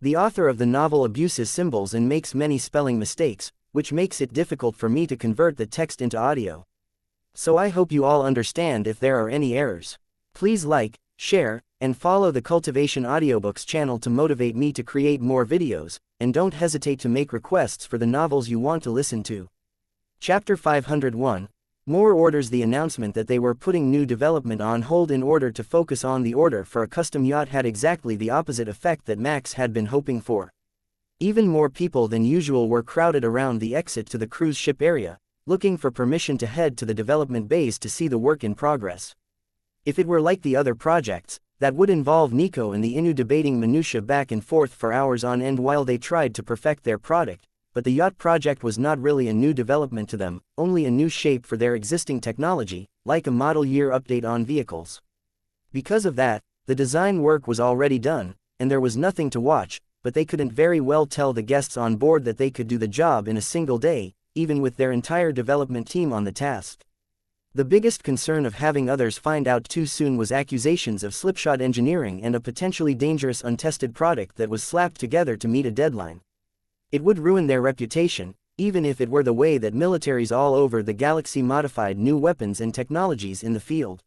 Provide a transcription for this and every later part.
The author of the novel abuses symbols and makes many spelling mistakes, which makes it difficult for me to convert the text into audio. So I hope you all understand if there are any errors. Please like, share, and follow the Cultivation Audiobooks channel to motivate me to create more videos, and don't hesitate to make requests for the novels you want to listen to. Chapter 501. More orders. The announcement that they were putting new development on hold in order to focus on the order for a custom yacht had exactly the opposite effect that Max had been hoping for. Even more people than usual were crowded around the exit to the cruise ship area, looking for permission to head to the development bays to see the work in progress. If it were like the other projects, that would involve Nico and the Inu debating minutiae back and forth for hours on end while they tried to perfect their product, but the yacht project was not really a new development to them, only a new shape for their existing technology, like a model year update on vehicles. Because of that, the design work was already done, and there was nothing to watch, but they couldn't very well tell the guests on board that they could do the job in a single day, even with their entire development team on the task. The biggest concern of having others find out too soon was accusations of slipshod engineering and a potentially dangerous untested product that was slapped together to meet a deadline. It would ruin their reputation, even if it were the way that militaries all over the galaxy modified new weapons and technologies in the field.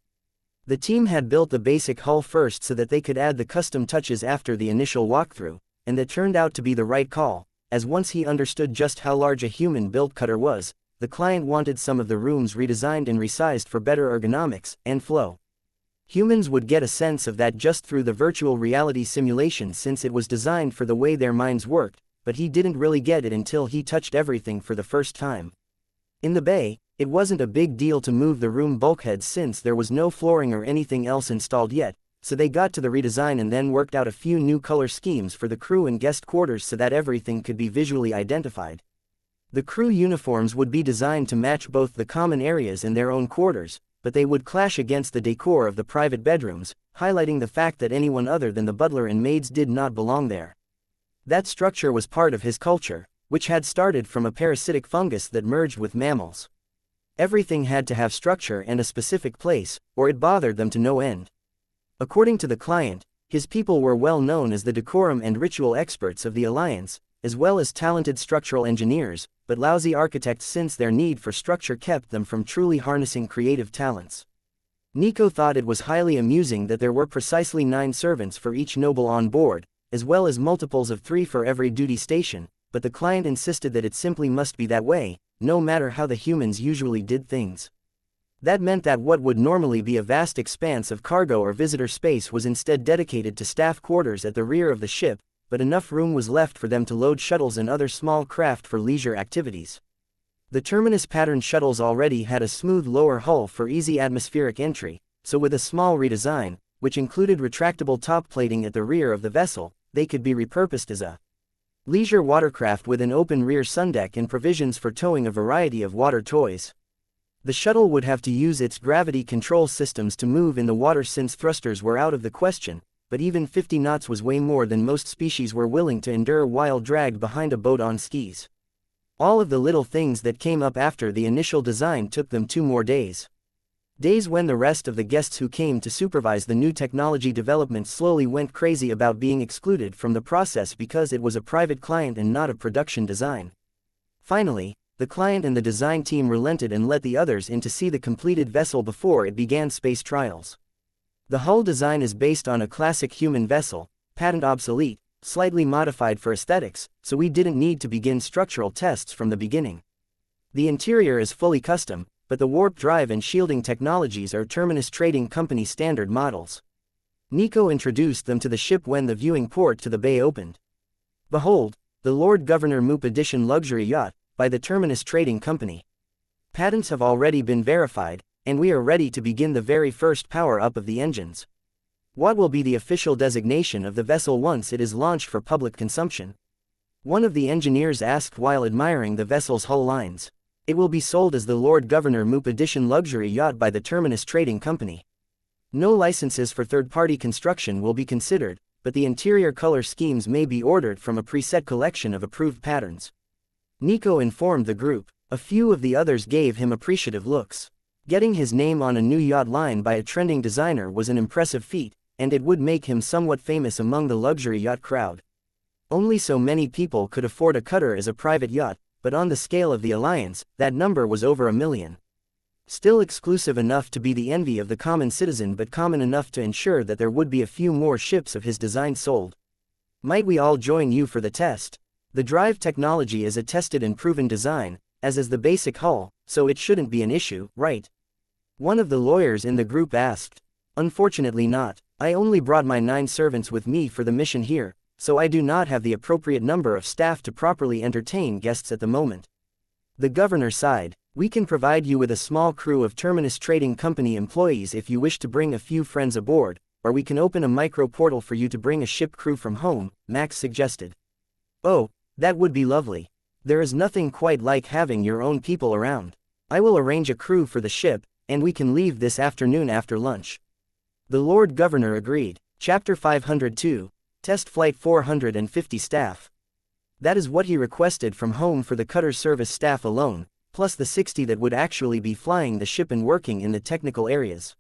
The team had built the basic hull first so that they could add the custom touches after the initial walkthrough, and that turned out to be the right call, as once he understood just how large a human-built cutter was, the client wanted some of the rooms redesigned and resized for better ergonomics and flow. Humans would get a sense of that just through the virtual reality simulation since it was designed for the way their minds worked, but he didn't really get it until he touched everything for the first time. In the bay, it wasn't a big deal to move the room bulkheads since there was no flooring or anything else installed yet, so they got to the redesign and then worked out a few new color schemes for the crew and guest quarters so that everything could be visually identified. The crew uniforms would be designed to match both the common areas and their own quarters, but they would clash against the decor of the private bedrooms, highlighting the fact that anyone other than the butler and maids did not belong there. That structure was part of his culture, which had started from a parasitic fungus that merged with mammals. Everything had to have structure and a specific place, or it bothered them to no end. According to the client, his people were well known as the decorum and ritual experts of the Alliance, as well as talented structural engineers, but lousy architects since their need for structure kept them from truly harnessing creative talents. Nico thought it was highly amusing that there were precisely 9 servants for each noble on board, as well as multiples of 3 for every duty station, but the client insisted that it simply must be that way, no matter how the humans usually did things. That meant that what would normally be a vast expanse of cargo or visitor space was instead dedicated to staff quarters at the rear of the ship, but enough room was left for them to load shuttles and other small craft for leisure activities. The Terminus pattern shuttles already had a smooth lower hull for easy atmospheric entry, so with a small redesign, which included retractable top plating at the rear of the vessel, they could be repurposed as a leisure watercraft with an open rear sundeck and provisions for towing a variety of water toys. The shuttle would have to use its gravity control systems to move in the water since thrusters were out of the question, but even 50 knots was way more than most species were willing to endure while dragged behind a boat on skis. All of the little things that came up after the initial design took them 2 more days. Days when the rest of the guests who came to supervise the new technology development slowly went crazy about being excluded from the process because it was a private client and not a production design. Finally, the client and the design team relented and let the others in to see the completed vessel before it began space trials. The hull design is based on a classic human vessel, patent obsolete, slightly modified for aesthetics, so we didn't need to begin structural tests from the beginning. The interior is fully custom, but the warp drive and shielding technologies are Terminus Trading Company standard models. Nico introduced them to the ship when the viewing port to the bay opened. Behold, the Lord Governor Moop Edition luxury yacht, by the Terminus Trading Company. Patents have already been verified, and we are ready to begin the very first power-up of the engines. What will be the official designation of the vessel once it is launched for public consumption? One of the engineers asked while admiring the vessel's hull lines. It will be sold as the Lord Governor Moop Edition luxury yacht by the Terminus Trading Company. No licenses for third-party construction will be considered, but the interior color schemes may be ordered from a preset collection of approved patterns. Nico informed the group. A few of the others gave him appreciative looks. Getting his name on a new yacht line by a trending designer was an impressive feat, and it would make him somewhat famous among the luxury yacht crowd. Only so many people could afford a cutter as a private yacht, but on the scale of the Alliance, that number was over 1 million. Still exclusive enough to be the envy of the common citizen, but common enough to ensure that there would be a few more ships of his design sold. Might we all join you for the test? The drive technology is a tested and proven design, as is the basic hull, so it shouldn't be an issue, right? One of the lawyers in the group asked. Unfortunately not. I only brought my 9 servants with me for the mission here, so I do not have the appropriate number of staff to properly entertain guests at the moment. The governor sighed. We can provide you with a small crew of Terminus Trading Company employees if you wish to bring a few friends aboard, or we can open a micro portal for you to bring a ship crew from home, Max suggested. Oh, that would be lovely. There is nothing quite like having your own people around. I will arrange a crew for the ship, and we can leave this afternoon after lunch. The Lord Governor agreed. Chapter 502, Test Flight 450 Staff. That is what he requested from home for the cutter service staff alone, plus the 60 that would actually be flying the ship and working in the technical areas.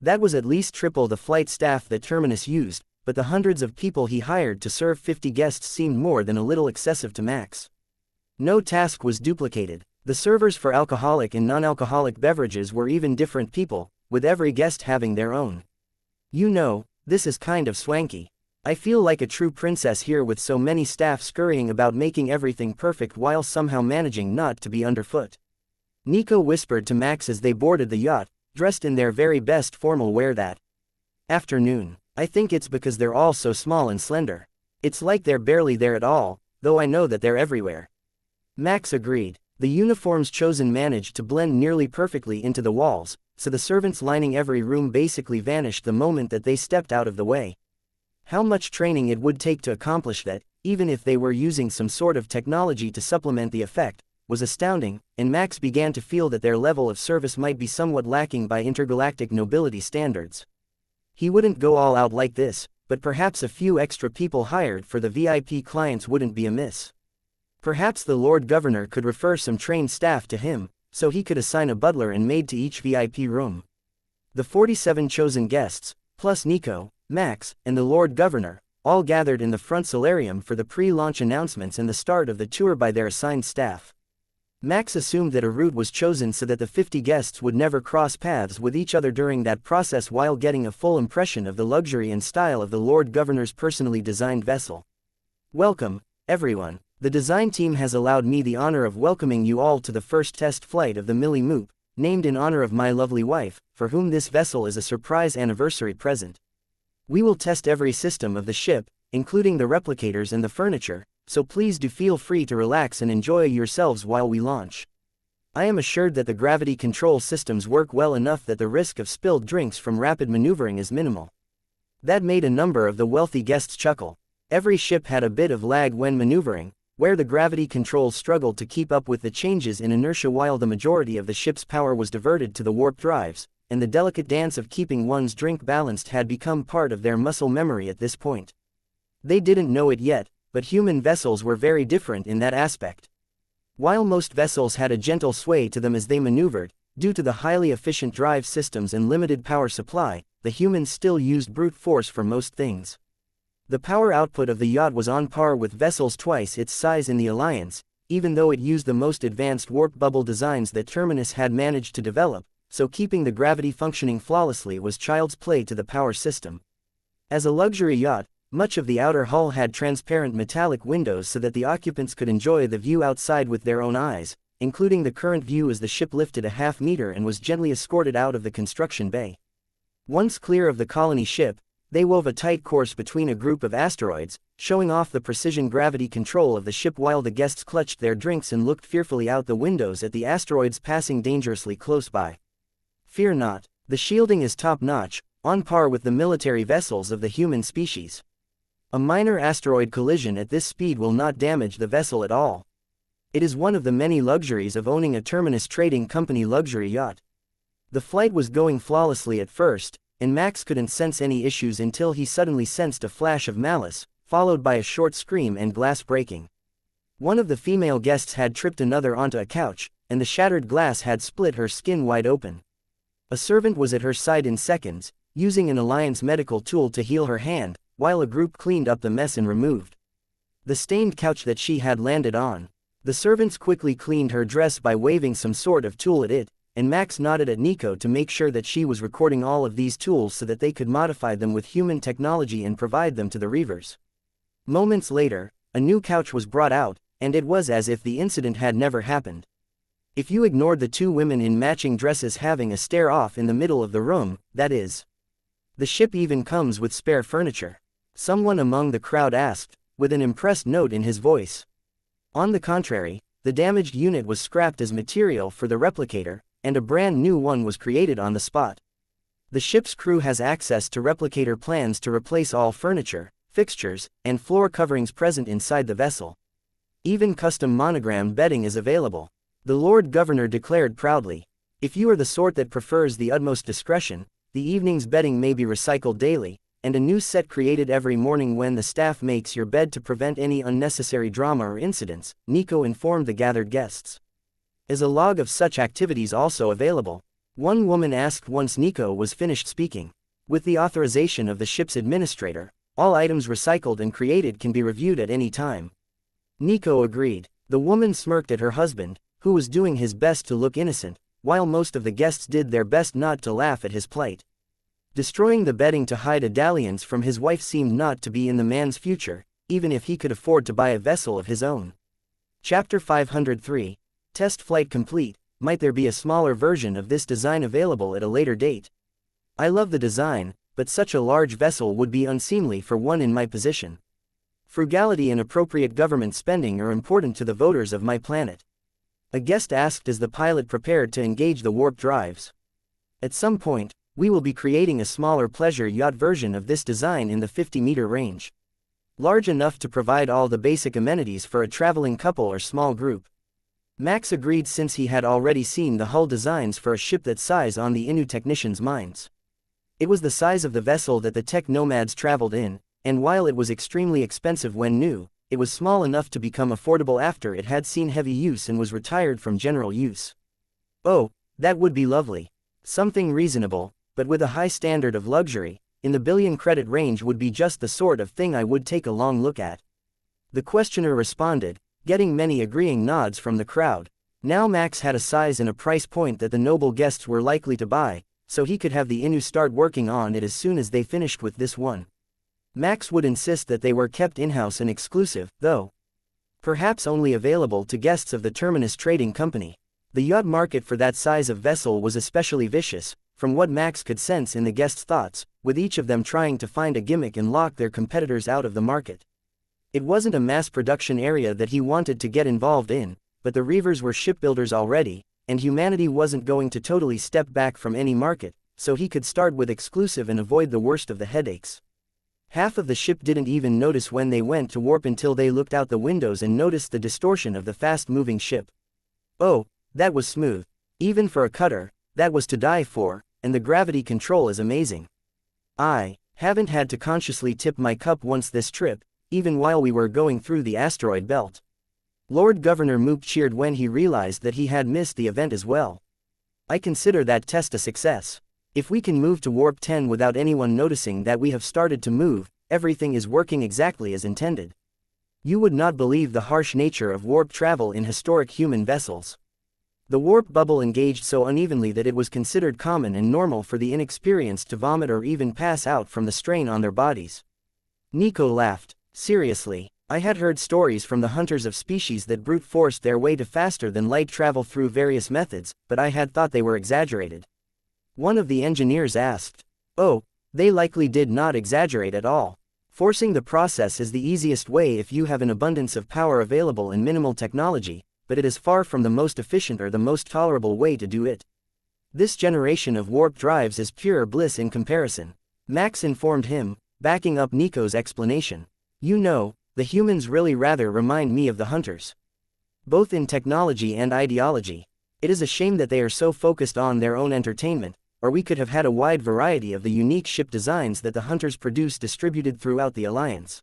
That was at least triple the flight staff that Terminus used, but the hundreds of people he hired to serve 50 guests seemed more than a little excessive to Max. No task was duplicated. The servers for alcoholic and non-alcoholic beverages were even different people, with every guest having their own. You know, this is kind of swanky. I feel like a true princess here with so many staff scurrying about making everything perfect while somehow managing not to be underfoot. Nico whispered to Max as they boarded the yacht, dressed in their very best formal wear that afternoon. I think it's because they're all so small and slender. It's like they're barely there at all, though I know that they're everywhere. Max agreed. The uniforms chosen managed to blend nearly perfectly into the walls, so the servants lining every room basically vanished the moment that they stepped out of the way. How much training it would take to accomplish that, even if they were using some sort of technology to supplement the effect, was astounding, and Max began to feel that their level of service might be somewhat lacking by intergalactic nobility standards. He wouldn't go all out like this, but perhaps a few extra people hired for the VIP clients wouldn't be amiss. Perhaps the Lord Governor could refer some trained staff to him, so he could assign a butler and maid to each VIP room. The 47 chosen guests, plus Nico, Max, and the Lord Governor, all gathered in the front solarium for the pre-launch announcements and the start of the tour by their assigned staff. Max assumed that a route was chosen so that the 50 guests would never cross paths with each other during that process while getting a full impression of the luxury and style of the Lord Governor's personally designed vessel. Welcome, everyone. The design team has allowed me the honor of welcoming you all to the first test flight of the Millie Moop, named in honor of my lovely wife, for whom this vessel is a surprise anniversary present. We will test every system of the ship, including the replicators and the furniture, so please do feel free to relax and enjoy yourselves while we launch. I am assured that the gravity control systems work well enough that the risk of spilled drinks from rapid maneuvering is minimal. That made a number of the wealthy guests chuckle. Every ship had a bit of lag when maneuvering, where the gravity controls struggled to keep up with the changes in inertia while the majority of the ship's power was diverted to the warp drives, and the delicate dance of keeping one's drink balanced had become part of their muscle memory at this point. They didn't know it yet, but human vessels were very different in that aspect. While most vessels had a gentle sway to them as they maneuvered, due to the highly efficient drive systems and limited power supply, the humans still used brute force for most things. The power output of the yacht was on par with vessels twice its size in the Alliance, even though it used the most advanced warp bubble designs that Terminus had managed to develop, so keeping the gravity functioning flawlessly was child's play to the power system. As a luxury yacht, much of the outer hull had transparent metallic windows so that the occupants could enjoy the view outside with their own eyes, including the current view as the ship lifted a half-meter and was gently escorted out of the construction bay. Once clear of the colony ship, they wove a tight course between a group of asteroids, showing off the precision gravity control of the ship while the guests clutched their drinks and looked fearfully out the windows at the asteroids passing dangerously close by. Fear not, the shielding is top-notch, on par with the military vessels of the human species. A minor asteroid collision at this speed will not damage the vessel at all. It is one of the many luxuries of owning a Terminus Trading Company luxury yacht. The flight was going flawlessly at first, and Max couldn't sense any issues until he suddenly sensed a flash of malice, followed by a short scream and glass breaking. One of the female guests had tripped another onto a couch, and the shattered glass had split her skin wide open. A servant was at her side in seconds, using an Alliance medical tool to heal her hand, while a group cleaned up the mess and removed the stained couch that she had landed on. The servants quickly cleaned her dress by waving some sort of tool at it, and Max nodded at Nico to make sure that she was recording all of these tools so that they could modify them with human technology and provide them to the Reavers. Moments later, a new couch was brought out, and it was as if the incident had never happened. If you ignored the two women in matching dresses having a stare-off in the middle of the room, that is. The ship even comes with spare furniture. Someone among the crowd asked, with an impressed note in his voice. On the contrary, the damaged unit was scrapped as material for the replicator, and a brand new one was created on the spot. The ship's crew has access to replicator plans to replace all furniture, fixtures, and floor coverings present inside the vessel. Even custom monogrammed bedding is available. The Lord Governor declared proudly. If you are the sort that prefers the utmost discretion, the evening's bedding may be recycled daily, and a new set created every morning when the staff makes your bed to prevent any unnecessary drama or incidents, Nico informed the gathered guests. Is a log of such activities also available? One woman asked once Nico was finished speaking. With the authorization of the ship's administrator, all items recycled and created can be reviewed at any time. Nico agreed. The woman smirked at her husband, who was doing his best to look innocent, while most of the guests did their best not to laugh at his plight. Destroying the bedding to hide a dalliance from his wife seemed not to be in the man's future, even if he could afford to buy a vessel of his own. Chapter 503. Test flight complete. Might there be a smaller version of this design available at a later date? I love the design, but such a large vessel would be unseemly for one in my position. Frugality and appropriate government spending are important to the voters of my planet. A guest asked as the pilot prepared to engage the warp drives. At some point, we will be creating a smaller pleasure yacht version of this design in the 50-meter range. Large enough to provide all the basic amenities for a traveling couple or small group. Max agreed since he had already seen the hull designs for a ship that size on the Innu technicians' minds. It was the size of the vessel that the tech nomads traveled in, and while it was extremely expensive when new, it was small enough to become affordable after it had seen heavy use and was retired from general use. Oh, that would be lovely. Something reasonable, but with a high standard of luxury, in the billion credit range would be just the sort of thing I would take a long look at. The questioner responded, getting many agreeing nods from the crowd. Now Max had a size and a price point that the noble guests were likely to buy, so he could have the Innu start working on it as soon as they finished with this one. Max would insist that they were kept in-house and exclusive, though. Perhaps only available to guests of the Terminus Trading Company. The yacht market for that size of vessel was especially vicious, from what Max could sense in the guests' thoughts, with each of them trying to find a gimmick and lock their competitors out of the market. It wasn't a mass production area that he wanted to get involved in, but the Reavers were shipbuilders already, and humanity wasn't going to totally step back from any market, so he could start with exclusive and avoid the worst of the headaches. Half of the ship didn't even notice when they went to warp until they looked out the windows and noticed the distortion of the fast-moving ship. Oh, that was smooth. Even for a cutter, that was to die for, and the gravity control is amazing. I haven't had to consciously tip my cup once this trip, even while we were going through the asteroid belt. Lord Governor Mook cheered when he realized that he had missed the event as well. I consider that test a success. If we can move to Warp 10 without anyone noticing that we have started to move, everything is working exactly as intended. You would not believe the harsh nature of warp travel in historic human vessels. The warp bubble engaged so unevenly that it was considered common and normal for the inexperienced to vomit or even pass out from the strain on their bodies. Nico laughed. Seriously, I had heard stories from the hunters of species that brute forced their way to faster than light travel through various methods, but I had thought they were exaggerated. One of the engineers asked. Oh, they likely did not exaggerate at all. Forcing the process is the easiest way if you have an abundance of power available and minimal technology, but it is far from the most efficient or the most tolerable way to do it. This generation of warp drives is pure bliss in comparison. Max informed him, backing up Nico's explanation. You know, the humans really rather remind me of the hunters. Both in technology and ideology. It is a shame that they are so focused on their own entertainment, or we could have had a wide variety of the unique ship designs that the hunters produce distributed throughout the Alliance.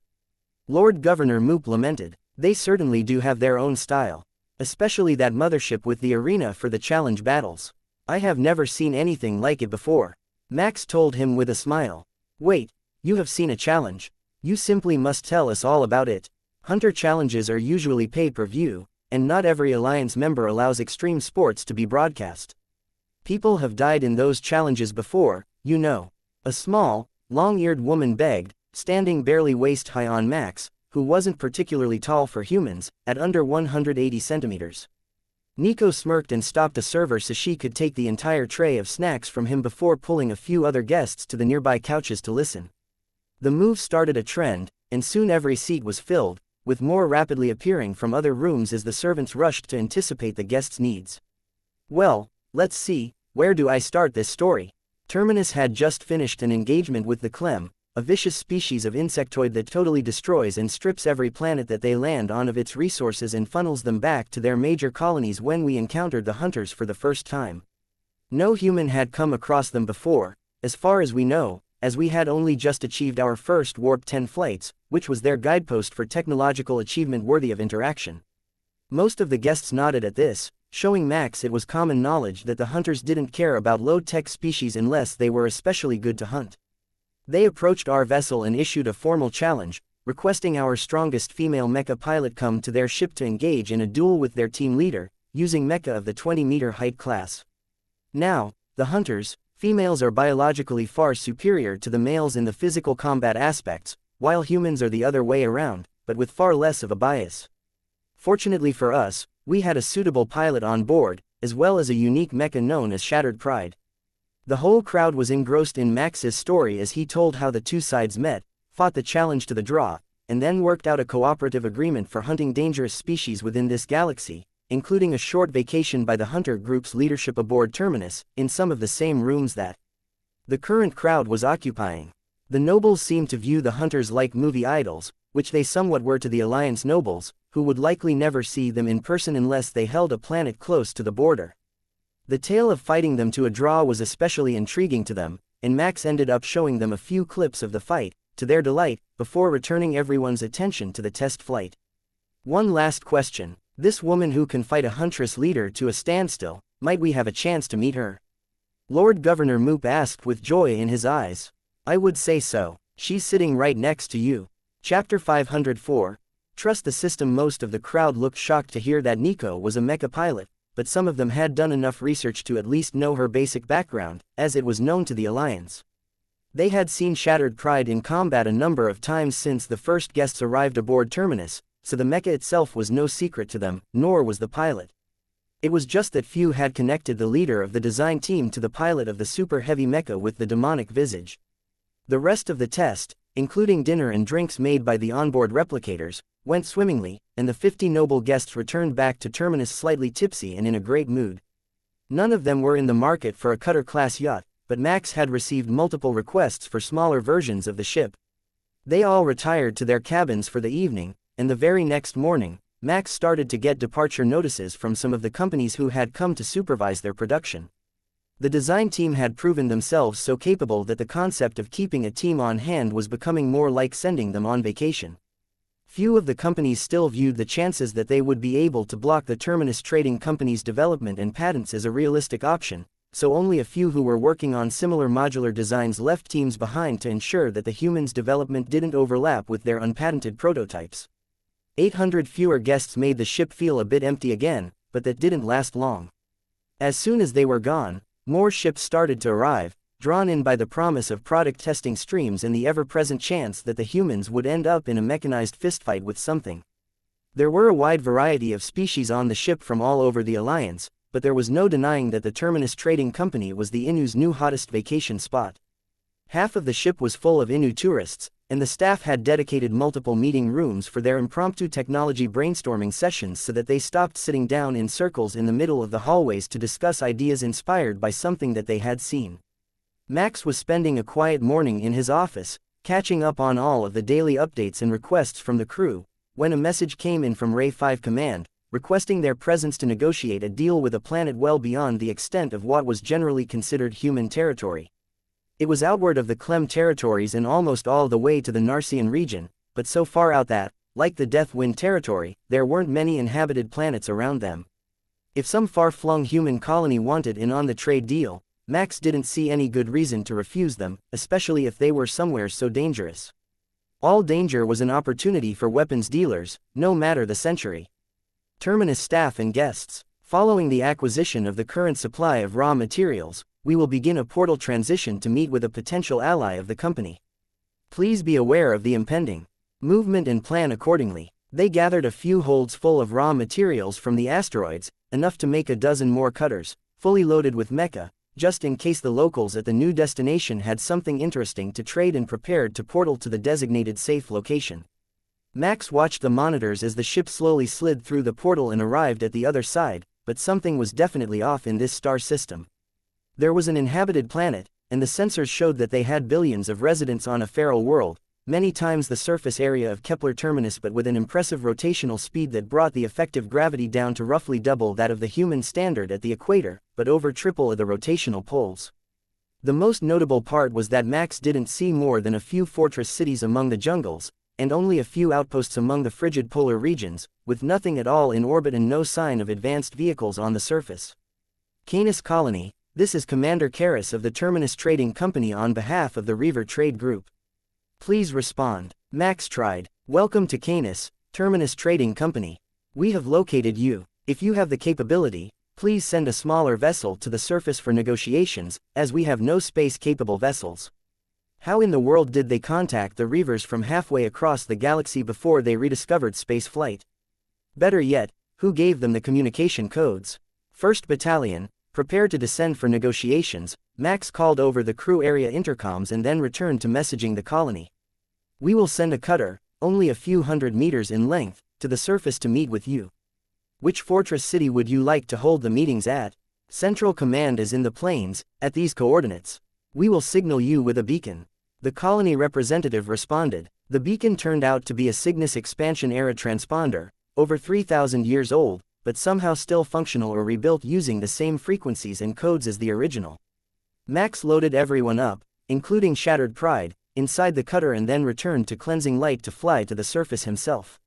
Lord Governor Mook lamented. They certainly do have their own style. Especially that mothership with the arena for the challenge battles. I have never seen anything like it before. Max told him with a smile. Wait, you have seen a challenge? You simply must tell us all about it. Hunter challenges are usually pay-per-view, and not every Alliance member allows extreme sports to be broadcast. People have died in those challenges before, you know. A small, long-eared woman begged, standing barely waist-high on Max, who wasn't particularly tall for humans, at under 180 centimeters. Nico smirked and stopped a server so she could take the entire tray of snacks from him before pulling a few other guests to the nearby couches to listen. The move started a trend, and soon every seat was filled, with more rapidly appearing from other rooms as the servants rushed to anticipate the guests' needs. Well, let's see, where do I start this story? Terminus had just finished an engagement with the Clem, a vicious species of insectoid that totally destroys and strips every planet that they land on of its resources and funnels them back to their major colonies when we encountered the Hunters for the first time. No human had come across them before, as far as we know, as we had only just achieved our first Warp 10 flights, which was their guidepost for technological achievement worthy of interaction. Most of the guests nodded at this, showing Max it was common knowledge that the Hunters didn't care about low-tech species unless they were especially good to hunt. They approached our vessel and issued a formal challenge, requesting our strongest female mecha pilot come to their ship to engage in a duel with their team leader, using mecha of the 20-meter height class. Now, the Hunters, females are biologically far superior to the males in the physical combat aspects, while humans are the other way around, but with far less of a bias. Fortunately for us, we had a suitable pilot on board, as well as a unique mecha known as Shattered Pride. The whole crowd was engrossed in Max's story as he told how the two sides met, fought the challenge to the draw, and then worked out a cooperative agreement for hunting dangerous species within this galaxy, including a short vacation by the Hunter group's leadership aboard Terminus, in some of the same rooms that the current crowd was occupying. The nobles seemed to view the Hunters like movie idols, which they somewhat were to the Alliance nobles, who would likely never see them in person unless they held a planet close to the border. The tale of fighting them to a draw was especially intriguing to them, and Max ended up showing them a few clips of the fight, to their delight, before returning everyone's attention to the test flight. One last question. This woman who can fight a Huntress leader to a standstill, might we have a chance to meet her? Lord Governor Moop asked with joy in his eyes. I would say so. She's sitting right next to you. Chapter 504. Trust the system. Most of the crowd looked shocked to hear that Nico was a mecha pilot, but some of them had done enough research to at least know her basic background, as it was known to the Alliance. They had seen Shattered Pride in combat a number of times since the first guests arrived aboard Terminus, so the mecha itself was no secret to them, nor was the pilot. It was just that few had connected the leader of the design team to the pilot of the super heavy mecha with the demonic visage. The rest of the test, including dinner and drinks made by the onboard replicators, went swimmingly, and the 50 noble guests returned back to Terminus slightly tipsy and in a great mood. None of them were in the market for a cutter-class yacht, but Max had received multiple requests for smaller versions of the ship. They all retired to their cabins for the evening, and the very next morning, Max started to get departure notices from some of the companies who had come to supervise their production. The design team had proven themselves so capable that the concept of keeping a team on hand was becoming more like sending them on vacation. Few of the companies still viewed the chances that they would be able to block the Terminus Trading Company's development and patents as a realistic option, so only a few who were working on similar modular designs left teams behind to ensure that the humans' development didn't overlap with their unpatented prototypes. 800 fewer guests made the ship feel a bit empty again, but that didn't last long. As soon as they were gone, more ships started to arrive, drawn in by the promise of product testing streams and the ever-present chance that the humans would end up in a mechanized fistfight with something. There were a wide variety of species on the ship from all over the Alliance, but there was no denying that the Terminus Trading Company was the Inu's new hottest vacation spot. Half of the ship was full of Inu tourists, and the staff had dedicated multiple meeting rooms for their impromptu technology brainstorming sessions so that they stopped sitting down in circles in the middle of the hallways to discuss ideas inspired by something that they had seen. Max was spending a quiet morning in his office, catching up on all of the daily updates and requests from the crew, when a message came in from Ray 5 Command, requesting their presence to negotiate a deal with a planet well beyond the extent of what was generally considered human territory. It was outward of the Clem territories and almost all the way to the Narcian region, but so far out that, like the Deathwind territory, there weren't many inhabited planets around them. If some far-flung human colony wanted in on the trade deal, Max didn't see any good reason to refuse them, especially if they were somewhere so dangerous. All danger was an opportunity for weapons dealers, no matter the century. Terminus staff and guests. Following the acquisition of the current supply of raw materials, we will begin a portal transition to meet with a potential ally of the company. Please be aware of the impending movement and plan accordingly. They gathered a few holds full of raw materials from the asteroids, enough to make a dozen more cutters, fully loaded with mecha, just in case the locals at the new destination had something interesting to trade, and prepared to portal to the designated safe location. Max watched the monitors as the ship slowly slid through the portal and arrived at the other side, but something was definitely off in this star system. There was an inhabited planet, and the sensors showed that they had billions of residents on a feral world, many times the surface area of Kepler Terminus, but with an impressive rotational speed that brought the effective gravity down to roughly double that of the human standard at the equator, but over triple of the rotational poles. The most notable part was that Max didn't see more than a few fortress cities among the jungles, and only a few outposts among the frigid polar regions, with nothing at all in orbit and no sign of advanced vehicles on the surface. Canis Colony, this is Commander Karras of the Terminus Trading Company on behalf of the Reaver Trade Group. Please respond. Max tried. Welcome to Canis, Terminus Trading Company. We have located you. If you have the capability, please send a smaller vessel to the surface for negotiations, as we have no space-capable vessels. How in the world did they contact the Reavers from halfway across the galaxy before they rediscovered spaceflight? Better yet, who gave them the communication codes? 1st Battalion, prepare to descend for negotiations. Max called over the crew area intercoms and then returned to messaging the colony. We will send a cutter, only a few hundred meters in length, to the surface to meet with you. Which fortress city would you like to hold the meetings at? Central Command is in the plains, at these coordinates. We will signal you with a beacon. The colony representative responded. The beacon turned out to be a Cygnus expansion-era transponder, over 3,000 years old, but somehow still functional or rebuilt using the same frequencies and codes as the original. Max loaded everyone up, including Shattered Pride, inside the cutter and then returned to Cleansing Light to fly to the surface himself.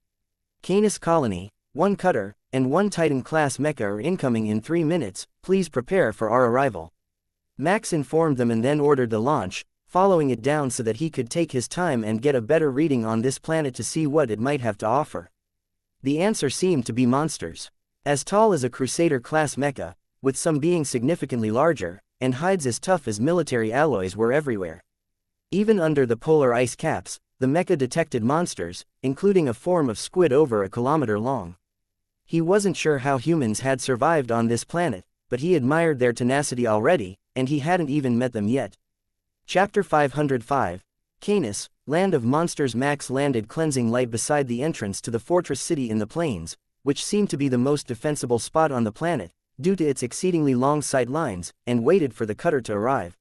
Canis Colony, 1 cutter, and 1 Titan-class mecha are incoming in 3 minutes, please prepare for our arrival. Max informed them and then ordered the launch, following it down so that he could take his time and get a better reading on this planet to see what it might have to offer. The answer seemed to be monsters. As tall as a Crusader-class mecha, with some being significantly larger, and hides as tough as military alloys were everywhere. Even under the polar ice caps, the mecha detected monsters, including a form of squid over a kilometer long. He wasn't sure how humans had survived on this planet, but he admired their tenacity already, and he hadn't even met them yet. Chapter 505, Canis, Land of Monsters. Max landed Cleansing Light beside the entrance to the fortress city in the plains, which seemed to be the most defensible spot on the planet, due to its exceedingly long sight lines, and waited for the cutter to arrive.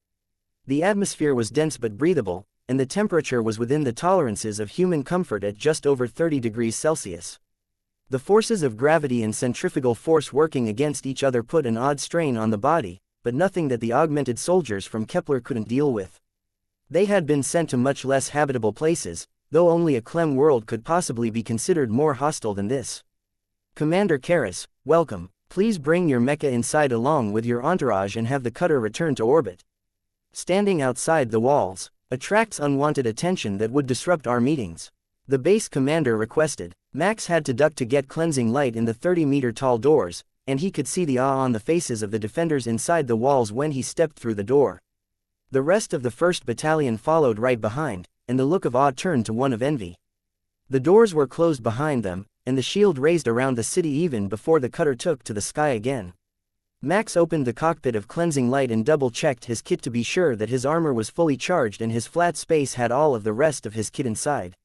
The atmosphere was dense but breathable, and the temperature was within the tolerances of human comfort at just over 30 degrees Celsius. The forces of gravity and centrifugal force working against each other put an odd strain on the body, but nothing that the augmented soldiers from Kepler couldn't deal with. They had been sent to much less habitable places, though only a Clem world could possibly be considered more hostile than this. Commander Karras, welcome. Please bring your mecha inside along with your entourage and have the cutter return to orbit. Standing outside the walls attracts unwanted attention that would disrupt our meetings. The base commander requested. Max had to duck to get Cleansing Light in the 30-meter-tall doors, and he could see the awe on the faces of the defenders inside the walls when he stepped through the door. The rest of the 1st Battalion followed right behind, and the look of awe turned to one of envy. The doors were closed behind them, and the shield raised around the city even before the cutter took to the sky again. Max opened the cockpit of Cleansing Light and double-checked his kit to be sure that his armor was fully charged and his flat space had all of the rest of his kit inside.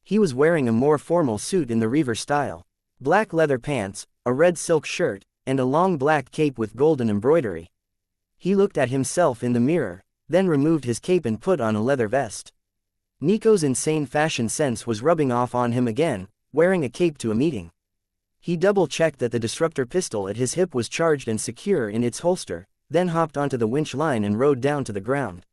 He was wearing a more formal suit in the Reaver style. Black leather pants, a red silk shirt, and a long black cape with golden embroidery. He looked at himself in the mirror, then removed his cape and put on a leather vest. Nico's insane fashion sense was rubbing off on him again, wearing a cape to a meeting. He double-checked that the disruptor pistol at his hip was charged and secure in its holster, then hopped onto the winch line and rode down to the ground.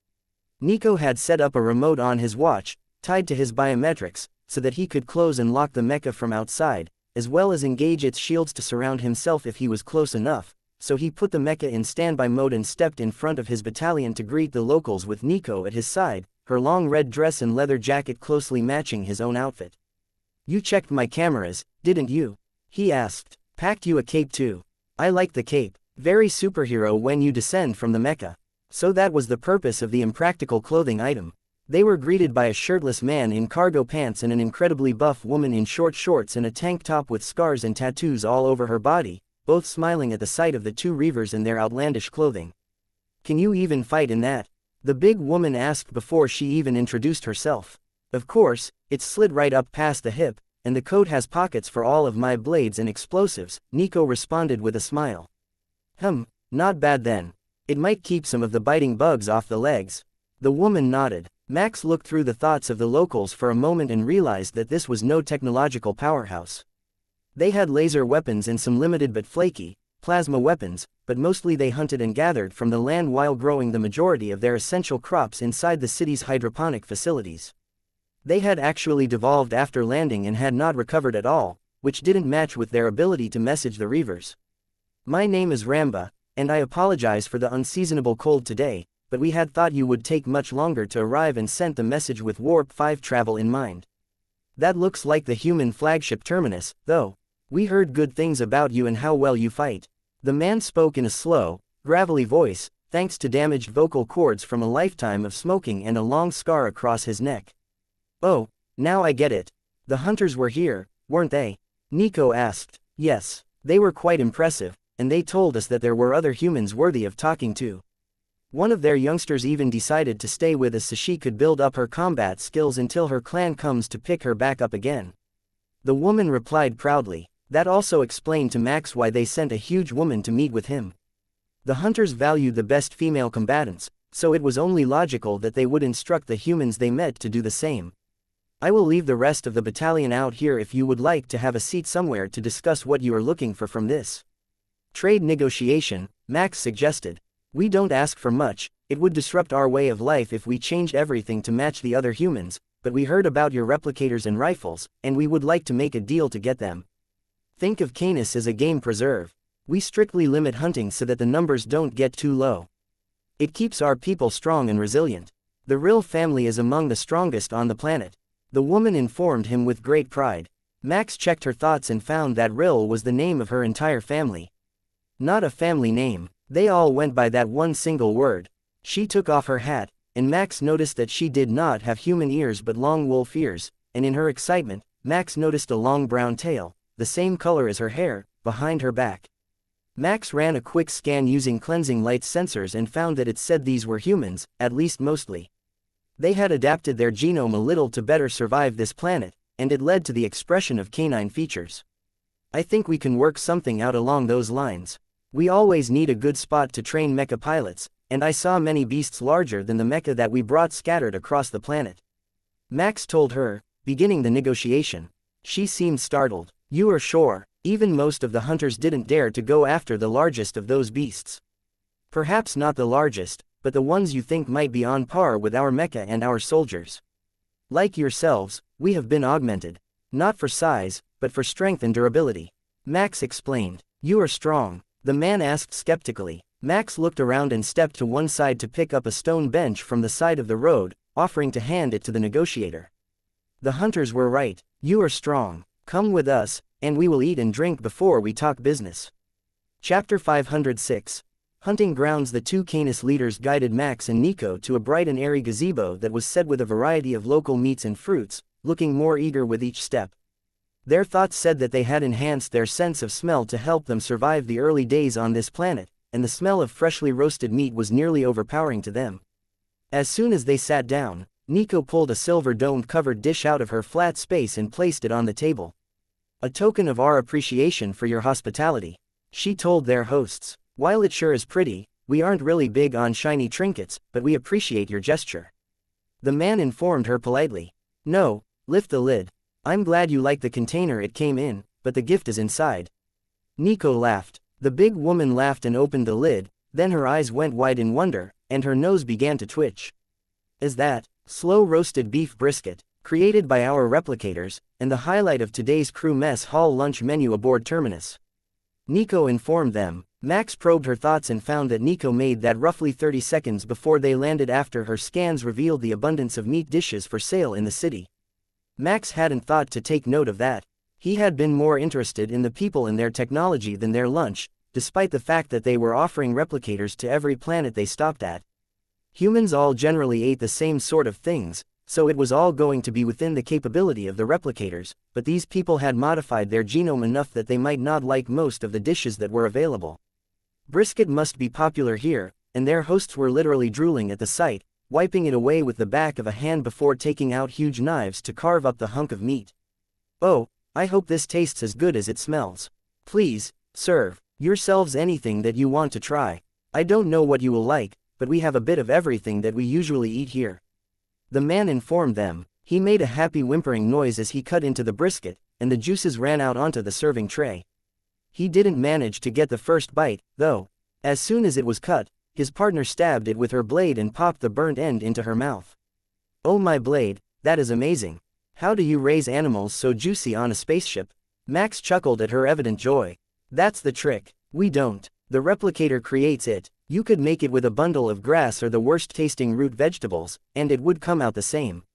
Nico had set up a remote on his watch, tied to his biometrics, so that he could close and lock the mecha from outside, as well as engage its shields to surround himself if he was close enough, so he put the mecha in standby mode and stepped in front of his battalion to greet the locals with Nico at his side, her long red dress and leather jacket closely matching his own outfit. "You checked my cameras, didn't you?" he asked. "Packed you a cape too. I like the cape. Very superhero when you descend from the Mecha." So that was the purpose of the impractical clothing item. They were greeted by a shirtless man in cargo pants and an incredibly buff woman in short shorts and a tank top with scars and tattoos all over her body, both smiling at the sight of the two Reavers in their outlandish clothing. "Can you even fight in that?" the big woman asked before she even introduced herself. "Of course, it's slid right up past the hip, and the coat has pockets for all of my blades and explosives," Nico responded with a smile. Not bad then. It might keep some of the biting bugs off the legs." The woman nodded. Max looked through the thoughts of the locals for a moment and realized that this was no technological powerhouse. They had laser weapons and some limited but flaky, plasma weapons, but mostly they hunted and gathered from the land while growing the majority of their essential crops inside the city's hydroponic facilities. They had actually devolved after landing and had not recovered at all, which didn't match with their ability to message the Reavers. "My name is Ramba, and I apologize for the unseasonable cold today, but we had thought you would take much longer to arrive and sent the message with Warp 5 travel in mind. That looks like the human flagship terminus, though. We heard good things about you and how well you fight." The man spoke in a slow, gravelly voice, thanks to damaged vocal cords from a lifetime of smoking and a long scar across his neck. "Oh, now I get it. The hunters were here, weren't they?" Nico asked. "Yes, they were quite impressive, and they told us that there were other humans worthy of talking to. One of their youngsters even decided to stay with us so she could build up her combat skills until her clan comes to pick her back up again." The woman replied proudly. That also explained to Max why they sent a huge woman to meet with him. The hunters valued the best female combatants, so it was only logical that they would instruct the humans they met to do the same. "I will leave the rest of the battalion out here if you would like to have a seat somewhere to discuss what you are looking for from this trade negotiation," Max suggested. "We don't ask for much. It would disrupt our way of life if we changed everything to match the other humans, but we heard about your replicators and rifles, and we would like to make a deal to get them. Think of Canis as a game preserve. We strictly limit hunting so that the numbers don't get too low. It keeps our people strong and resilient. The Rill family is among the strongest on the planet." The woman informed him with great pride. Max checked her thoughts and found that Rill was the name of her entire family. Not a family name. They all went by that one single word. She took off her hat, and Max noticed that she did not have human ears but long wolf ears, and in her excitement, Max noticed a long brown tail, the same color as her hair, behind her back. Max ran a quick scan using cleansing light sensors and found that it said these were humans, at least mostly. They had adapted their genome a little to better survive this planet, and it led to the expression of canine features. "I think we can work something out along those lines. We always need a good spot to train mecha pilots, and I saw many beasts larger than the mecha that we brought scattered across the planet," Max told her, beginning the negotiation. She seemed startled. "You are sure?" Even most of the hunters didn't dare to go after the largest of those beasts. "Perhaps not the largest, but the ones you think might be on par with our mecha and our soldiers. Like yourselves, we have been augmented. Not for size, but for strength and durability," Max explained. "You are strong?" the man asked skeptically. Max looked around and stepped to one side to pick up a stone bench from the side of the road, offering to hand it to the negotiator. The hunters were right. "You are strong. Come with us, and we will eat and drink before we talk business." Chapter 506. Hunting grounds. The two Canis leaders guided Max and Nico to a bright and airy gazebo that was set with a variety of local meats and fruits, looking more eager with each step. Their thoughts said that they had enhanced their sense of smell to help them survive the early days on this planet, and the smell of freshly roasted meat was nearly overpowering to them. As soon as they sat down, Nico pulled a silver domed covered dish out of her flat space and placed it on the table. "A token of our appreciation for your hospitality," she told their hosts. "While it sure is pretty, we aren't really big on shiny trinkets, but we appreciate your gesture." The man informed her politely. "No, lift the lid. I'm glad you like the container it came in, but the gift is inside." Nico laughed. The big woman laughed and opened the lid, then her eyes went wide in wonder, and her nose began to twitch. "Is that slow roasted beef brisket, created by our replicators, and the highlight of today's crew mess hall lunch menu aboard Terminus?" Nico informed them. Max probed her thoughts and found that Nico made that roughly 30 seconds before they landed after her scans revealed the abundance of meat dishes for sale in the city. Max hadn't thought to take note of that. He had been more interested in the people and their technology than their lunch, despite the fact that they were offering replicators to every planet they stopped at. Humans all generally ate the same sort of things, so it was all going to be within the capability of the replicators, but these people had modified their genome enough that they might not like most of the dishes that were available. Brisket must be popular here, and their hosts were literally drooling at the sight, wiping it away with the back of a hand before taking out huge knives to carve up the hunk of meat. "Oh, I hope this tastes as good as it smells. Please, serve yourselves anything that you want to try. I don't know what you will like, but we have a bit of everything that we usually eat here." The man informed them. He made a happy whimpering noise as he cut into the brisket, and the juices ran out onto the serving tray. He didn't manage to get the first bite, though. As soon as it was cut, his partner stabbed it with her blade and popped the burnt end into her mouth. "Oh my blade, that is amazing. How do you raise animals so juicy on a spaceship?" Max chuckled at her evident joy. "That's the trick. We don't. The replicator creates it. You could make it with a bundle of grass or the worst-tasting root vegetables, and it would come out the same.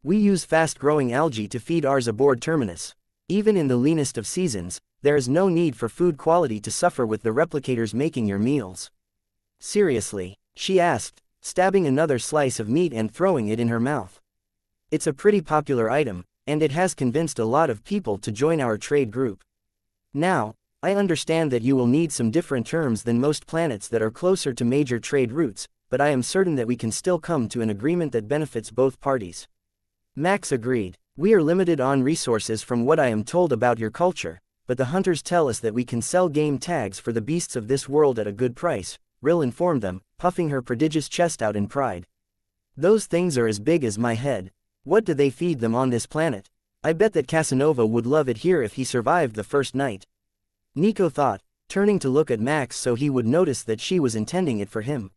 We use fast-growing algae to feed ours aboard Terminus. Even in the leanest of seasons, there is no need for food quality to suffer with the replicators making your meals." "Seriously?" she asked, stabbing another slice of meat and throwing it in her mouth. "It's a pretty popular item, and it has convinced a lot of people to join our trade group. Now, I understand that you will need some different terms than most planets that are closer to major trade routes, but I am certain that we can still come to an agreement that benefits both parties." Max agreed. "We are limited on resources from what I am told about your culture, but the hunters tell us that we can sell game tags for the beasts of this world at a good price," Rill informed them, puffing her prodigious chest out in pride. "Those things are as big as my head. What do they feed them on this planet? I bet that Casanova would love it here if he survived the first night." Nico thought, turning to look at Max so he would notice that she was intending it for him.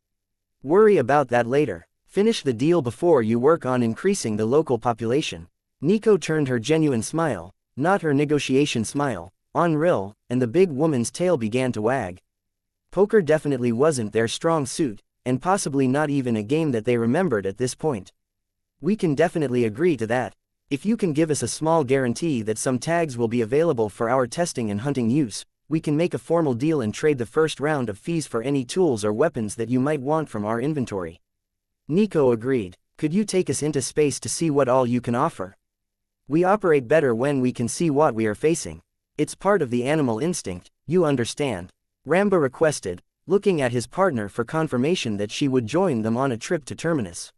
"Worry about that later. Finish the deal before you work on increasing the local population." Nico turned her genuine smile, not her negotiation smile, on Rill, and the big woman's tail began to wag. Poker definitely wasn't their strong suit, and possibly not even a game that they remembered at this point. "We can definitely agree to that. If you can give us a small guarantee that some tags will be available for our testing and hunting use, we can make a formal deal and trade the first round of fees for any tools or weapons that you might want from our inventory." Nico agreed. "Could you take us into space to see what all you can offer? We operate better when we can see what we are facing. It's part of the animal instinct, you understand," Ramba requested, looking at his partner for confirmation that she would join them on a trip to Terminus.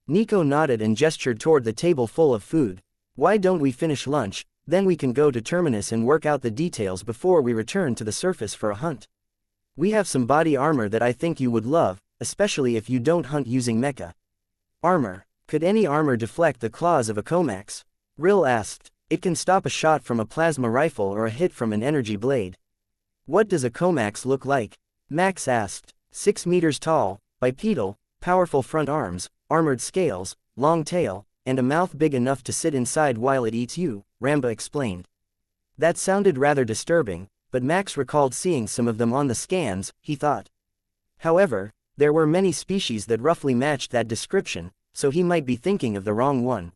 Nico nodded and gestured toward the table full of food. "Why don't we finish lunch, then we can go to Terminus and work out the details before we return to the surface for a hunt. We have some body armor that I think you would love, especially if you don't hunt using Mecha." "Armor? Could any armor deflect the claws of a Comax?" Rill asked. "It can stop a shot from a plasma rifle or a hit from an energy blade." "What does a Comax look like?" Max asked. 6 meters tall, bipedal, powerful front arms, armored scales, long tail, and a mouth big enough to sit inside while it eats you," Ramba explained. That sounded rather disturbing, but Max recalled seeing some of them on the scans, he thought. However, there were many species that roughly matched that description, so he might be thinking of the wrong one.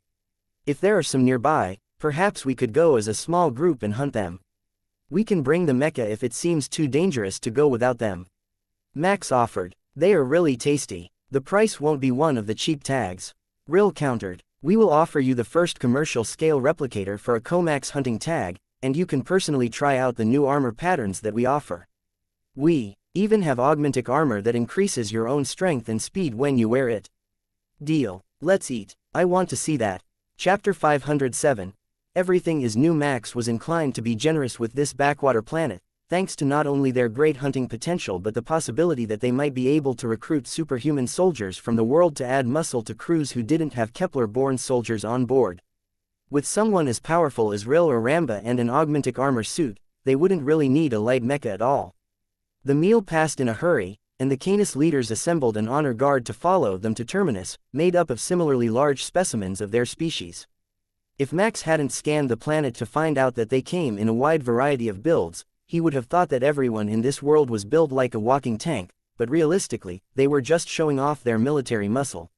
"If there are some nearby, perhaps we could go as a small group and hunt them. We can bring the Mecha if it seems too dangerous to go without them," Max offered. "They are really tasty. The price won't be one of the cheap tags," Rill countered. "We will offer you the first commercial-scale replicator for a Comax hunting tag, and you can personally try out the new armor patterns that we offer. We even have augmentic armor that increases your own strength and speed when you wear it." "Deal. Let's eat. I want to see that." Chapter 507. Everything is new. Max was inclined to be generous with this backwater planet, thanks to not only their great hunting potential but the possibility that they might be able to recruit superhuman soldiers from the world to add muscle to crews who didn't have Kepler-born soldiers on board. With someone as powerful as Rill or Ramba and an augmentic armor suit, they wouldn't really need a light mecha at all. The meal passed in a hurry, and the Canis leaders assembled an honor guard to follow them to Terminus, made up of similarly large specimens of their species. If Max hadn't scanned the planet to find out that they came in a wide variety of builds, he would have thought that everyone in this world was built like a walking tank, but realistically, they were just showing off their military muscle.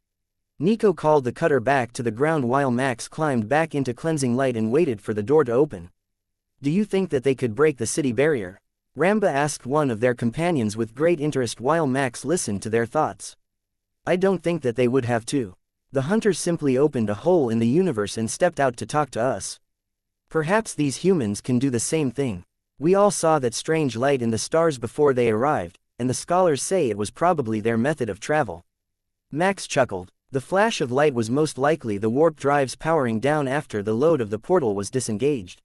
Nico called the cutter back to the ground while Max climbed back into cleansing light and waited for the door to open. Do you think that they could break the city barrier? Ramba asked one of their companions with great interest while Max listened to their thoughts. I don't think that they would have to. The hunters simply opened a hole in the universe and stepped out to talk to us. Perhaps these humans can do the same thing. We all saw that strange light in the stars before they arrived, and the scholars say it was probably their method of travel. Max chuckled. The flash of light was most likely the warp drives powering down after the load of the portal was disengaged.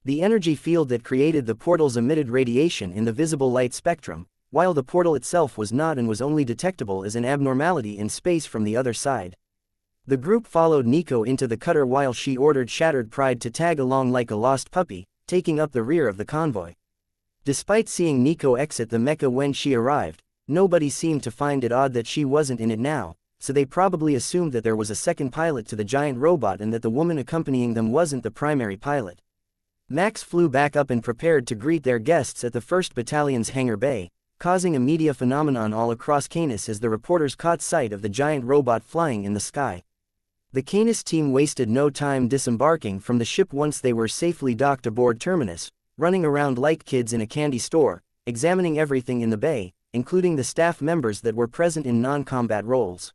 The energy field that created the portals emitted radiation in the visible light spectrum, while the portal itself was not and was only detectable as an abnormality in space from the other side. The group followed Nico into the cutter while she ordered Shattered Pride to tag along like a lost puppy, taking up the rear of the convoy. Despite seeing Nico exit the mecha when she arrived, nobody seemed to find it odd that she wasn't in it now, so they probably assumed that there was a second pilot to the giant robot and that the woman accompanying them wasn't the primary pilot. Max flew back up and prepared to greet their guests at the 1st Battalion's hangar bay, causing a media phenomenon all across Canis as the reporters caught sight of the giant robot flying in the sky. The Canis team wasted no time disembarking from the ship once they were safely docked aboard Terminus, running around like kids in a candy store, examining everything in the bay, including the staff members that were present in non-combat roles.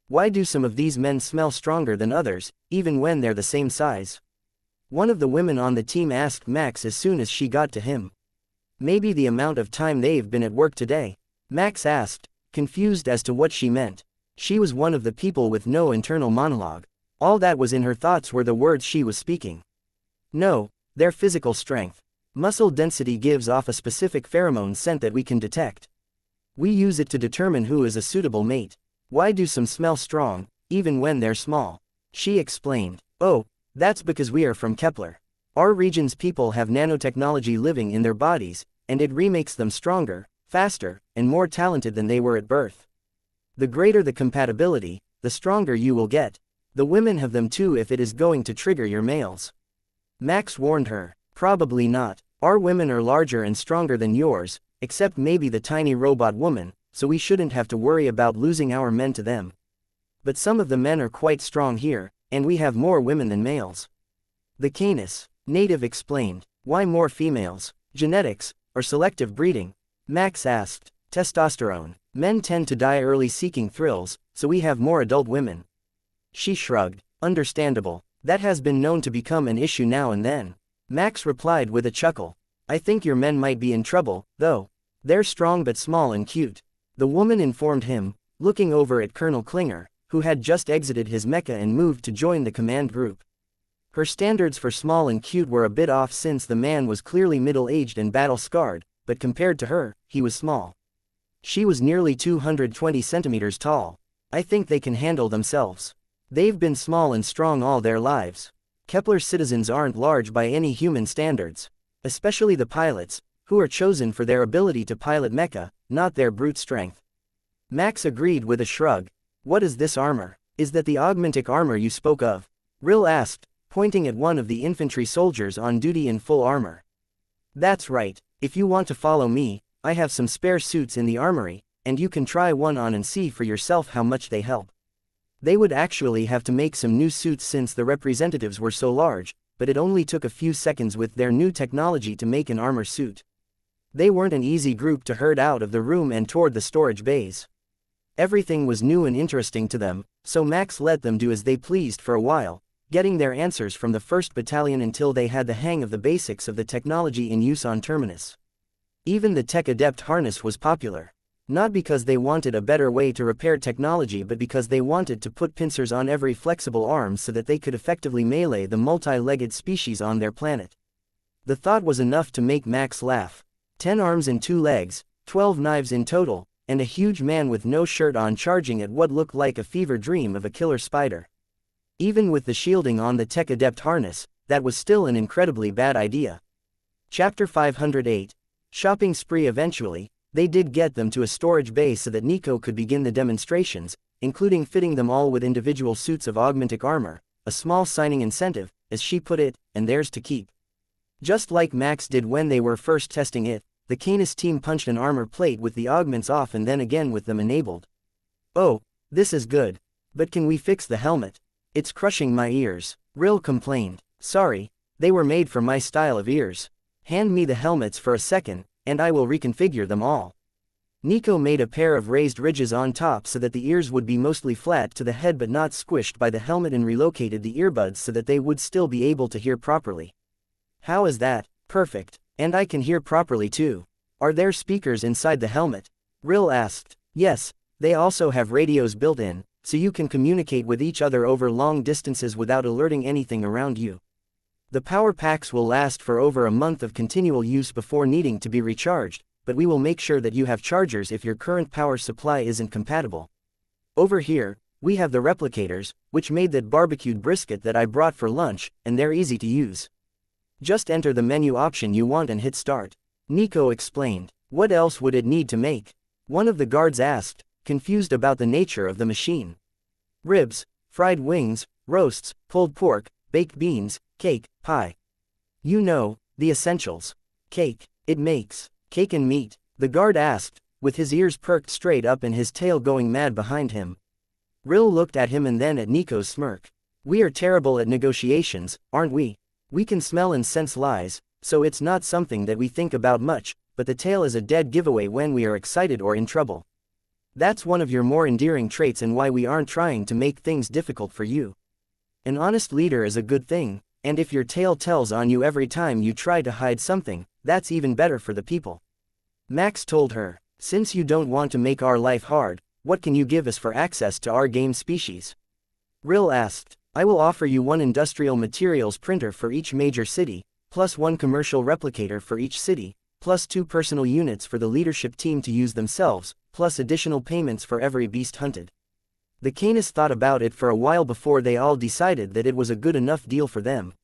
Why do some of these men smell stronger than others, even when they're the same size? One of the women on the team asked Max as soon as she got to him. Maybe the amount of time they've been at work today, Max asked, confused as to what she meant. She was one of the people with no internal monologue. All that was in her thoughts were the words she was speaking. No, their physical strength. Muscle density gives off a specific pheromone scent that we can detect. We use it to determine who is a suitable mate. Why do some smell strong, even when they're small? She explained. Oh, that's because we are from Kepler. Our region's people have nanotechnology living in their bodies, and it remakes them stronger, faster, and more talented than they were at birth. The greater the compatibility, the stronger you will get. The women have them too if it is going to trigger your males. Max warned her. Probably not. Our women are larger and stronger than yours, except maybe the tiny robot woman, so we shouldn't have to worry about losing our men to them. But some of the men are quite strong here, and we have more women than males. The Canis native explained. Why more females? Genetics, or selective breeding? Max asked. Testosterone. Men tend to die early seeking thrills, so we have more adult women. She shrugged. Understandable. That has been known to become an issue now and then. Max replied with a chuckle. I think your men might be in trouble, though. They're strong but small and cute. The woman informed him, looking over at Colonel Klinger, who had just exited his mecha and moved to join the command group. Her standards for small and cute were a bit off since the man was clearly middle-aged and battle-scarred, but compared to her, he was small. She was nearly 220 centimeters tall. I think they can handle themselves. They've been small and strong all their lives. Kepler's citizens aren't large by any human standards. Especially the pilots, who are chosen for their ability to pilot mecha, not their brute strength. Max agreed with a shrug. What is this armor? Is that the augmentic armor you spoke of? Rill asked, pointing at one of the infantry soldiers on duty in full armor. That's right. If you want to follow me, I have some spare suits in the armory, and you can try one on and see for yourself how much they help. They would actually have to make some new suits since the representatives were so large, but it only took a few seconds with their new technology to make an armor suit. They weren't an easy group to herd out of the room and toward the storage bays. Everything was new and interesting to them, so Max let them do as they pleased for a while, getting their answers from the 1st Battalion until they had the hang of the basics of the technology in use on Terminus. Even the Tech Adept harness was popular. Not because they wanted a better way to repair technology but because they wanted to put pincers on every flexible arm so that they could effectively melee the multi-legged species on their planet. The thought was enough to make Max laugh. 10 arms and 2 legs, 12 knives in total, and a huge man with no shirt on charging at what looked like a fever dream of a killer spider. Even with the shielding on the Tech Adept harness, that was still an incredibly bad idea. Chapter 508. Shopping spree. Eventually, they did get them to a storage bay so that Nico could begin the demonstrations, including fitting them all with individual suits of augmentic armor, a small signing incentive, as she put it, and theirs to keep. Just like Max did when they were first testing it, the Canis team punched an armor plate with the augments off and then again with them enabled. "Oh, this is good. But can we fix the helmet? It's crushing my ears," Rill complained. "Sorry, they were made for my style of ears. Hand me the helmets for a second, and I will reconfigure them all." Nico made a pair of raised ridges on top so that the ears would be mostly flat to the head but not squished by the helmet, and relocated the earbuds so that they would still be able to hear properly. "How is that? Perfect. And I can hear properly too. Are there speakers inside the helmet?" Rill asked. "Yes, they also have radios built in, so you can communicate with each other over long distances without alerting anything around you. The power packs will last for over a month of continual use before needing to be recharged, but we will make sure that you have chargers if your current power supply isn't compatible. Over here, we have the replicators, which made that barbecued brisket that I brought for lunch, and they're easy to use. Just enter the menu option you want and hit start," Nico explained. "What else would it need to make?" one of the guards asked, confused about the nature of the machine. "Ribs, fried wings, roasts, pulled pork, baked beans, cake, pie. You know, the essentials." "Cake, it makes cake and meat?" the guard asked, with his ears perked straight up and his tail going mad behind him. Rill looked at him and then at Nico's smirk. "We are terrible at negotiations, aren't we? We can smell and sense lies, so it's not something that we think about much, but the tail is a dead giveaway when we are excited or in trouble. That's one of your more endearing traits and why we aren't trying to make things difficult for you. An honest leader is a good thing, and if your tail tells on you every time you try to hide something, that's even better for the people." Max told her, "Since you don't want to make our life hard, what can you give us for access to our game species?" Rill asked. "I will offer you one industrial materials printer for each major city, plus one commercial replicator for each city, plus 2 personal units for the leadership team to use themselves, plus additional payments for every beast hunted." The Canis thought about it for a while before they all decided that it was a good enough deal for them.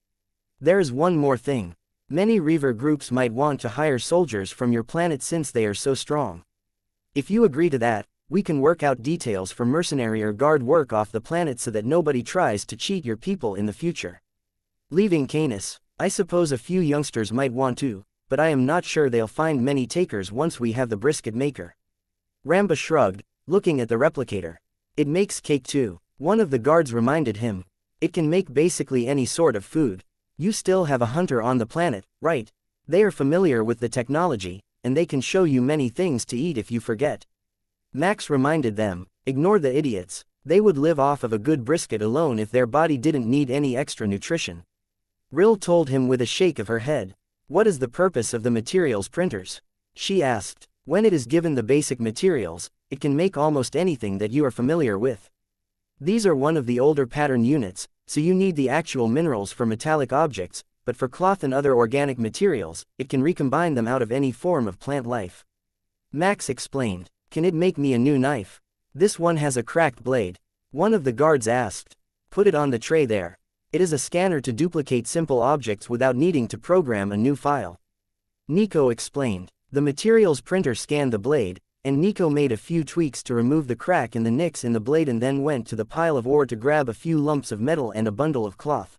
"There's one more thing. Many Reaver groups might want to hire soldiers from your planet since they are so strong. If you agree to that, we can work out details for mercenary or guard work off the planet so that nobody tries to cheat your people in the future. Leaving Canis, I suppose a few youngsters might want to, but I am not sure they'll find many takers once we have the brisket maker." Ramba shrugged, looking at the replicator. "It makes cake too," one of the guards reminded him. "It can make basically any sort of food. You still have a hunter on the planet, right? They are familiar with the technology, and they can show you many things to eat if you forget." Max reminded them, "Ignore the idiots. They would live off of a good brisket alone if their body didn't need any extra nutrition." Rill told him with a shake of her head. "What is the purpose of the materials printers?" she asked. "When it is given the basic materials, it can make almost anything that you are familiar with. These are one of the older pattern units, so you need the actual minerals for metallic objects, but for cloth and other organic materials, it can recombine them out of any form of plant life." Max explained. "Can it make me a new knife? This one has a cracked blade," one of the guards asked. "Put it on the tray there. It is a scanner to duplicate simple objects without needing to program a new file." Nico explained. The materials printer scanned the blade, and Nico made a few tweaks to remove the crack and the nicks in the blade and then went to the pile of ore to grab a few lumps of metal and a bundle of cloth.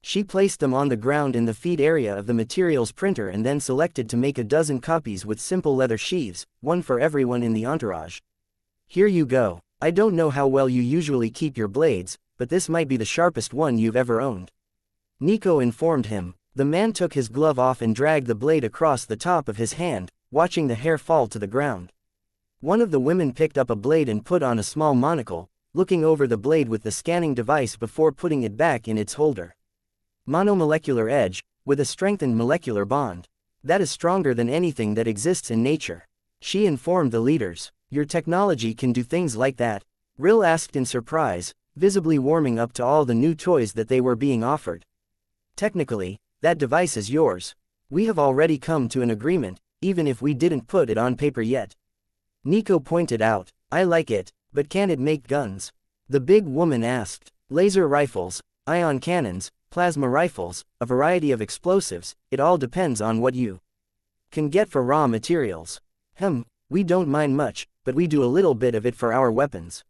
She placed them on the ground in the feed area of the materials printer and then selected to make a dozen copies with simple leather sheaths, one for everyone in the entourage. "Here you go. I don't know how well you usually keep your blades, but this might be the sharpest one you've ever owned," Nico informed him. The man took his glove off and dragged the blade across the top of his hand, watching the hair fall to the ground. One of the women picked up a blade and put on a small monocle, looking over the blade with the scanning device before putting it back in its holder. "Monomolecular edge, with a strengthened molecular bond. That is stronger than anything that exists in nature," she informed the leaders. "Your technology can do things like that?" Rill asked in surprise, visibly warming up to all the new toys that they were being offered. "Technically, that device is yours. We have already come to an agreement, even if we didn't put it on paper yet," Nico pointed out. "I like it, but can it make guns?" the big woman asked. "Laser rifles, ion cannons, plasma rifles, a variety of explosives, it all depends on what you can get for raw materials. We don't mind much, but we do a little bit of it for our weapons.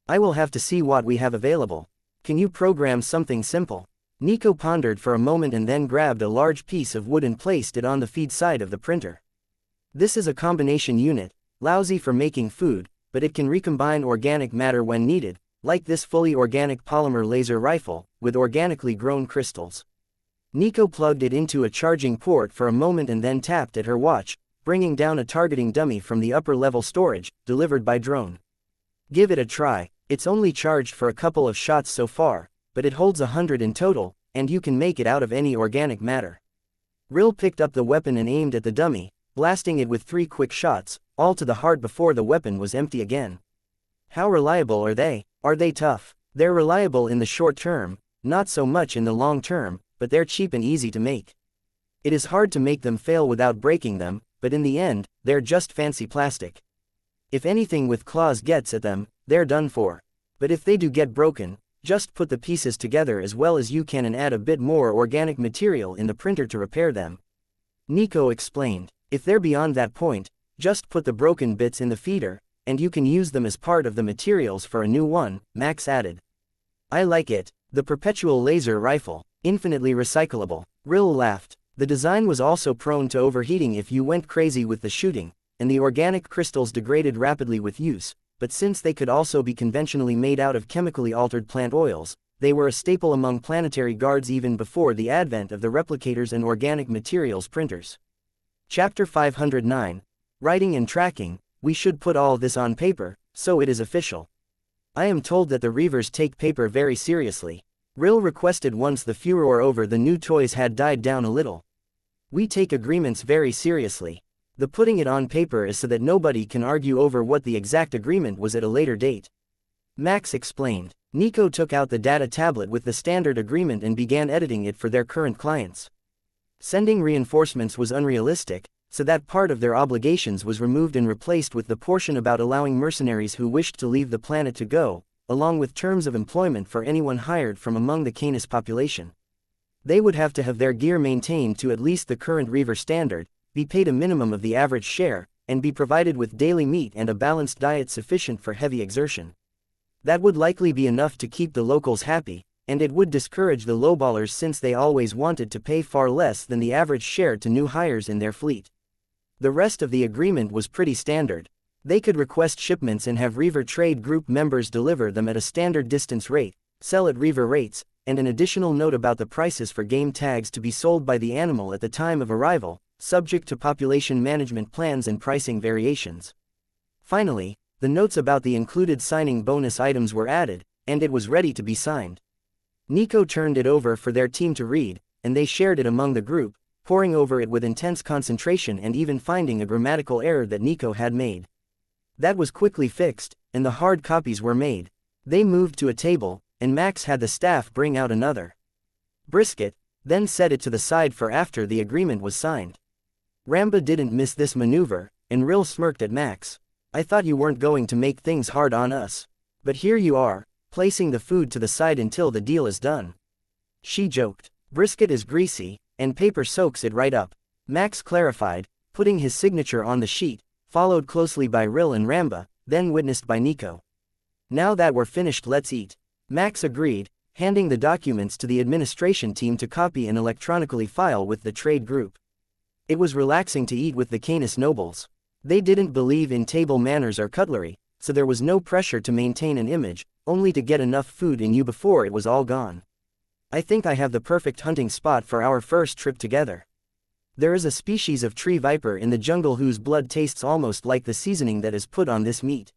I will have to see what we have available. Can you program something simple?" Nico pondered for a moment and then grabbed a large piece of wood and placed it on the feed side of the printer. This is a combination unit, lousy for making food, but it can recombine organic matter when needed, like this fully organic polymer laser rifle, with organically grown crystals. Nico plugged it into a charging port for a moment and then tapped at her watch, bringing down a targeting dummy from the upper-level storage, delivered by drone. Give it a try. It's only charged for a couple of shots so far, but it holds 100 in total, and you can make it out of any organic matter. Ril picked up the weapon and aimed at the dummy, blasting it with 3 quick shots, all to the heart before the weapon was empty again. How reliable are they? Are they tough? They're reliable in the short term, not so much in the long term, but they're cheap and easy to make. It is hard to make them fail without breaking them, but in the end, they're just fancy plastic. If anything with claws gets at them, they're done for. But if they do get broken, just put the pieces together as well as you can and add a bit more organic material in the printer to repair them. Nico explained. If they're beyond that point, just put the broken bits in the feeder, and you can use them as part of the materials for a new one, Max added. I like it. The perpetual laser rifle, infinitely recyclable. Ril laughed. The design was also prone to overheating if you went crazy with the shooting, and the organic crystals degraded rapidly with use, but since they could also be conventionally made out of chemically altered plant oils, they were a staple among planetary guards even before the advent of the replicators and organic materials printers. Chapter 509. Writing and Tracking. We should put all this on paper, so it is official. I am told that the Reavers take paper very seriously. Ril requested once the furor over the new toys had died down a little. We take agreements very seriously. The putting it on paper is so that nobody can argue over what the exact agreement was at a later date. Max explained. Nico took out the data tablet with the standard agreement and began editing it for their current clients. Sending reinforcements was unrealistic, so that part of their obligations was removed and replaced with the portion about allowing mercenaries who wished to leave the planet to go, along with terms of employment for anyone hired from among the Canis population. They would have to have their gear maintained to at least the current Reaver standard, be paid a minimum of the average share, and be provided with daily meat and a balanced diet sufficient for heavy exertion. That would likely be enough to keep the locals happy, and it would discourage the lowballers since they always wanted to pay far less than the average share to new hires in their fleet. The rest of the agreement was pretty standard. They could request shipments and have Reaver Trade Group members deliver them at a standard distance rate, sell at Reaver rates, and an additional note about the prices for game tags to be sold by the animal at the time of arrival, subject to population management plans and pricing variations. Finally, the notes about the included signing bonus items were added, and it was ready to be signed. Nico turned it over for their team to read, and they shared it among the group, poring over it with intense concentration and even finding a grammatical error that Nico had made. That was quickly fixed, and the hard copies were made. They moved to a table, and Max had the staff bring out another brisket, then set it to the side for after the agreement was signed. Ramba didn't miss this maneuver, and Ril smirked at Max. I thought you weren't going to make things hard on us. But here you are, placing the food to the side until the deal is done. She joked. Brisket is greasy, and paper soaks it right up. Max clarified, putting his signature on the sheet, followed closely by Ril and Ramba, then witnessed by Nico. Now that we're finished, let's eat. Max agreed, handing the documents to the administration team to copy and electronically file with the trade group. It was relaxing to eat with the Canis nobles. They didn't believe in table manners or cutlery, so there was no pressure to maintain an image, only to get enough food in you before it was all gone. I think I have the perfect hunting spot for our first trip together. There is a species of tree viper in the jungle whose blood tastes almost like the seasoning that is put on this meat.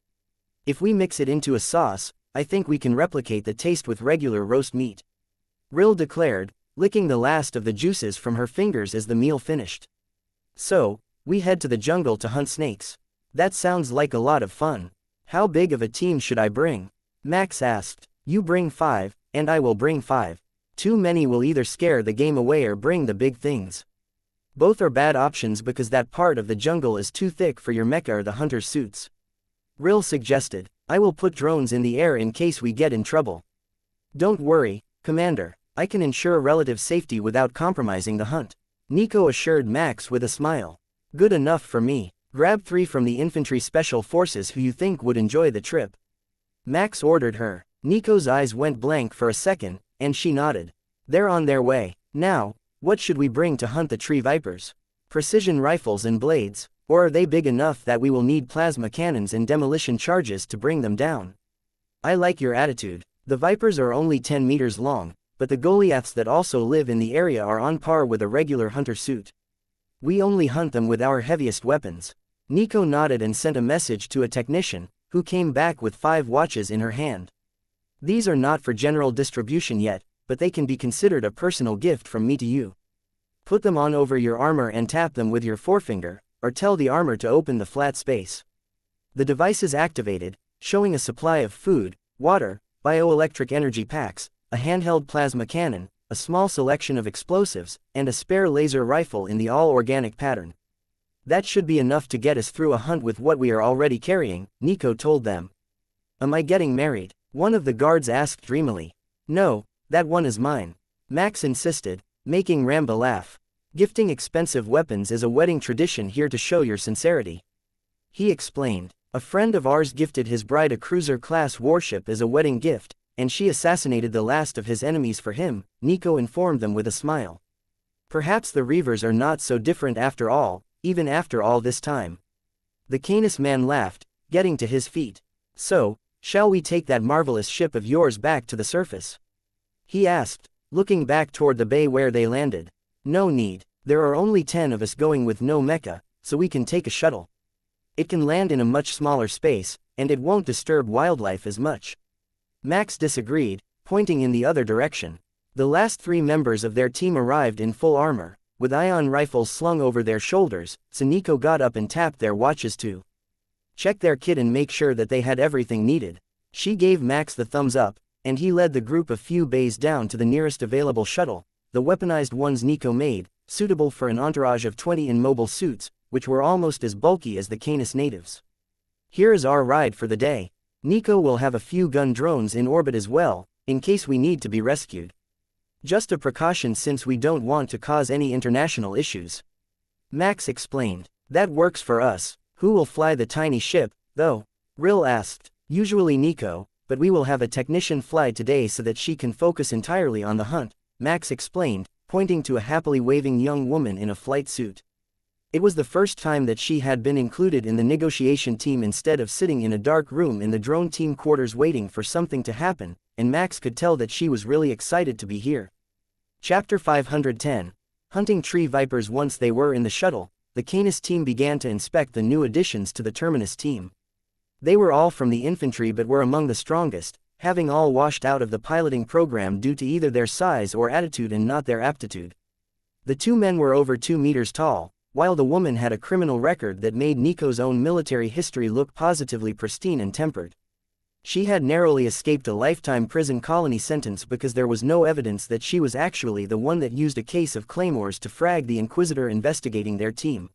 If we mix it into a sauce, I think we can replicate the taste with regular roast meat. Ril declared, licking the last of the juices from her fingers as the meal finished. So, we head to the jungle to hunt snakes. That sounds like a lot of fun. How big of a team should I bring? Max asked. You bring 5, and I will bring 5. Too many will either scare the game away or bring the big things. Both are bad options because that part of the jungle is too thick for your mecha or the hunter's suits. Ril suggested. I will put drones in the air in case we get in trouble. Don't worry, Commander. I can ensure relative safety without compromising the hunt. Nico assured Max with a smile. Good enough for me. Grab 3 from the infantry special forces who you think would enjoy the trip. Max ordered her. Nico's eyes went blank for a second, and she nodded. They're on their way. Now, what should we bring to hunt the tree vipers? Precision rifles and blades, or are they big enough that we will need plasma cannons and demolition charges to bring them down? I like your attitude. The vipers are only 10 meters long, but the Goliaths that also live in the area are on par with a regular hunter suit. We only hunt them with our heaviest weapons. Nico nodded and sent a message to a technician, who came back with 5 watches in her hand. These are not for general distribution yet, but they can be considered a personal gift from me to you. Put them on over your armor and tap them with your forefinger, or tell the armor to open the flat space. The device is activated, showing a supply of food, water, bioelectric energy packs, a handheld plasma cannon, a small selection of explosives, and a spare laser rifle in the all-organic pattern. That should be enough to get us through a hunt with what we are already carrying, Nico told them. Am I getting married? One of the guards asked dreamily. No, that one is mine. Max insisted, making Ramba laugh. Gifting expensive weapons is a wedding tradition here to show your sincerity. He explained. A friend of ours gifted his bride a cruiser-class warship as a wedding gift, and she assassinated the last of his enemies for him, Nico informed them with a smile. Perhaps the Reavers are not so different after all, even after all this time. The Canis man laughed, getting to his feet. So, shall we take that marvelous ship of yours back to the surface? He asked, looking back toward the bay where they landed. No need, there are only 10 of us going with no mecha, so we can take a shuttle. It can land in a much smaller space, and it won't disturb wildlife as much. Max disagreed, pointing in the other direction. The last 3 members of their team arrived in full armor, with ion rifles slung over their shoulders, so Nico got up and tapped their watches too. Check their kit and make sure that they had everything needed. She gave Max the thumbs up, and he led the group a few bays down to the nearest available shuttle, the weaponized ones Nico made, suitable for an entourage of 20 in mobile suits, which were almost as bulky as the Canis natives. Here is our ride for the day. Nico will have a few gun drones in orbit as well, in case we need to be rescued. Just a precaution since we don't want to cause any international issues. Max explained. That works for us. Who will fly the tiny ship, though? Rill asked. Usually Nico, but we will have a technician fly today so that she can focus entirely on the hunt, Max explained, pointing to a happily waving young woman in a flight suit. It was the first time that she had been included in the negotiation team instead of sitting in a dark room in the drone team quarters waiting for something to happen, and Max could tell that she was really excited to be here. Chapter 510. Hunting tree vipers. Once they were in the shuttle, the Canis team began to inspect the new additions to the Terminus team. They were all from the infantry but were among the strongest, having all washed out of the piloting program due to either their size or attitude and not their aptitude. The 2 men were over 2 meters tall, while the woman had a criminal record that made Nico's own military history look positively pristine and tempered. She had narrowly escaped a lifetime prison colony sentence because there was no evidence that she was actually the one that used a case of claymores to frag the Inquisitor investigating their team.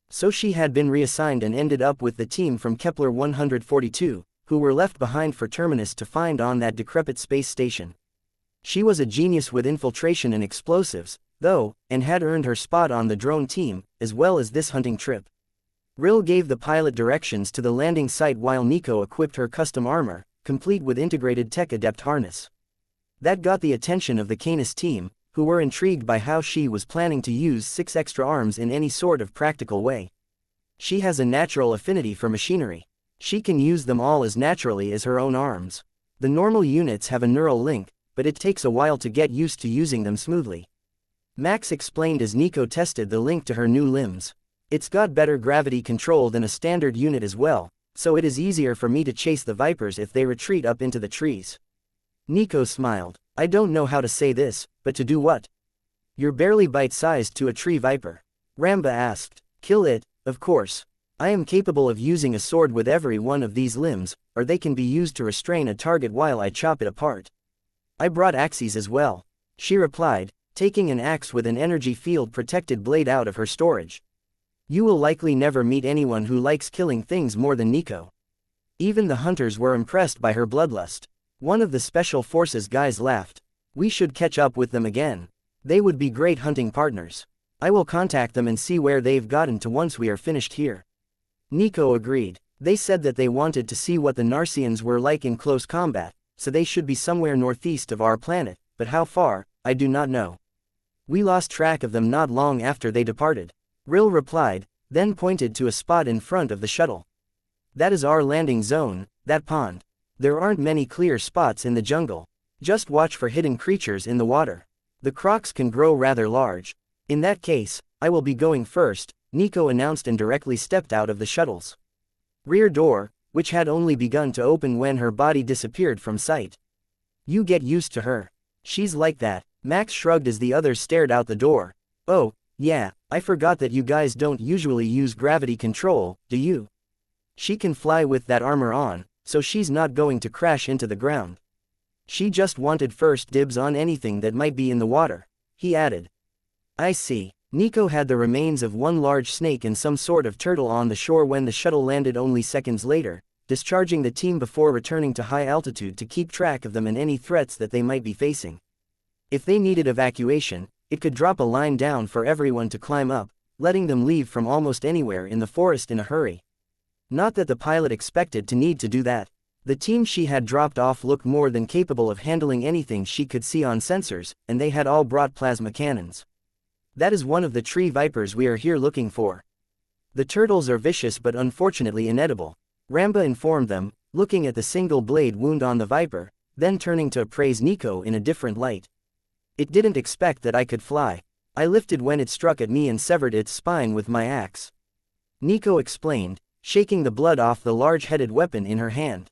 So she had been reassigned and ended up with the team from Kepler 142, who were left behind for Terminus to find on that decrepit space station. She was a genius with infiltration and explosives, though, and had earned her spot on the drone team, as well as this hunting trip. Rill gave the pilot directions to the landing site while Nico equipped her custom armor, complete with integrated tech adept harness. That got the attention of the Canis team, who were intrigued by how she was planning to use 6 extra arms in any sort of practical way. She has a natural affinity for machinery. She can use them all as naturally as her own arms. The normal units have a neural link, but it takes a while to get used to using them smoothly. Max explained as Nico tested the link to her new limbs. It's got better gravity control than a standard unit as well, so it is easier for me to chase the vipers if they retreat up into the trees. Nico smiled. I don't know how to say this, but to do what? You're barely bite-sized to a tree viper. Ramba asked. Kill it, of course. I am capable of using a sword with every one of these limbs, or they can be used to restrain a target while I chop it apart. I brought axes as well, she replied, taking an axe with an energy field protected blade out of her storage. You will likely never meet anyone who likes killing things more than Nico. Even the hunters were impressed by her bloodlust. One of the special forces guys laughed. We should catch up with them again. They would be great hunting partners. I will contact them and see where they've gotten to once we are finished here. Nico agreed. They said that they wanted to see what the Narsians were like in close combat, so they should be somewhere northeast of our planet, but how far, I do not know. We lost track of them not long after they departed. Rill replied, then pointed to a spot in front of the shuttle. That is our landing zone, that pond. There aren't many clear spots in the jungle. Just watch for hidden creatures in the water. The crocs can grow rather large. In that case, I will be going first, Nico announced and directly stepped out of the shuttle's rear door, which had only begun to open when her body disappeared from sight. You get used to her. She's like that. Max shrugged as the others stared out the door. Oh, yeah, I forgot that you guys don't usually use gravity control, do you? She can fly with that armor on, so she's not going to crash into the ground. She just wanted first dibs on anything that might be in the water, he added. I see. Nico had the remains of one large snake and some sort of turtle on the shore when the shuttle landed only seconds later, discharging the team before returning to high altitude to keep track of them and any threats that they might be facing. If they needed evacuation, it could drop a line down for everyone to climb up, letting them leave from almost anywhere in the forest in a hurry. Not that the pilot expected to need to do that. The team she had dropped off looked more than capable of handling anything she could see on sensors, and they had all brought plasma cannons. That is one of the tree vipers we are here looking for. The turtles are vicious but unfortunately inedible, Ramba informed them, looking at the single blade wound on the viper, then turning to appraise Nico in a different light. It didn't expect that I could fly. I lifted when it struck at me and severed its spine with my axe. Nico explained, shaking the blood off the large-headed weapon in her hand.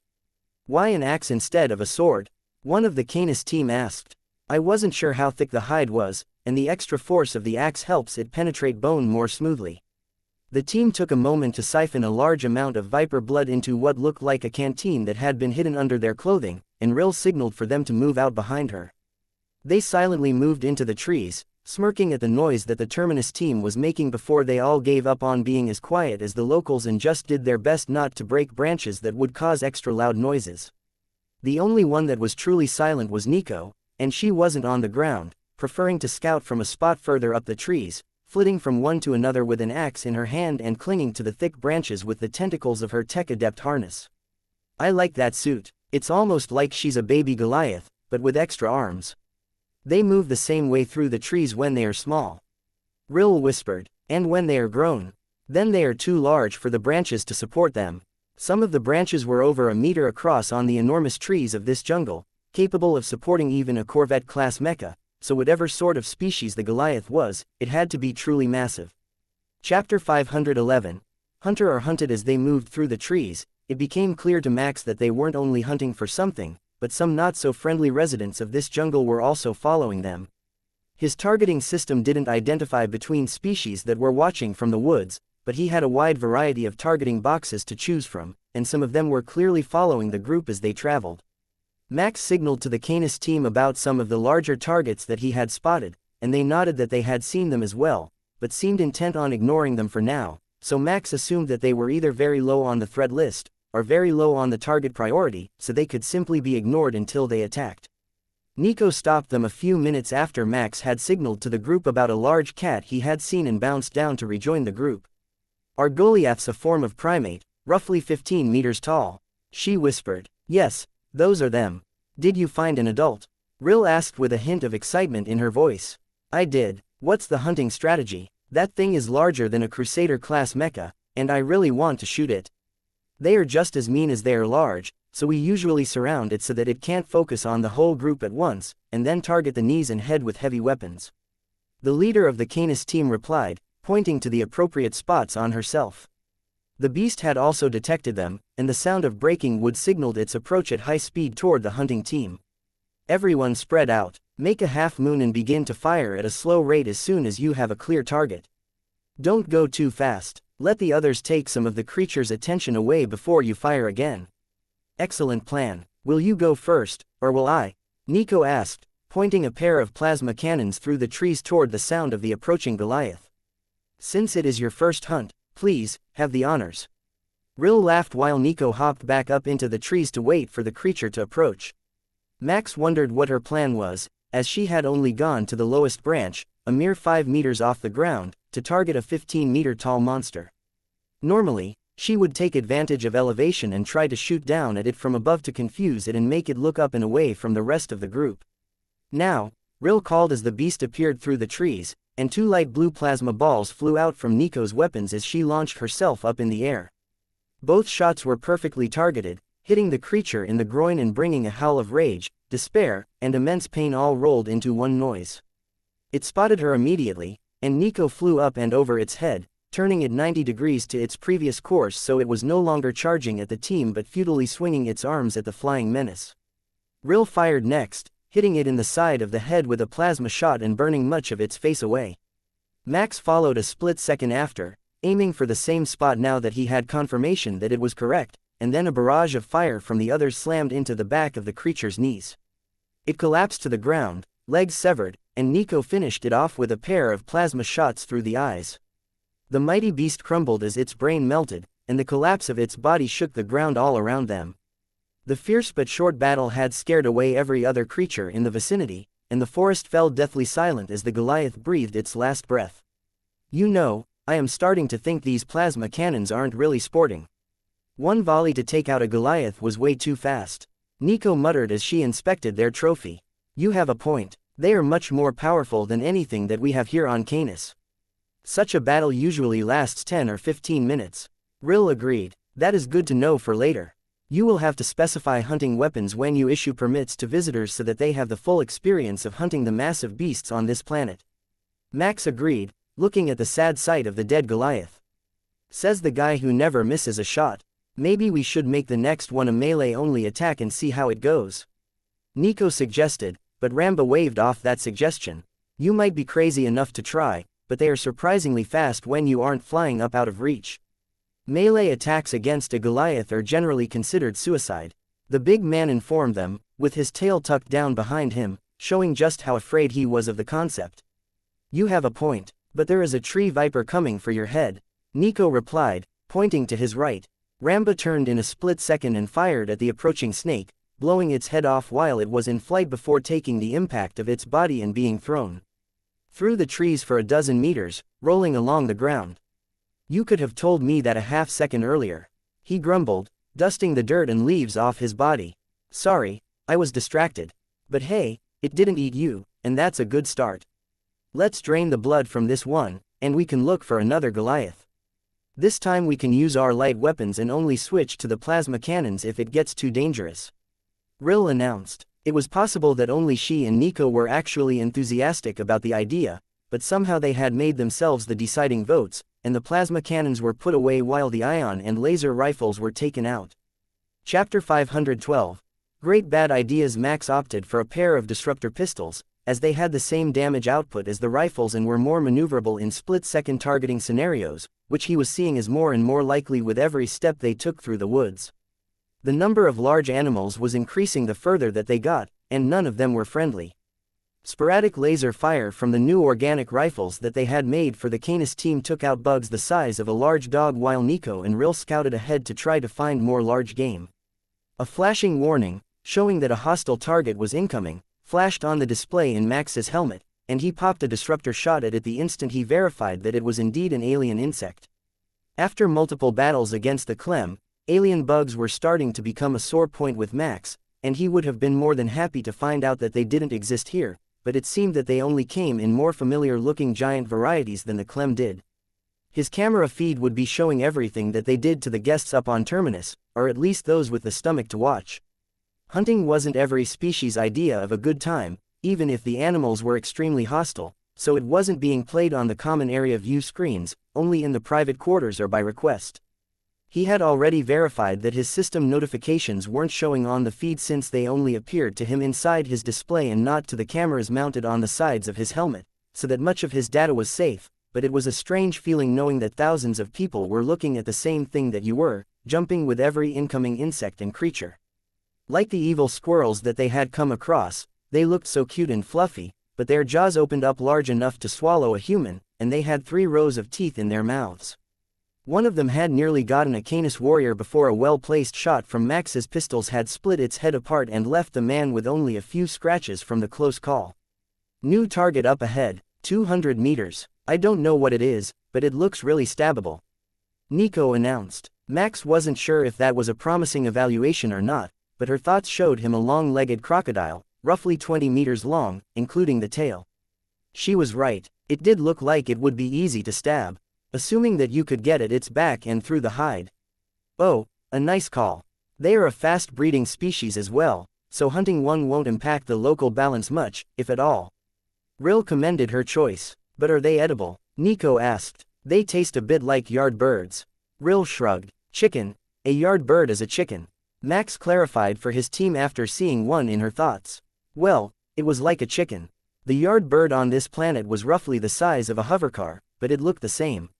Why an axe instead of a sword? One of the Canis team asked. I wasn't sure how thick the hide was, and the extra force of the axe helps it penetrate bone more smoothly. The team took a moment to siphon a large amount of viper blood into what looked like a canteen that had been hidden under their clothing, and Rill signaled for them to move out behind her. They silently moved into the trees, smirking at the noise that the Terminus team was making before they all gave up on being as quiet as the locals and just did their best not to break branches that would cause extra loud noises. The only one that was truly silent was Nico, and she wasn't on the ground, preferring to scout from a spot further up the trees, flitting from one to another with an axe in her hand and clinging to the thick branches with the tentacles of her tech adept harness. I like that suit. It's almost like she's a baby Goliath, but with extra arms. They move the same way through the trees when they are small. Rill whispered, and when they are grown. Then they are too large for the branches to support them. Some of the branches were over a meter across on the enormous trees of this jungle, capable of supporting even a Corvette-class mecha, so whatever sort of species the Goliath was, it had to be truly massive. Chapter 511. Hunter or hunted. As they moved through the trees, it became clear to Max that they weren't only hunting for something, but some not-so-friendly residents of this jungle were also following them. His targeting system didn't identify between species that were watching from the woods, but he had a wide variety of targeting boxes to choose from, and some of them were clearly following the group as they traveled. Max signaled to the Canis team about some of the larger targets that he had spotted, and they nodded that they had seen them as well, but seemed intent on ignoring them for now, so Max assumed that they were either very low on the threat list, or very low on the target priority, so they could simply be ignored until they attacked. Nico stopped them a few minutes after Max had signaled to the group about a large cat he had seen and bounced down to rejoin the group. Are Goliaths a form of primate, roughly 15 meters tall? She whispered. Yes, those are them. Did you find an adult? Rill asked with a hint of excitement in her voice. I did. What's the hunting strategy? That thing is larger than a Crusader-class mecha, and I really want to shoot it. They are just as mean as they are large, so we usually surround it so that it can't focus on the whole group at once, and then target the knees and head with heavy weapons. The leader of the Canis team replied, pointing to the appropriate spots on herself. The beast had also detected them, and the sound of breaking wood signaled its approach at high speed toward the hunting team. Everyone spread out, make a half moon and begin to fire at a slow rate as soon as you have a clear target. Don't go too fast. Let the others take some of the creature's attention away before you fire again. Excellent plan. Will you go first, or will I? Nico asked, pointing a pair of plasma cannons through the trees toward the sound of the approaching Goliath. Since it is your first hunt, please, have the honors. Rill laughed while Nico hopped back up into the trees to wait for the creature to approach. Max wondered what her plan was, as she had only gone to the lowest branch, a mere 5 meters off the ground, to target a 15-meter-tall monster. Normally, she would take advantage of elevation and try to shoot down at it from above to confuse it and make it look up and away from the rest of the group. Now, Rill called as the beast appeared through the trees, and 2 light blue plasma balls flew out from Nico's weapons as she launched herself up in the air. Both shots were perfectly targeted, hitting the creature in the groin and bringing a howl of rage, despair, and immense pain all rolled into one noise. It spotted her immediately, and Nico flew up and over its head, turning it 90 degrees to its previous course so it was no longer charging at the team but futilely swinging its arms at the flying menace. Rill fired next, hitting it in the side of the head with a plasma shot and burning much of its face away. Max followed a split second after, aiming for the same spot now that he had confirmation that it was correct, and then a barrage of fire from the others slammed into the back of the creature's knees. It collapsed to the ground, legs severed, and Nico finished it off with a pair of plasma shots through the eyes. The mighty beast crumbled as its brain melted, and the collapse of its body shook the ground all around them. The fierce but short battle had scared away every other creature in the vicinity, and the forest fell deathly silent as the Goliath breathed its last breath. You know, I am starting to think these plasma cannons aren't really sporting. One volley to take out a Goliath was way too fast. Nico muttered as she inspected their trophy. You have a point. They are much more powerful than anything that we have here on Canis. Such a battle usually lasts 10 or 15 minutes. Rill agreed. That is good to know for later. You will have to specify hunting weapons when you issue permits to visitors so that they have the full experience of hunting the massive beasts on this planet. Max agreed, looking at the sad sight of the dead Goliath. Says the guy who never misses a shot. Maybe we should make the next one a melee-only attack and see how it goes. Nico suggested, but Ramba waved off that suggestion. You might be crazy enough to try, but they are surprisingly fast when you aren't flying up out of reach. Melee attacks against a Goliath are generally considered suicide. The big man informed them, with his tail tucked down behind him, showing just how afraid he was of the concept. You have a point, but there is a tree viper coming for your head, Nico replied, pointing to his right. Ramba turned in a split second and fired at the approaching snake, blowing its head off while it was in flight before taking the impact of its body and being thrown through the trees for a dozen meters, rolling along the ground. You could have told me that a half second earlier, he grumbled, dusting the dirt and leaves off his body. Sorry, I was distracted. But hey, it didn't eat you, and that's a good start. Let's drain the blood from this one, and we can look for another Goliath. This time we can use our light weapons and only switch to the plasma cannons if it gets too dangerous. Rill announced. It was possible that only she and Nico were actually enthusiastic about the idea, but somehow they had made themselves the deciding votes, and the plasma cannons were put away while the ion and laser rifles were taken out. Chapter 512. Great Bad Ideas. Max opted for a pair of disruptor pistols, as they had the same damage output as the rifles and were more maneuverable in split-second targeting scenarios, which he was seeing as more and more likely with every step they took through the woods. The number of large animals was increasing the further that they got, and none of them were friendly. Sporadic laser fire from the new organic rifles that they had made for the Canis team took out bugs the size of a large dog while Nico and Rill scouted ahead to try to find more large game. A flashing warning, showing that a hostile target was incoming, flashed on the display in Max's helmet, and he popped a disruptor shot at it the instant he verified that it was indeed an alien insect. After multiple battles against the Clem, alien bugs were starting to become a sore point with Max, and he would have been more than happy to find out that they didn't exist here, but it seemed that they only came in more familiar-looking giant varieties than the Clem did. His camera feed would be showing everything that they did to the guests up on Terminus, or at least those with the stomach to watch. Hunting wasn't every species' idea of a good time, even if the animals were extremely hostile, so it wasn't being played on the common area view screens, only in the private quarters or by request. He had already verified that his system notifications weren't showing on the feed since they only appeared to him inside his display and not to the cameras mounted on the sides of his helmet, so that much of his data was safe, but it was a strange feeling knowing that thousands of people were looking at the same thing that you were, jumping with every incoming insect and creature. Like the evil squirrels that they had come across, they looked so cute and fluffy, but their jaws opened up large enough to swallow a human, and they had 3 rows of teeth in their mouths. One of them had nearly gotten a Canis warrior before a well-placed shot from Max's pistols had split its head apart and left the man with only a few scratches from the close call. New target up ahead, 200 meters. I don't know what it is, but it looks really stabbable. Nico announced. Max wasn't sure if that was a promising evaluation or not, but her thoughts showed him a long-legged crocodile, roughly 20 meters long, including the tail. She was right. It did look like it would be easy to stab, assuming that you could get at its back and through the hide. Oh, a nice call. They are a fast-breeding species as well, so hunting one won't impact the local balance much, if at all. Rill commended her choice. But are they edible? Nico asked. They taste a bit like yard birds. Rill shrugged. Chicken. A yard bird is a chicken. Max clarified for his team after seeing one in her thoughts. Well, it was like a chicken. The yard bird on this planet was roughly the size of a hovercar, but it looked the same.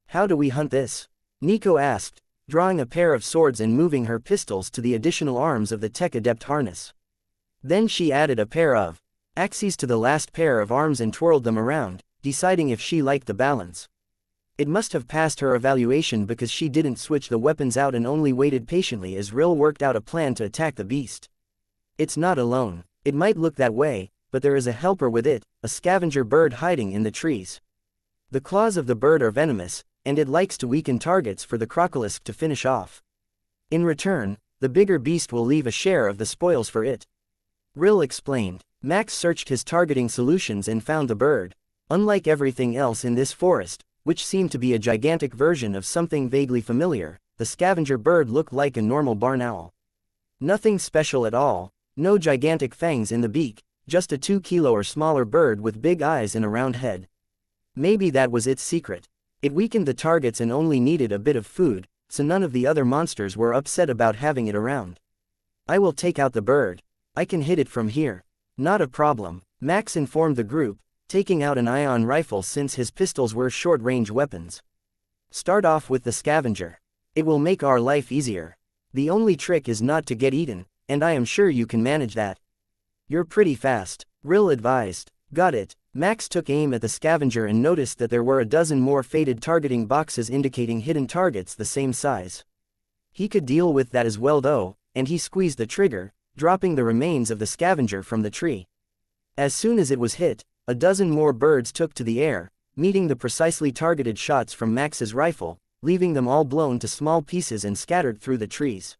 How do we hunt this? Nico asked, drawing a pair of swords and moving her pistols to the additional arms of the tech adept harness. Then she added a pair of axes to the last pair of arms and twirled them around, deciding if she liked the balance. It must have passed her evaluation because she didn't switch the weapons out and only waited patiently as Rill worked out a plan to attack the beast. It's not alone. It might look that way, but there is a helper with it, a scavenger bird hiding in the trees. The claws of the bird are venomous, and it likes to weaken targets for the crocolisk to finish off. In return, the bigger beast will leave a share of the spoils for it. Rill explained. Max searched his targeting solutions and found the bird. Unlike everything else in this forest, which seemed to be a gigantic version of something vaguely familiar, the scavenger bird looked like a normal barn owl. Nothing special at all, no gigantic fangs in the beak, just a 2-kilo or smaller bird with big eyes and a round head. Maybe that was its secret. It weakened the targets and only needed a bit of food, so none of the other monsters were upset about having it around. I will take out the bird. I can hit it from here. Not a problem, Max informed the group, taking out an ion rifle since his pistols were short-range weapons. Start off with the scavenger. It will make our life easier. The only trick is not to get eaten, and I am sure you can manage that. You're pretty fast, Rill advised. Got it. Max took aim at the scavenger and noticed that there were a dozen more faded targeting boxes indicating hidden targets the same size. He could deal with that as well though, and he squeezed the trigger, dropping the remains of the scavenger from the tree. As soon as it was hit, a dozen more birds took to the air, meeting the precisely targeted shots from Max's rifle, leaving them all blown to small pieces and scattered through the trees.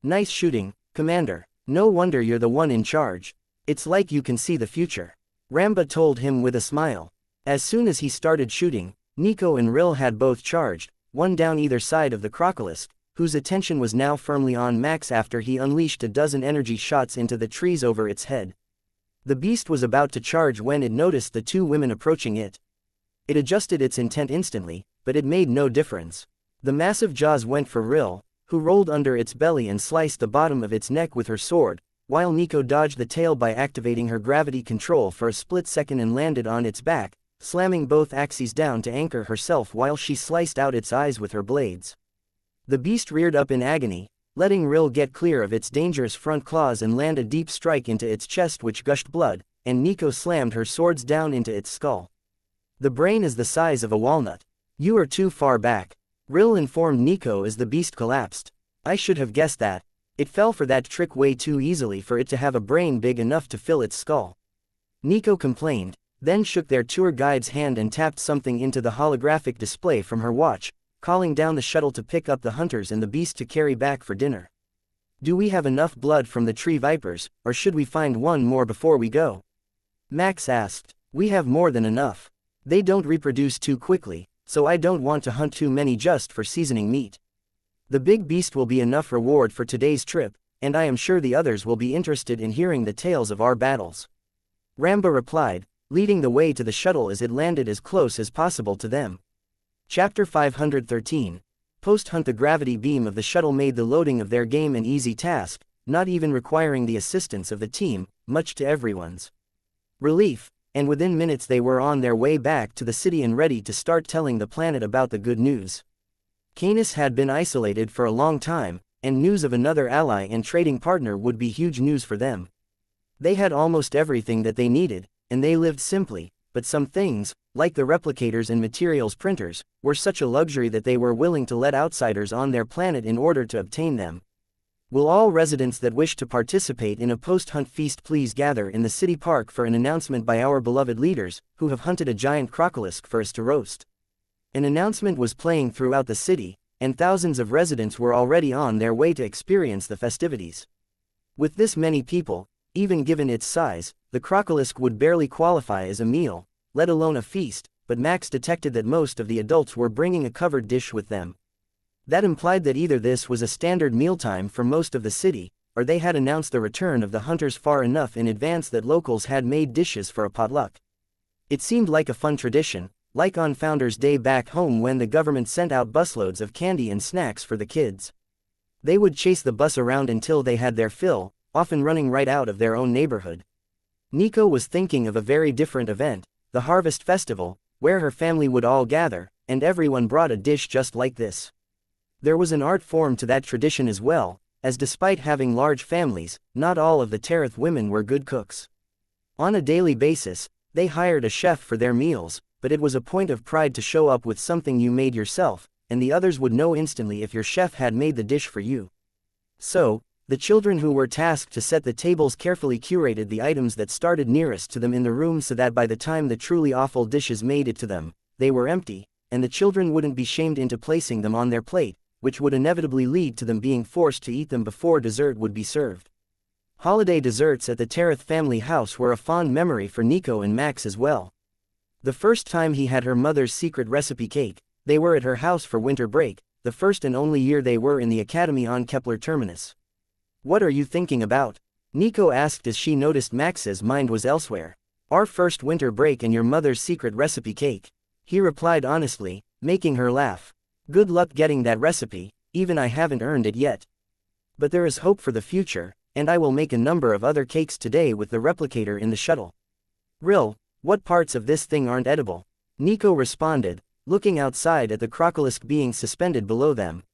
Nice shooting, Commander. No wonder you're the one in charge. It's like you can see the future. Ramba told him with a smile. As soon as he started shooting, Nico and Rill had both charged, one down either side of the crocolisk, whose attention was now firmly on Max after he unleashed a dozen energy shots into the trees over its head. The beast was about to charge when it noticed the two women approaching it. It adjusted its intent instantly, but it made no difference. The massive jaws went for Rill, who rolled under its belly and sliced the bottom of its neck with her sword, while Nico dodged the tail by activating her gravity control for a split second and landed on its back, slamming both axes down to anchor herself while she sliced out its eyes with her blades. The beast reared up in agony, letting Rill get clear of its dangerous front claws and land a deep strike into its chest which gushed blood, and Nico slammed her swords down into its skull. The brain is the size of a walnut. You are too far back, Rill informed Nico as the beast collapsed. I should have guessed that. It fell for that trick way too easily for it to have a brain big enough to fill its skull. Nico complained, then shook their tour guide's hand and tapped something into the holographic display from her watch, calling down the shuttle to pick up the hunters and the beast to carry back for dinner. Do we have enough blood from the tree vipers, or should we find one more before we go? Max asked. We have more than enough. They don't reproduce too quickly, so I don't want to hunt too many just for seasoning meat. The big beast will be enough reward for today's trip, and I am sure the others will be interested in hearing the tales of our battles. Ramba replied, leading the way to the shuttle as it landed as close as possible to them. Chapter 513. Post-hunt. The gravity beam of the shuttle made the loading of their game an easy task, not even requiring the assistance of the team, much to everyone's relief, and within minutes they were on their way back to the city and ready to start telling the planet about the good news. Canis had been isolated for a long time, and news of another ally and trading partner would be huge news for them. They had almost everything that they needed, and they lived simply, but some things, like the replicators and materials printers, were such a luxury that they were willing to let outsiders on their planet in order to obtain them. Will all residents that wish to participate in a post-hunt feast please gather in the city park for an announcement by our beloved leaders, who have hunted a giant crocolisk for us to roast. An announcement was playing throughout the city, and thousands of residents were already on their way to experience the festivities. With this many people, Even given its size, the crocolisk would barely qualify as a meal, let alone a feast, but Max detected that most of the adults were bringing a covered dish with them. That implied that either this was a standard mealtime for most of the city, or they had announced the return of the hunters far enough in advance that locals had made dishes for a potluck. It seemed like a fun tradition, like on Founders' Day back home when the government sent out busloads of candy and snacks for the kids. They would chase the bus around until they had their fill, often running right out of their own neighborhood. Nico was thinking of a very different event, the Harvest Festival, where her family would all gather, and everyone brought a dish just like this. There was an art form to that tradition as well, as despite having large families, not all of the Terith women were good cooks. On a daily basis, they hired a chef for their meals, but it was a point of pride to show up with something you made yourself, and the others would know instantly if your chef had made the dish for you. So, the children who were tasked to set the tables carefully curated the items that started nearest to them in the room so that by the time the truly awful dishes made it to them, they were empty, and the children wouldn't be shamed into placing them on their plate, which would inevitably lead to them being forced to eat them before dessert would be served. Holiday desserts at the Terith family house were a fond memory for Nico and Max as well. The first time he had her mother's secret recipe cake, they were at her house for winter break, the first and only year they were in the academy on Kepler Terminus. "What are you thinking about?" Nico asked as she noticed Max's mind was elsewhere. "Our first winter break and your mother's secret recipe cake," he replied honestly, making her laugh. "Good luck getting that recipe, even I haven't earned it yet. But there is hope for the future, and I will make a number of other cakes today with the replicator in the shuttle." "Rill, what parts of this thing aren't edible?" Nico responded, looking outside at the crocolisk being suspended below them.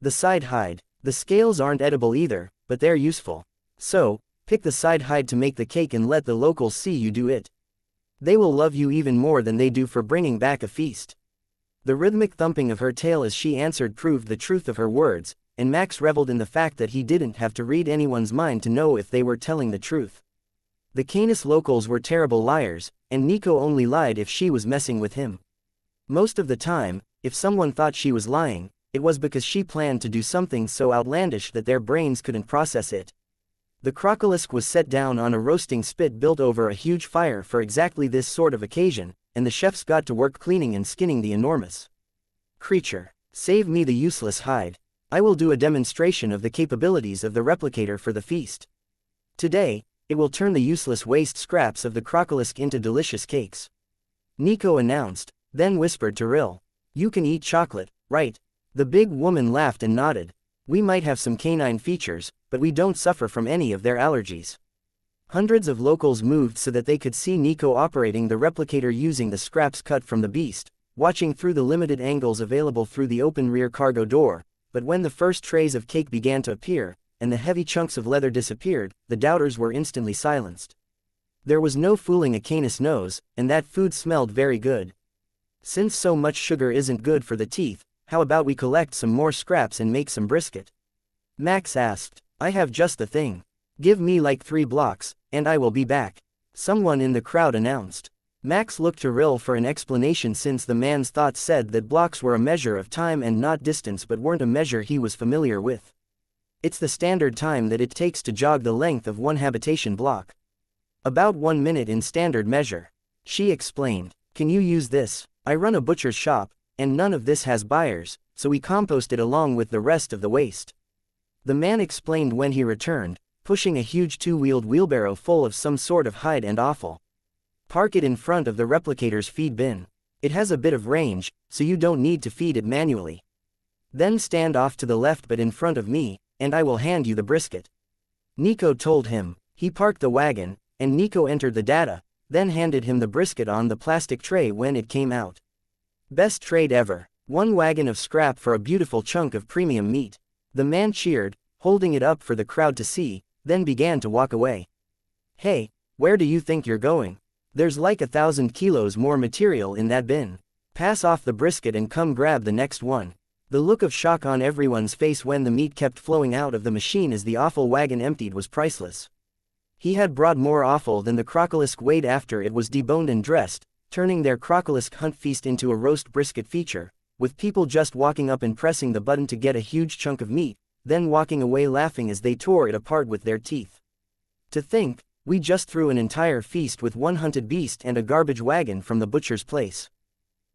"The side hide. The scales aren't edible either, but they're useful. So, pick the side hide to make the cake and let the locals see you do it. They will love you even more than they do for bringing back a feast." The rhythmic thumping of her tail as she answered proved the truth of her words, and Max reveled in the fact that he didn't have to read anyone's mind to know if they were telling the truth. The Canis locals were terrible liars, and Nico only lied if she was messing with him. Most of the time, if someone thought she was lying, it was because she planned to do something so outlandish that their brains couldn't process it. The crocolisk was set down on a roasting spit built over a huge fire for exactly this sort of occasion, and the chefs got to work cleaning and skinning the enormous creature. "Save me the useless hide. I will do a demonstration of the capabilities of the replicator for the feast. Today, it will turn the useless waste scraps of the crocolisk into delicious cakes," Nico announced, then whispered to Rill. "You can eat chocolate, right?" The big woman laughed and nodded. "We might have some canine features, but we don't suffer from any of their allergies." Hundreds of locals moved so that they could see Nico operating the replicator using the scraps cut from the beast, watching through the limited angles available through the open rear cargo door, but when the first trays of cake began to appear, and the heavy chunks of leather disappeared, the doubters were instantly silenced. There was no fooling a Canis nose, and that food smelled very good. "Since so much sugar isn't good for the teeth, how about we collect some more scraps and make some brisket?" Max asked. "I have just the thing. Give me like 3 blocks, and I will be back," someone in the crowd announced. Max looked to Rill for an explanation since the man's thoughts said that blocks were a measure of time and not distance but weren't a measure he was familiar with. "It's the standard time that it takes to jog the length of one habitation block. About 1 minute in standard measure," she explained. "Can you use this? I run a butcher's shop, and none of this has buyers, so we compost it along with the rest of the waste." The man explained when he returned, pushing a huge 2-wheeled wheelbarrow full of some sort of hide and offal. "Park it in front of the replicator's feed bin. It has a bit of range, so you don't need to feed it manually. Then stand off to the left but in front of me, and I will hand you the brisket," Nico told him. He parked the wagon, and Nico entered the data, then handed him the brisket on the plastic tray when it came out. "Best trade ever. 1 wagon of scrap for a beautiful chunk of premium meat." The man cheered, holding it up for the crowd to see, then began to walk away. "Hey, where do you think you're going? There's like 1,000 kilos more material in that bin. Pass off the brisket and come grab the next one." The look of shock on everyone's face when the meat kept flowing out of the machine as the offal wagon emptied was priceless. He had brought more offal than the crocolisk weighed after it was deboned and dressed, turning their crocolisk hunt feast into a roast brisket feature, with people just walking up and pressing the button to get a huge chunk of meat, then walking away laughing as they tore it apart with their teeth. To think, we just threw an entire feast with one hunted beast and a garbage wagon from the butcher's place.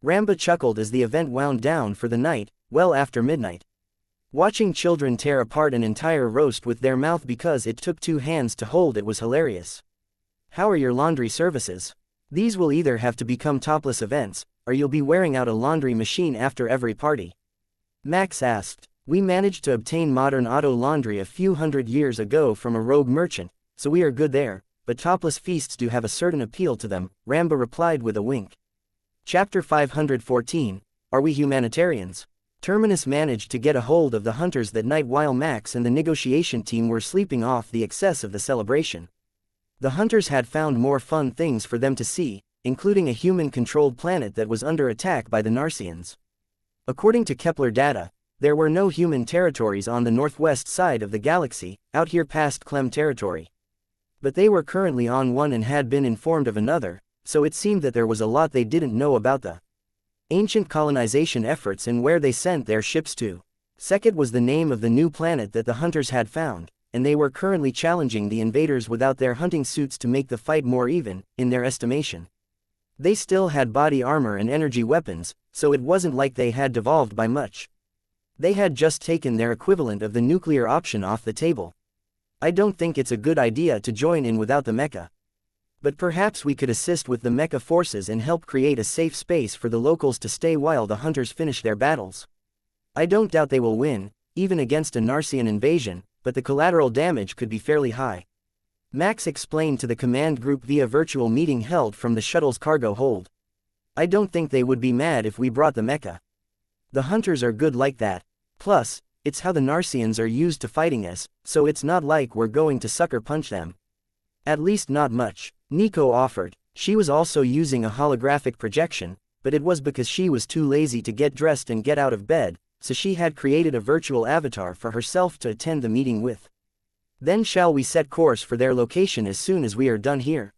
Ramba chuckled as the event wound down for the night, well after midnight. Watching children tear apart an entire roast with their mouth because it took 2 hands to hold it was hilarious. How are your laundry services? These will either have to become topless events, or you'll be wearing out a laundry machine after every party. Max asked. We managed to obtain modern auto laundry a few hundred years ago from a rogue merchant, so we are good there, but topless feasts do have a certain appeal to them, Ramba replied with a wink. Chapter 514, Are We Humanitarians? Terminus managed to get a hold of the hunters that night while Max and the negotiation team were sleeping off the excess of the celebration. The hunters had found more fun things for them to see, including a human-controlled planet that was under attack by the Narcians. According to Kepler data, there were no human territories on the northwest side of the galaxy, out here past Clem territory. But they were currently on one and had been informed of another, so it seemed that there was a lot they didn't know about the ancient colonization efforts and where they sent their ships to. Sekhet was the name of the new planet that the hunters had found, and they were currently challenging the invaders without their hunting suits to make the fight more even, in their estimation. They still had body armor and energy weapons, so it wasn't like they had devolved by much. They had just taken their equivalent of the nuclear option off the table. I don't think it's a good idea to join in without the Mecha. But perhaps we could assist with the Mecha forces and help create a safe space for the locals to stay while the hunters finish their battles. I don't doubt they will win, even against a Narcian invasion, but the collateral damage could be fairly high. Max explained to the command group via virtual meeting held from the shuttle's cargo hold. I don't think they would be mad if we brought the Mecha. The hunters are good like that. Plus, it's how the Narcians are used to fighting us, so it's not like we're going to sucker punch them. At least not much, Nico offered. She was also using a holographic projection, but it was because she was too lazy to get dressed and get out of bed, so she had created a virtual avatar for herself to attend the meeting with. Then shall we set course for their location as soon as we are done here?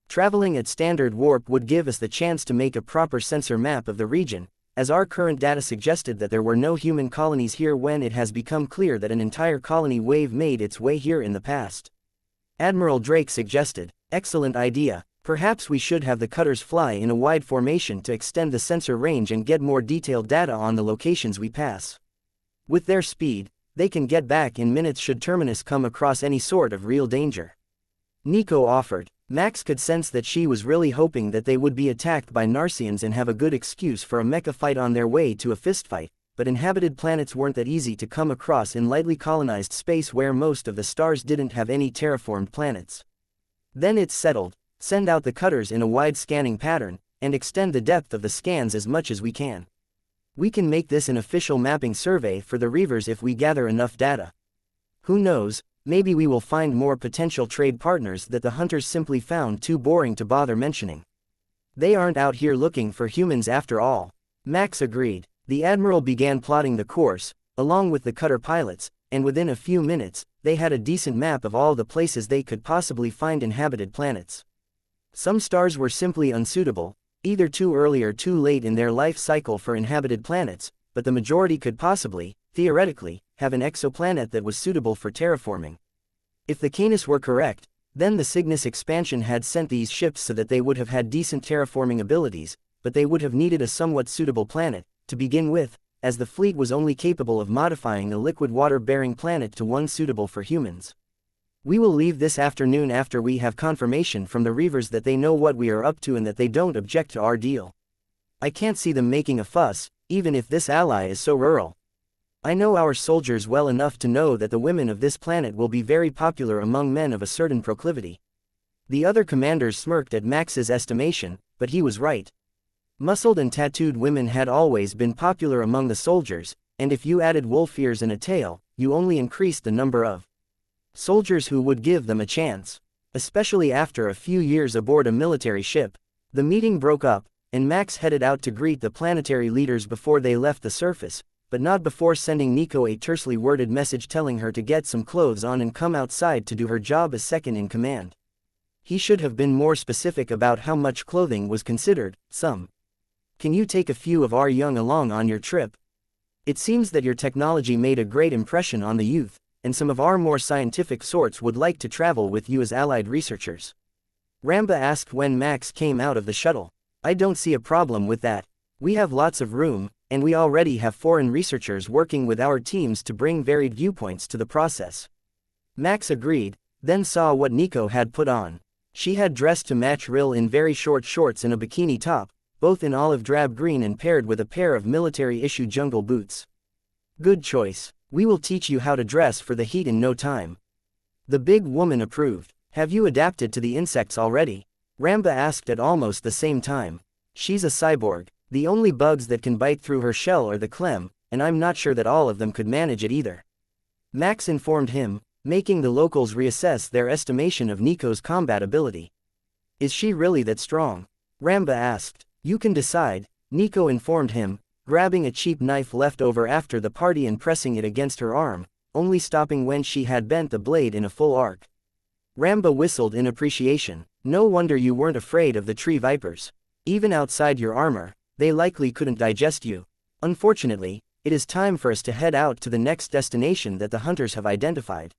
Traveling at standard warp would give us the chance to make a proper sensor map of the region, as our current data suggested that there were no human colonies here when it has become clear that an entire colony wave made its way here in the past. Admiral Drake suggested, excellent idea, perhaps we should have the cutters fly in a wide formation to extend the sensor range and get more detailed data on the locations we pass. With their speed, they can get back in minutes should Terminus come across any sort of real danger. Nico offered. Max could sense that she was really hoping that they would be attacked by Narcians and have a good excuse for a mecha fight on their way to a fistfight, but inhabited planets weren't that easy to come across in lightly colonized space where most of the stars didn't have any terraformed planets. Then it's settled, send out the cutters in a wide scanning pattern, and extend the depth of the scans as much as we can. We can make this an official mapping survey for the Reavers if we gather enough data. Who knows, maybe we will find more potential trade partners that the hunters simply found too boring to bother mentioning. They aren't out here looking for humans after all. Max agreed. The Admiral began plotting the course, along with the cutter pilots, and within a few minutes, they had a decent map of all the places they could possibly find inhabited planets. Some stars were simply unsuitable, either too early or too late in their life cycle for inhabited planets, but the majority could possibly, theoretically, have an exoplanet that was suitable for terraforming. If the Canis were correct, then the Cygnus expansion had sent these ships so that they would have had decent terraforming abilities, but they would have needed a somewhat suitable planet, to begin with, as the fleet was only capable of modifying a liquid water-bearing planet to one suitable for humans. We will leave this afternoon after we have confirmation from the Reavers that they know what we are up to and that they don't object to our deal. I can't see them making a fuss, even if this ally is so rural. I know our soldiers well enough to know that the women of this planet will be very popular among men of a certain proclivity. The other commanders smirked at Max's estimation, but he was right. Muscled and tattooed women had always been popular among the soldiers, and if you added wolf ears and a tail, you only increased the number of soldiers who would give them a chance. Especially after a few years aboard a military ship. The meeting broke up, and Max headed out to greet the planetary leaders before they left the surface, but not before sending Nico a tersely worded message telling her to get some clothes on and come outside to do her job as second in command. He should have been more specific about how much clothing was considered. Some. Can you take a few of our young along on your trip? It seems that your technology made a great impression on the youth, and some of our more scientific sorts would like to travel with you as allied researchers. Ramba asked when Max came out of the shuttle. I don't see a problem with that. We have lots of room, and we already have foreign researchers working with our teams to bring varied viewpoints to the process. Max agreed, then saw what Nico had put on. She had dressed to match Ril in very short shorts and a bikini top, both in olive drab green and paired with a pair of military-issue jungle boots. Good choice. We will teach you how to dress for the heat in no time. The big woman approved. Have you adapted to the insects already? Ramba asked at almost the same time. She's a cyborg. The only bugs that can bite through her shell are the clem, and I'm not sure that all of them could manage it either. Max informed him, making the locals reassess their estimation of Nico's combat ability. Is she really that strong? Ramba asked. You can decide, Nico informed him, grabbing a cheap knife left over after the party and pressing it against her arm, only stopping when she had bent the blade in a full arc. Ramba whistled in appreciation. No wonder you weren't afraid of the tree vipers. Even outside your armor, they likely couldn't digest you. Unfortunately, it is time for us to head out to the next destination that the hunters have identified.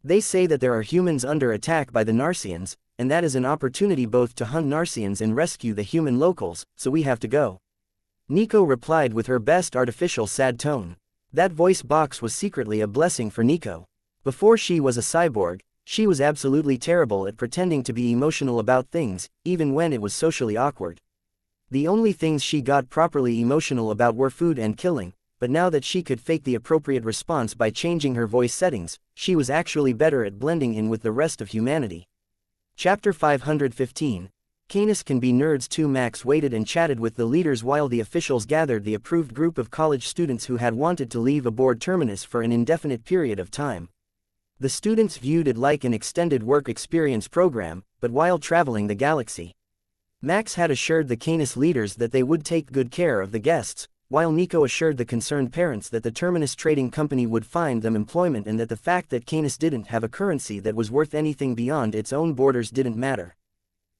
They say that there are humans under attack by the Narsians, and that is an opportunity both to hunt Narsians and rescue the human locals, so we have to go. Nico replied with her best artificial sad tone. That voice box was secretly a blessing for Nico. Before she was a cyborg, she was absolutely terrible at pretending to be emotional about things, even when it was socially awkward. The only things she got properly emotional about were food and killing, but now that she could fake the appropriate response by changing her voice settings, she was actually better at blending in with the rest of humanity. Chapter 515. Canis can be nerds too. Max waited and chatted with the leaders while the officials gathered the approved group of college students who had wanted to leave aboard Terminus for an indefinite period of time. The students viewed it like an extended work experience program, but while traveling the galaxy. Max had assured the Canis leaders that they would take good care of the guests, while Nico assured the concerned parents that the Terminus Trading Company would find them employment and that the fact that Canis didn't have a currency that was worth anything beyond its own borders didn't matter.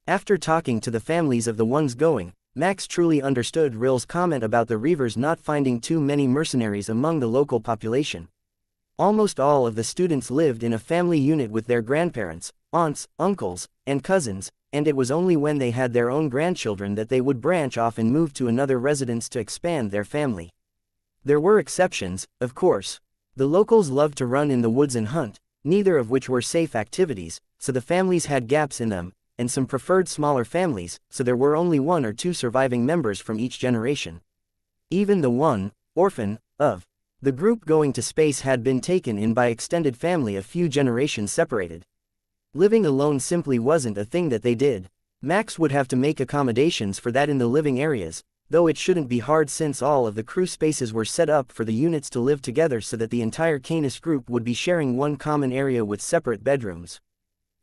After talking to the families of the ones going, Max truly understood Ril's comment about the Reavers not finding too many mercenaries among the local population. Almost all of the students lived in a family unit with their grandparents, aunts, uncles, and cousins, and it was only when they had their own grandchildren that they would branch off and move to another residence to expand their family. There were exceptions, of course. The locals loved to run in the woods and hunt, neither of which were safe activities, so the families had gaps in them, and some preferred smaller families, so there were only 1 or 2 surviving members from each generation. Even the one orphan of the group going to space had been taken in by extended family a few generations separated. Living alone simply wasn't a thing that they did. Max would have to make accommodations for that in the living areas, though it shouldn't be hard since all of the crew spaces were set up for the units to live together so that the entire Canis group would be sharing one common area with separate bedrooms.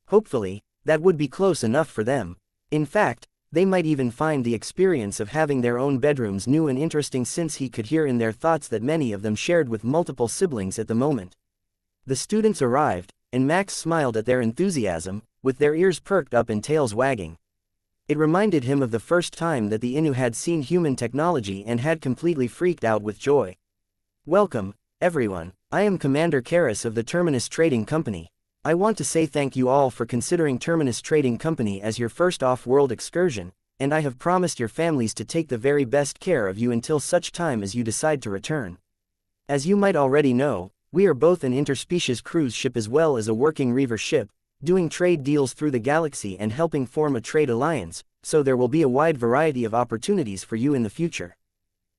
Hopefully, that would be close enough for them. In fact, they might even find the experience of having their own bedrooms new and interesting, since he could hear in their thoughts that many of them shared with multiple siblings at the moment. The students arrived, and Max smiled at their enthusiasm, with their ears perked up and tails wagging. It reminded him of the first time that the Innu had seen human technology and had completely freaked out with joy. Welcome, everyone. I am Commander Karras of the Terminus Trading Company. I want to say thank you all for considering Terminus Trading Company as your first off-world excursion, and I have promised your families to take the very best care of you until such time as you decide to return. As you might already know, we are both an interspecies cruise ship as well as a working Reaver ship, doing trade deals through the galaxy and helping form a trade alliance, so there will be a wide variety of opportunities for you in the future.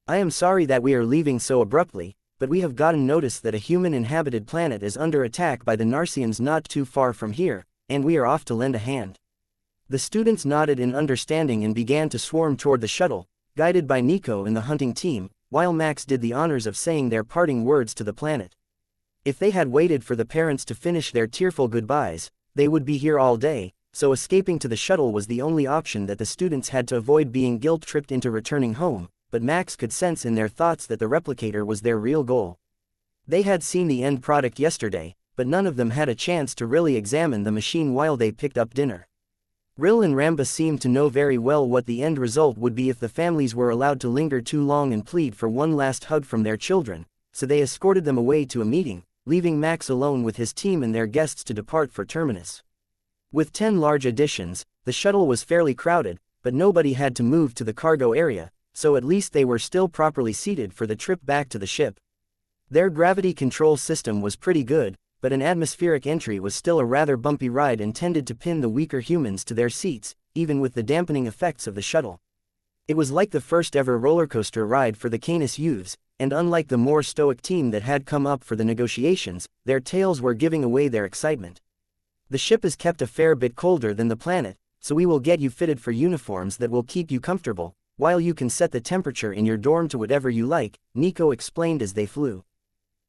I am sorry that we are leaving so abruptly, but we have gotten notice that a human-inhabited planet is under attack by the Narsians not too far from here, and we are off to lend a hand. The students nodded in understanding and began to swarm toward the shuttle, guided by Nico and the hunting team, while Max did the honors of saying their parting words to the planet. If they had waited for the parents to finish their tearful goodbyes, they would be here all day, so escaping to the shuttle was the only option that the students had to avoid being guilt-tripped into returning home, but Max could sense in their thoughts that the replicator was their real goal. They had seen the end product yesterday, but none of them had a chance to really examine the machine while they picked up dinner. Ril and Ramba seemed to know very well what the end result would be if the families were allowed to linger too long and plead for one last hug from their children, so they escorted them away to a meeting, leaving Max alone with his team and their guests to depart for Terminus. With 10 large additions, the shuttle was fairly crowded, but nobody had to move to the cargo area, so at least they were still properly seated for the trip back to the ship. Their gravity control system was pretty good, but an atmospheric entry was still a rather bumpy ride and tended to pin the weaker humans to their seats, even with the dampening effects of the shuttle. It was like the first ever roller coaster ride for the Canis youths, and unlike the more stoic team that had come up for the negotiations, their tails were giving away their excitement. The ship is kept a fair bit colder than the planet, so we will get you fitted for uniforms that will keep you comfortable, while you can set the temperature in your dorm to whatever you like, Nico explained as they flew.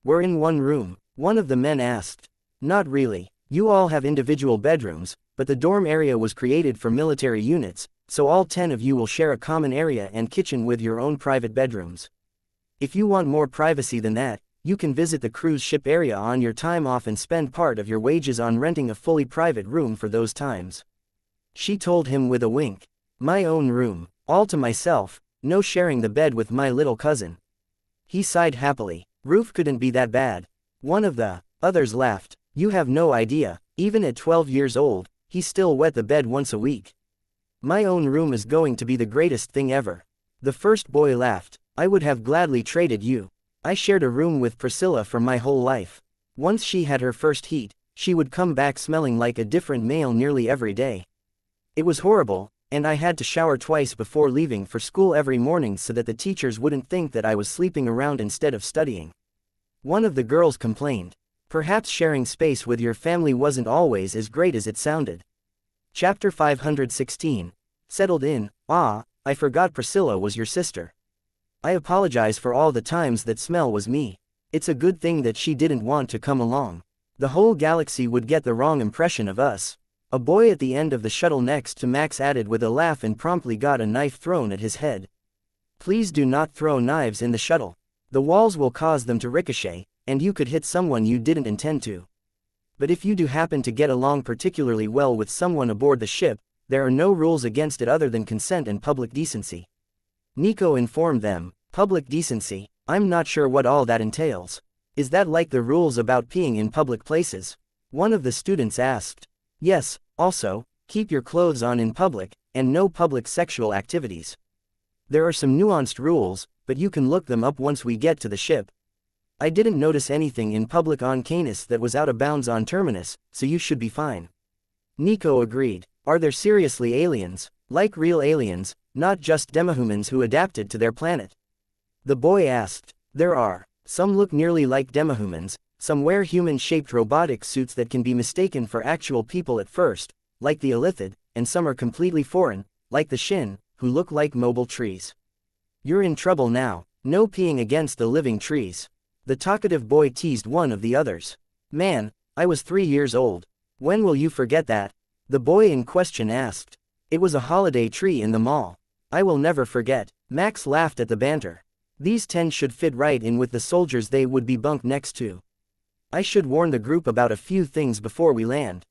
We're in one room, one of the men asked. Not really. You all have individual bedrooms, but the dorm area was created for military units, so all 10 of you will share a common area and kitchen with your own private bedrooms. If you want more privacy than that, you can visit the cruise ship area on your time off and spend part of your wages on renting a fully private room for those times. She told him with a wink. My own room, all to myself, no sharing the bed with my little cousin. He sighed happily. Roof couldn't be that bad. One of the others laughed. You have no idea, even at 12 years old, he still wet the bed once a week. My own room is going to be the greatest thing ever. The first boy laughed. I would have gladly traded you. I shared a room with Priscilla for my whole life. Once she had her first heat, she would come back smelling like a different male nearly every day. It was horrible, and I had to shower twice before leaving for school every morning so that the teachers wouldn't think that I was sleeping around instead of studying. One of the girls complained. Perhaps sharing space with your family wasn't always as great as it sounded. Chapter 516. Settled in. Ah, I forgot Priscilla was your sister. I apologize for all the times that smell was me. It's a good thing that she didn't want to come along. The whole galaxy would get the wrong impression of us. A boy at the end of the shuttle next to Max added with a laugh and promptly got a knife thrown at his head. Please do not throw knives in the shuttle. The walls will cause them to ricochet, and you could hit someone you didn't intend to. But if you do happen to get along particularly well with someone aboard the ship, there are no rules against it other than consent and public decency. Nico informed them. Public decency? I'm not sure what all that entails. Is that like the rules about peeing in public places? One of the students asked. Yes, also, keep your clothes on in public, and no public sexual activities. There are some nuanced rules, but you can look them up once we get to the ship. I didn't notice anything in public on Canis that was out of bounds on Terminus, so you should be fine. Nico agreed. Are there seriously aliens, like real aliens, not just demihumans who adapted to their planet? The boy asked. There are. Some look nearly like demihumans, some wear human-shaped robotic suits that can be mistaken for actual people at first, like the Illithid, and some are completely foreign, like the Shin, who look like mobile trees. You're in trouble now. No peeing against the living trees. The talkative boy teased one of the others. Man, I was 3 years old. When will you forget that? The boy in question asked. It was a holiday tree in the mall. I will never forget. Max laughed at the banter. These 10 should fit right in with the soldiers they would be bunked next to. I should warn the group about a few things before we land.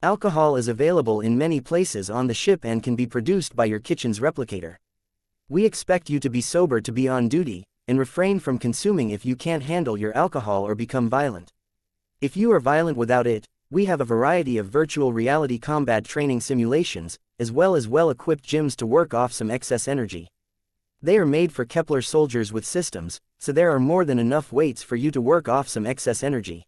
Alcohol is available in many places on the ship and can be produced by your kitchen's replicator. We expect you to be sober to be on duty, and refrain from consuming if you can't handle your alcohol or become violent. If you are violent without it, we have a variety of virtual reality combat training simulations, as well as well-equipped gyms to work off some excess energy. They are made for Kepler soldiers with systems, so there are more than enough weights for you to work off some excess energy.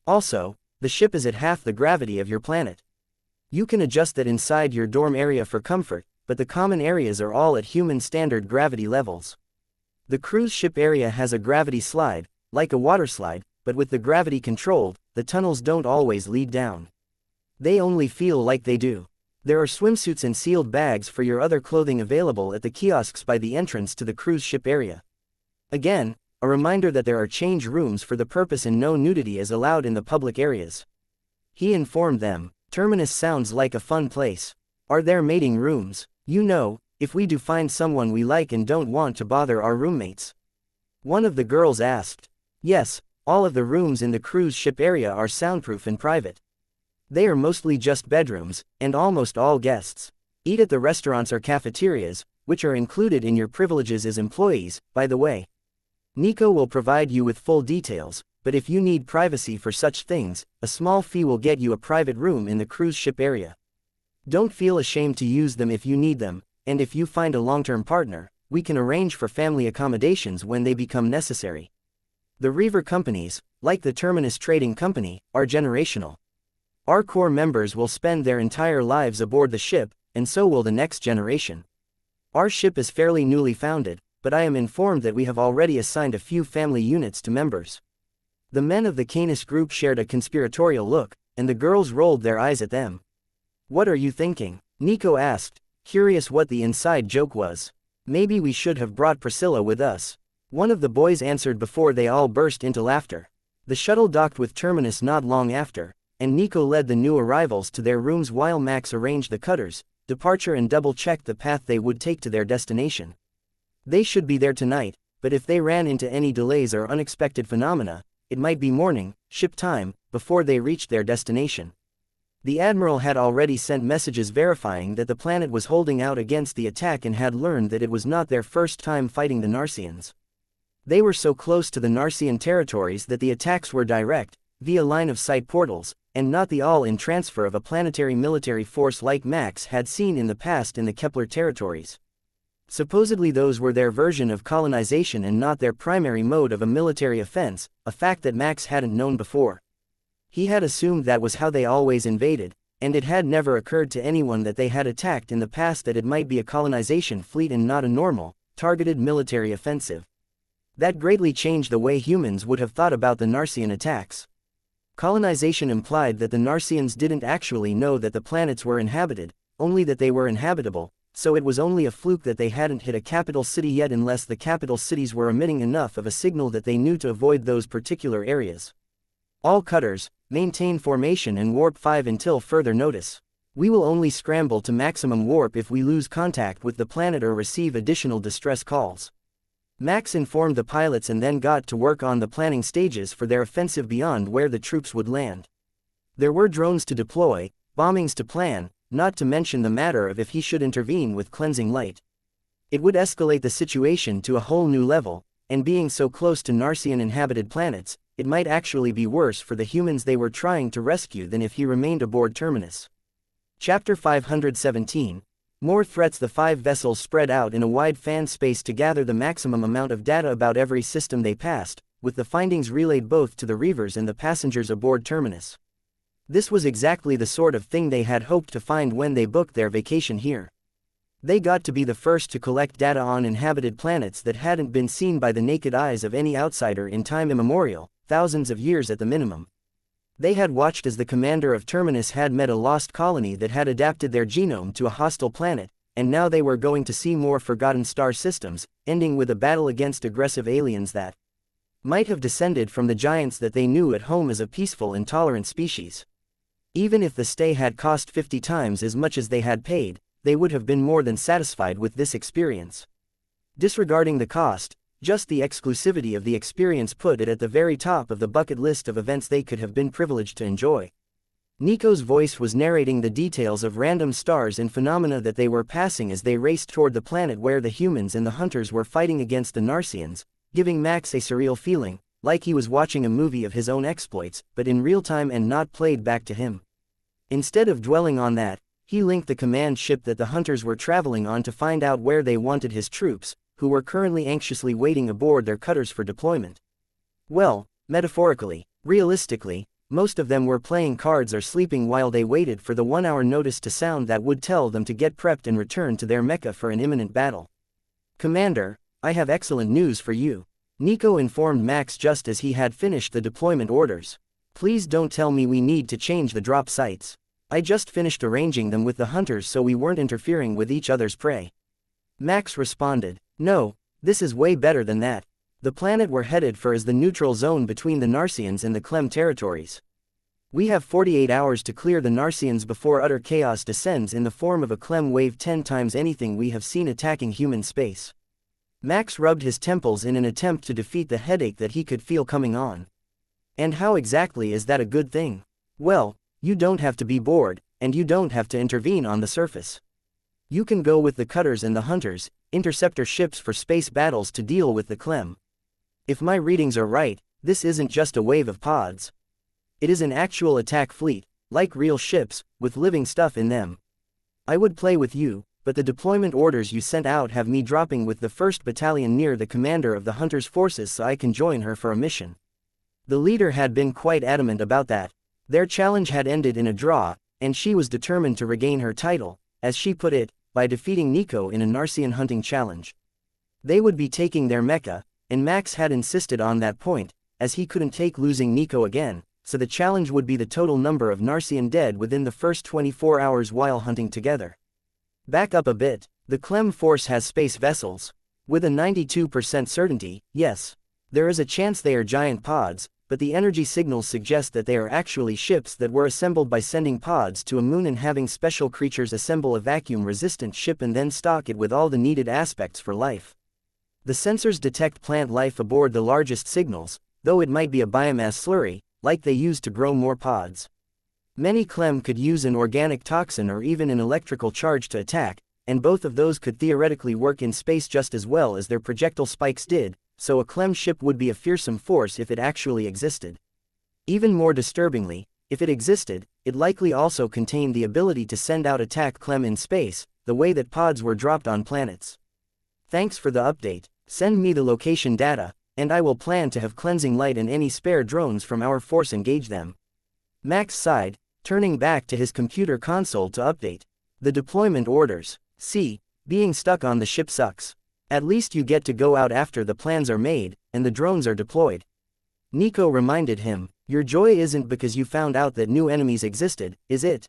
Also, the ship is at half the gravity of your planet. You can adjust that inside your dorm area for comfort, but the common areas are all at human standard gravity levels. The cruise ship area has a gravity slide, like a water slide, but with the gravity controlled, the tunnels don't always lead down. They only feel like they do. There are swimsuits and sealed bags for your other clothing available at the kiosks by the entrance to the cruise ship area. Again, a reminder that there are change rooms for the purpose and no nudity is allowed in the public areas. He informed them. Terminus sounds like a fun place. Are there mating rooms? You know, if we do find someone we like and don't want to bother our roommates. One of the girls asked. Yes, all of the rooms in the cruise ship area are soundproof and private. They are mostly just bedrooms, and almost all guests eat at the restaurants or cafeterias, which are included in your privileges as employees, by the way. Nico will provide you with full details, but if you need privacy for such things, a small fee will get you a private room in the cruise ship area. Don't feel ashamed to use them if you need them, and if you find a long-term partner, we can arrange for family accommodations when they become necessary. The Reaver companies, like the Terminus Trading Company, are generational. Our core members will spend their entire lives aboard the ship, and so will the next generation. Our ship is fairly newly founded, but I am informed that we have already assigned a few family units to members. The men of the Canis group shared a conspiratorial look, and the girls rolled their eyes at them. What are you thinking? Nico asked, curious what the inside joke was. Maybe we should have brought Priscilla with us. One of the boys answered before they all burst into laughter. The shuttle docked with Terminus not long after, and Nico led the new arrivals to their rooms while Max arranged the cutters, departure and double-checked the path they would take to their destination. They should be there tonight, but if they ran into any delays or unexpected phenomena, it might be morning, ship time, before they reached their destination. The Admiral had already sent messages verifying that the planet was holding out against the attack and had learned that it was not their first time fighting the Narsians. They were so close to the Narsian territories that the attacks were direct, via line-of-sight portals, and not the all-in transfer of a planetary military force like Max had seen in the past in the Kepler territories. Supposedly those were their version of colonization and not their primary mode of a military offense, a fact that Max hadn't known before. He had assumed that was how they always invaded, and it had never occurred to anyone that they had attacked in the past that it might be a colonization fleet and not a normal, targeted military offensive. That greatly changed the way humans would have thought about the Narsian attacks. Colonization implied that the Narsians didn't actually know that the planets were inhabited, only that they were inhabitable, so it was only a fluke that they hadn't hit a capital city yet unless the capital cities were emitting enough of a signal that they knew to avoid those particular areas. All cutters, maintain formation and warp 5 until further notice. We will only scramble to maximum warp if we lose contact with the planet or receive additional distress calls. Max informed the pilots and then got to work on the planning stages for their offensive beyond where the troops would land. There were drones to deploy, bombings to plan, not to mention the matter of if he should intervene with cleansing light. It would escalate the situation to a whole new level, and being so close to Narsian-inhabited planets, it might actually be worse for the humans they were trying to rescue than if he remained aboard Terminus. Chapter 517. More threats. The 5 vessels spread out in a wide fan space to gather the maximum amount of data about every system they passed, with the findings relayed both to the Reavers and the passengers aboard Terminus. This was exactly the sort of thing they had hoped to find when they booked their vacation here. They got to be the first to collect data on inhabited planets that hadn't been seen by the naked eyes of any outsider in time immemorial, thousands of years at the minimum. They had watched as the commander of Terminus had met a lost colony that had adapted their genome to a hostile planet, and now they were going to see more forgotten star systems, ending with a battle against aggressive aliens that might have descended from the giants that they knew at home as a peaceful and tolerant species. Even if the stay had cost 50 times as much as they had paid, they would have been more than satisfied with this experience. Disregarding the cost, just the exclusivity of the experience put it at the very top of the bucket list of events they could have been privileged to enjoy. Nico's voice was narrating the details of random stars and phenomena that they were passing as they raced toward the planet where the humans and the hunters were fighting against the Narsians, giving Max a surreal feeling, like he was watching a movie of his own exploits, but in real time and not played back to him. Instead of dwelling on that, he linked the command ship that the hunters were traveling on to find out where they wanted his troops, who were currently anxiously waiting aboard their cutters for deployment. Well, metaphorically, realistically, most of them were playing cards or sleeping while they waited for the 1-hour notice to sound that would tell them to get prepped and return to their Mecha for an imminent battle. Commander, I have excellent news for you, Nico informed Max just as he had finished the deployment orders. Please don't tell me we need to change the drop sites. I just finished arranging them with the hunters so we weren't interfering with each other's prey. Max responded, no, this is way better than that. The planet we're headed for is the neutral zone between the Narsians and the Clem territories. We have 48 hours to clear the Narsians before utter chaos descends in the form of a Clem wave 10 times anything we have seen attacking human space. Max rubbed his temples in an attempt to defeat the headache that he could feel coming on. And how exactly is that a good thing? Well, you don't have to be bored, and you don't have to intervene on the surface. You can go with the cutters and the hunters, interceptor ships for space battles to deal with the Clem. If my readings are right, This isn't just a wave of pods. It is an actual attack fleet, like real ships, with living stuff in them. I would play with you, but the deployment orders you sent out have me dropping with the 1st Battalion near the commander of the Hunter's forces so I can join her for a mission. The leader had been quite adamant about that. Their challenge had ended in a draw, and she was determined to regain her title, as she put it, by defeating Nico in a Narcian hunting challenge. They would be taking their Mecha, and Max had insisted on that point, as he couldn't take losing Nico again, so the challenge would be the total number of Narcian dead within the first 24 hours while hunting together. Back up a bit, the Clem force has space vessels. With a 92% certainty, yes. There is a chance they are giant pods, but the energy signals suggest that they are actually ships that were assembled by sending pods to a moon and having special creatures assemble a vacuum-resistant ship and then stock it with all the needed aspects for life. The sensors detect plant life aboard the largest signals, though it might be a biomass slurry, like they use to grow more pods. Many Clem could use an organic toxin or even an electrical charge to attack, and both of those could theoretically work in space just as well as their projectile spikes did, so a Clem ship would be a fearsome force if it actually existed. Even more disturbingly, if it existed, it likely also contained the ability to send out attack Clem in space, the way that pods were dropped on planets. Thanks for the update. Send me the location data, and I will plan to have cleansing light and any spare drones from our force engage them. Max sighed, turning back to his computer console to update the deployment orders. See, being stuck on the ship sucks. At least you get to go out after the plans are made, and the drones are deployed. Nico reminded him, your joy isn't because you found out that new enemies existed, is it?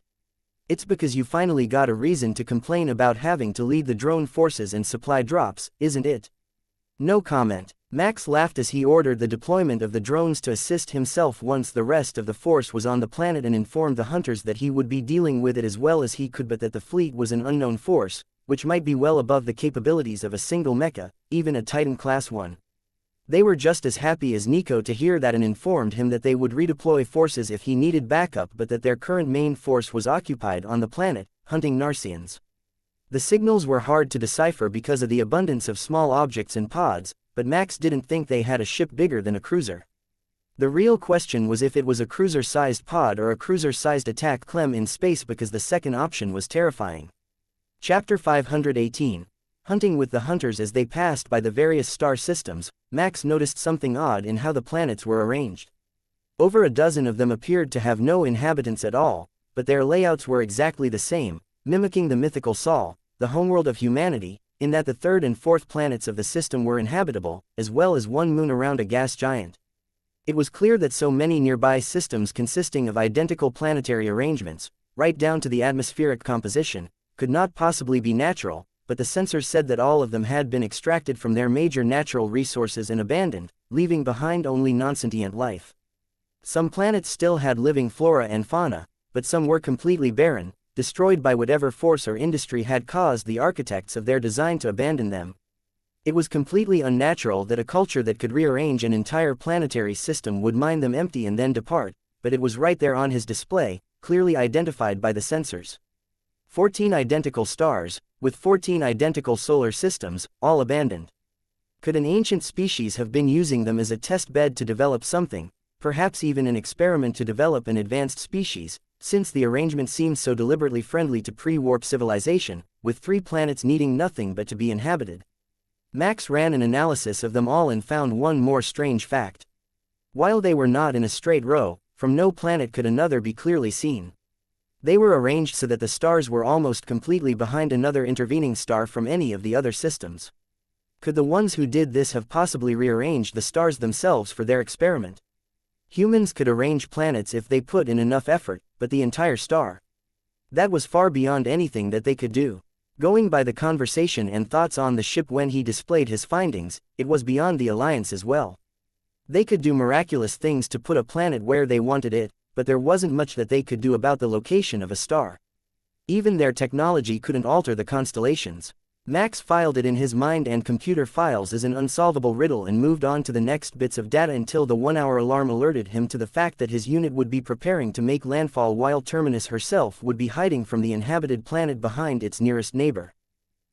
It's because you finally got a reason to complain about having to lead the drone forces and supply drops, isn't it? No comment. Max laughed as he ordered the deployment of the drones to assist himself once the rest of the force was on the planet and informed the hunters that he would be dealing with it as well as he could but that the fleet was an unknown force, which might be well above the capabilities of a single mecha, even a Titan Class 1. They were just as happy as Nico to hear that and informed him that they would redeploy forces if he needed backup but that their current main force was occupied on the planet, hunting Narcians. The signals were hard to decipher because of the abundance of small objects in pods, but Max didn't think they had a ship bigger than a cruiser. The real question was if it was a cruiser-sized pod or a cruiser-sized attack Clem in space because the second option was terrifying. Chapter 518. Hunting with the hunters. As they passed by the various star systems, Max noticed something odd in how the planets were arranged. Over a dozen of them appeared to have no inhabitants at all, but their layouts were exactly the same, mimicking the mythical Sol, the homeworld of humanity, in that the third and fourth planets of the system were inhabitable, as well as one moon around a gas giant. It was clear that so many nearby systems consisting of identical planetary arrangements, right down to the atmospheric composition, could not possibly be natural, but the sensors said that all of them had been extracted from their major natural resources and abandoned, leaving behind only non-sentient life. Some planets still had living flora and fauna, but some were completely barren, destroyed by whatever force or industry had caused the architects of their design to abandon them. It was completely unnatural that a culture that could rearrange an entire planetary system would mine them empty and then depart, but it was right there on his display, clearly identified by the sensors. 14 identical stars, with 14 identical solar systems, all abandoned. Could an ancient species have been using them as a test bed to develop something, perhaps even an experiment to develop an advanced species, since the arrangement seemed so deliberately friendly to pre-warp civilization, with 3 planets needing nothing but to be inhabited? Max ran an analysis of them all and found one more strange fact. While they were not in a straight row, from no planet could another be clearly seen. They were arranged so that the stars were almost completely behind another intervening star from any of the other systems. Could the ones who did this have possibly rearranged the stars themselves for their experiment? Humans could arrange planets if they put in enough effort, but the entire star? That was far beyond anything that they could do. Going by the conversation and thoughts on the ship when he displayed his findings, it was beyond the Alliance as well. They could do miraculous things to put a planet where they wanted it, but there wasn't much that they could do about the location of a star. Even their technology couldn't alter the constellations. Max filed it in his mind and computer files as an unsolvable riddle and moved on to the next bits of data until the 1-hour alarm alerted him to the fact that his unit would be preparing to make landfall while Terminus herself would be hiding from the inhabited planet behind its nearest neighbor.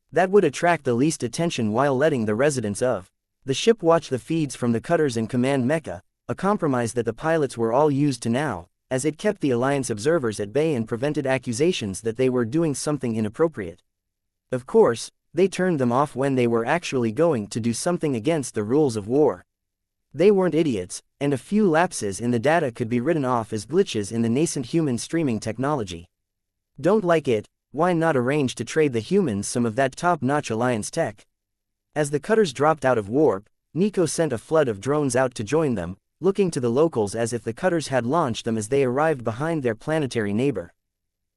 That would attract the least attention while letting the residents of the ship watch the feeds from the cutters and command Mecha, a compromise that the pilots were all used to now, as it kept the Alliance observers at bay and prevented accusations that they were doing something inappropriate. Of course, they turned them off when they were actually going to do something against the rules of war. They weren't idiots, and a few lapses in the data could be written off as glitches in the nascent human streaming technology. Don't like it? Why not arrange to trade the humans some of that top-notch Alliance tech? As the cutters dropped out of warp, Nico sent a flood of drones out to join them, looking to the locals as if the cutters had launched them as they arrived behind their planetary neighbor.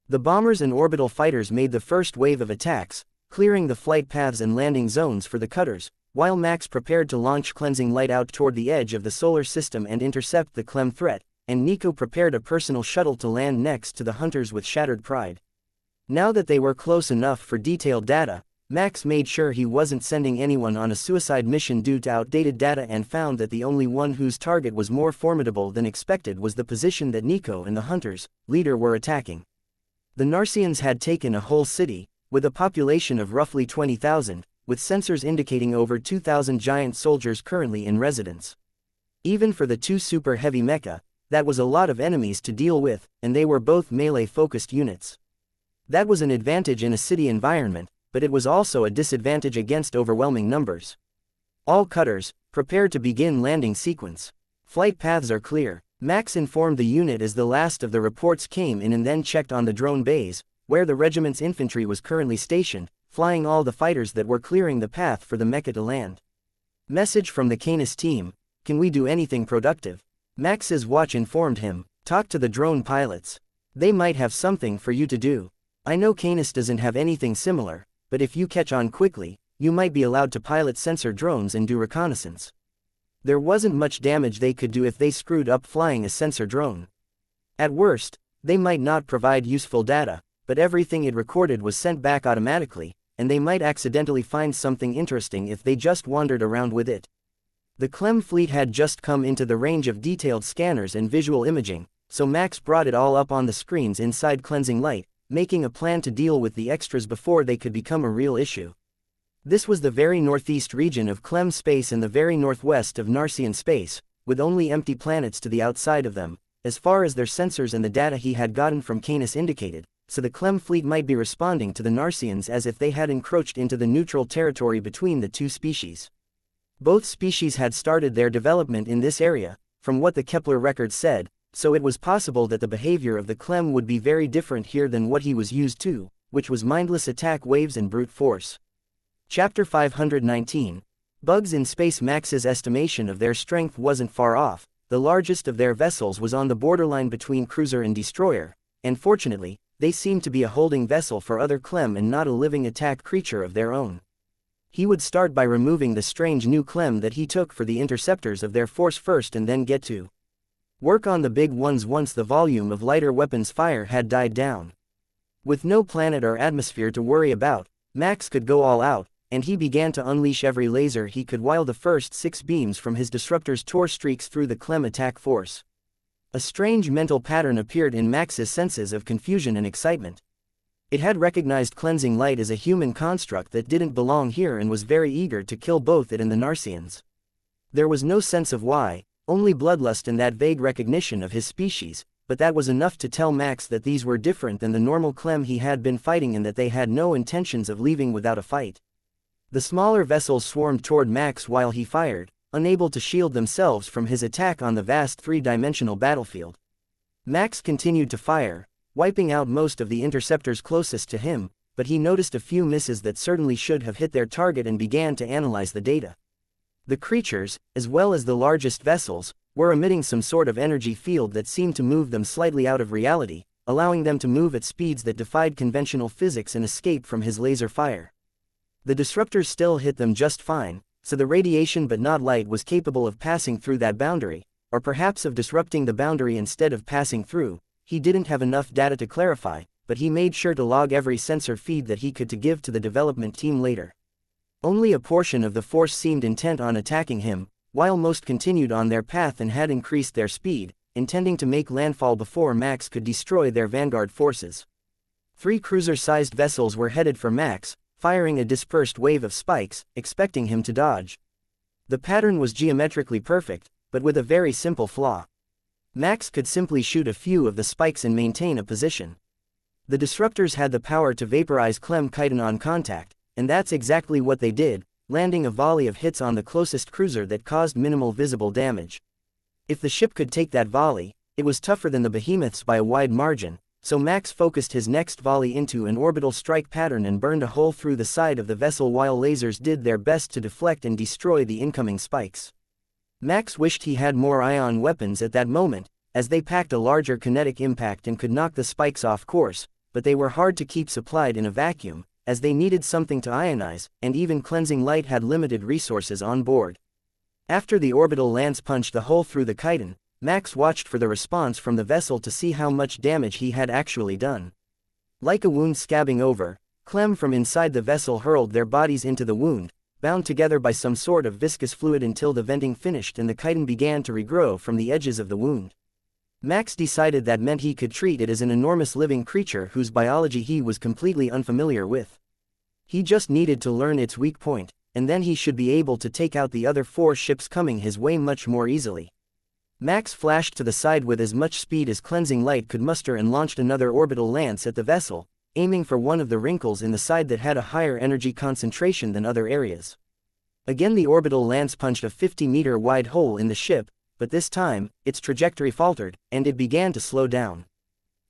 The bombers and orbital fighters made the first wave of attacks, clearing the flight paths and landing zones for the cutters, while Max prepared to launch cleansing light out toward the edge of the solar system and intercept the Clem threat, and Nico prepared a personal shuttle to land next to the hunters with shattered pride. Now that they were close enough for detailed data, Max made sure he wasn't sending anyone on a suicide mission due to outdated data and found that the only one whose target was more formidable than expected was the position that Nico and the hunters' leader were attacking. The Narsians had taken a whole city, with a population of roughly 20,000, with sensors indicating over 2,000 giant soldiers currently in residence. Even for the two super heavy mecha, that was a lot of enemies to deal with, and they were both melee-focused units. That was an advantage in a city environment, but it was also a disadvantage against overwhelming numbers. All cutters, prepare to begin landing sequence. Flight paths are clear. Max informed the unit as the last of the reports came in and then checked on the drone bays, where the regiment's infantry was currently stationed, flying all the fighters that were clearing the path for the mecha to land. Message from the Canis team: can we do anything productive? Max's watch informed him: talk to the drone pilots. They might have something for you to do. I know Canis doesn't have anything similar, but if you catch on quickly, you might be allowed to pilot sensor drones and do reconnaissance. There wasn't much damage they could do if they screwed up flying a sensor drone. At worst, they might not provide useful data, but everything it recorded was sent back automatically, and they might accidentally find something interesting if they just wandered around with it. The Clem fleet had just come into the range of detailed scanners and visual imaging, so Max brought it all up on the screens inside cleansing light, making a plan to deal with the extras before they could become a real issue. This was the very northeast region of Clem space and the very northwest of Narsian space, with only empty planets to the outside of them, as far as their sensors and the data he had gotten from Canis indicated, so the Clem fleet might be responding to the Narsians as if they had encroached into the neutral territory between the two species. Both species had started their development in this area, from what the Kepler record said, so it was possible that the behavior of the Clem would be very different here than what he was used to, which was mindless attack waves and brute force. Chapter 519. Bugs in Space. Max's estimation of their strength wasn't far off. The largest of their vessels was on the borderline between cruiser and destroyer, and fortunately, they seemed to be a holding vessel for other Clem and not a living attack creature of their own. He would start by removing the strange new Clem that he took for the interceptors of their force first and then get to work on the big ones once the volume of lighter weapons fire had died down. With no planet or atmosphere to worry about, Max could go all out, and he began to unleash every laser he could while the first 6 beams from his disruptors tore streaks through the Clem attack force. A strange mental pattern appeared in Max's senses of confusion and excitement. It had recognized cleansing light as a human construct that didn't belong here and was very eager to kill both it and the Narsians. There was no sense of why, only bloodlust and that vague recognition of his species, but that was enough to tell Max that these were different than the normal Clem he had been fighting and that they had no intentions of leaving without a fight. The smaller vessels swarmed toward Max while he fired, unable to shield themselves from his attack on the vast three-dimensional battlefield. Max continued to fire, wiping out most of the interceptors closest to him, but he noticed a few misses that certainly should have hit their target and began to analyze the data. The creatures, as well as the largest vessels, were emitting some sort of energy field that seemed to move them slightly out of reality, allowing them to move at speeds that defied conventional physics and escape from his laser fire. The disruptors still hit them just fine, so the radiation but not light was capable of passing through that boundary, or perhaps of disrupting the boundary instead of passing through. He didn't have enough data to clarify, but he made sure to log every sensor feed that he could to give to the development team later. Only a portion of the force seemed intent on attacking him, while most continued on their path and had increased their speed, intending to make landfall before Max could destroy their vanguard forces. 3 cruiser-sized vessels were headed for Max, firing a dispersed wave of spikes, expecting him to dodge. The pattern was geometrically perfect, but with a very simple flaw. Max could simply shoot a few of the spikes and maintain a position. The disruptors had the power to vaporize Clem chitin on contact, and that's exactly what they did, landing a volley of hits on the closest cruiser that caused minimal visible damage. If the ship could take that volley, it was tougher than the behemoths by a wide margin, so Max focused his next volley into an orbital strike pattern and burned a hole through the side of the vessel while lasers did their best to deflect and destroy the incoming spikes. Max wished he had more ion weapons at that moment, as they packed a larger kinetic impact and could knock the spikes off course, but they were hard to keep supplied in a vacuum, as they needed something to ionize, and even cleansing light had limited resources on board. After the orbital lance punched the hole through the chitin, Max watched for the response from the vessel to see how much damage he had actually done. Like a wound scabbing over, Clem from inside the vessel hurled their bodies into the wound, bound together by some sort of viscous fluid until the venting finished and the chitin began to regrow from the edges of the wound. Max decided that meant he could treat it as an enormous living creature whose biology he was completely unfamiliar with. He just needed to learn its weak point, and then he should be able to take out the other 4 ships coming his way much more easily. Max flashed to the side with as much speed as cleansing light could muster and launched another orbital lance at the vessel, aiming for one of the wrinkles in the side that had a higher energy concentration than other areas. Again the orbital lance punched a 50-meter wide hole in the ship, but this time, its trajectory faltered, and it began to slow down.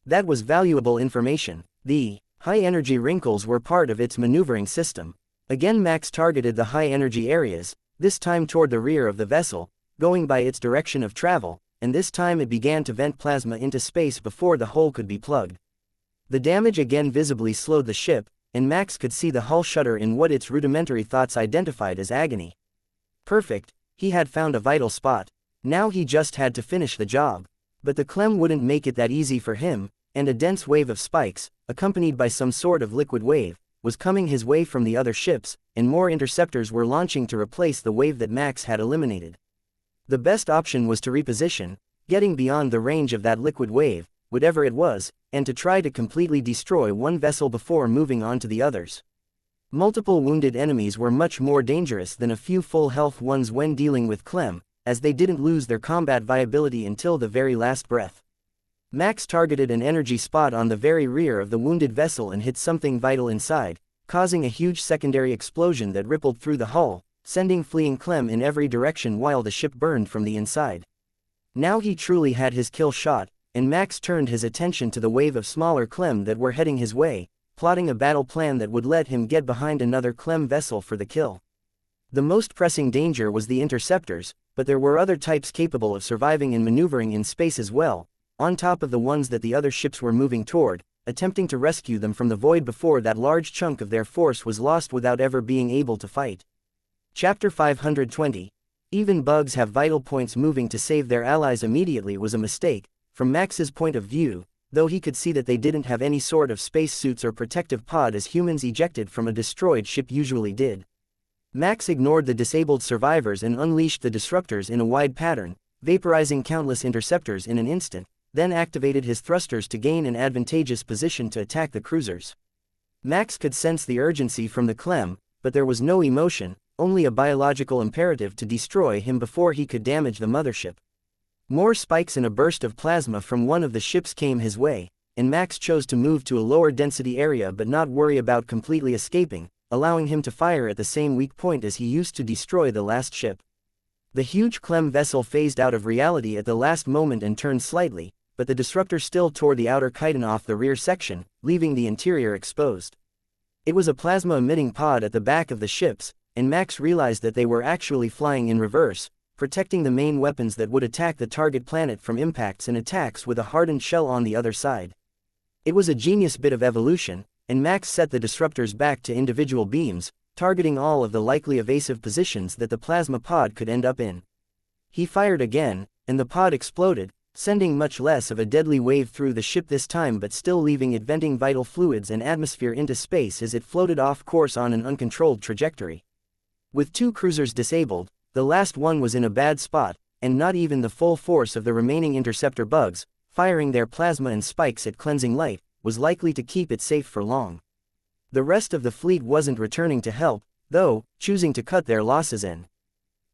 That was valuable information. The high-energy wrinkles were part of its maneuvering system. Again Max targeted the high-energy areas, this time toward the rear of the vessel, going by its direction of travel, and this time it began to vent plasma into space before the hole could be plugged. The damage again visibly slowed the ship, and Max could see the hull shudder in what its rudimentary thoughts identified as agony. Perfect, he had found a vital spot. Now he just had to finish the job. But the Clem wouldn't make it that easy for him, and a dense wave of spikes, accompanied by some sort of liquid wave, was coming his way from the other ships, and more interceptors were launching to replace the wave that Max had eliminated. The best option was to reposition, getting beyond the range of that liquid wave, whatever it was, and to try to completely destroy one vessel before moving on to the others. Multiple wounded enemies were much more dangerous than a few full health ones when dealing with Clem, as they didn't lose their combat viability until the very last breath. Max targeted an energy spot on the very rear of the wounded vessel and hit something vital inside, causing a huge secondary explosion that rippled through the hull, sending fleeing Clem in every direction while the ship burned from the inside. Now he truly had his kill shot, and Max turned his attention to the wave of smaller Clem that were heading his way, plotting a battle plan that would let him get behind another Clem vessel for the kill. The most pressing danger was the interceptors, but there were other types capable of surviving and maneuvering in space as well, on top of the ones that the other ships were moving toward, attempting to rescue them from the void before that large chunk of their force was lost without ever being able to fight. Chapter 520. Even bugs have vital points. Moving to save their allies immediately was a mistake, from Max's point of view, though he could see that they didn't have any sort of spacesuits or protective pod as humans ejected from a destroyed ship usually did. Max ignored the disabled survivors and unleashed the disruptors in a wide pattern, vaporizing countless interceptors in an instant, then activated his thrusters to gain an advantageous position to attack the cruisers. Max could sense the urgency from the Clem, but there was no emotion, only a biological imperative to destroy him before he could damage the mothership. More spikes and a burst of plasma from one of the ships came his way, and Max chose to move to a lower density area but not worry about completely escaping, allowing him to fire at the same weak point as he used to destroy the last ship. The huge Clem vessel phased out of reality at the last moment and turned slightly, but the disruptor still tore the outer chitin off the rear section, leaving the interior exposed. It was a plasma-emitting pod at the back of the ships, and Max realized that they were actually flying in reverse, protecting the main weapons that would attack the target planet from impacts and attacks with a hardened shell on the other side. It was a genius bit of evolution, and Max set the disruptors back to individual beams, targeting all of the likely evasive positions that the plasma pod could end up in. He fired again, and the pod exploded, sending much less of a deadly wave through the ship this time but still leaving it venting vital fluids and atmosphere into space as it floated off course on an uncontrolled trajectory. With 2 cruisers disabled, the last one was in a bad spot, and not even the full force of the remaining interceptor bugs, firing their plasma and spikes at cleansing light, was likely to keep it safe for long. The rest of the fleet wasn't returning to help, though, choosing to cut their losses and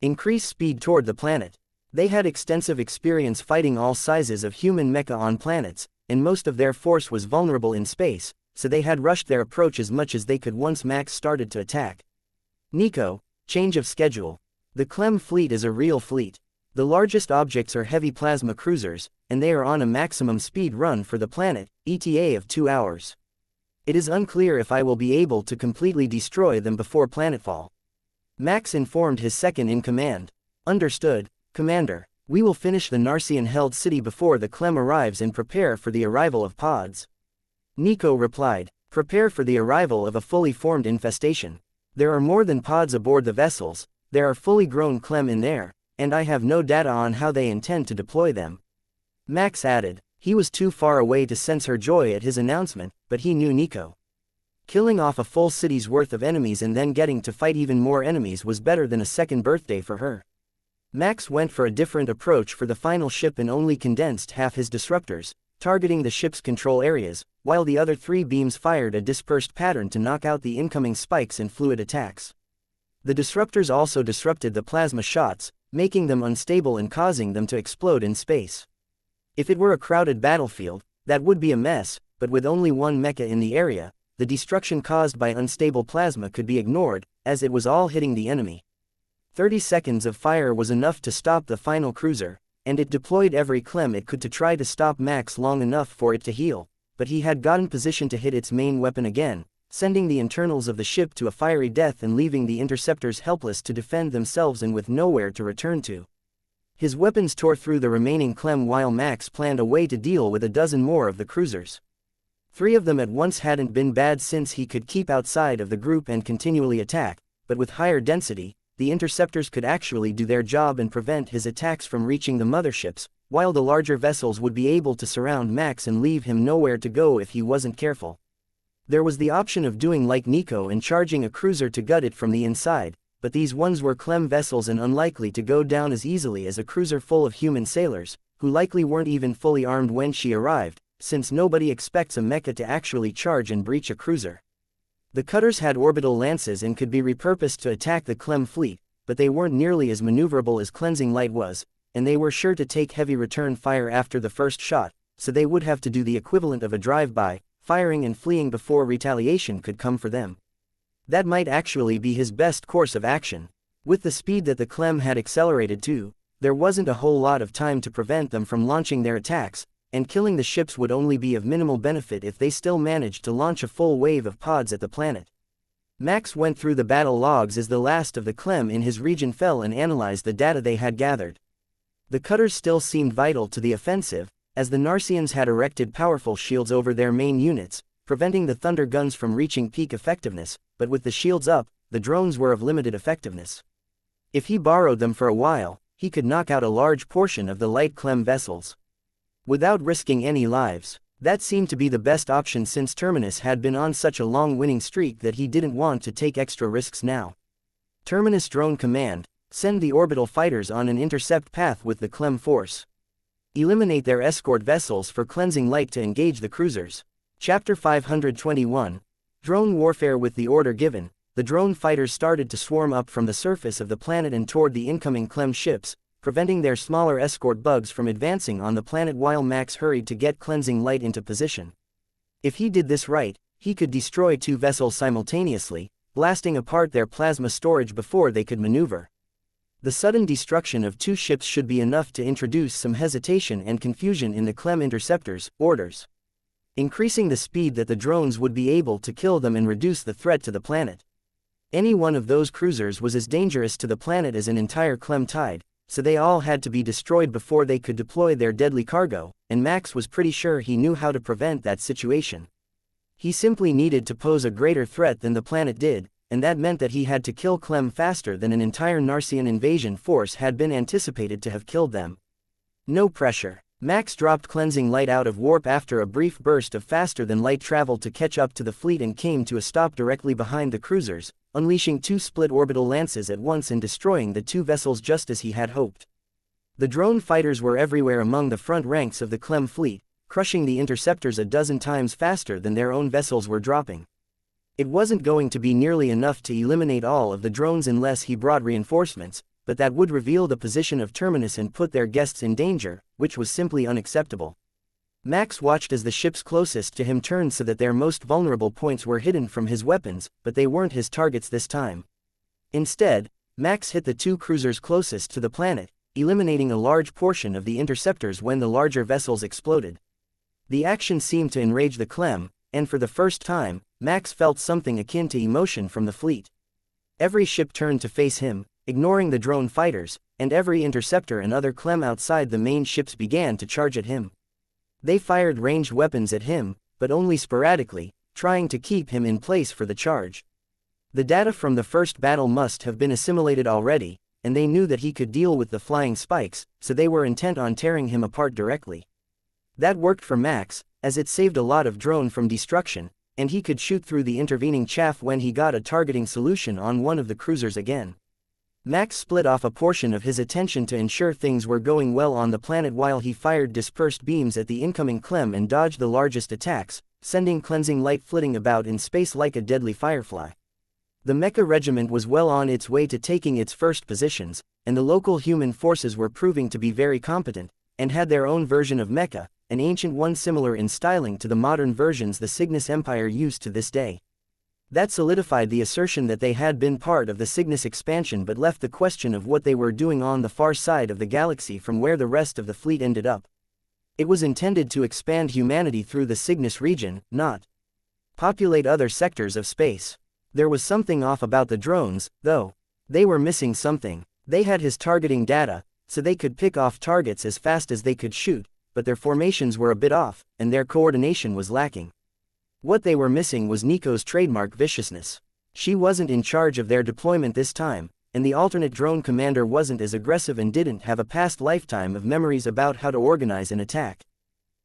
increase speed toward the planet. They had extensive experience fighting all sizes of human mecha on planets, and most of their force was vulnerable in space, so they had rushed their approach as much as they could once Max started to attack. Nico, change of schedule. The Clem fleet is a real fleet. The largest objects are heavy plasma cruisers, and they are on a maximum speed run for the planet, ETA of 2 hours. It is unclear if I will be able to completely destroy them before planetfall. Max informed his second-in-command. Understood, Commander. We will finish the Narcian-held city before the Clem arrives and prepare for the arrival of pods. Nico replied, prepare for the arrival of a fully formed infestation. There are more than pods aboard the vessels, there are fully grown Clem in there, and I have no data on how they intend to deploy them. Max added. He was too far away to sense her joy at his announcement, but he knew Nico. Killing off a full city's worth of enemies and then getting to fight even more enemies was better than a second birthday for her. Max went for a different approach for the final ship and only condensed half his disruptors, targeting the ship's control areas, while the other 3 beams fired a dispersed pattern to knock out the incoming spikes and fluid attacks. The disruptors also disrupted the plasma shots, making them unstable and causing them to explode in space. If it were a crowded battlefield, that would be a mess, but with only one mecha in the area, the destruction caused by unstable plasma could be ignored, as it was all hitting the enemy. 30 seconds of fire was enough to stop the final cruiser, and it deployed every Clem it could to try to stop Max long enough for it to heal, but he had gotten position to hit its main weapon again, sending the internals of the ship to a fiery death and leaving the interceptors helpless to defend themselves and with nowhere to return to. His weapons tore through the remaining Clem while Max planned a way to deal with a dozen more of the cruisers. 3 of them at once hadn't been bad since he could keep outside of the group and continually attack, but with higher density, the interceptors could actually do their job and prevent his attacks from reaching the motherships, while the larger vessels would be able to surround Max and leave him nowhere to go if he wasn't careful. There was the option of doing like Nico and charging a cruiser to gut it from the inside, but these ones were Clem vessels and unlikely to go down as easily as a cruiser full of human sailors, who likely weren't even fully armed when she arrived, since nobody expects a mecha to actually charge and breach a cruiser. The cutters had orbital lances and could be repurposed to attack the Clem fleet, but they weren't nearly as maneuverable as Cleansing Light was, and they were sure to take heavy return fire after the first shot, so they would have to do the equivalent of a drive-by, firing and fleeing before retaliation could come for them. That might actually be his best course of action. With the speed that the Clem had accelerated to, there wasn't a whole lot of time to prevent them from launching their attacks, and killing the ships would only be of minimal benefit if they still managed to launch a full wave of pods at the planet. Max went through the battle logs as the last of the Clem in his region fell and analyzed the data they had gathered. The cutters still seemed vital to the offensive, as the Narcians had erected powerful shields over their main units, preventing the thunder guns from reaching peak effectiveness, but with the shields up, the drones were of limited effectiveness. If he borrowed them for a while, he could knock out a large portion of the light Clem vessels without risking any lives. That seemed to be the best option since Terminus had been on such a long winning streak that he didn't want to take extra risks now. Terminus Drone Command, send the orbital fighters on an intercept path with the Clem force. Eliminate their escort vessels for Cleansing Light to engage the cruisers. Chapter 521. Drone Warfare. With the order given, the drone fighters started to swarm up from the surface of the planet and toward the incoming Clem ships, preventing their smaller escort bugs from advancing on the planet while Max hurried to get Cleansing Light into position. If he did this right, he could destroy 2 vessels simultaneously, blasting apart their plasma storage before they could maneuver. The sudden destruction of 2 ships should be enough to introduce some hesitation and confusion in the Clem interceptors' orders, increasing the speed that the drones would be able to kill them and reduce the threat to the planet. Any one of those cruisers was as dangerous to the planet as an entire Clem tide, so they all had to be destroyed before they could deploy their deadly cargo, and Max was pretty sure he knew how to prevent that situation. He simply needed to pose a greater threat than the planet did, and that meant that he had to kill Clem faster than an entire Narcian invasion force had been anticipated to have killed them. No pressure. Max dropped Cleansing Light out of warp after a brief burst of faster-than-light travel to catch up to the fleet and came to a stop directly behind the cruisers, unleashing 2 split orbital lances at once and destroying the 2 vessels just as he had hoped. The drone fighters were everywhere among the front ranks of the Clem fleet, crushing the interceptors a dozen times faster than their own vessels were dropping. It wasn't going to be nearly enough to eliminate all of the drones unless he brought reinforcements, but that would reveal the position of Terminus and put their guests in danger, which was simply unacceptable. Max watched as the ships closest to him turned so that their most vulnerable points were hidden from his weapons, but they weren't his targets this time. Instead, Max hit the two cruisers closest to the planet, eliminating a large portion of the interceptors when the larger vessels exploded. The action seemed to enrage the Clem, and for the first time, Max felt something akin to emotion from the fleet. Every ship turned to face him, ignoring the drone fighters, and every interceptor and other Clem outside the main ships began to charge at him. They fired ranged weapons at him, but only sporadically, trying to keep him in place for the charge. The data from the first battle must have been assimilated already, and they knew that he could deal with the flying spikes, so they were intent on tearing him apart directly. That worked for Max, as it saved a lot of drone from destruction, and he could shoot through the intervening chaff when he got a targeting solution on one of the cruisers again. Max split off a portion of his attention to ensure things were going well on the planet while he fired dispersed beams at the incoming Clem and dodged the largest attacks, sending cleansing light flitting about in space like a deadly firefly. The Mecha regiment was well on its way to taking its first positions, and the local human forces were proving to be very competent, and had their own version of Mecha, an ancient one similar in styling to the modern versions the Cygnus Empire used to this day. That solidified the assertion that they had been part of the Cygnus expansion but left the question of what they were doing on the far side of the galaxy from where the rest of the fleet ended up. It was intended to expand humanity through the Cygnus region, not populate other sectors of space. There was something off about the drones, though. They were missing something. They had his targeting data, so they could pick off targets as fast as they could shoot, but their formations were a bit off, and their coordination was lacking. What they were missing was Nico's trademark viciousness. She wasn't in charge of their deployment this time, and the alternate drone commander wasn't as aggressive and didn't have a past lifetime of memories about how to organize an attack.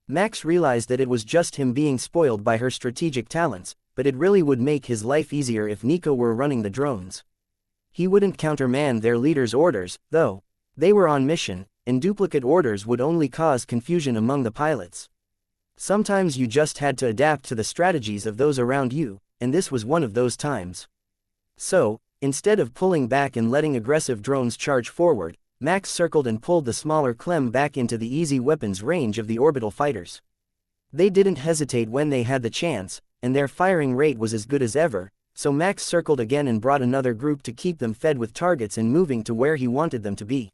Max realized that it was just him being spoiled by her strategic talents, but it really would make his life easier if Nico were running the drones. He wouldn't countermand their leader's orders, though. They were on mission, and duplicate orders would only cause confusion among the pilots. Sometimes you just had to adapt to the strategies of those around you, and this was one of those times. So, instead of pulling back and letting aggressive drones charge forward, Max circled and pulled the smaller Clem back into the easy weapons range of the orbital fighters. They didn't hesitate when they had the chance, and their firing rate was as good as ever, so Max circled again and brought another group to keep them fed with targets and moving to where he wanted them to be.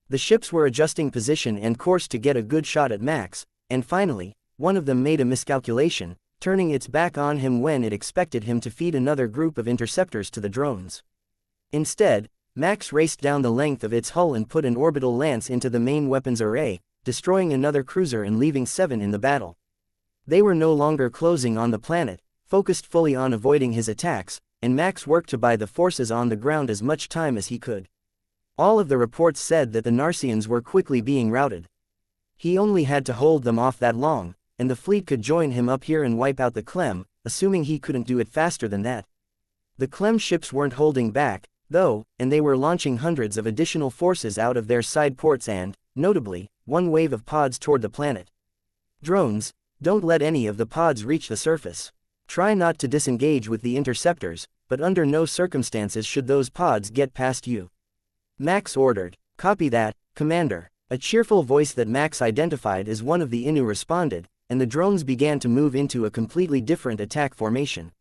The ships were adjusting position and course to get a good shot at Max, and finally, one of them made a miscalculation, turning its back on him when it expected him to feed another group of interceptors to the drones. Instead, Max raced down the length of its hull and put an orbital lance into the main weapons array, destroying another cruiser and leaving 7 in the battle. They were no longer closing on the planet, focused fully on avoiding his attacks, and Max worked to buy the forces on the ground as much time as he could. All of the reports said that the Narsians were quickly being routed. He only had to hold them off that long, and the fleet could join him up here and wipe out the Clem, assuming he couldn't do it faster than that. The Clem ships weren't holding back, though, and they were launching hundreds of additional forces out of their side ports and, notably, one wave of pods toward the planet. Drones, don't let any of the pods reach the surface. Try not to disengage with the interceptors, but under no circumstances should those pods get past you. Max ordered. Copy that, Commander. A cheerful voice that Max identified as one of the Innu responded, and the drones began to move into a completely different attack formation.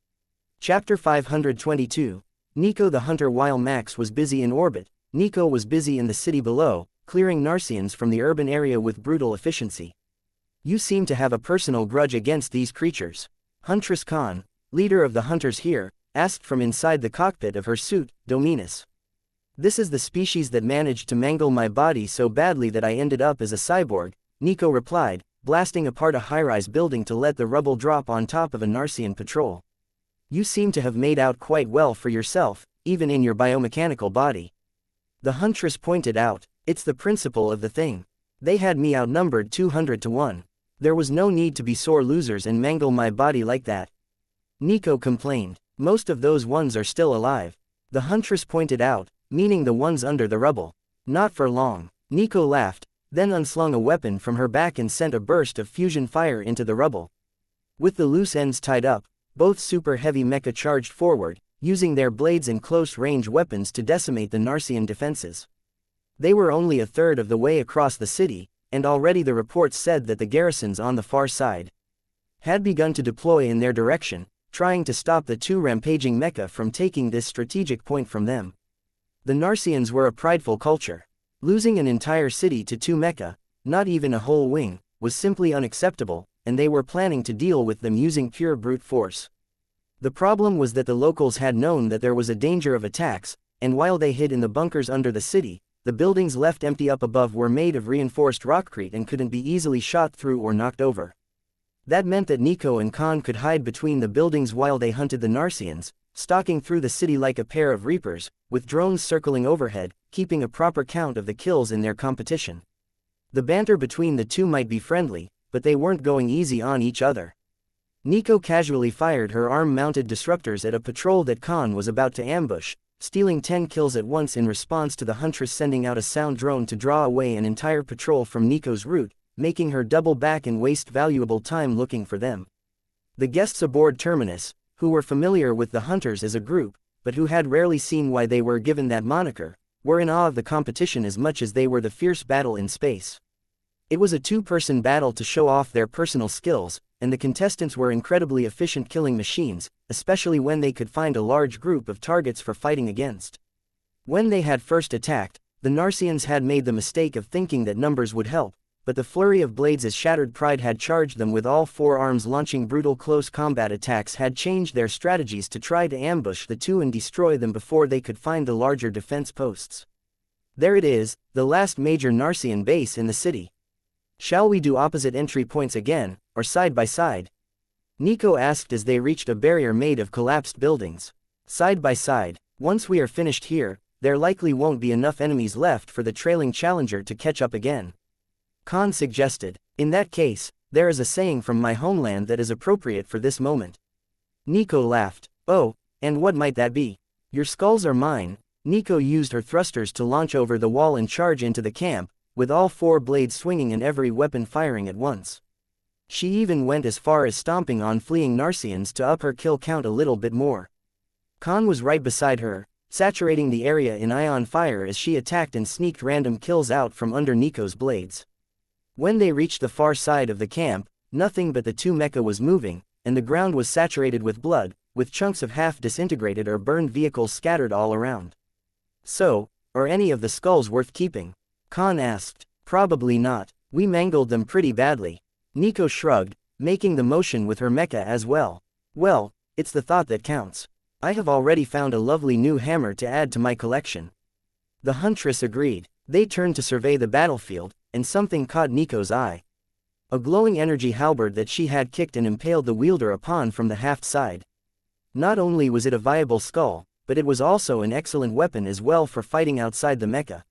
Chapter 522. Nico the Hunter. While Max was busy in orbit, Nico was busy in the city below, clearing Narsians from the urban area with brutal efficiency. You seem to have a personal grudge against these creatures. Huntress Khan, leader of the hunters here, asked from inside the cockpit of her suit, Dominus. This is the species that managed to mangle my body so badly that I ended up as a cyborg, Nico replied, blasting apart a high-rise building to let the rubble drop on top of a Narsian patrol. You seem to have made out quite well for yourself, even in your biomechanical body. The huntress pointed out, it's the principle of the thing. They had me outnumbered 200 to 1. There was no need to be sore losers and mangle my body like that. Nico complained. Most of those ones are still alive. The huntress pointed out, meaning the ones under the rubble. Not for long. Nico laughed, then unslung a weapon from her back and sent a burst of fusion fire into the rubble. With the loose ends tied up, both super heavy mecha charged forward, using their blades and close-range weapons to decimate the Narsian defenses. They were only a third of the way across the city, and already the reports said that the garrisons on the far side had begun to deploy in their direction, trying to stop the two rampaging Mecha from taking this strategic point from them. The Narsians were a prideful culture. Losing an entire city to two Mecha, not even a whole wing, was simply unacceptable, and they were planning to deal with them using pure brute force. The problem was that the locals had known that there was a danger of attacks, and while they hid in the bunkers under the city, the buildings left empty up above were made of reinforced rockcrete and couldn't be easily shot through or knocked over. That meant that Nico and Khan could hide between the buildings while they hunted the Narsians, stalking through the city like a pair of reapers, with drones circling overhead, keeping a proper count of the kills in their competition. The banter between the two might be friendly, but they weren't going easy on each other. Nico casually fired her arm-mounted disruptors at a patrol that Khan was about to ambush, stealing 10 kills at once in response to the huntress sending out a sound drone to draw away an entire patrol from Nico's route, making her double back and waste valuable time looking for them. The guests aboard Terminus, who were familiar with the hunters as a group, but who had rarely seen why they were given that moniker, were in awe of the competition as much as they were the fierce battle in space. It was a two-person battle to show off their personal skills, and the contestants were incredibly efficient killing machines, especially when they could find a large group of targets for fighting against. When they had first attacked, the Narsians had made the mistake of thinking that numbers would help, but the flurry of blades as Shattered Pride had charged them with all four arms launching brutal close combat attacks had changed their strategies to try to ambush the two and destroy them before they could find the larger defense posts. There it is, the last major Narsian base in the city. Shall we do opposite entry points again, or side by side? Nico asked as they reached a barrier made of collapsed buildings. Side by side. Once we are finished here, there likely won't be enough enemies left for the trailing challenger to catch up again. Khan suggested. In that case, there is a saying from my homeland that is appropriate for this moment. Nico laughed. Oh, and what might that be? Your skulls are mine. Nico used her thrusters to launch over the wall and charge into the camp, with all four blades swinging and every weapon firing at once. She even went as far as stomping on fleeing Narsians to up her kill count a little bit more. Khan was right beside her, saturating the area in ion fire as she attacked and sneaked random kills out from under Nico's blades. When they reached the far side of the camp, nothing but the two Mecha was moving, and the ground was saturated with blood, with chunks of half-disintegrated or burned vehicles scattered all around. So, are any of the skulls worth keeping? Khan asked. Probably not. We mangled them pretty badly. Nico shrugged, making the motion with her Mecha as well. Well, it's the thought that counts. I have already found a lovely new hammer to add to my collection. The huntress agreed. They turned to survey the battlefield, and something caught Nico's eye. A glowing energy halberd that she had kicked and impaled the wielder upon from the haft side. Not only was it a viable skull, but it was also an excellent weapon as well for fighting outside the Mecha.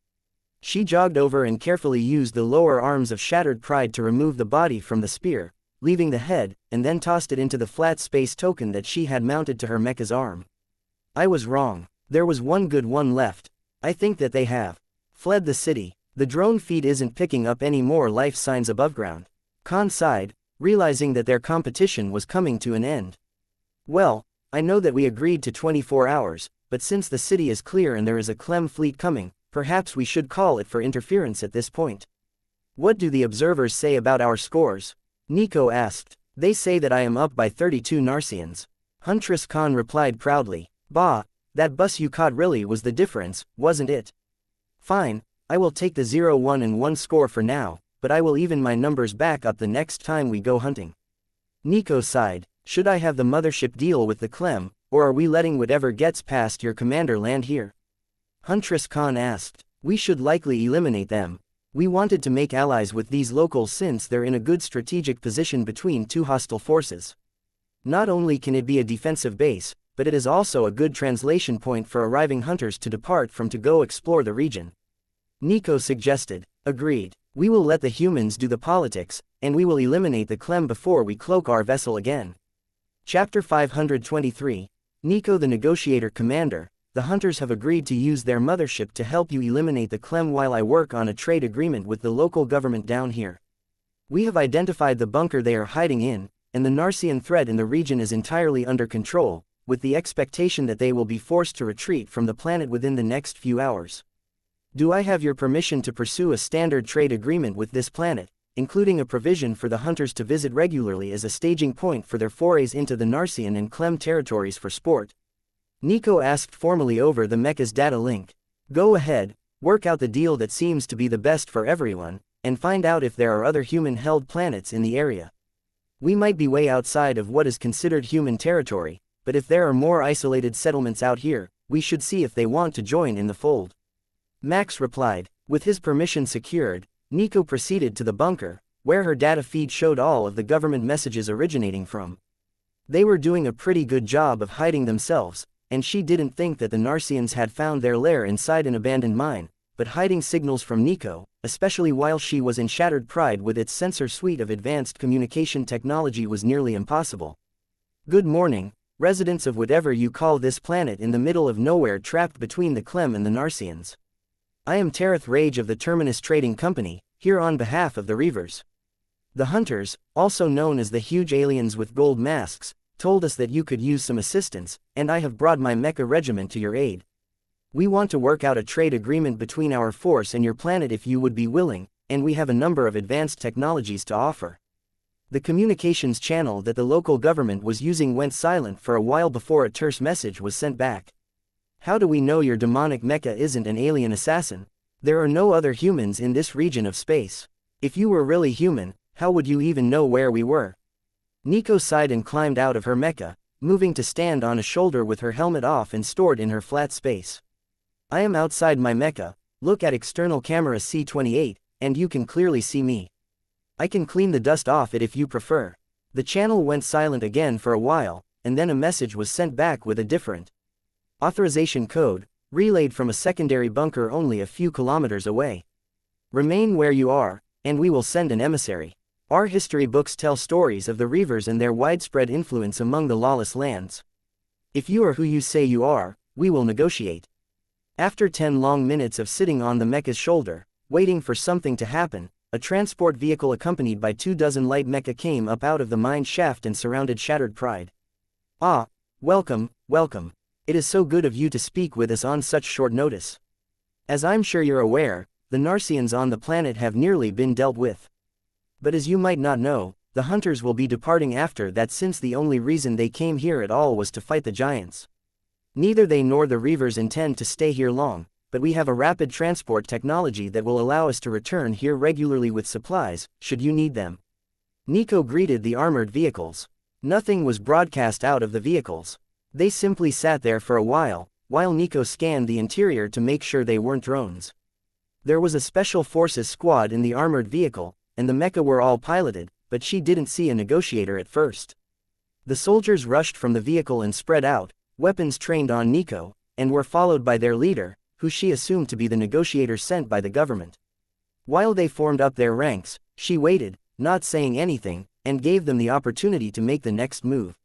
She jogged over and carefully used the lower arms of Shattered Pride to remove the body from the spear, leaving the head, and then tossed it into the flat space token that she had mounted to her Mecha's arm. I was wrong. There was one good one left. I think that they have fled the city. The drone feed isn't picking up any more life signs above ground. Khan sighed, realizing that their competition was coming to an end. Well, I know that we agreed to 24 hours, but since the city is clear and there is a Clem fleet coming, perhaps we should call it for interference at this point. What do the observers say about our scores? Nico asked. They say that I am up by 32 Narsians. Huntress Khan replied proudly. Bah, that bus you caught really was the difference, wasn't it? Fine, I will take the 0-1 and 1 score for now, but I will even my numbers back up the next time we go hunting. Nico sighed. Should I have the mothership deal with the Clem, or are we letting whatever gets past your commander land here? Huntress Khan asked. We should likely eliminate them. We wanted to make allies with these locals since they're in a good strategic position between two hostile forces. Not only can it be a defensive base, but it is also a good translation point for arriving hunters to depart from to go explore the region. Nico suggested. Agreed. We will let the humans do the politics, and we will eliminate the Clem before we cloak our vessel again. Chapter 523. Nico the Negotiator Commander. The hunters have agreed to use their mothership to help you eliminate the Clem while I work on a trade agreement with the local government down here. We have identified the bunker they are hiding in, and the Narsian threat in the region is entirely under control, with the expectation that they will be forced to retreat from the planet within the next few hours. Do I have your permission to pursue a standard trade agreement with this planet, including a provision for the hunters to visit regularly as a staging point for their forays into the Narcian and Clem territories for sport? Nico asked formally over the Mecha's data link. Go ahead, work out the deal that seems to be the best for everyone, and find out if there are other human-held planets in the area. We might be way outside of what is considered human territory, but if there are more isolated settlements out here, we should see if they want to join in the fold. Max replied. With his permission secured, Nico proceeded to the bunker, where her data feed showed all of the government messages originating from. They were doing a pretty good job of hiding themselves, and she didn't think that the Narcians had found their lair inside an abandoned mine, but hiding signals from Nico, especially while she was in Shattered Pride with its sensor suite of advanced communication technology, was nearly impossible. Good morning, residents of whatever you call this planet in the middle of nowhere trapped between the Clem and the Narcians. I am Tareth Rage of the Terminus Trading Company, here on behalf of the Reavers. The Hunters, also known as the huge aliens with gold masks, told us that you could use some assistance, and I have brought my Mecha regiment to your aid. We want to work out a trade agreement between our force and your planet if you would be willing, and we have a number of advanced technologies to offer. The communications channel that the local government was using went silent for a while before a terse message was sent back. How do we know your demonic Mecha isn't an alien assassin? There are no other humans in this region of space. If you were really human, how would you even know where we were? Nico sighed and climbed out of her Mecha, moving to stand on a shoulder with her helmet off and stored in her flat space. I am outside my Mecha, look at external camera C28, and you can clearly see me. I can clean the dust off it if you prefer. The channel went silent again for a while, and then a message was sent back with a different authorization code, relayed from a secondary bunker only a few kilometers away. Remain where you are, and we will send an emissary. Our history books tell stories of the Reavers and their widespread influence among the lawless lands. If you are who you say you are, we will negotiate. After 10 long minutes of sitting on the Mecha's shoulder, waiting for something to happen, a transport vehicle accompanied by 24 light Mecha came up out of the mine shaft and surrounded Shattered Pride. Ah, welcome, welcome. It is so good of you to speak with us on such short notice. As I'm sure you're aware, the Narcians on the planet have nearly been dealt with. But as you might not know, the Hunters will be departing after that, since the only reason they came here at all was to fight the giants. Neither they nor the Reavers intend to stay here long, but we have a rapid transport technology that will allow us to return here regularly with supplies, should you need them. Nico greeted the armored vehicles. Nothing was broadcast out of the vehicles. They simply sat there for a while Nico scanned the interior to make sure they weren't drones. There was a special forces squad in the armored vehicle, and the Mecha were all piloted, but she didn't see a negotiator at first. The soldiers rushed from the vehicle and spread out, weapons trained on Nico, and were followed by their leader, who she assumed to be the negotiator sent by the government. While they formed up their ranks, she waited, not saying anything, and gave them the opportunity to make the next move.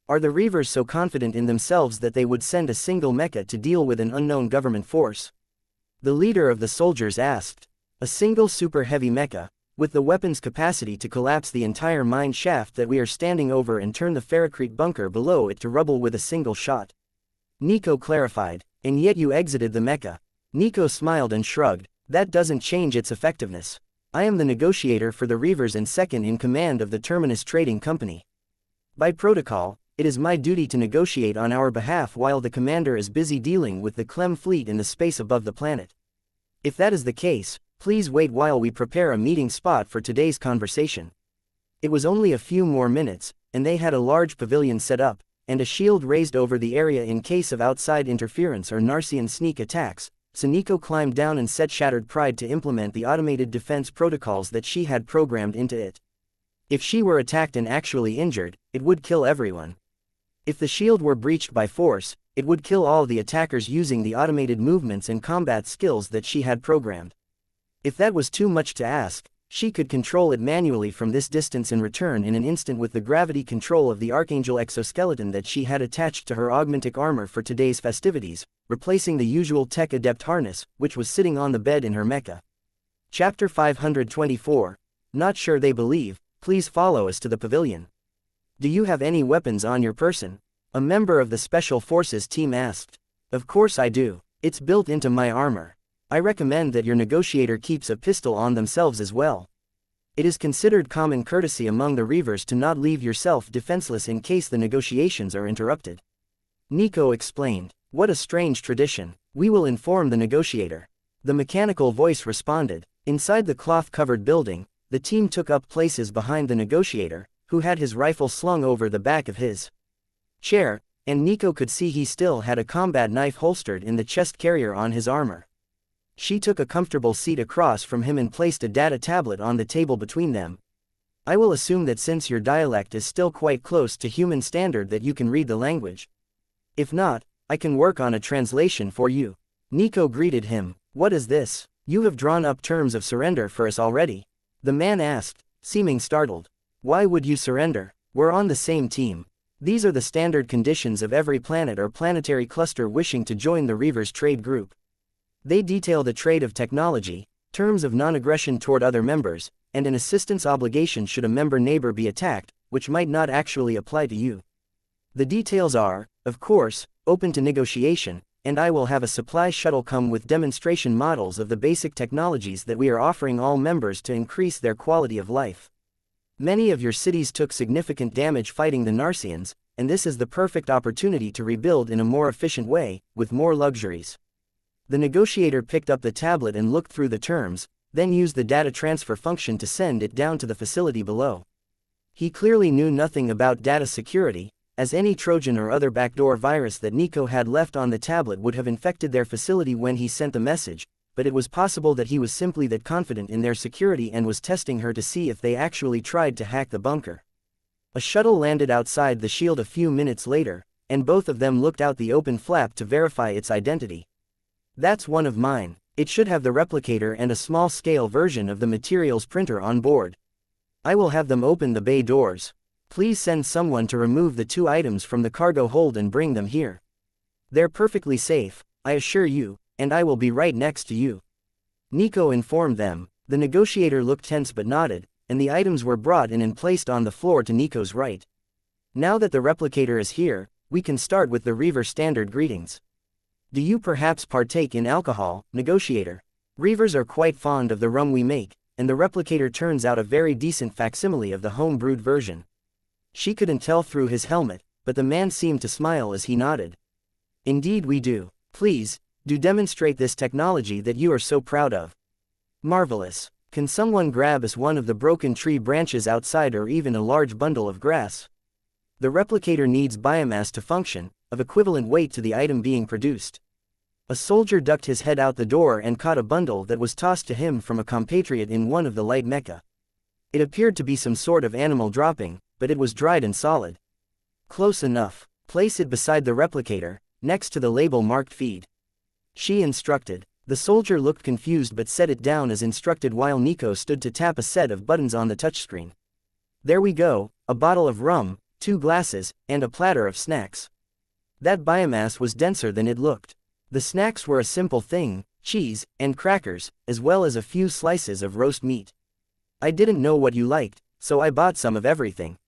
Are the Reavers so confident in themselves that they would send a single Mecha to deal with an unknown government force? The leader of the soldiers asked. A single super heavy Mecha, with the weapons capacity to collapse the entire mine shaft that we are standing over and turn the ferrocrete bunker below it to rubble with a single shot. Nico clarified. And yet you exited the Mecha. Nico smiled and shrugged. That doesn't change its effectiveness. I am the negotiator for the Reavers and second in command of the Terminus Trading Company. By protocol, it is my duty to negotiate on our behalf while the commander is busy dealing with the Clem fleet in the space above the planet. If that is the case, please wait while we prepare a meeting spot for today's conversation. It was only a few more minutes, and they had a large pavilion set up, and a shield raised over the area in case of outside interference or Narcian sneak attacks, so Nico climbed down and set Shattered Pride to implement the automated defense protocols that she had programmed into it. If she were attacked and actually injured, it would kill everyone. If the shield were breached by force, it would kill all the attackers using the automated movements and combat skills that she had programmed. If that was too much to ask, she could control it manually from this distance and return in an instant with the gravity control of the Archangel exoskeleton that she had attached to her augmentic armor for today's festivities, replacing the usual Tech Adept harness, which was sitting on the bed in her Mecha. Chapter 524. Not sure they believe, please follow us to the pavilion. Do you have any weapons on your person? A member of the Special Forces team asked. Of course I do. It's built into my armor. I recommend that your negotiator keeps a pistol on themselves as well. It is considered common courtesy among the Reavers to not leave yourself defenseless in case the negotiations are interrupted. Nico explained. What a strange tradition. We will inform the negotiator. The mechanical voice responded. Inside the cloth-covered building, the team took up places behind the negotiator, who had his rifle slung over the back of his chair, and Nico could see he still had a combat knife holstered in the chest carrier on his armor. She took a comfortable seat across from him and placed a data tablet on the table between them. I will assume that since your dialect is still quite close to human standard that you can read the language. If not, I can work on a translation for you. Nico greeted him. What is this? You have drawn up terms of surrender for us already? The man asked, seeming startled. Why would you surrender? We're on the same team. These are the standard conditions of every planet or planetary cluster wishing to join the Reavers trade group. They detail the trade of technology, terms of non-aggression toward other members, and an assistance obligation should a member neighbor be attacked, which might not actually apply to you. The details are, of course, open to negotiation, and I will have a supply shuttle come with demonstration models of the basic technologies that we are offering all members to increase their quality of life. Many of your cities took significant damage fighting the Narsians, and this is the perfect opportunity to rebuild in a more efficient way, with more luxuries. The negotiator picked up the tablet and looked through the terms, then used the data transfer function to send it down to the facility below. He clearly knew nothing about data security, as any Trojan or other backdoor virus that Nico had left on the tablet would have infected their facility when he sent the message, but it was possible that he was simply that confident in their security and was testing her to see if they actually tried to hack the bunker. A shuttle landed outside the shield a few minutes later, and both of them looked out the open flap to verify its identity. That's one of mine. It should have the replicator and a small-scale version of the materials printer on board. I will have them open the bay doors. Please send someone to remove the 2 items from the cargo hold and bring them here. They're perfectly safe, I assure you, and I will be right next to you. Nico informed them. The negotiator looked tense but nodded, and the items were brought in and placed on the floor to Nico's right. Now that the replicator is here, we can start with the Reaver standard greetings. Do you perhaps partake in alcohol, negotiator? Reavers are quite fond of the rum we make, and the replicator turns out a very decent facsimile of the home-brewed version. She couldn't tell through his helmet, but the man seemed to smile as he nodded. Indeed we do. Please, do demonstrate this technology that you are so proud of. Marvelous. Can someone grab us one of the broken tree branches outside or even a large bundle of grass? The replicator needs biomass to function, of equivalent weight to the item being produced. A soldier ducked his head out the door and caught a bundle that was tossed to him from a compatriot in one of the light mecha. It appeared to be some sort of animal dropping, but it was dried and solid. Close enough. Place it beside the replicator, next to the label marked feed. She instructed. The soldier looked confused but set it down as instructed while Nico stood to tap a set of buttons on the touchscreen. There we go, a bottle of rum, 2 glasses, and a platter of snacks. That biomass was denser than it looked. The snacks were a simple thing, cheese, and crackers, as well as a few slices of roast meat. I didn't know what you liked, so I bought some of everything.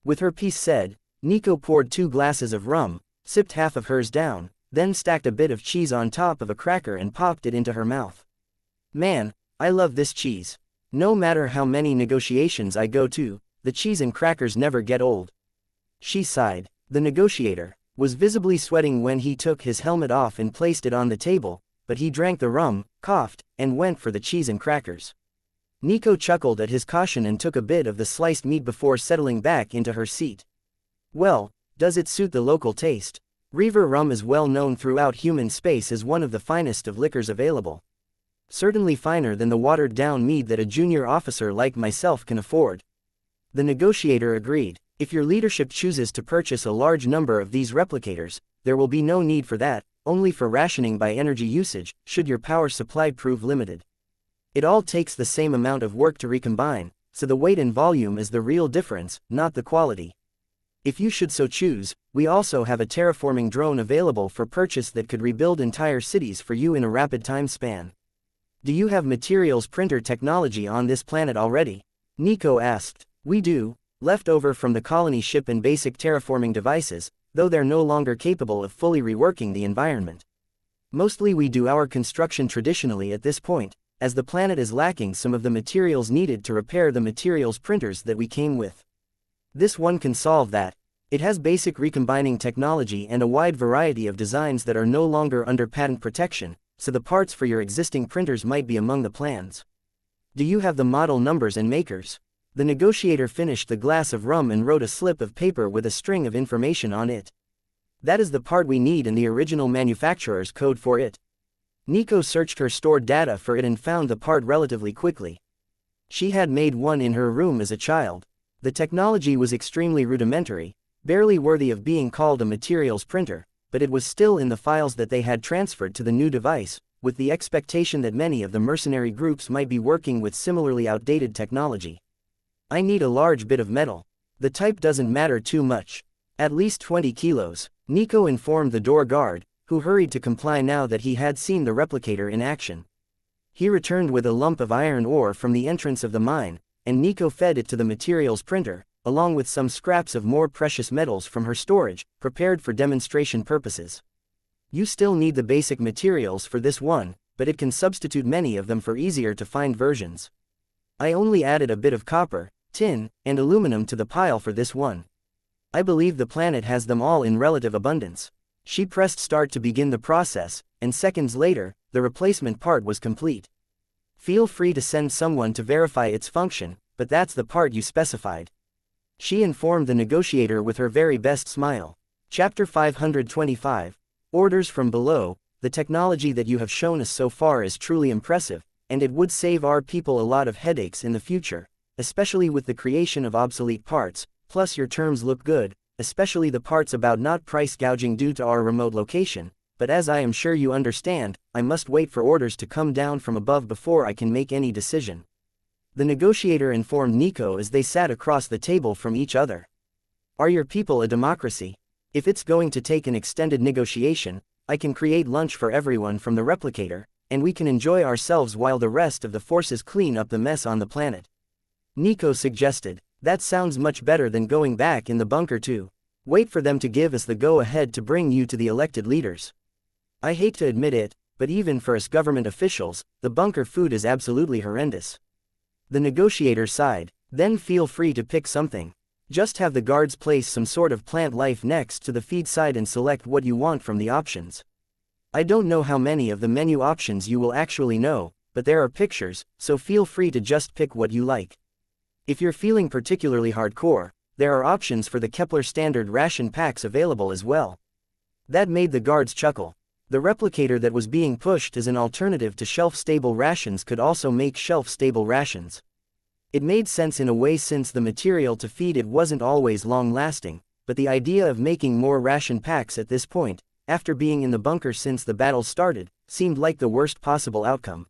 With her piece said, Nico poured 2 glasses of rum, sipped half of hers down, then stacked a bit of cheese on top of a cracker and popped it into her mouth. Man, I love this cheese. No matter how many negotiations I go to, the cheese and crackers never get old. She sighed. The negotiator was visibly sweating when he took his helmet off and placed it on the table, but he drank the rum, coughed, and went for the cheese and crackers. Nico chuckled at his caution and took a bit of the sliced meat before settling back into her seat. Well, does it suit the local taste? Reaver rum is well known throughout human space as one of the finest of liquors available. Certainly finer than the watered-down mead that a junior officer like myself can afford. The negotiator agreed. If your leadership chooses to purchase a large number of these replicators, there will be no need for that, only for rationing by energy usage, should your power supply prove limited. It all takes the same amount of work to recombine, so the weight and volume is the real difference, not the quality. If you should so choose, we also have a terraforming drone available for purchase that could rebuild entire cities for you in a rapid time span. Do you have materials printer technology on this planet already? Nico asked. We do, left over from the colony ship and basic terraforming devices, though they're no longer capable of fully reworking the environment. Mostly we do our construction traditionally at this point, as the planet is lacking some of the materials needed to repair the materials printers that we came with. This one can solve that. It has basic recombining technology and a wide variety of designs that are no longer under patent protection, so the parts for your existing printers might be among the plans. Do you have the model numbers and makers? The negotiator finished the glass of rum and wrote a slip of paper with a string of information on it. That is the part we need and the original manufacturer's code for it. Nico searched her stored data for it and found the part relatively quickly. She had made one in her room as a child. The technology was extremely rudimentary, barely worthy of being called a materials printer, but it was still in the files that they had transferred to the new device, with the expectation that many of the mercenary groups might be working with similarly outdated technology. I need a large bit of metal. The type doesn't matter too much. At least 20 kilos, Nico informed the door guard, who hurried to comply now that he had seen the replicator in action. He returned with a lump of iron ore from the entrance of the mine, and Nico fed it to the materials printer, along with some scraps of more precious metals from her storage, prepared for demonstration purposes. You still need the basic materials for this one, but it can substitute many of them for easier-to-find versions. I only added a bit of copper, tin, and aluminum to the pile for this one. I believe the planet has them all in relative abundance. She pressed start to begin the process, and seconds later, the replacement part was complete. Feel free to send someone to verify its function, but that's the part you specified. She informed the negotiator with her very best smile. Chapter 525. Orders from below. The technology that you have shown us so far is truly impressive, and it would save our people a lot of headaches in the future, especially with the creation of obsolete parts, plus your terms look good, especially the parts about not price gouging due to our remote location, but as I am sure you understand, I must wait for orders to come down from above before I can make any decision. The negotiator informed Nico as they sat across the table from each other. Are your people a democracy? If it's going to take an extended negotiation, I can create lunch for everyone from the replicator, and we can enjoy ourselves while the rest of the forces clean up the mess on the planet. Nico suggested. That sounds much better than going back in the bunker to wait for them to give us the go-ahead to bring you to the elected leaders. I hate to admit it, but even for us government officials, the bunker food is absolutely horrendous. The negotiator sighed. Then feel free to pick something. Just have the guards place some sort of plant life next to the feed side and select what you want from the options. I don't know how many of the menu options you will actually know, but there are pictures, so feel free to just pick what you like. If you're feeling particularly hardcore, there are options for the Kepler standard ration packs available as well. That made the guards chuckle. The replicator that was being pushed as an alternative to shelf-stable rations could also make shelf-stable rations. It made sense in a way since the material to feed it wasn't always long-lasting, but the idea of making more ration packs at this point, after being in the bunker since the battle started, seemed like the worst possible outcome.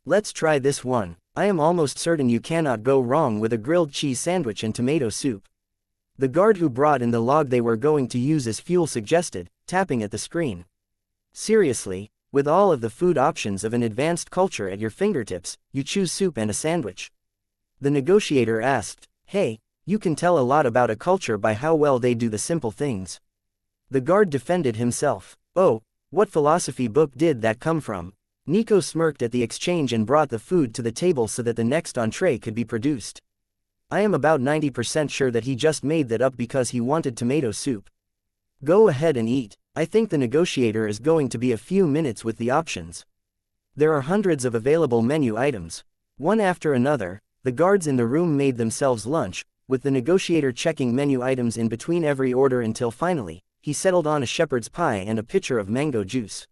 Let's try this one. I am almost certain you cannot go wrong with a grilled cheese sandwich and tomato soup. The guard who brought in the log they were going to use as fuel suggested, tapping at the screen. Seriously, with all of the food options of an advanced culture at your fingertips, you choose soup and a sandwich? The negotiator asked. Hey, you can tell a lot about a culture by how well they do the simple things. The guard defended himself. Oh, what philosophy book did that come from? Nico smirked at the exchange and brought the food to the table so that the next entree could be produced. I am about 90% sure that he just made that up because he wanted tomato soup. Go ahead and eat. I think the negotiator is going to be a few minutes with the options. There are hundreds of available menu items. One after another, the guards in the room made themselves lunch, with the negotiator checking menu items in between every order until finally, he settled on a shepherd's pie and a pitcher of mango juice.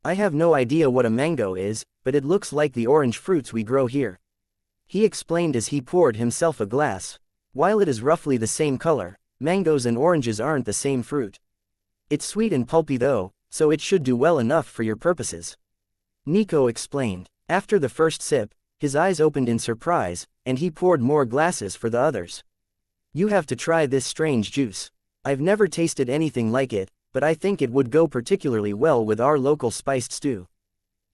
I have no idea what a mango is, but it looks like the orange fruits we grow here. He explained as he poured himself a glass. While it is roughly the same color, mangoes and oranges aren't the same fruit. It's sweet and pulpy though, so it should do well enough for your purposes. Nico explained. After the first sip, his eyes opened in surprise, and he poured more glasses for the others. You have to try this strange juice. I've never tasted anything like it, but I think it would go particularly well with our local spiced stew.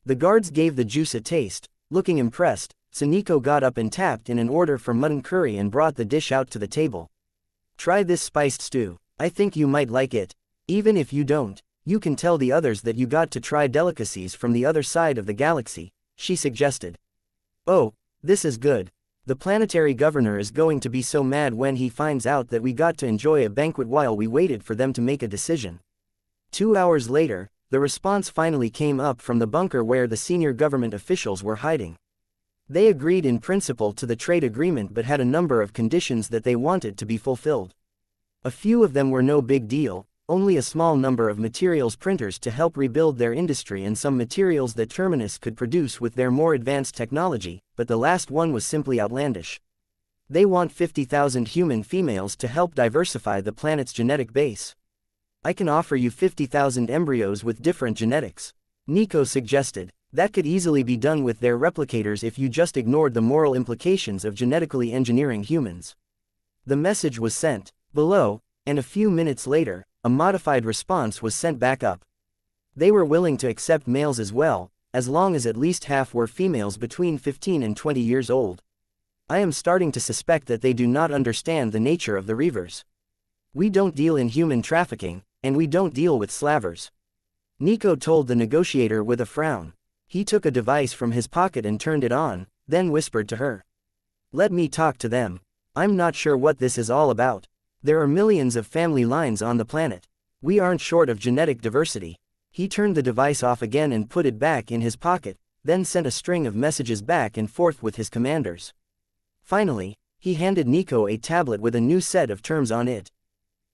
The guards gave the juice a taste, looking impressed, so Nico got up and tapped in an order for mutton curry and brought the dish out to the table. Try this spiced stew. I think you might like it. Even if you don't, You can tell the others that you got to try delicacies from the other side of the galaxy, she suggested. Oh, this is good. The planetary governor is going to be so mad when he finds out that we got to enjoy a banquet while we waited for them to make a decision. 2 hours later, the response finally came up from the bunker where the senior government officials were hiding. They agreed in principle to the trade agreement but had a number of conditions that they wanted to be fulfilled. A few of them were no big deal, only a small number of materials printers to help rebuild their industry and some materials that Terminus could produce with their more advanced technology, but the last one was simply outlandish. They want 50,000 human females to help diversify the planet's genetic base. I can offer you 50,000 embryos with different genetics, Nico suggested. That could easily be done with their replicators if you just ignored the moral implications of genetically engineering humans. The message was sent below, and a few minutes later, a modified response was sent back up. They were willing to accept males as well, as long as at least half were females between 15 and 20 years old. I am starting to suspect that they do not understand the nature of the Reavers. We don't deal in human trafficking, and we don't deal with slavers, Nico told the negotiator with a frown. He took a device from his pocket and turned it on, then whispered to her. Let me talk to them. I'm not sure what this is all about. There are millions of family lines on the planet. We aren't short of genetic diversity. He turned the device off again and put it back in his pocket, then sent a string of messages back and forth with his commanders. Finally, he handed Nico a tablet with a new set of terms on it.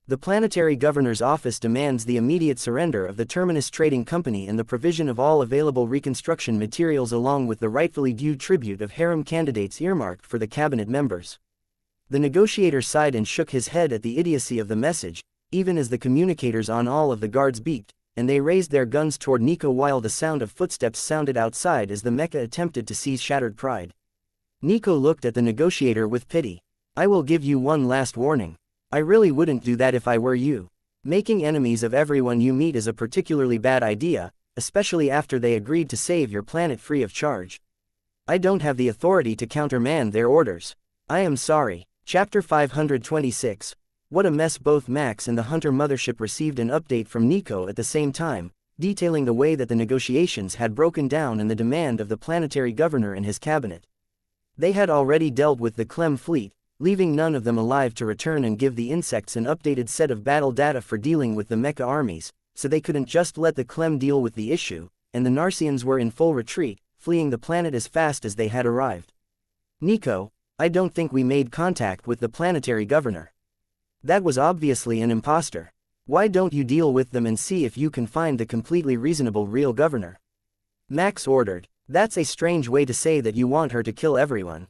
The planetary governor's office demands the immediate surrender of the Terminus Trading Company and the provision of all available reconstruction materials along with the rightfully due tribute of harem candidates earmarked for the cabinet members. The negotiator sighed and shook his head at the idiocy of the message, even as the communicators on all of the guards beeped, and they raised their guns toward Nico while the sound of footsteps sounded outside as the Mecha attempted to seize shattered pride. Nico looked at the negotiator with pity. I will give you one last warning. I really wouldn't do that if I were you. Making enemies of everyone you meet is a particularly bad idea, especially after they agreed to save your planet free of charge. I don't have the authority to countermand their orders. I am sorry. Chapter 526. What a mess. Both Max and the Hunter mothership received an update from Nico at the same time, detailing the way that the negotiations had broken down and the demand of the planetary governor and his cabinet. They had already dealt with the Clem fleet, leaving none of them alive to return and give the insects an updated set of battle data for dealing with the Mecha armies, so they couldn't just let the Clem deal with the issue, and the Narsians were in full retreat, fleeing the planet as fast as they had arrived. Nico, I don't think we made contact with the planetary governor. That was obviously an imposter. Why don't you deal with them and see if you can find the completely reasonable real governor? Max ordered. That's a strange way to say that you want her to kill everyone.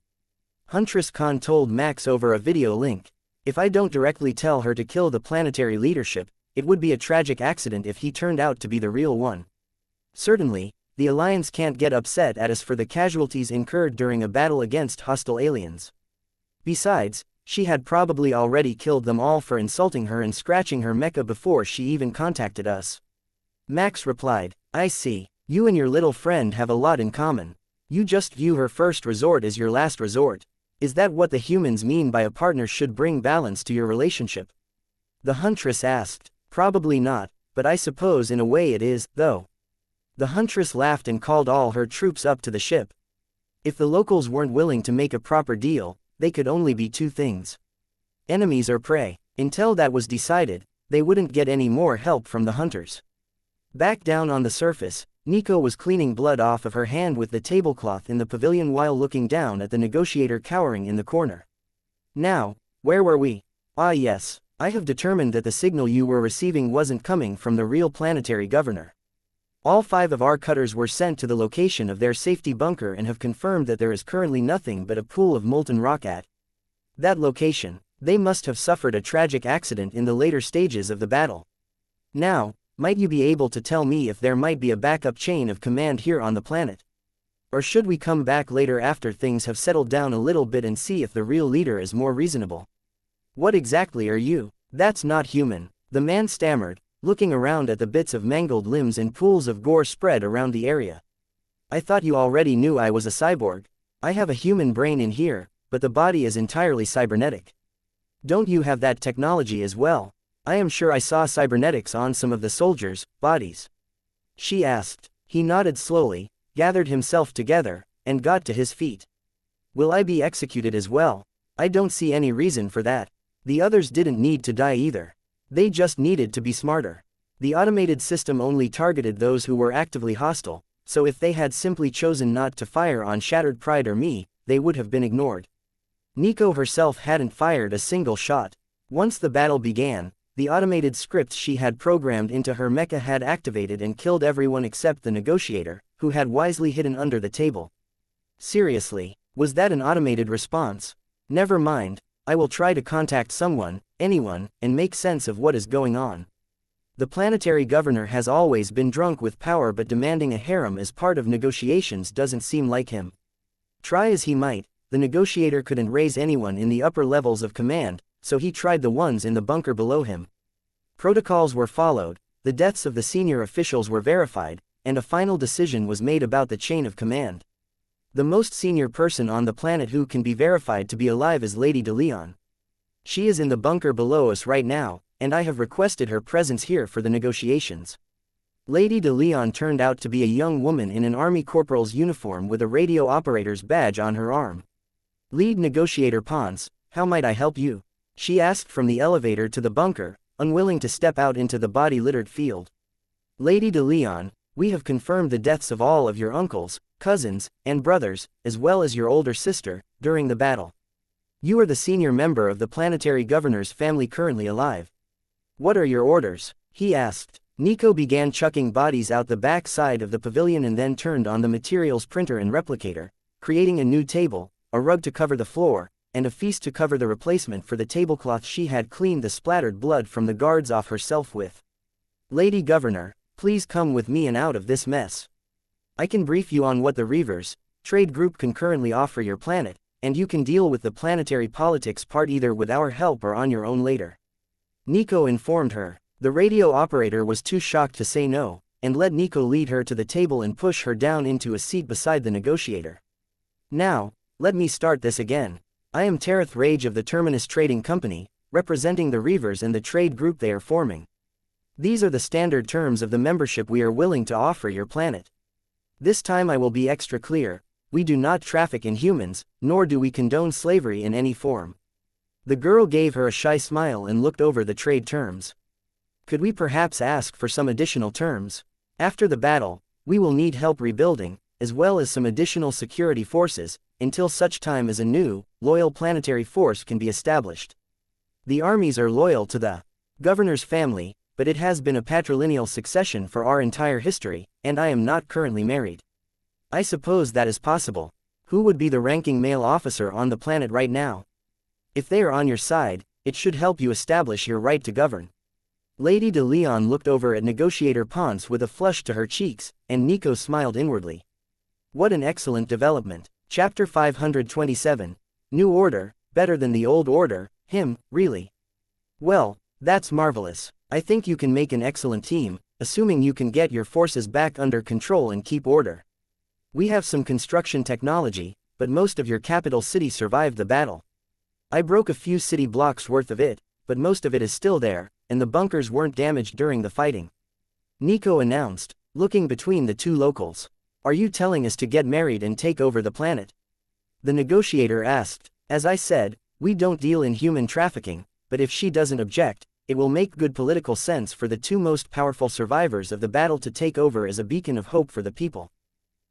Huntress Khan told Max over a video link. If I don't directly tell her to kill the planetary leadership, it would be a tragic accident if he turned out to be the real one. Certainly, the Alliance can't get upset at us for the casualties incurred during a battle against hostile aliens. Besides, she had probably already killed them all for insulting her and scratching her mecha before she even contacted us. Max replied, I see. You and your little friend have a lot in common. You just view her first resort as your last resort. Is that what the humans mean by a partner should bring balance to your relationship? The Huntress asked. Probably not, but I suppose in a way it is, though. The Huntress laughed and called all her troops up to the ship. If the locals weren't willing to make a proper deal, they could only be two things. Enemies or prey. Until that was decided, they wouldn't get any more help from the hunters. Back down on the surface, Nico was cleaning blood off of her hand with the tablecloth in the pavilion while looking down at the negotiator cowering in the corner. Now, where were we? Ah yes, I have determined that the signal you were receiving wasn't coming from the real planetary governor. All 5 of our cutters were sent to the location of their safety bunker and have confirmed that there is currently nothing but a pool of molten rock at that location. They must have suffered a tragic accident in the later stages of the battle. Now, might you be able to tell me if there might be a backup chain of command here on the planet? Or should we come back later after things have settled down a little bit and see if the real leader is more reasonable? What exactly are you? That's not human, the man stammered, looking around at the bits of mangled limbs and pools of gore spread around the area. I thought you already knew I was a cyborg. I have a human brain in here, but the body is entirely cybernetic. Don't you have that technology as well? I am sure I saw cybernetics on some of the soldiers' bodies. She asked. He nodded slowly, gathered himself together, and got to his feet. Will I be executed as well? I don't see any reason for that. The others didn't need to die either. They just needed to be smarter. The automated system only targeted those who were actively hostile, so if they had simply chosen not to fire on Shattered Pride or me, they would have been ignored. Nico herself hadn't fired a single shot. Once the battle began, the automated scripts she had programmed into her mecha had activated and killed everyone except the negotiator, who had wisely hidden under the table. Seriously, was that an automated response? Never mind, I will try to contact someone, anyone, and make sense of what is going on. The planetary governor has always been drunk with power, but demanding a harem as part of negotiations doesn't seem like him. Try as he might, the negotiator couldn't raise anyone in the upper levels of command, so he tried the ones in the bunker below him. Protocols were followed, the deaths of the senior officials were verified, and a final decision was made about the chain of command. The most senior person on the planet who can be verified to be alive is Lady DeLeon. She is in the bunker below us right now, and I have requested her presence here for the negotiations. Lady DeLeon turned out to be a young woman in an army corporal's uniform with a radio operator's badge on her arm. Lead negotiator Ponce, how might I help you? She asked from the elevator to the bunker, unwilling to step out into the body-littered field. Lady DeLeon, we have confirmed the deaths of all of your uncles, cousins, and brothers, as well as your older sister, during the battle. You are the senior member of the planetary governor's family currently alive. What are your orders? He asked. Nico began chucking bodies out the back side of the pavilion and then turned on the materials printer and replicator, creating a new table, a rug to cover the floor, and a feast to cover the replacement for the tablecloth she had cleaned the splattered blood from the guards off herself with. Lady Governor, please come with me and out of this mess. I can brief you on what the Reavers trade group can currently offer your planet, and you can deal with the planetary politics part either with our help or on your own later. Nico informed her. The radio operator was too shocked to say no, and let Nico lead her to the table and push her down into a seat beside the negotiator. Now, let me start this again. I am Tareth Rage of the Terminus Trading Company, representing the Reavers and the trade group they are forming. These are the standard terms of the membership we are willing to offer your planet. This time I will be extra clear, we do not traffic in humans, nor do we condone slavery in any form. The girl gave her a shy smile and looked over the trade terms. Could we perhaps ask for some additional terms? After the battle, we will need help rebuilding, as well as some additional security forces, until such time as a new, loyal planetary force can be established. The armies are loyal to the governor's family, but it has been a patrilineal succession for our entire history, and I am not currently married. I suppose that is possible. Who would be the ranking male officer on the planet right now? If they are on your side, it should help you establish your right to govern. Lady DeLeon looked over at negotiator Ponce with a flush to her cheeks, and Nico smiled inwardly. What an excellent development. Chapter 527. New Order, better than the old order, really. Well, that's marvelous. I think you can make an excellent team, assuming you can get your forces back under control and keep order. We have some construction technology, but most of your capital city survived the battle. I broke a few city blocks worth of it, but most of it is still there, and the bunkers weren't damaged during the fighting. Nico announced, looking between the two locals. Are you telling us to get married and take over the planet? The negotiator asked. As I said, we don't deal in human trafficking, but if she doesn't object, it will make good political sense for the two most powerful survivors of the battle to take over as a beacon of hope for the people.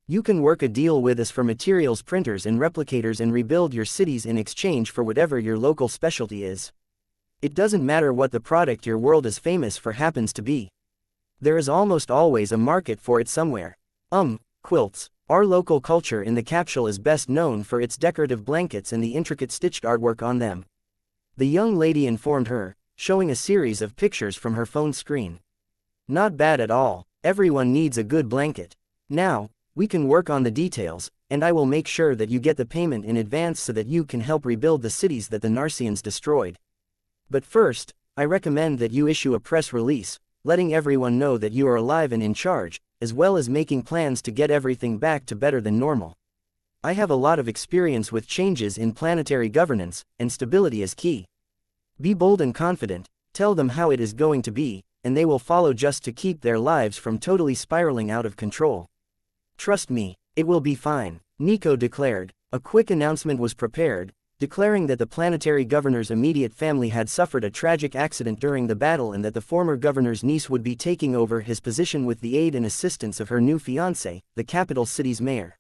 You can work a deal with us for materials printers and replicators and rebuild your cities in exchange for whatever your local specialty is. It doesn't matter what the product your world is famous for happens to be. There is almost always a market for it somewhere. Quilts. Our local culture in the capsule is best known for its decorative blankets and the intricate stitched artwork on them. The young lady informed her, showing a series of pictures from her phone screen. Not bad at all. Everyone needs a good blanket. Now, we can work on the details, and I will make sure that you get the payment in advance so that you can help rebuild the cities that the Narcians destroyed. But first, I recommend that you issue a press release, letting everyone know that you are alive and in charge, as well as making plans to get everything back to better than normal. I have a lot of experience with changes in planetary governance, and stability is key. Be bold and confident, Tell them how it is going to be, and they will follow just to keep their lives from totally spiraling out of control. Trust me, it will be fine, Nico declared. A quick announcement was prepared, declaring that the planetary governor's immediate family had suffered a tragic accident during the battle and that the former governor's niece would be taking over his position with the aid and assistance of her new fiancé, the capital city's mayor.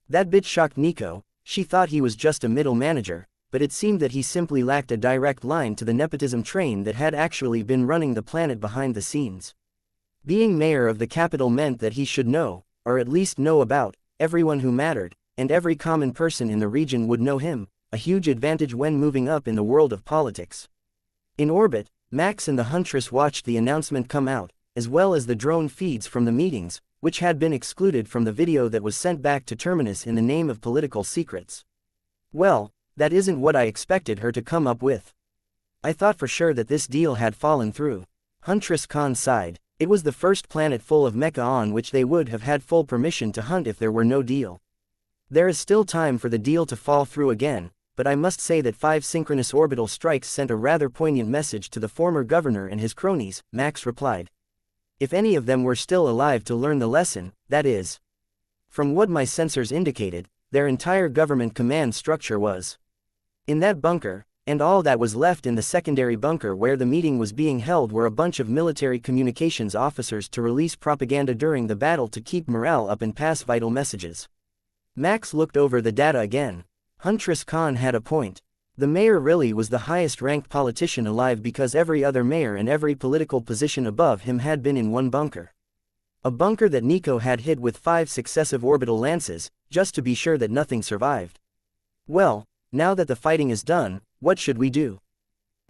That bit shocked Nico. She thought he was just a middle manager, but it seemed that he simply lacked a direct line to the nepotism train that had actually been running the planet behind the scenes. Being mayor of the capital meant that he should know, or at least know about, everyone who mattered, and every common person in the region would know him, a huge advantage when moving up in the world of politics. In orbit, Max and the Huntress watched the announcement come out, as well as the drone feeds from the meetings, which had been excluded from the video that was sent back to Terminus in the name of political secrets. Well, that isn't what I expected her to come up with. I thought for sure that this deal had fallen through. Huntress Khan sighed. It was the first planet full of Mecha on which they would have had full permission to hunt if there were no deal. There is still time for the deal to fall through again, but I must say that 5 synchronous orbital strikes sent a rather poignant message to the former governor and his cronies, Max replied. If any of them were still alive to learn the lesson, that is. From what my sensors indicated, their entire government command structure was in that bunker, and all that was left in the secondary bunker where the meeting was being held were a bunch of military communications officers to release propaganda during the battle to keep morale up and pass vital messages. Max looked over the data again. Huntress Khan had a point. The mayor really was the highest-ranked politician alive because every other mayor and every political position above him had been in one bunker. A bunker that Nico had hit with 5 successive orbital lances, just to be sure that nothing survived. Well, now that the fighting is done, what should we do?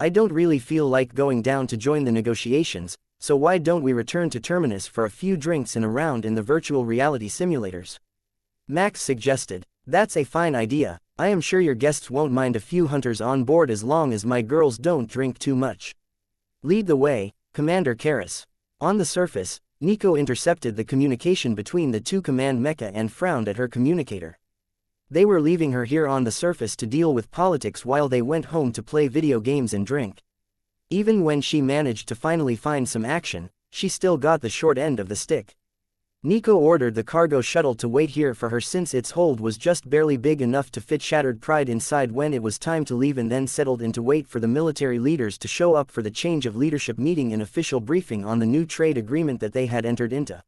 I don't really feel like going down to join the negotiations, so why don't we return to Terminus for a few drinks and a round in the virtual reality simulators? Max suggested. That's a fine idea. I am sure your guests won't mind a few hunters on board as long as my girls don't drink too much. Lead the way, Commander Karras. On the surface, Nico intercepted the communication between the 2 command mecha and frowned at her communicator. They were leaving her here on the surface to deal with politics while they went home to play video games and drink. Even when she managed to finally find some action, she still got the short end of the stick. Nico ordered the cargo shuttle to wait here for her since its hold was just barely big enough to fit Shattered Pride inside when it was time to leave, and then settled in to wait for the military leaders to show up for the change of leadership meeting and official briefing on the new trade agreement that they had entered into.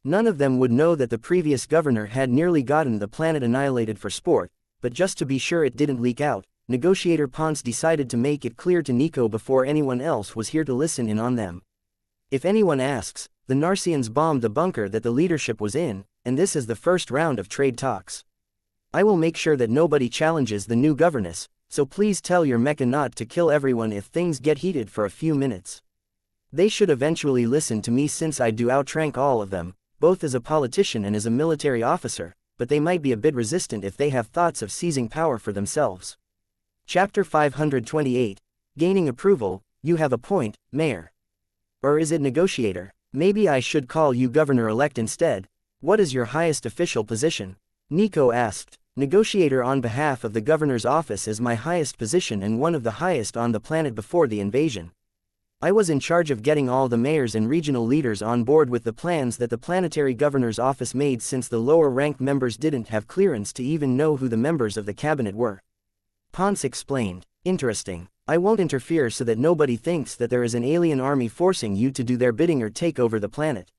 None of them would know that the previous governor had nearly gotten the planet annihilated for sport, but just to be sure it didn't leak out, Negotiator Ponce decided to make it clear to Nico before anyone else was here to listen in on them. If anyone asks, the Narcians bombed the bunker that the leadership was in, and this is the first round of trade talks. I will make sure that nobody challenges the new governess, so please tell your mecha not to kill everyone if things get heated for a few minutes. They should eventually listen to me since I do outrank all of them, both as a politician and as a military officer, but they might be a bit resistant if they have thoughts of seizing power for themselves. Chapter 528, Gaining Approval. You have a point, Mayor. Or is it Negotiator? Maybe I should call you Governor-elect instead. What is your highest official position? Nico asked. Negotiator on behalf of the governor's office is my highest position and one of the highest on the planet before the invasion. I was in charge of getting all the mayors and regional leaders on board with the plans that the planetary governor's office made since the lower-ranked members didn't have clearance to even know who the members of the cabinet were. Ponce explained. Interesting. I won't interfere so that nobody thinks that there is an alien army forcing you to do their bidding or take over the planet.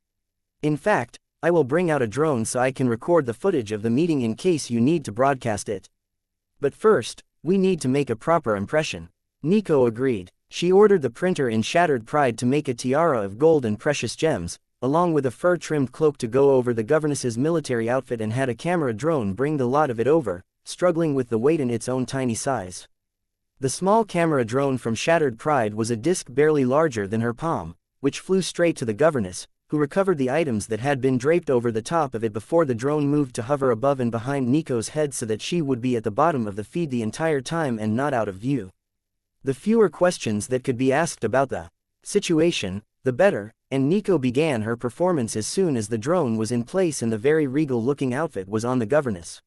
In fact, I will bring out a drone so I can record the footage of the meeting in case you need to broadcast it. But first, we need to make a proper impression. Nico agreed. She ordered the printer in Shattered Pride to make a tiara of gold and precious gems, along with a fur-trimmed cloak to go over the governess's military outfit, and had a camera drone bring the lot of it over, struggling with the weight in its own tiny size. The small camera drone from Shattered Pride was a disc barely larger than her palm, which flew straight to the governess, who recovered the items that had been draped over the top of it before the drone moved to hover above and behind Nico's head so that she would be at the bottom of the feed the entire time and not out of view. The fewer questions that could be asked about the situation, the better, and Nico began her performance as soon as the drone was in place and the very regal-looking outfit was on the governess.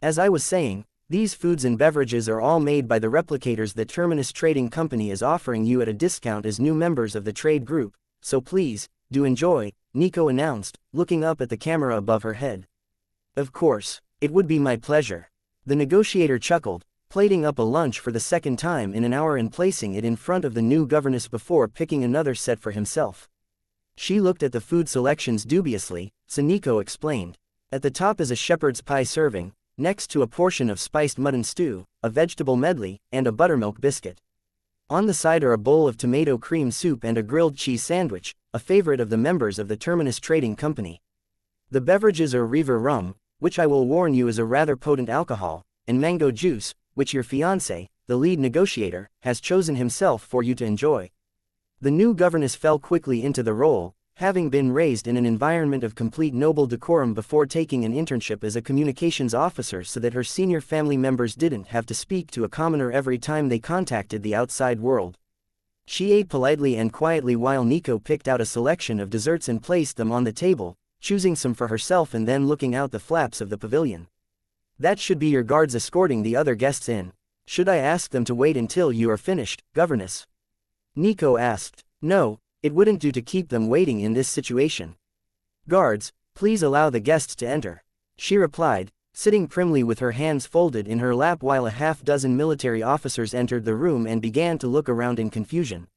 As I was saying, These foods and beverages are all made by the replicators that Terminus Trading Company is offering you at a discount as new members of the trade group, so please, do enjoy, Nico announced, looking up at the camera above her head. Of course, it would be my pleasure. The negotiator chuckled, plating up a lunch for the second time in an hour and placing it in front of the new governess before picking another set for himself. She looked at the food selections dubiously, so Nico explained. At the top is a shepherd's pie serving, next to a portion of spiced mutton stew, a vegetable medley, and a buttermilk biscuit. On the side are a bowl of tomato cream soup and a grilled cheese sandwich, a favorite of the members of the Terminus Trading Company. The beverages are river rum, which I will warn you is a rather potent alcohol, and mango juice, which your fiancé, the lead negotiator, has chosen himself for you to enjoy. The new governess fell quickly into the role, having been raised in an environment of complete noble decorum before taking an internship as a communications officer so that her senior family members didn't have to speak to a commoner every time they contacted the outside world. She ate politely and quietly while Nico picked out a selection of desserts and placed them on the table, choosing some for herself and then looking out the flaps of the pavilion. That should be your guards escorting the other guests in. Should I ask them to wait until you are finished, governess? Nico asked. No, it wouldn't do to keep them waiting in this situation. Guards, please allow the guests to enter, she replied, sitting primly with her hands folded in her lap while a half-dozen military officers entered the room and began to look around in confusion.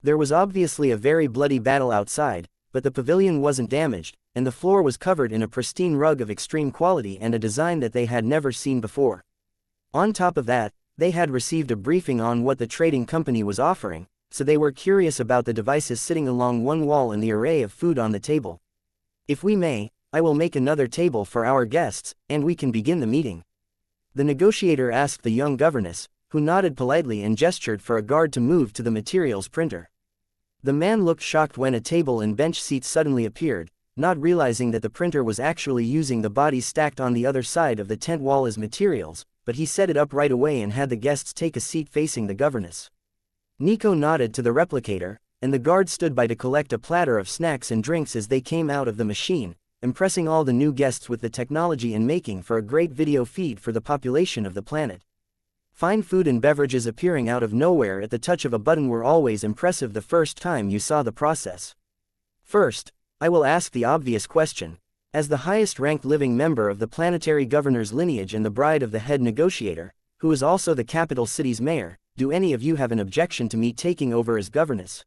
There was obviously a very bloody battle outside, but the pavilion wasn't damaged, and the floor was covered in a pristine rug of extreme quality and a design that they had never seen before. On top of that, they had received a briefing on what the trading company was offering, so they were curious about the devices sitting along one wall and the array of food on the table. If we may, I will make another table for our guests, and we can begin the meeting. The negotiator asked the young governess, who nodded politely and gestured for a guard to move to the materials printer. The man looked shocked when a table and bench seats suddenly appeared, not realizing that the printer was actually using the bodies stacked on the other side of the tent wall as materials, but he set it up right away and had the guests take a seat facing the governess. Nico nodded to the replicator, and the guard stood by to collect a platter of snacks and drinks as they came out of the machine, impressing all the new guests with the technology and making for a great video feed for the population of the planet. Fine food and beverages appearing out of nowhere at the touch of a button were always impressive the first time you saw the process. First, I will ask the obvious question. As the highest-ranked living member of the planetary governor's lineage and the bride of the head negotiator, who is also the capital city's mayor, do any of you have an objection to me taking over as governess?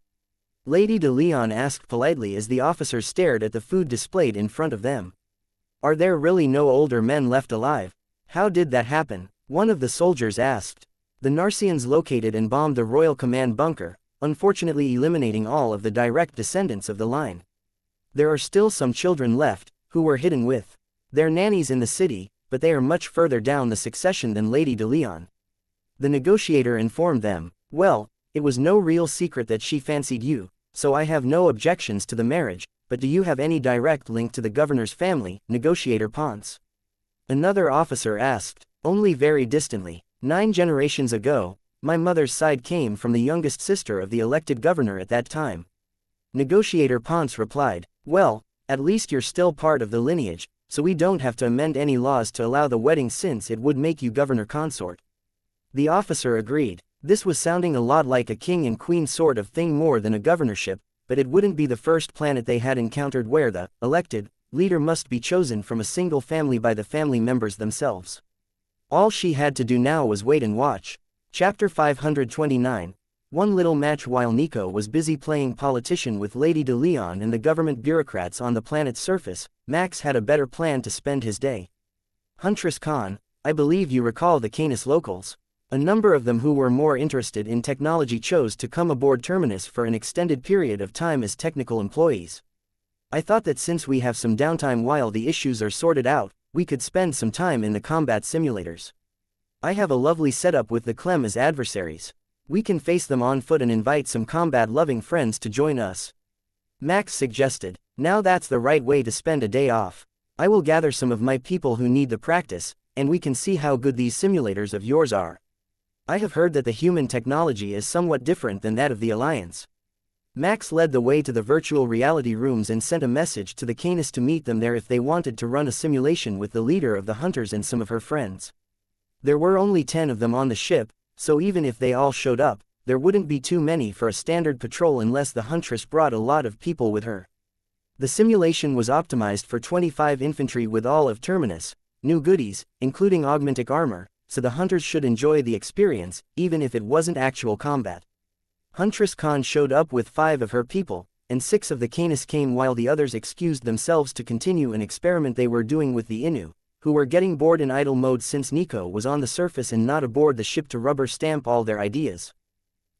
Lady de Leon asked politely as the officers stared at the food displayed in front of them. Are there really no older men left alive? How did that happen? One of the soldiers asked. The Narsians located and bombed the Royal Command bunker, unfortunately eliminating all of the direct descendants of the line. There are still some children left, who were hidden with their nannies in the city, but they are much further down the succession than Lady de Leon. The negotiator informed them. Well, it was no real secret that she fancied you, so I have no objections to the marriage, but do you have any direct link to the governor's family, Negotiator Ponce? Another officer asked. Only very distantly. 9 generations ago, my mother's side came from the youngest sister of the elected governor at that time. Negotiator Ponce replied. Well, at least you're still part of the lineage, so we don't have to amend any laws to allow the wedding since it would make you governor consort. The officer agreed. This was sounding a lot like a king and queen sort of thing more than a governorship, but it wouldn't be the first planet they had encountered where the elected leader must be chosen from a single family by the family members themselves. All she had to do now was wait and watch. Chapter 529. One little match. While Nico was busy playing politician with Lady de Leon and the government bureaucrats on the planet's surface, Max had a better plan to spend his day. Huntress Khan, I believe you recall the Canis locals. A number of them who were more interested in technology chose to come aboard Terminus for an extended period of time as technical employees. I thought that since we have some downtime while the issues are sorted out, we could spend some time in the combat simulators. I have a lovely setup with the Clem as adversaries. We can face them on foot and invite some combat-loving friends to join us. Max suggested. Now that's the right way to spend a day off. I will gather some of my people who need the practice, and we can see how good these simulators of yours are. I have heard that the human technology is somewhat different than that of the Alliance. Max led the way to the virtual reality rooms and sent a message to the Canis to meet them there if they wanted to run a simulation with the leader of the hunters and some of her friends. There were only 10 of them on the ship, so even if they all showed up, there wouldn't be too many for a standard patrol unless the huntress brought a lot of people with her. The simulation was optimized for 25 infantry with all of Terminus, new goodies, including augmentic armor, so the hunters should enjoy the experience, even if it wasn't actual combat. Huntress Khan showed up with 5 of her people, and 6 of the Canis came while the others excused themselves to continue an experiment they were doing with the Innu, who were getting bored in idle mode since Nico was on the surface and not aboard the ship to rubber stamp all their ideas.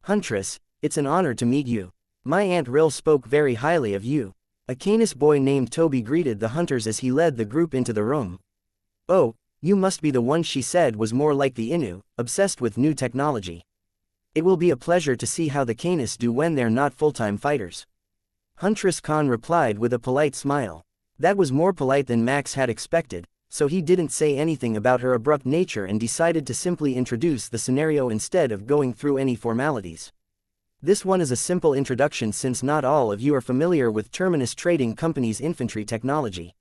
Huntress, it's an honor to meet you. My Aunt Rill spoke very highly of you. A Canis boy named Toby greeted the hunters as he led the group into the room. Oh, you must be the one she said was more like the Innu, obsessed with new technology. It will be a pleasure to see how the Canis do when they're not full-time fighters. Huntress Khan replied with a polite smile. That was more polite than Max had expected, so he didn't say anything about her abrupt nature and decided to simply introduce the scenario instead of going through any formalities. This one is a simple introduction since not all of you are familiar with Terminus Trading Company's infantry technology.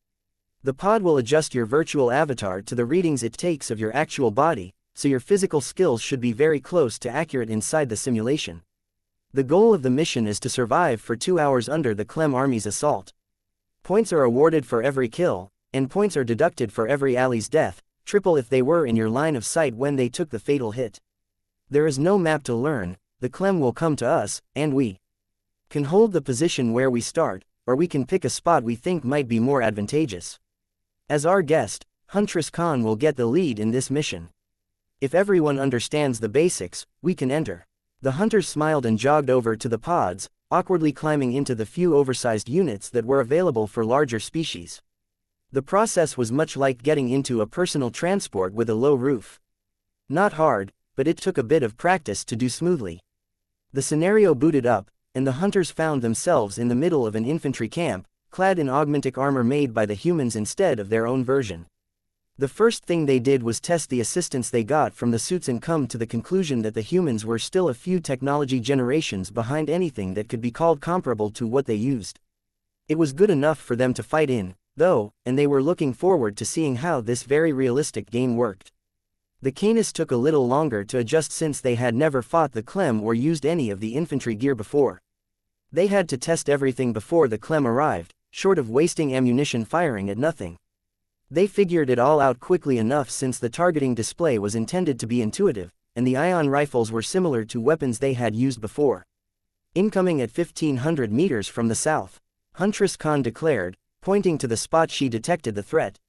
The pod will adjust your virtual avatar to the readings it takes of your actual body, so your physical skills should be very close to accurate inside the simulation. The goal of the mission is to survive for 2 hours under the Clem army's assault. Points are awarded for every kill, and points are deducted for every ally's death, triple if they were in your line of sight when they took the fatal hit. There is no map to learn, the Clem will come to us, and we can hold the position where we start, or we can pick a spot we think might be more advantageous. As our guest, Huntress Khan will get the lead in this mission. If everyone understands the basics, we can enter. The hunters smiled and jogged over to the pods, awkwardly climbing into the few oversized units that were available for larger species. The process was much like getting into a personal transport with a low roof. Not hard, but it took a bit of practice to do smoothly. The scenario booted up, and the hunters found themselves in the middle of an infantry camp, clad in augmentic armor made by the humans instead of their own version. The first thing they did was test the assistance they got from the suits and come to the conclusion that the humans were still a few technology generations behind anything that could be called comparable to what they used. It was good enough for them to fight in, though, and they were looking forward to seeing how this very realistic game worked. The Canis took a little longer to adjust since they had never fought the Clem or used any of the infantry gear before. They had to test everything before the Clem arrived, short of wasting ammunition firing at nothing. They figured it all out quickly enough since the targeting display was intended to be intuitive, and the ion rifles were similar to weapons they had used before. Incoming at 1,500 meters from the south, Huntress Khan declared, pointing to the spot she detected the threat.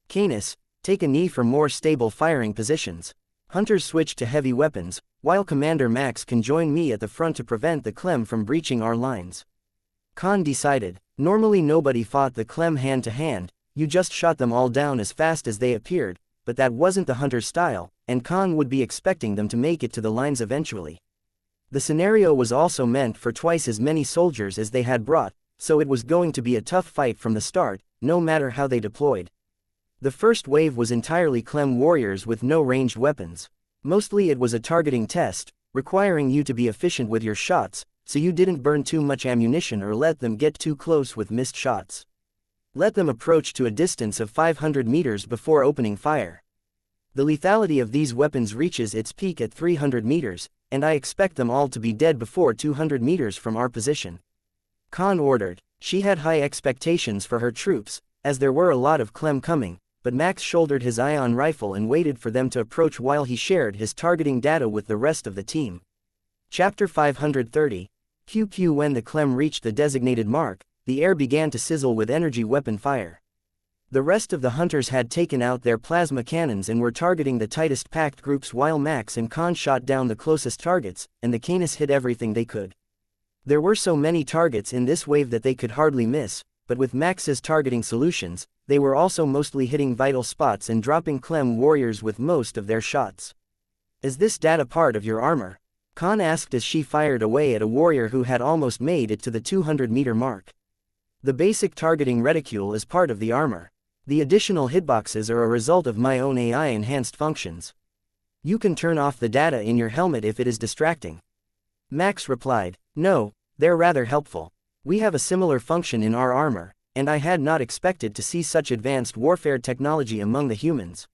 Canis, take a knee for more stable firing positions. Hunters switched to heavy weapons, while Commander Max can join me at the front to prevent the Clem from breaching our lines. Khan decided, normally nobody fought the Clem hand to hand, you just shot them all down as fast as they appeared, but that wasn't the hunter's style, and Khan would be expecting them to make it to the lines eventually. The scenario was also meant for twice as many soldiers as they had brought, so it was going to be a tough fight from the start, no matter how they deployed. The first wave was entirely Clem warriors with no ranged weapons. Mostly it was a targeting test, requiring you to be efficient with your shots, so you didn't burn too much ammunition or let them get too close with missed shots. Let them approach to a distance of 500 meters before opening fire. The lethality of these weapons reaches its peak at 300 meters, and I expect them all to be dead before 200 meters from our position. Khan ordered. She had high expectations for her troops, as there were a lot of Clem coming, but Max shouldered his ion rifle and waited for them to approach while he shared his targeting data with the rest of the team. Chapter 530. QQ. When the Clem reached the designated mark, the air began to sizzle with energy weapon fire. The rest of the hunters had taken out their plasma cannons and were targeting the tightest packed groups while Max and Khan shot down the closest targets, and the Canis hit everything they could. There were so many targets in this wave that they could hardly miss, but with Max's targeting solutions, they were also mostly hitting vital spots and dropping Clem warriors with most of their shots. Is this data part of your armor? Khan asked as she fired away at a warrior who had almost made it to the 200-meter mark. The basic targeting reticule is part of the armor. The additional hitboxes are a result of my own AI-enhanced functions. You can turn off the data in your helmet if it is distracting. Max replied, no, they're rather helpful. We have a similar function in our armor, and I had not expected to see such advanced warfare technology among the humans.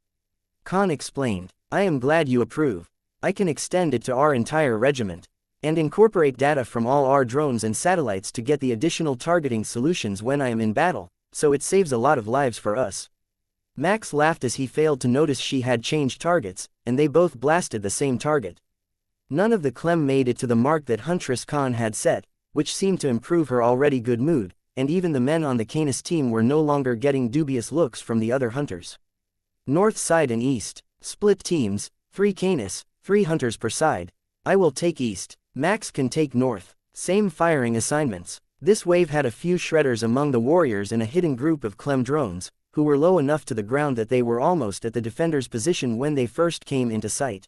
Khan explained. I am glad you approve. I can extend it to our entire regiment, and incorporate data from all our drones and satellites to get the additional targeting solutions when I am in battle, so it saves a lot of lives for us. Max laughed as he failed to notice she had changed targets, and they both blasted the same target. None of the Clem made it to the mark that Huntress Khan had set, which seemed to improve her already good mood, and even the men on the Canis team were no longer getting dubious looks from the other hunters. North side and east. Split teams, 3 Canis, 3 hunters per side. I will take east. Max can take north. Same firing assignments. This wave had a few shredders among the warriors and a hidden group of Clem drones, who were low enough to the ground that they were almost at the defender's position when they first came into sight.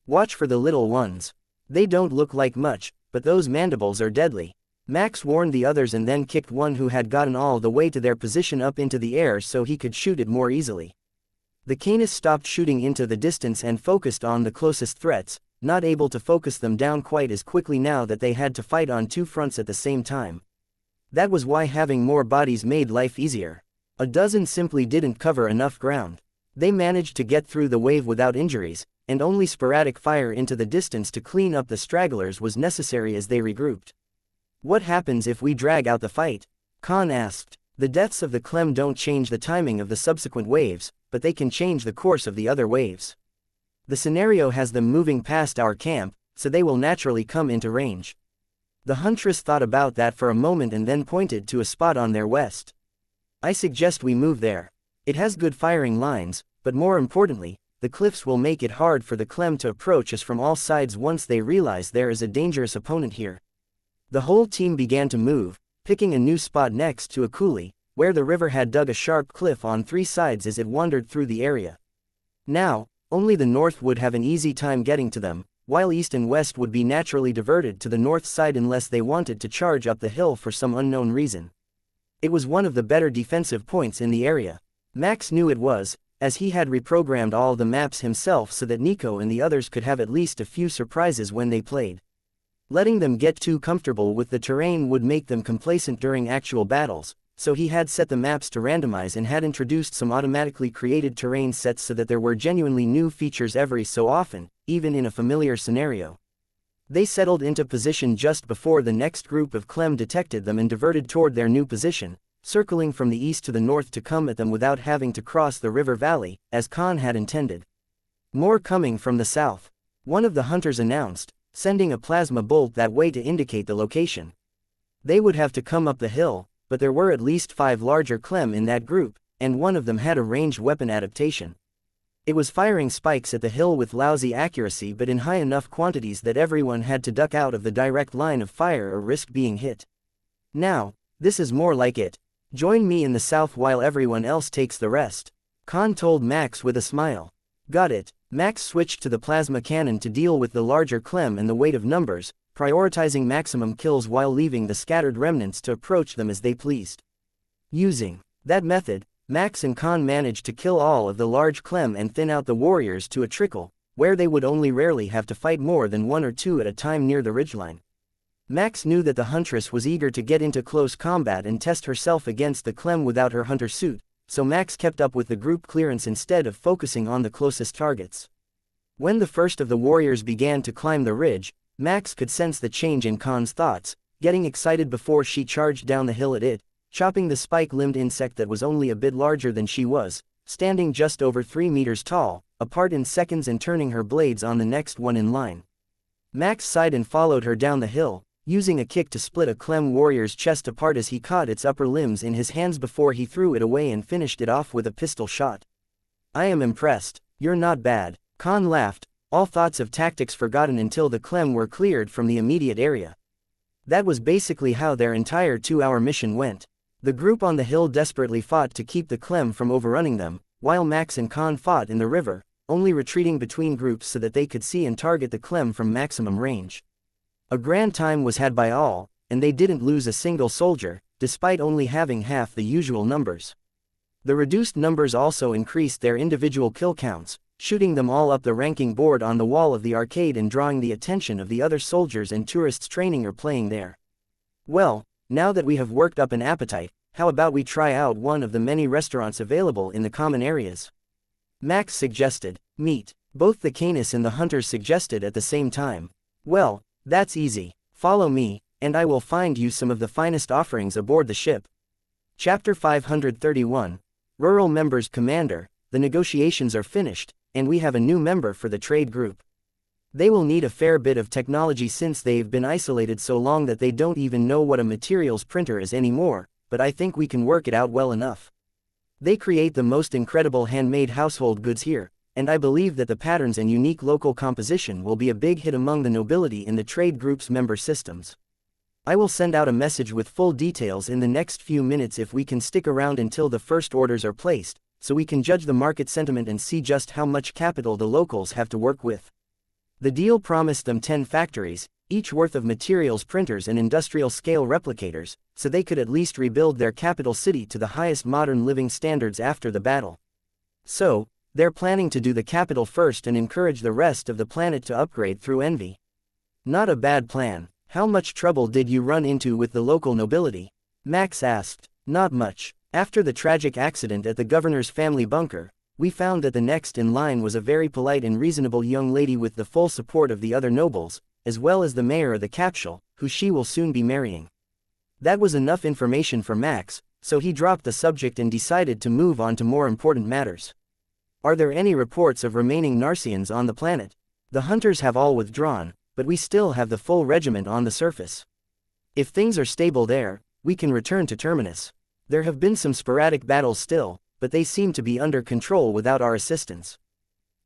Watch for the little ones. They don't look like much, but those mandibles are deadly. Max warned the others and then kicked one who had gotten all the way to their position up into the air so he could shoot it more easily. The Canis stopped shooting into the distance and focused on the closest threats, not able to focus them down quite as quickly now that they had to fight on 2 fronts at the same time. That was why having more bodies made life easier. A dozen simply didn't cover enough ground. They managed to get through the wave without injuries, and only sporadic fire into the distance to clean up the stragglers was necessary as they regrouped. What happens if we drag out the fight? Khan asked. The deaths of the Clem don't change the timing of the subsequent waves, but they can change the course of the other waves. The scenario has them moving past our camp, so they will naturally come into range. The huntress thought about that for a moment and then pointed to a spot on their west. I suggest we move there. It has good firing lines, but more importantly, the cliffs will make it hard for the Clem to approach us from all sides once they realize there is a dangerous opponent here. The whole team began to move, picking a new spot next to a coulee, where the river had dug a sharp cliff on 3 sides as it wandered through the area. Now, only the north would have an easy time getting to them, while east and west would be naturally diverted to the north side unless they wanted to charge up the hill for some unknown reason. It was one of the better defensive points in the area. Max knew it was, as he had reprogrammed all the maps himself so that Nico and the others could have at least a few surprises when they played. Letting them get too comfortable with the terrain would make them complacent during actual battles, so he had set the maps to randomize and had introduced some automatically created terrain sets so that there were genuinely new features every so often, even in a familiar scenario. They settled into position just before the next group of Clem detected them and diverted toward their new position, circling from the east to the north to come at them without having to cross the river valley, as Khan had intended. More coming from the south. One of the hunters announced, sending a plasma bolt that way to indicate the location. They would have to come up the hill, but there were at least 5 larger Clem in that group, and one of them had a ranged weapon adaptation. It was firing spikes at the hill with lousy accuracy but in high enough quantities that everyone had to duck out of the direct line of fire or risk being hit. Now, this is more like it. Join me in the south while everyone else takes the rest. Khan told Max with a smile. Got it. Max switched to the plasma cannon to deal with the larger Clem and the weight of numbers, prioritizing maximum kills while leaving the scattered remnants to approach them as they pleased. Using that method, Max and Khan managed to kill all of the large Clem and thin out the warriors to a trickle, where they would only rarely have to fight more than 1 or 2 at a time near the ridgeline. Max knew that the huntress was eager to get into close combat and test herself against the Clem without her hunter suit, so Max kept up with the group clearance instead of focusing on the closest targets. When the first of the warriors began to climb the ridge, Max could sense the change in Khan's thoughts, getting excited before she charged down the hill at it, chopping the spike-limbed insect that was only a bit larger than she was, standing just over 3 meters tall, apart in seconds and turning her blades on the next one in line. Max sighed and followed her down the hill, using a kick to split a Clem warrior's chest apart as he caught its upper limbs in his hands before he threw it away and finished it off with a pistol shot. I am impressed. You're not bad. Khan laughed, all thoughts of tactics forgotten until the Clem were cleared from the immediate area. That was basically how their entire 2-hour mission went. The group on the hill desperately fought to keep the Clem from overrunning them, while Max and Khan fought in the river, only retreating between groups so that they could see and target the Clem from maximum range. A grand time was had by all, and they didn't lose a single soldier, despite only having half the usual numbers. The reduced numbers also increased their individual kill counts, shooting them all up the ranking board on the wall of the arcade and drawing the attention of the other soldiers and tourists training or playing there. Well, now that we have worked up an appetite, how about we try out one of the many restaurants available in the common areas? Max suggested. Meet. Both the Canis and the hunters suggested at the same time. Well, that's easy. Follow me, and I will find you some of the finest offerings aboard the ship. Chapter 531. Rural Members Commander. The negotiations are finished, and we have a new member for the trade group. They will need a fair bit of technology since they've been isolated so long that they don't even know what a materials printer is anymore, but I think we can work it out well enough. They create the most incredible handmade household goods here, and I believe that the patterns and unique local composition will be a big hit among the nobility in the trade group's member systems. I will send out a message with full details in the next few minutes if we can stick around until the first orders are placed, so we can judge the market sentiment and see just how much capital the locals have to work with. The deal promised them 10 factories, each worth of materials printers and industrial-scale replicators, so they could at least rebuild their capital city to the highest modern living standards after the battle. So, they're planning to do the capital first and encourage the rest of the planet to upgrade through envy. Not a bad plan. How much trouble did you run into with the local nobility? Max asked. Not much. After the tragic accident at the governor's family bunker, we found that the next in line was a very polite and reasonable young lady with the full support of the other nobles, as well as the mayor of the capsule, who she will soon be marrying. That was enough information for Max, so he dropped the subject and decided to move on to more important matters. Are there any reports of remaining Narsians on the planet? The hunters have all withdrawn, but we still have the full regiment on the surface. If things are stable there, we can return to Terminus. There have been some sporadic battles still, but they seem to be under control without our assistance.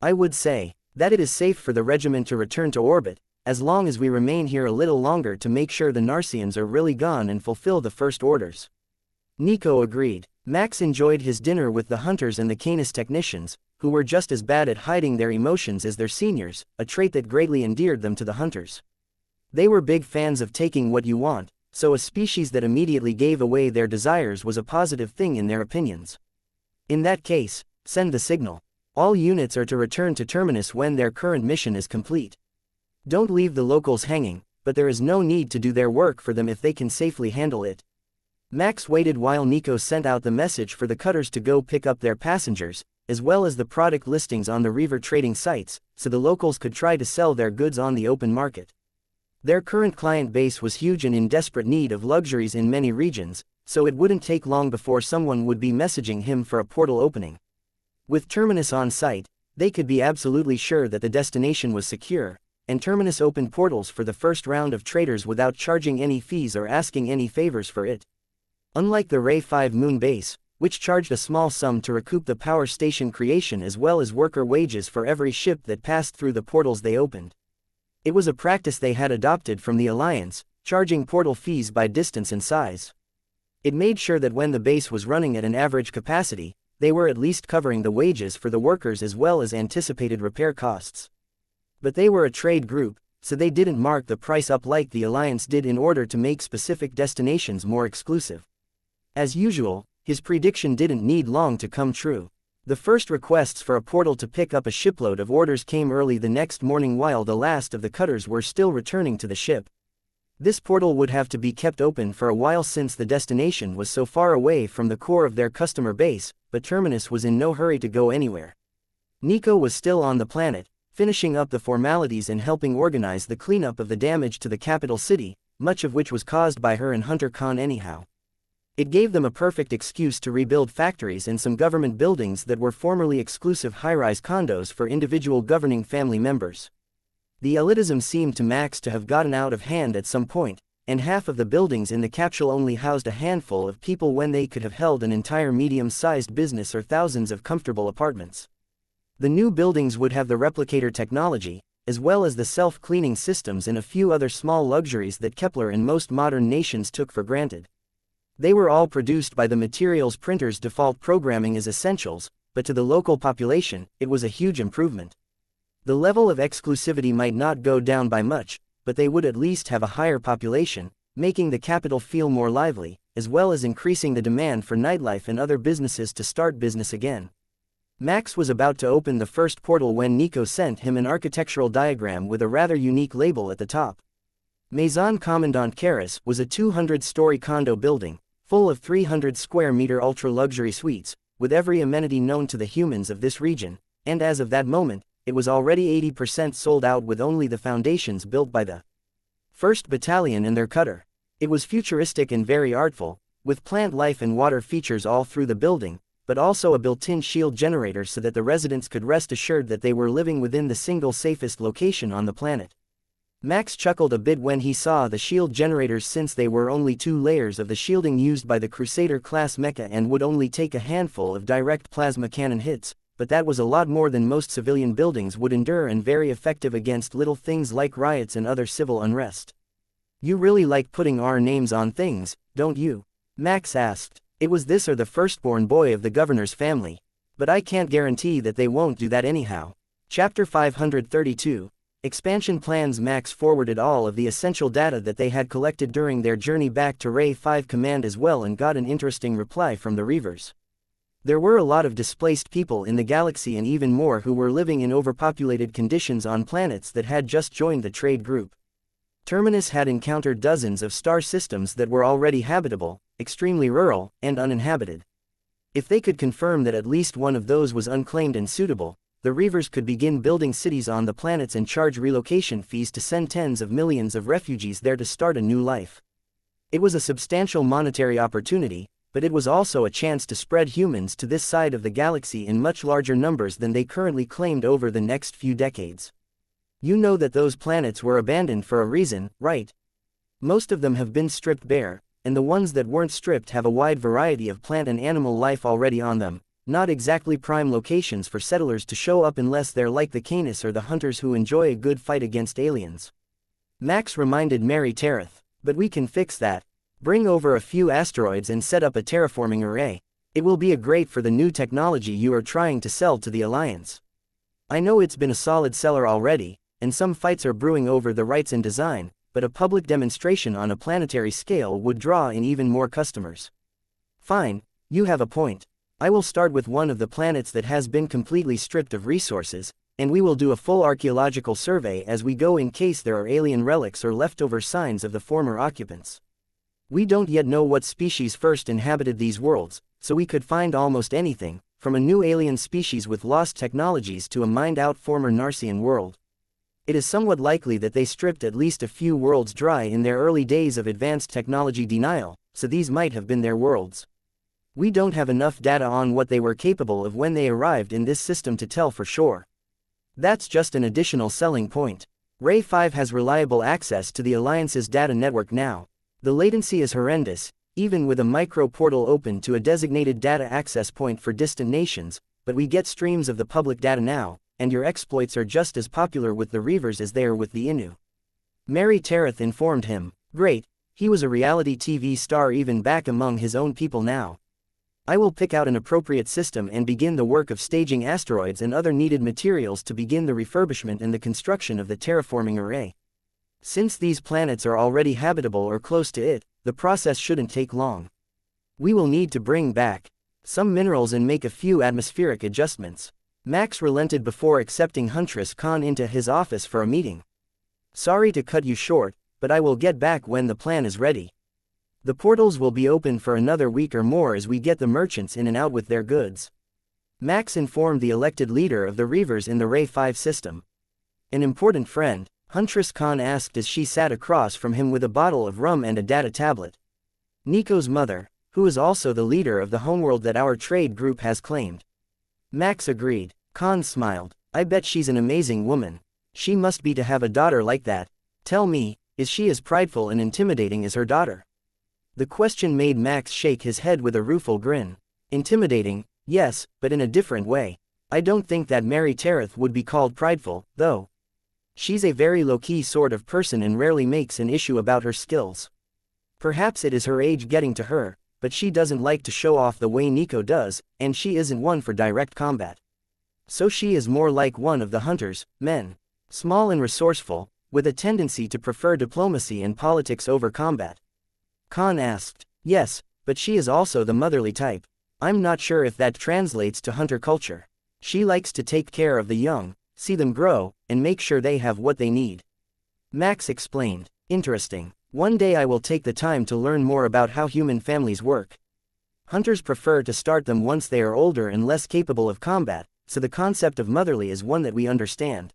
I would say that it is safe for the regiment to return to orbit, as long as we remain here a little longer to make sure the Narsians are really gone and fulfill the first orders. Nico agreed. Max enjoyed his dinner with the hunters and the Canis technicians, who were just as bad at hiding their emotions as their seniors, a trait that greatly endeared them to the hunters. They were big fans of taking what you want, so a species that immediately gave away their desires was a positive thing in their opinions. In that case, send the signal. All units are to return to Terminus when their current mission is complete. Don't leave the locals hanging, but there is no need to do their work for them if they can safely handle it. Max waited while Nico sent out the message for the cutters to go pick up their passengers, as well as the product listings on the Reaver trading sites, so the locals could try to sell their goods on the open market. Their current client base was huge and in desperate need of luxuries in many regions, so it wouldn't take long before someone would be messaging him for a portal opening. With Terminus on site, they could be absolutely sure that the destination was secure, and Terminus opened portals for the first round of traders without charging any fees or asking any favors for it. Unlike the Ray 5 moon base, which charged a small sum to recoup the power station creation as well as worker wages for every ship that passed through the portals they opened. It was a practice they had adopted from the Alliance, charging portal fees by distance and size. It made sure that when the base was running at an average capacity, they were at least covering the wages for the workers as well as anticipated repair costs. But they were a trade group, so they didn't mark the price up like the Alliance did in order to make specific destinations more exclusive. As usual, his prediction didn't need long to come true. The first requests for a portal to pick up a shipload of orders came early the next morning while the last of the cutters were still returning to the ship. This portal would have to be kept open for a while since the destination was so far away from the core of their customer base, but Terminus was in no hurry to go anywhere. Nico was still on the planet, finishing up the formalities and helping organize the cleanup of the damage to the capital city, much of which was caused by her and Hunter Khan anyhow. It gave them a perfect excuse to rebuild factories and some government buildings that were formerly exclusive high-rise condos for individual governing family members. The elitism seemed to Max to have gotten out of hand at some point, and half of the buildings in the capsule only housed a handful of people when they could have held an entire medium-sized business or thousands of comfortable apartments. The new buildings would have the replicator technology, as well as the self-cleaning systems and a few other small luxuries that Kepler and most modern nations took for granted. They were all produced by the materials printer's default programming as essentials, but to the local population, it was a huge improvement. The level of exclusivity might not go down by much, but they would at least have a higher population, making the capital feel more lively, as well as increasing the demand for nightlife and other businesses to start business again. Max was about to open the first portal when Nico sent him an architectural diagram with a rather unique label at the top. Maison Commandant Karras was a 200-story condo building, full of 300 square-meter ultra-luxury suites, with every amenity known to the humans of this region, and as of that moment, it was already 80% sold out with only the foundations built by the 1st Battalion and their cutter. It was futuristic and very artful, with plant life and water features all through the building, but also a built-in shield generator so that the residents could rest assured that they were living within the single safest location on the planet. Max chuckled a bit when he saw the shield generators since they were only 2 layers of the shielding used by the Crusader-class mecha and would only take a handful of direct plasma cannon hits, but that was a lot more than most civilian buildings would endure and very effective against little things like riots and other civil unrest. "You really like putting our names on things, don't you?" Max asked. It was this or the firstborn boy of the governor's family. But I can't guarantee that they won't do that anyhow. Chapter 532. Expansion plans. Max forwarded all of the essential data that they had collected during their journey back to Ray 5 Command as well and got an interesting reply from the Reavers. There were a lot of displaced people in the galaxy and even more who were living in overpopulated conditions on planets that had just joined the trade group. Terminus had encountered dozens of star systems that were already habitable, extremely rural, and uninhabited. If they could confirm that at least one of those was unclaimed and suitable, the Reavers could begin building cities on the planets and charge relocation fees to send tens of millions of refugees there to start a new life. It was a substantial monetary opportunity, but it was also a chance to spread humans to this side of the galaxy in much larger numbers than they currently claimed over the next few decades. You know that those planets were abandoned for a reason, right? Most of them have been stripped bare, and the ones that weren't stripped have a wide variety of plant and animal life already on them. Not exactly prime locations for settlers to show up unless they're like the Canis or the hunters who enjoy a good fight against aliens. Max reminded Mary Tereth, but we can fix that. Bring over a few asteroids and set up a terraforming array. It will be great for the new technology you are trying to sell to the Alliance. I know it's been a solid seller already, and some fights are brewing over the rights and design, but a public demonstration on a planetary scale would draw in even more customers. Fine, you have a point. I will start with one of the planets that has been completely stripped of resources, and we will do a full archaeological survey as we go in case there are alien relics or leftover signs of the former occupants. We don't yet know what species first inhabited these worlds, so we could find almost anything, from a new alien species with lost technologies to a mined-out former Narcian world. It is somewhat likely that they stripped at least a few worlds dry in their early days of advanced technology denial, so these might have been their worlds. We don't have enough data on what they were capable of when they arrived in this system to tell for sure. That's just an additional selling point. Ray 5 has reliable access to the Alliance's data network now. The latency is horrendous, even with a micro-portal open to a designated data access point for distant nations, but we get streams of the public data now, and your exploits are just as popular with the Reavers as they are with the Innu. Mary Tereth informed him. Great, he was a reality TV star even back among his own people now. I will pick out an appropriate system and begin the work of staging asteroids and other needed materials to begin the refurbishment and the construction of the terraforming array. Since these planets are already habitable or close to it, the process shouldn't take long. We will need to bring back some minerals and make a few atmospheric adjustments. Max relented before accepting Huntress Khan into his office for a meeting. Sorry to cut you short, but I will get back when the plan is ready. The portals will be open for another week or more as we get the merchants in and out with their goods. Max informed the elected leader of the Reavers in the Ray 5 system. An important friend, Huntress Khan asked as she sat across from him with a bottle of rum and a data tablet. Nico's mother, who is also the leader of the homeworld that our trade group has claimed. Max agreed. Khan smiled. I bet she's an amazing woman. She must be to have a daughter like that. Tell me, is she as prideful and intimidating as her daughter? The question made Max shake his head with a rueful grin. Intimidating, yes, but in a different way. I don't think that Mary Tereth would be called prideful, though. She's a very low-key sort of person and rarely makes an issue about her skills. Perhaps it is her age getting to her, but she doesn't like to show off the way Nico does, and she isn't one for direct combat. So she is more like one of the hunters, men. Small and resourceful, with a tendency to prefer diplomacy and politics over combat. Khan asked. Yes, but she is also the motherly type. I'm not sure if that translates to hunter culture. She likes to take care of the young, see them grow, and make sure they have what they need. Max explained. Interesting. One day I will take the time to learn more about how human families work. Hunters prefer to start them once they are older and less capable of combat, so the concept of motherly is one that we understand.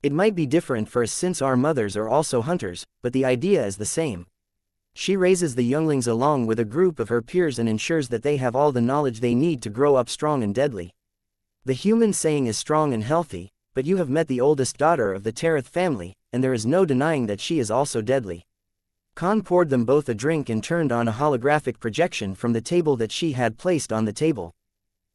It might be different for us since our mothers are also hunters, but the idea is the same. She raises the younglings along with a group of her peers and ensures that they have all the knowledge they need to grow up strong and deadly. The human saying is strong and healthy, but you have met the oldest daughter of the Tereth family, and there is no denying that she is also deadly. Khan poured them both a drink and turned on a holographic projection from the table that she had placed on the table.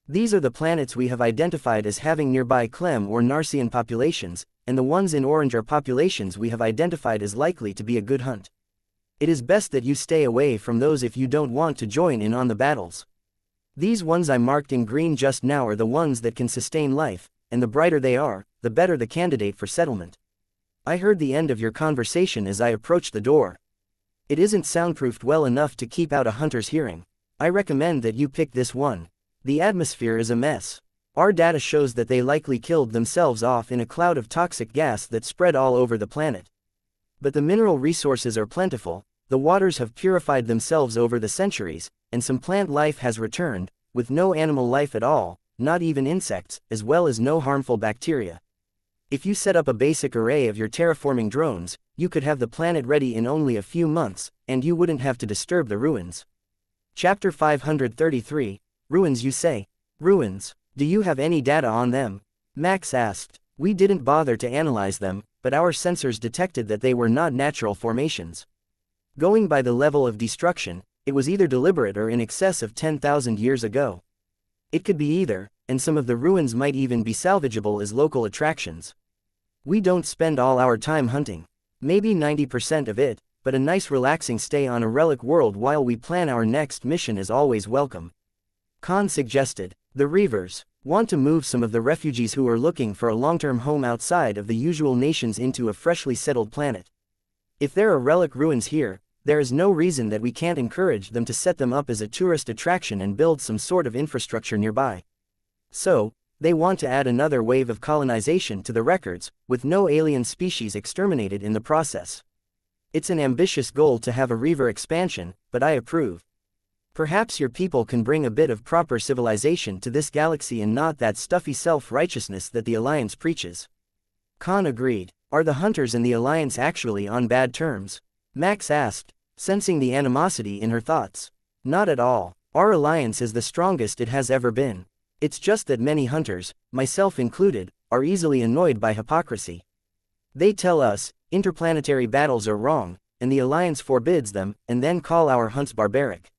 These are the planets we have identified as having nearby Clem or Narcian populations, and the ones in orange are populations we have identified as likely to be a good hunt. It is best that you stay away from those if you don't want to join in on the battles. These ones I marked in green just now are the ones that can sustain life, and the brighter they are, the better the candidate for settlement. I heard the end of your conversation as I approached the door. It isn't soundproofed well enough to keep out a hunter's hearing. I recommend that you pick this one. The atmosphere is a mess. Our data shows that they likely killed themselves off in a cloud of toxic gas that spread all over the planet. But the mineral resources are plentiful, the waters have purified themselves over the centuries, and some plant life has returned, with no animal life at all, not even insects, as well as no harmful bacteria. If you set up a basic array of your terraforming drones, you could have the planet ready in only a few months, and you wouldn't have to disturb the ruins. Chapter 533, Ruins you say? Ruins. Do you have any data on them? Max asked. We didn't bother to analyze them, but our sensors detected that they were not natural formations. Going by the level of destruction, it was either deliberate or in excess of 10,000 years ago. It could be either, and some of the ruins might even be salvageable as local attractions. We don't spend all our time hunting. Maybe 90% of it, but a nice relaxing stay on a relic world while we plan our next mission is always welcome. Khan suggested. The Reavers want to move some of the refugees who are looking for a long-term home outside of the usual nations into a freshly settled planet. If there are relic ruins here, there is no reason that we can't encourage them to set them up as a tourist attraction and build some sort of infrastructure nearby. So, they want to add another wave of colonization to the records, with no alien species exterminated in the process. It's an ambitious goal to have a Reaver expansion, but I approve. Perhaps your people can bring a bit of proper civilization to this galaxy and not that stuffy self-righteousness that the Alliance preaches. Khan agreed. Are the Hunters and the Alliance actually on bad terms? Max asked, sensing the animosity in her thoughts. Not at all. Our alliance is the strongest it has ever been. It's just that many Hunters, myself included, are easily annoyed by hypocrisy. They tell us, interplanetary battles are wrong, and the Alliance forbids them, and then call our hunts barbaric.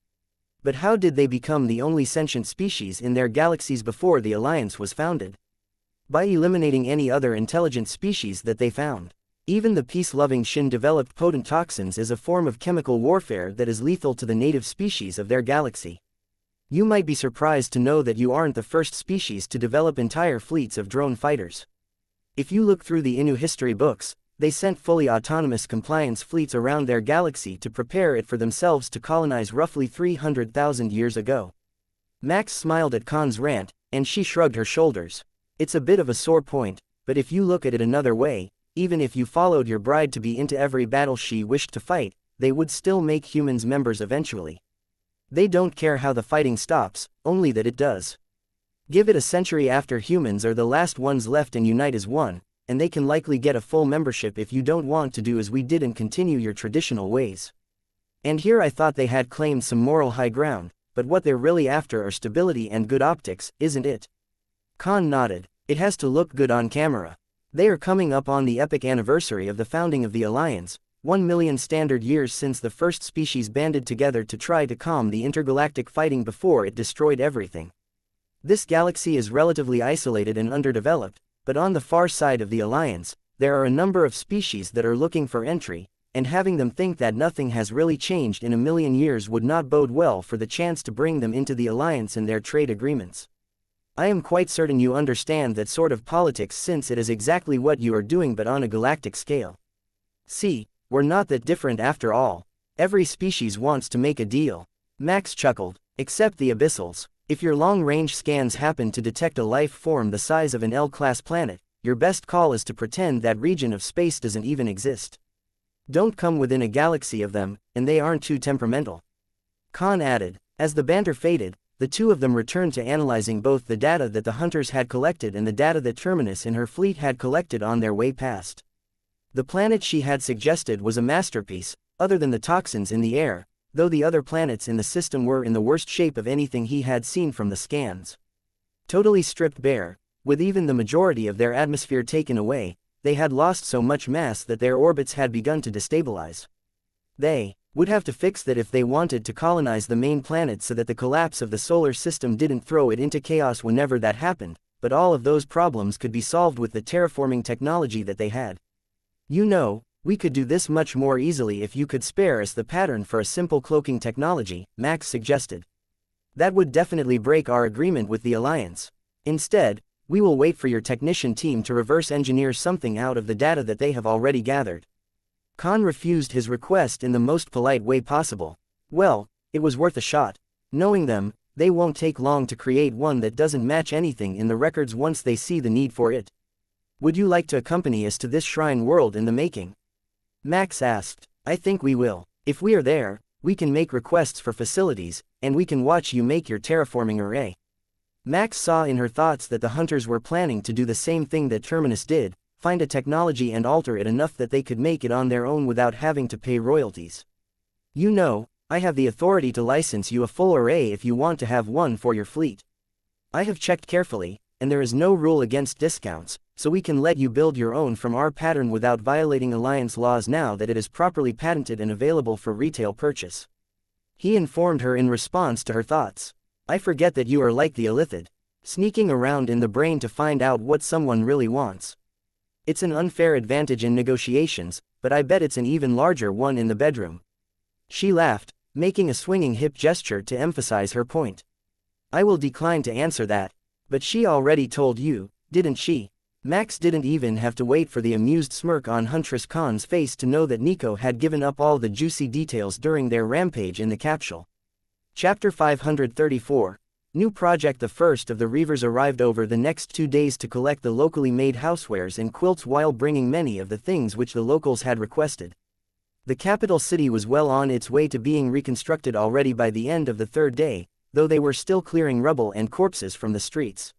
But how did they become the only sentient species in their galaxies before the Alliance was founded? By eliminating any other intelligent species that they found. Even the peace-loving Shin developed potent toxins as a form of chemical warfare that is lethal to the native species of their galaxy. You might be surprised to know that you aren't the first species to develop entire fleets of drone fighters. If you look through the Innu history books, they sent fully autonomous compliance fleets around their galaxy to prepare it for themselves to colonize roughly 300,000 years ago. Max smiled at Khan's rant, and she shrugged her shoulders. It's a bit of a sore point, but if you look at it another way, even if you followed your bride to be into every battle she wished to fight, they would still make humans members eventually. They don't care how the fighting stops, only that it does. Give it a century after humans are the last ones left and unite as one, and they can likely get a full membership if you don't want to do as we did and continue your traditional ways. And here I thought they had claimed some moral high ground, but what they're really after are stability and good optics, isn't it? Khan nodded. It has to look good on camera. They are coming up on the epic anniversary of the founding of the Alliance, 1 million standard years since the first species banded together to try to calm the intergalactic fighting before it destroyed everything. This galaxy is relatively isolated and underdeveloped, but on the far side of the Alliance, there are a number of species that are looking for entry, and having them think that nothing has really changed in a million years would not bode well for the chance to bring them into the Alliance and their trade agreements. I am quite certain you understand that sort of politics since it is exactly what you are doing but on a galactic scale. See, we're not that different after all. Every species wants to make a deal. Max chuckled. Except the Abyssals. If your long-range scans happen to detect a life form the size of an L-class planet, your best call is to pretend that region of space doesn't even exist. Don't come within a galaxy of them, and they aren't too temperamental. Khan added, As the banter faded, the two of them returned to analyzing both the data that the hunters had collected and the data that Terminus and her fleet had collected on their way past. The planet she had suggested was a masterpiece, other than the toxins in the air, though the other planets in the system were in the worst shape of anything he had seen from the scans. Totally stripped bare, with even the majority of their atmosphere taken away, they had lost so much mass that their orbits had begun to destabilize. They would have to fix that if they wanted to colonize the main planet so that the collapse of the solar system didn't throw it into chaos whenever that happened, but all of those problems could be solved with the terraforming technology that they had. You know, we could do this much more easily if you could spare us the pattern for a simple cloaking technology, Max suggested. That would definitely break our agreement with the Alliance. Instead, we will wait for your technician team to reverse engineer something out of the data that they have already gathered. Khan refused his request in the most polite way possible. Well, it was worth a shot. Knowing them, they won't take long to create one that doesn't match anything in the records once they see the need for it. Would you like to accompany us to this shrine world in the making? Max asked. I think we will. If we are there, we can make requests for facilities, and we can watch you make your terraforming array. Max saw in her thoughts that the hunters were planning to do the same thing that Terminus did, find a technology and alter it enough that they could make it on their own without having to pay royalties. You know, I have the authority to license you a full array if you want to have one for your fleet. I have checked carefully, and there is no rule against discounts, so we can let you build your own from our pattern without violating Alliance laws now that it is properly patented and available for retail purchase. He informed her in response to her thoughts. I forget that you are like the Illithid, sneaking around in the brain to find out what someone really wants. It's an unfair advantage in negotiations, but I bet it's an even larger one in the bedroom. She laughed, making a swinging hip gesture to emphasize her point. I will decline to answer that. But she already told you, didn't she? Max didn't even have to wait for the amused smirk on Huntress Khan's face to know that Nico had given up all the juicy details during their rampage in the capsule. Chapter 534. New project. The first of the Reavers arrived over the next 2 days to collect the locally made housewares and quilts while bringing many of the things which the locals had requested. The capital city was well on its way to being reconstructed already by the end of the 3rd day, though they were still clearing rubble and corpses from the streets.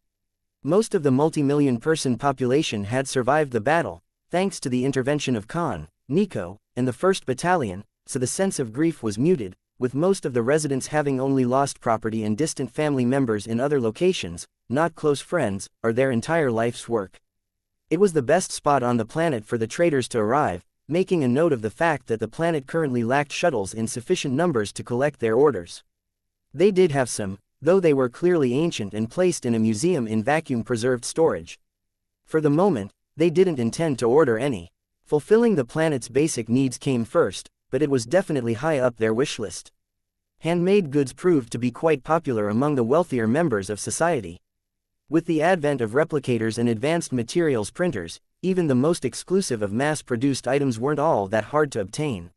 Most of the multi-million-person population had survived the battle, thanks to the intervention of Khan, Nico, and the 1st Battalion, so the sense of grief was muted, with most of the residents having only lost property and distant family members in other locations, not close friends, or their entire life's work. It was the best spot on the planet for the traders to arrive, making a note of the fact that the planet currently lacked shuttles in sufficient numbers to collect their orders. They did have some, though they were clearly ancient and placed in a museum in vacuum-preserved storage. For the moment, they didn't intend to order any. Fulfilling the planet's basic needs came first, but it was definitely high up their wish list. Handmade goods proved to be quite popular among the wealthier members of society. With the advent of replicators and advanced materials printers, even the most exclusive of mass-produced items weren't all that hard to obtain.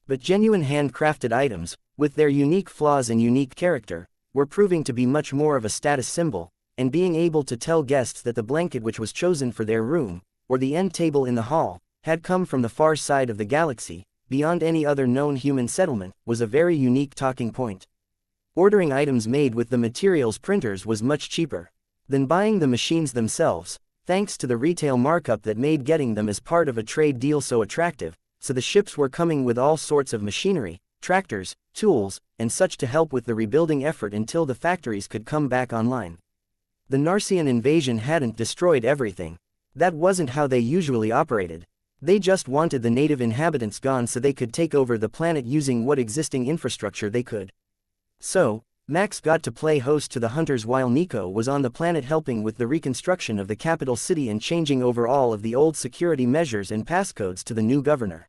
But genuine handcrafted items, with their unique flaws and unique character, were proving to be much more of a status symbol, and being able to tell guests that the blanket which was chosen for their room, or the end table in the hall, had come from the far side of the galaxy, beyond any other known human settlement, was a very unique talking point. Ordering items made with the materials printers was much cheaper than buying the machines themselves, thanks to the retail markup that made getting them as part of a trade deal so attractive, so the ships were coming with all sorts of machinery, tractors, tools, and such to help with the rebuilding effort until the factories could come back online. The Narcian invasion hadn't destroyed everything. That wasn't how they usually operated. They just wanted the native inhabitants gone so they could take over the planet using what existing infrastructure they could. So, Max got to play host to the hunters while Nico was on the planet helping with the reconstruction of the capital city and changing over all of the old security measures and passcodes to the new governor.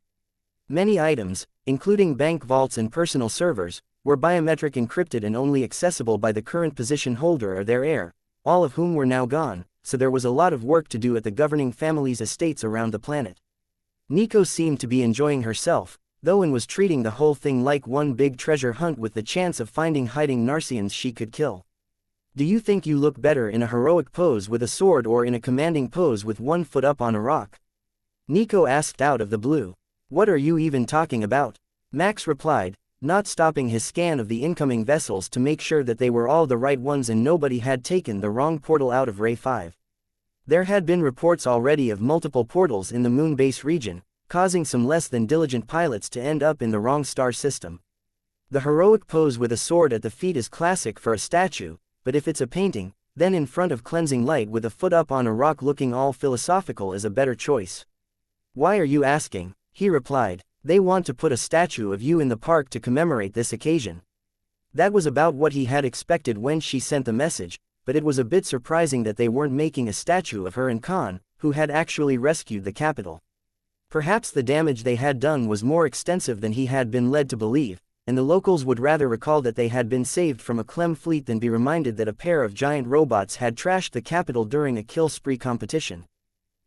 Many items, including bank vaults and personal servers, were biometric encrypted and only accessible by the current position holder or their heir, all of whom were now gone, so there was a lot of work to do at the governing family's estates around the planet. Nico seemed to be enjoying herself, though, and was treating the whole thing like one big treasure hunt with the chance of finding hiding Narcians she could kill. Do you think you look better in a heroic pose with a sword or in a commanding pose with 1 foot up on a rock? Nico asked out of the blue. What are you even talking about? Max replied, not stopping his scan of the incoming vessels to make sure that they were all the right ones and nobody had taken the wrong portal out of Ray 5. There had been reports already of multiple portals in the moon base region, causing some less than diligent pilots to end up in the wrong star system. The heroic pose with a sword at the feet is classic for a statue, but if it's a painting, then in front of cleansing light with a foot up on a rock looking all philosophical is a better choice. Why are you asking? He replied. They want to put a statue of you in the park to commemorate this occasion. That was about what he had expected when she sent the message, but it was a bit surprising that they weren't making a statue of her and Khan, who had actually rescued the capital. Perhaps the damage they had done was more extensive than he had been led to believe, and the locals would rather recall that they had been saved from a Clem fleet than be reminded that a pair of giant robots had trashed the capital during a kill spree competition.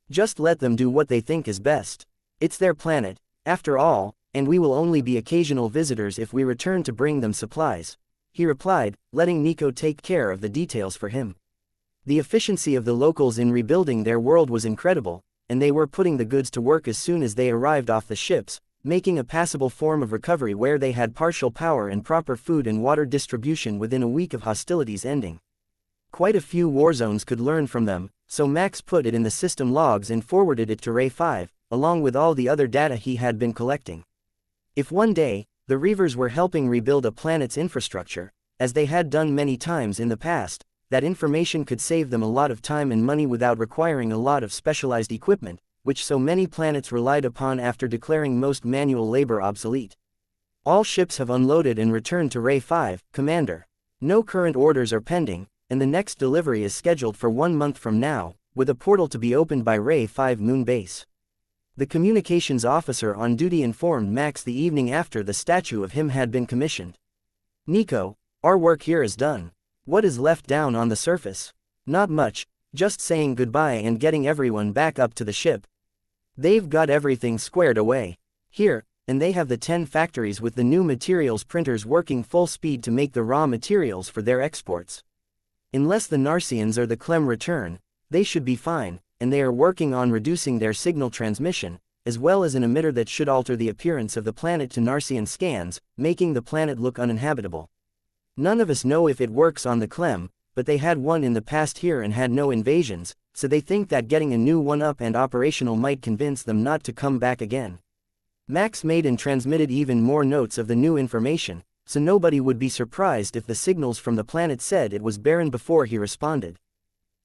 Just let them do what they think is best. It's their planet, after all, and we will only be occasional visitors if we return to bring them supplies, he replied, letting Nico take care of the details for him. The efficiency of the locals in rebuilding their world was incredible, and they were putting the goods to work as soon as they arrived off the ships, making a passable form of recovery where they had partial power and proper food and water distribution within a week of hostilities ending. Quite a few war zones could learn from them, so Max put it in the system logs and forwarded it to Ray 5, along with all the other data he had been collecting. If one day, the Reavers were helping rebuild a planet's infrastructure, as they had done many times in the past, that information could save them a lot of time and money without requiring a lot of specialized equipment, which so many planets relied upon after declaring most manual labor obsolete. All ships have unloaded and returned to Ray 5, Commander. No current orders are pending, and the next delivery is scheduled for 1 month from now, with a portal to be opened by Ray 5 Moon Base. The communications officer on duty informed Max the evening after the statue of him had been commissioned. Nico, our work here is done. What is left down on the surface? Not much, just saying goodbye and getting everyone back up to the ship. They've got everything squared away. Here, and they have the 10 factories with the new materials printers working full speed to make the raw materials for their exports. Unless the Narcians or the Clem return, they should be fine, and they are working on reducing their signal transmission, as well as an emitter that should alter the appearance of the planet to Narcian scans, making the planet look uninhabitable. None of us know if it works on the Clem, but they had one in the past here and had no invasions, so they think that getting a new one up and operational might convince them not to come back again. Max made and transmitted even more notes of the new information, so nobody would be surprised if the signals from the planet said it was barren before he responded.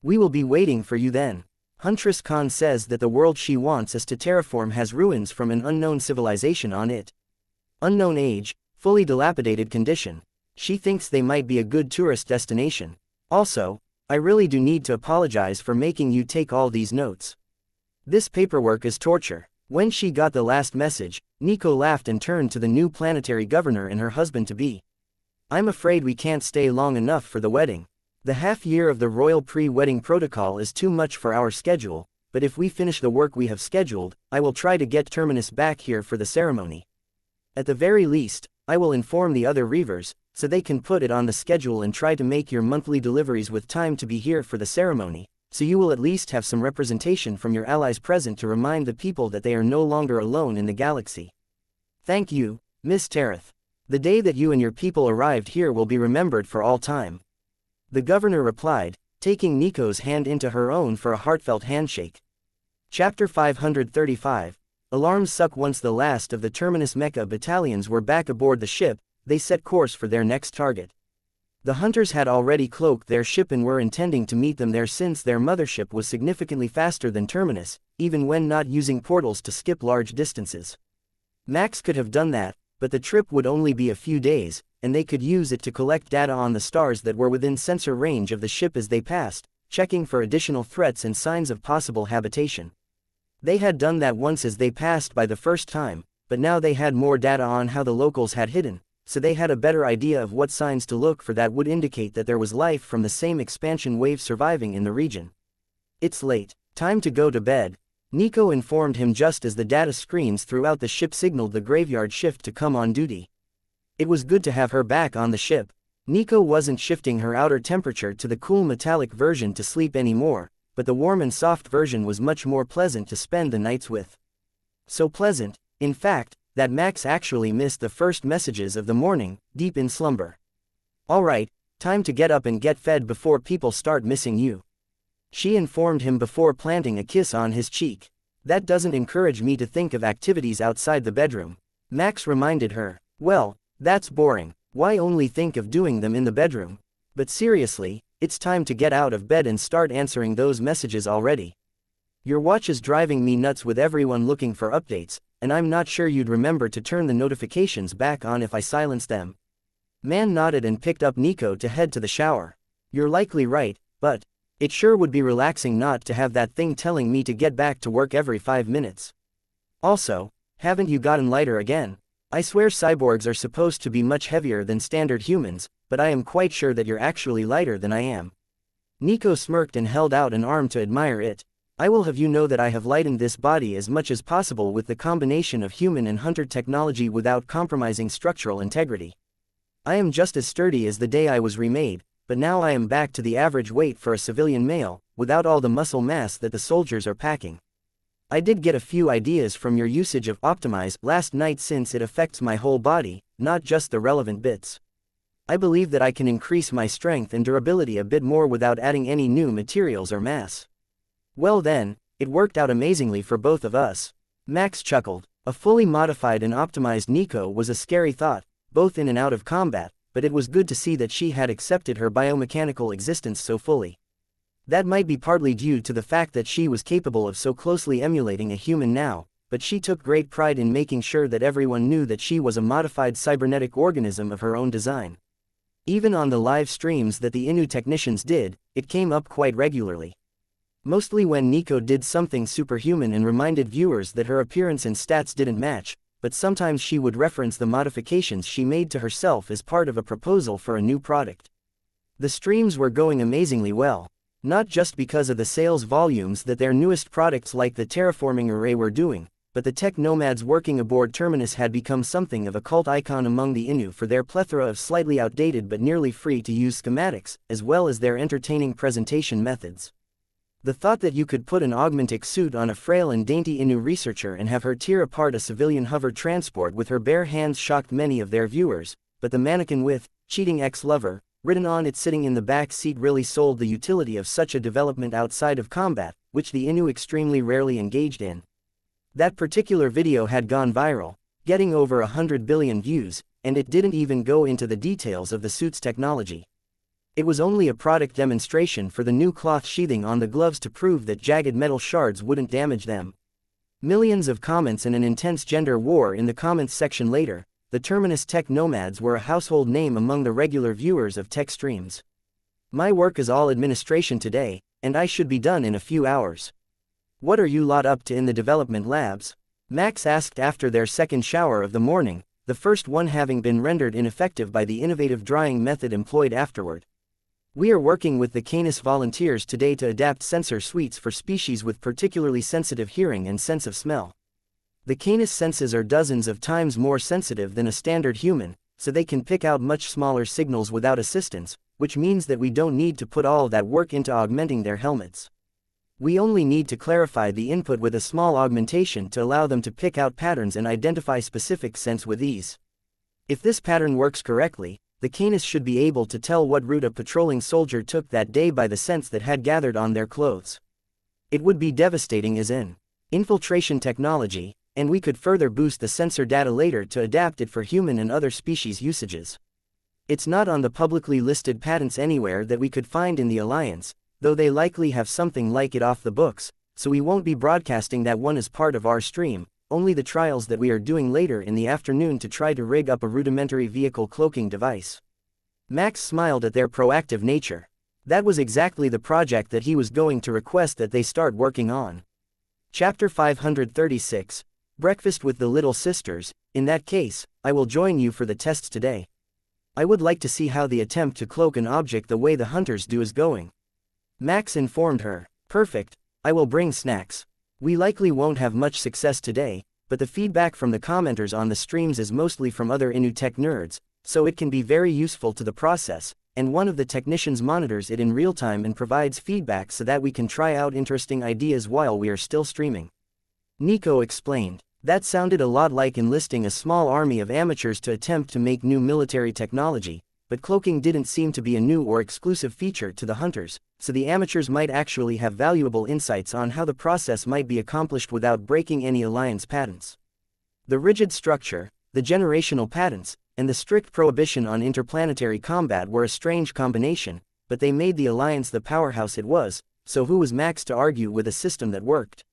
We will be waiting for you then. Huntress Khan says that the world she wants us to terraform has ruins from an unknown civilization on it. Unknown age, fully dilapidated condition. She thinks they might be a good tourist destination. Also, I really do need to apologize for making you take all these notes. This paperwork is torture. When she got the last message, Nico laughed and turned to the new planetary governor and her husband-to-be. I'm afraid we can't stay long enough for the wedding. The half-year of the royal pre-wedding protocol is too much for our schedule, but if we finish the work we have scheduled, I will try to get Terminus back here for the ceremony. At the very least, I will inform the other Reavers, so they can put it on the schedule and try to make your monthly deliveries with time to be here for the ceremony, so you will at least have some representation from your allies present to remind the people that they are no longer alone in the galaxy. Thank you, Miss Tereth. The day that you and your people arrived here will be remembered for all time. The governor replied, taking Nico's hand into her own for a heartfelt handshake. Chapter 535. Alarms suck. Once the last of the Terminus Mecha battalions were back aboard the ship, they set course for their next target. The hunters had already cloaked their ship and were intending to meet them there since their mothership was significantly faster than Terminus, even when not using portals to skip large distances. Max could have done that, but the trip would only be a few days, and they could use it to collect data on the stars that were within sensor range of the ship as they passed, checking for additional threats and signs of possible habitation. They had done that once as they passed by the first time, but now they had more data on how the locals had hidden, so they had a better idea of what signs to look for that would indicate that there was life from the same expansion wave surviving in the region. It's late. Time to go to bed. Nico informed him just as the data screens throughout the ship signaled the graveyard shift to come on duty. It was good to have her back on the ship. Nico wasn't shifting her outer temperature to the cool metallic version to sleep anymore, but the warm and soft version was much more pleasant to spend the nights with. So pleasant, in fact, that Max actually missed the first messages of the morning, deep in slumber. "Alright, time to get up and get fed before people start missing you," she informed him before planting a kiss on his cheek. "That doesn't encourage me to think of activities outside the bedroom," Max reminded her. "Well, that's boring. Why only think of doing them in the bedroom? But seriously, it's time to get out of bed and start answering those messages already. Your watch is driving me nuts with everyone looking for updates, and I'm not sure you'd remember to turn the notifications back on if I silence them." Man nodded and picked up Nico to head to the shower. "You're likely right, but it sure would be relaxing not to have that thing telling me to get back to work every 5 minutes. Also, haven't you gotten lighter again? I swear cyborgs are supposed to be much heavier than standard humans, but I am quite sure that you're actually lighter than I am." Nico smirked and held out an arm to admire it. "I will have you know that I have lightened this body as much as possible with the combination of human and hunter technology without compromising structural integrity. I am just as sturdy as the day I was remade, but now I am back to the average weight for a civilian male, without all the muscle mass that the soldiers are packing. I did get a few ideas from your usage of Optimize last night since it affects my whole body, not just the relevant bits. I believe that I can increase my strength and durability a bit more without adding any new materials or mass." "Well then, it worked out amazingly for both of us." Max chuckled. A fully modified and optimized Nico was a scary thought, both in and out of combat, but it was good to see that she had accepted her biomechanical existence so fully. That might be partly due to the fact that she was capable of so closely emulating a human now, but she took great pride in making sure that everyone knew that she was a modified cybernetic organism of her own design. Even on the live streams that the Inu technicians did, it came up quite regularly. Mostly when Nico did something superhuman and reminded viewers that her appearance and stats didn't match, but sometimes she would reference the modifications she made to herself as part of a proposal for a new product. The streams were going amazingly well, not just because of the sales volumes that their newest products like the terraforming array were doing, but the tech nomads working aboard Terminus had become something of a cult icon among the Inu for their plethora of slightly outdated but nearly free-to-use schematics, as well as their entertaining presentation methods. The thought that you could put an augmentic suit on a frail and dainty Inu researcher and have her tear apart a civilian hover transport with her bare hands shocked many of their viewers, but the mannequin with "cheating ex-lover" written on it sitting in the back seat really sold the utility of such a development outside of combat, which the Inu extremely rarely engaged in. That particular video had gone viral, getting over 100 billion views, and it didn't even go into the details of the suit's technology. It was only a product demonstration for the new cloth sheathing on the gloves to prove that jagged metal shards wouldn't damage them. Millions of comments and an intense gender war in the comments section later. The Terminus tech nomads were a household name among the regular viewers of tech streams. "My work is all administration today, and I should be done in a few hours. What are you lot up to in the development labs?" Max asked after their second shower of the morning, the first one having been rendered ineffective by the innovative drying method employed afterward. "We are working with the Canis volunteers today to adapt sensor suites for species with particularly sensitive hearing and sense of smell. The Canis senses are dozens of times more sensitive than a standard human, so they can pick out much smaller signals without assistance, which means that we don't need to put all that work into augmenting their helmets. We only need to clarify the input with a small augmentation to allow them to pick out patterns and identify specific scents with ease. If this pattern works correctly, the Canis should be able to tell what route a patrolling soldier took that day by the scents that had gathered on their clothes. It would be devastating as in infiltration technology, and we could further boost the sensor data later to adapt it for human and other species usages. It's not on the publicly listed patents anywhere that we could find in the Alliance, though they likely have something like it off the books, so we won't be broadcasting that one as part of our stream, only the trials that we are doing later in the afternoon to try to rig up a rudimentary vehicle cloaking device." Max smiled at their proactive nature. That was exactly the project that he was going to request that they start working on. Chapter 536, Breakfast with the Little Sisters. "In that case, I will join you for the tests today. I would like to see how the attempt to cloak an object the way the hunters do is going." Max informed her. "Perfect, I will bring snacks. We likely won't have much success today, but the feedback from the commenters on the streams is mostly from other Inu tech nerds, so it can be very useful to the process, and one of the technicians monitors it in real time and provides feedback so that we can try out interesting ideas while we are still streaming." Nico explained. That sounded a lot like enlisting a small army of amateurs to attempt to make new military technology, but cloaking didn't seem to be a new or exclusive feature to the hunters, so the amateurs might actually have valuable insights on how the process might be accomplished without breaking any alliance patents. The rigid structure, the generational patents, and the strict prohibition on interplanetary combat were a strange combination, but they made the alliance the powerhouse it was, so who was Max to argue with a system that worked?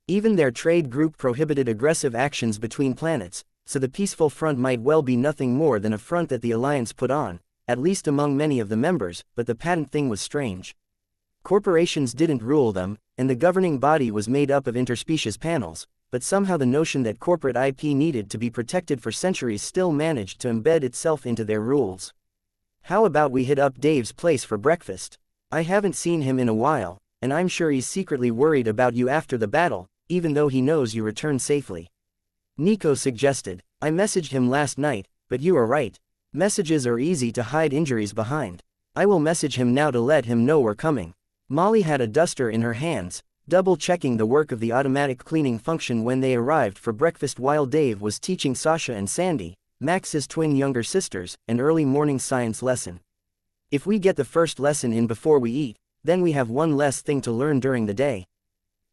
Even their trade group prohibited aggressive actions between planets, so the peaceful front might well be nothing more than a front that the alliance put on, at least among many of the members, but the patent thing was strange. Corporations didn't rule them, and the governing body was made up of interspecies panels, but somehow the notion that corporate IP needed to be protected for centuries still managed to embed itself into their rules. How about we hit up Dave's place for breakfast? I haven't seen him in a while, and I'm sure he's secretly worried about you after the battle, even though he knows you returned safely. Nico suggested. I messaged him last night, but you are right. Messages are easy to hide injuries behind. I will message him now to let him know we're coming. Molly had a duster in her hands, double-checking the work of the automatic cleaning function when they arrived for breakfast while Dave was teaching Sasha and Sandy, Max's twin younger sisters, an early morning science lesson. If we get the first lesson in before we eat, then we have one less thing to learn during the day.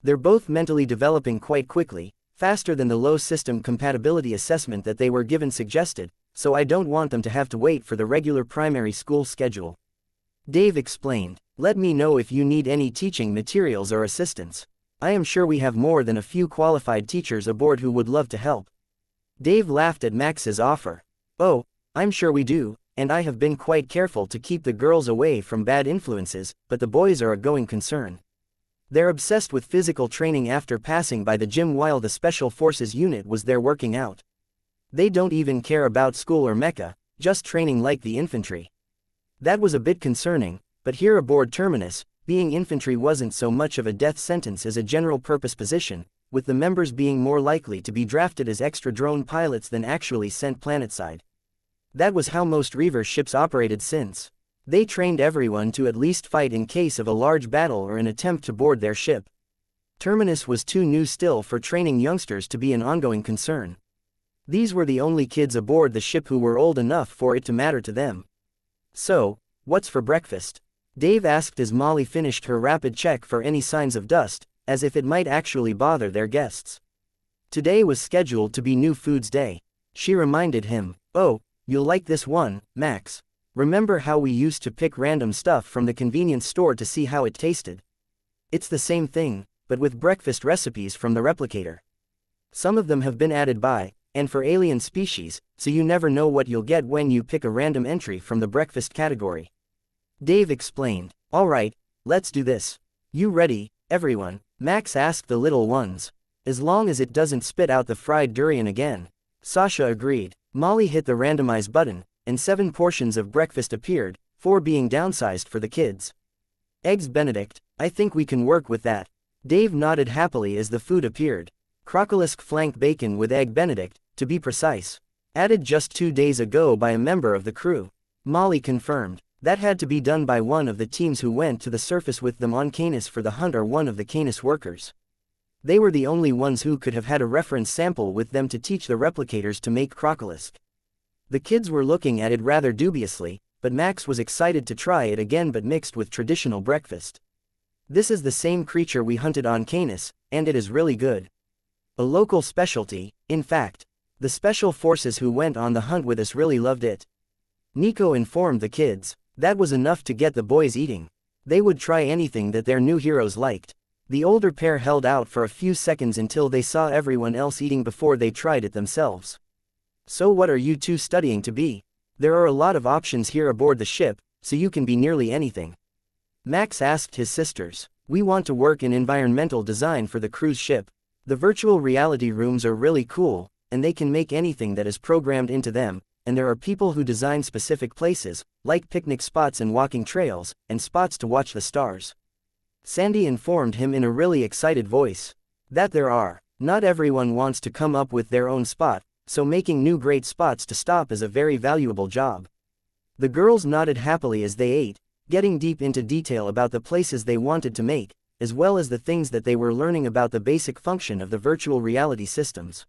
They're both mentally developing quite quickly, faster than the low system compatibility assessment that they were given suggested, so I don't want them to have to wait for the regular primary school schedule. Dave explained. Let me know if you need any teaching materials or assistance. I am sure we have more than a few qualified teachers aboard who would love to help. Dave laughed at Max's offer. Oh, I'm sure we do, and I have been quite careful to keep the girls away from bad influences, but the boys are a going concern. They're obsessed with physical training after passing by the gym while the Special Forces unit was there working out. They don't even care about school or Mecha, just training like the infantry. That was a bit concerning, but here aboard Terminus, being infantry wasn't so much of a death sentence as a general-purpose position, with the members being more likely to be drafted as extra drone pilots than actually sent planetside. That was how most Reaver ships operated since. They trained everyone to at least fight in case of a large battle or an attempt to board their ship. Terminus was too new still for training youngsters to be an ongoing concern. These were the only kids aboard the ship who were old enough for it to matter to them. So, what's for breakfast? Dave asked as Molly finished her rapid check for any signs of dust, as if it might actually bother their guests. Today was scheduled to be New Foods Day. She reminded him, oh, you'll like this one, Max. Remember how we used to pick random stuff from the convenience store to see how it tasted? It's the same thing, but with breakfast recipes from the replicator. Some of them have been added by, and for alien species, so you never know what you'll get when you pick a random entry from the breakfast category. Dave explained. Alright, let's do this. You ready, everyone? Max asked the little ones. As long as it doesn't spit out the fried durian again. Sasha agreed. Molly hit the randomize button, and 7 portions of breakfast appeared, 4 being downsized for the kids. Eggs Benedict, I think we can work with that. Dave nodded happily as the food appeared. Crocolisk flank bacon with Egg Benedict, to be precise. Added just 2 days ago by a member of the crew. Molly confirmed. That had to be done by one of the teams who went to the surface with them on Canis for the hunt or one of the Canis workers. They were the only ones who could have had a reference sample with them to teach the replicators to make Crocolisk. The kids were looking at it rather dubiously, but Max was excited to try it again but mixed with traditional breakfast. This is the same creature we hunted on Canis, and it is really good. A local specialty, in fact. The special forces who went on the hunt with us really loved it. Nico informed the kids. That was enough to get the boys eating. They would try anything that their new heroes liked. The older pair held out for a few seconds until they saw everyone else eating before they tried it themselves. So what are you two studying to be? There are a lot of options here aboard the ship, so you can be nearly anything. Max asked his sisters. We want to work in environmental design for the cruise ship. The virtual reality rooms are really cool, and they can make anything that is programmed into them, and there are people who design specific places, like picnic spots and walking trails, and spots to watch the stars. Sandy informed him in a really excited voice. That there are. Not everyone wants to come up with their own spot, so making new great spots to stop is a very valuable job. The girls nodded happily as they ate, getting deep into detail about the places they wanted to make, as well as the things that they were learning about the basic function of the virtual reality systems.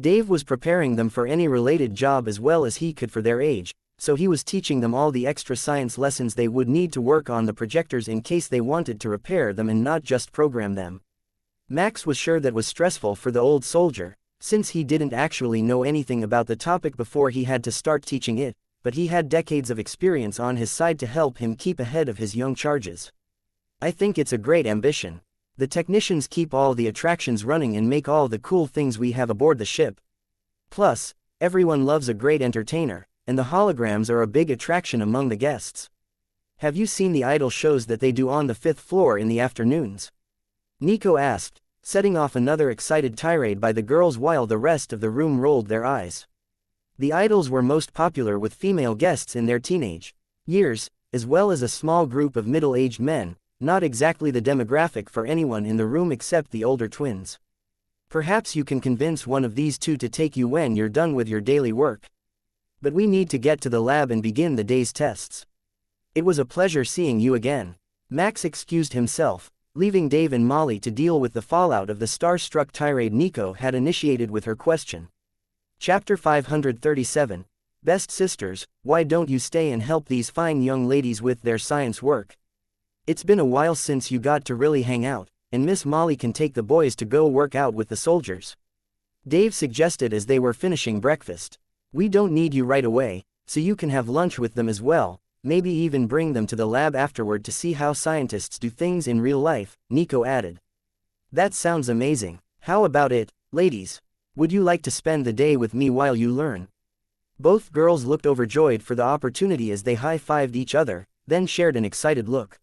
Dave was preparing them for any related job as well as he could for their age, so he was teaching them all the extra science lessons they would need to work on the projectors in case they wanted to repair them and not just program them. Max was sure that was stressful for the old soldier, since he didn't actually know anything about the topic before he had to start teaching it, but he had decades of experience on his side to help him keep ahead of his young charges. I think it's a great ambition. The technicians keep all the attractions running and make all the cool things we have aboard the ship. Plus, everyone loves a great entertainer, and the holograms are a big attraction among the guests. Have you seen the idol shows that they do on the 5th floor in the afternoons? Nico asked, setting off another excited tirade by the girls while the rest of the room rolled their eyes. The idols were most popular with female guests in their teenage years, as well as a small group of middle-aged men, not exactly the demographic for anyone in the room except the older twins. Perhaps you can convince one of these two to take you when you're done with your daily work. But we need to get to the lab and begin the day's tests. It was a pleasure seeing you again. Max excused himself, leaving Dave and Molly to deal with the fallout of the star-struck tirade Nico had initiated with her question. Chapter 537, Best Sisters, why don't you stay and help these fine young ladies with their science work? It's been a while since you got to really hang out, and Miss Molly can take the boys to go work out with the soldiers. Dave suggested as they were finishing breakfast. We don't need you right away, so you can have lunch with them as well, maybe even bring them to the lab afterward to see how scientists do things in real life, Nico added. That sounds amazing. How about it, ladies? Would you like to spend the day with me while you learn? Both girls looked overjoyed for the opportunity as they high-fived each other, then shared an excited look.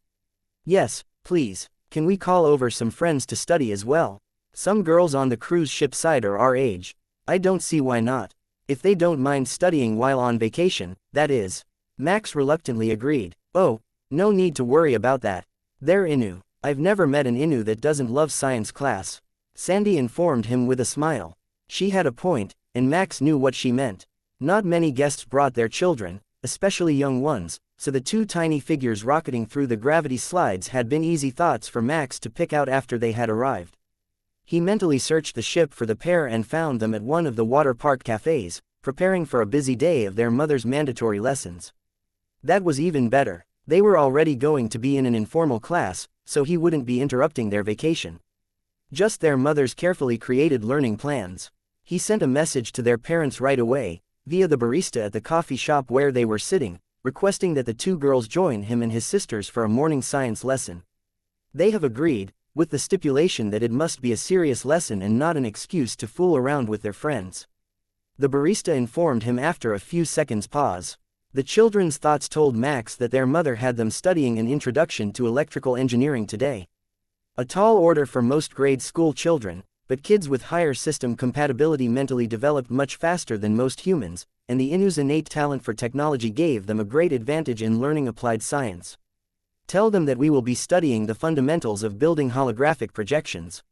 Yes, please. Can we call over some friends to study as well? Some girls on the cruise ship side are our age. I don't see why not. If they don't mind studying while on vacation, that is. Max reluctantly agreed. Oh, no need to worry about that. They're Innu. I've never met an Innu that doesn't love science class. Sandy informed him with a smile. She had a point, and Max knew what she meant. Not many guests brought their children, especially young ones, so the two tiny figures rocketing through the gravity slides had been easy thoughts for Max to pick out after they had arrived. He mentally searched the ship for the pair and found them at one of the water park cafes, preparing for a busy day of their mother's mandatory lessons. That was even better. They were already going to be in an informal class, so he wouldn't be interrupting their vacation. Just their mother's carefully created learning plans. He sent a message to their parents right away, via the barista at the coffee shop where they were sitting, requesting that the two girls join him and his sisters for a morning science lesson. They have agreed, with the stipulation that it must be a serious lesson and not an excuse to fool around with their friends. The barista informed him after a few seconds' pause. The children's thoughts told Max that their mother had them studying an introduction to electrical engineering today. A tall order for most grade school children, but kids with higher system compatibility mentally developed much faster than most humans, and the Innu's innate talent for technology gave them a great advantage in learning applied science. Tell them that we will be studying the fundamentals of building holographic projections.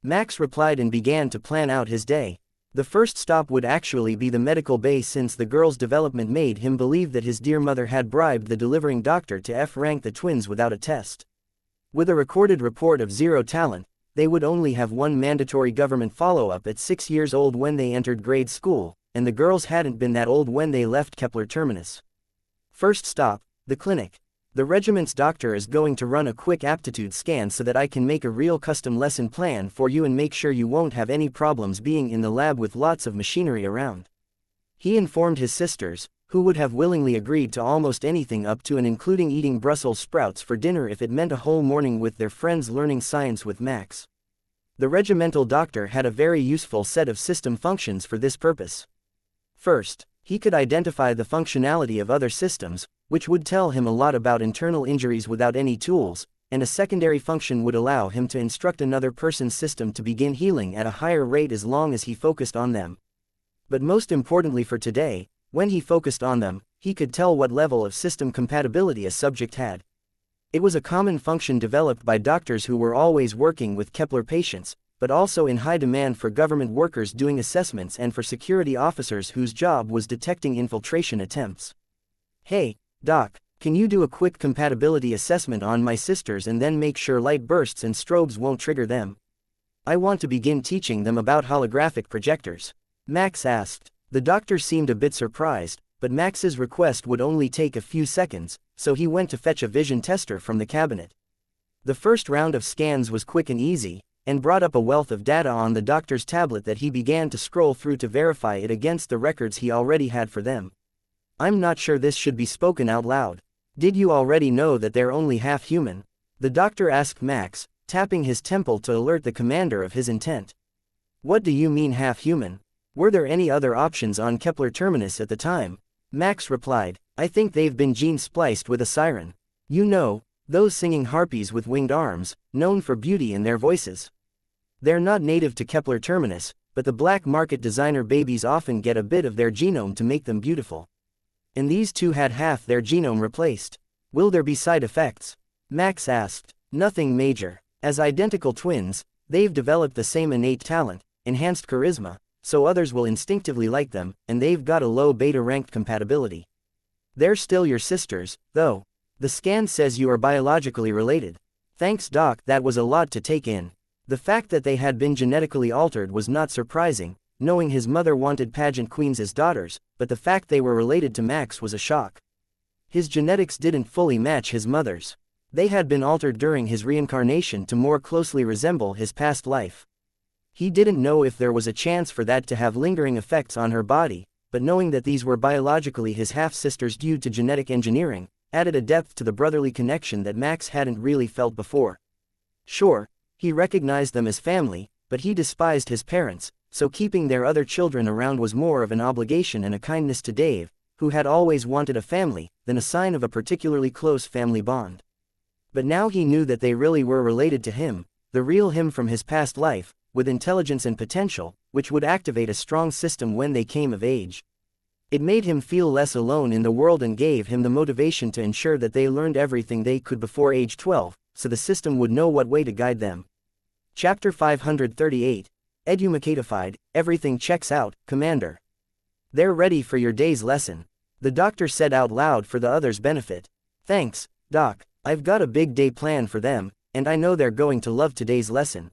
Max replied and began to plan out his day. The first stop would actually be the medical bay since the girl's development made him believe that his dear mother had bribed the delivering doctor to F-rank the twins without a test. With a recorded report of 0 talent, they would only have one mandatory government follow-up at 6 years old when they entered grade school, and the girls hadn't been that old when they left Kepler Terminus. First stop, the clinic. The regiment's doctor is going to run a quick aptitude scan so that I can make a real custom lesson plan for you and make sure you won't have any problems being in the lab with lots of machinery around. He informed his sisters, who would have willingly agreed to almost anything up to and including eating Brussels sprouts for dinner if it meant a whole morning with their friends learning science with Max. The regimental doctor had a very useful set of system functions for this purpose. First, he could identify the functionality of other systems, which would tell him a lot about internal injuries without any tools, and a secondary function would allow him to instruct another person's system to begin healing at a higher rate as long as he focused on them. But most importantly for today, when he focused on them, he could tell what level of system compatibility a subject had. It was a common function developed by doctors who were always working with Kepler patients, but also in high demand for government workers doing assessments and for security officers whose job was detecting infiltration attempts. Hey, Doc, can you do a quick compatibility assessment on my sisters and then make sure light bursts and strobes won't trigger them? I want to begin teaching them about holographic projectors. Max asked. The doctor seemed a bit surprised, but Max's request would only take a few seconds, so he went to fetch a vision tester from the cabinet. The first round of scans was quick and easy, and brought up a wealth of data on the doctor's tablet that he began to scroll through to verify it against the records he already had for them. I'm not sure this should be spoken out loud. Did you already know that they're only half human? The doctor asked Max, tapping his temple to alert the commander of his intent. What do you mean half human? Were there any other options on Kepler Terminus at the time? Max replied, I think they've been gene-spliced with a siren. You know, those singing harpies with winged arms, known for beauty in their voices. They're not native to Kepler Terminus, but the black market designer babies often get a bit of their genome to make them beautiful. And these two had half their genome replaced. Will there be side effects? Max asked. Nothing major. As identical twins, they've developed the same innate talent, enhanced charisma, so others will instinctively like them, and they've got a low beta-ranked compatibility. They're still your sisters, though. The scan says you are biologically related. Thanks Doc, that was a lot to take in. The fact that they had been genetically altered was not surprising, knowing his mother wanted pageant queens as daughters, but the fact they were related to Max was a shock. His genetics didn't fully match his mother's. They had been altered during his reincarnation to more closely resemble his past life. He didn't know if there was a chance for that to have lingering effects on her body, but knowing that these were biologically his half-sisters due to genetic engineering, added a depth to the brotherly connection that Max hadn't really felt before. Sure, he recognized them as family, but he despised his parents, so keeping their other children around was more of an obligation and a kindness to Dave, who had always wanted a family, than a sign of a particularly close family bond. But now he knew that they really were related to him, the real him from his past life, with intelligence and potential, which would activate a strong system when they came of age. It made him feel less alone in the world and gave him the motivation to ensure that they learned everything they could before age 12, so the system would know what way to guide them. Chapter 538. Edumacatified, everything checks out, Commander. They're ready for your day's lesson. The doctor said out loud for the others' benefit. Thanks, Doc, I've got a big day planned for them, and I know they're going to love today's lesson.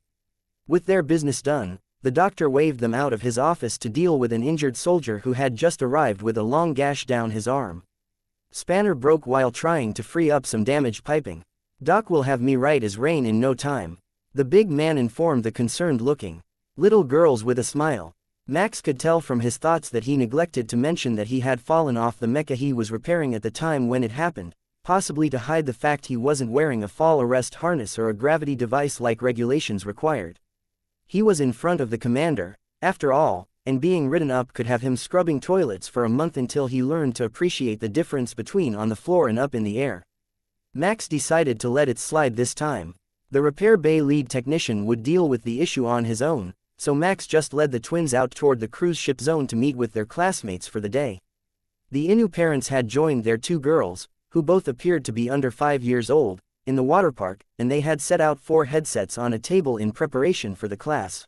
With their business done, the doctor waved them out of his office to deal with an injured soldier who had just arrived with a long gash down his arm. Spanner broke while trying to free up some damaged piping. Doc will have me right as rain in no time. The big man informed the concerned-looking little girls with a smile. Max could tell from his thoughts that he neglected to mention that he had fallen off the mecha he was repairing at the time when it happened, possibly to hide the fact he wasn't wearing a fall arrest harness or a gravity device like regulations required. He was in front of the commander, after all, and being ridden up could have him scrubbing toilets for a month until he learned to appreciate the difference between on the floor and up in the air. Max decided to let it slide this time. The repair bay lead technician would deal with the issue on his own, so Max just led the twins out toward the cruise ship zone to meet with their classmates for the day. The Inu parents had joined their two girls, who both appeared to be under 5 years old, in the water park, and they had set out 4 headsets on a table in preparation for the class.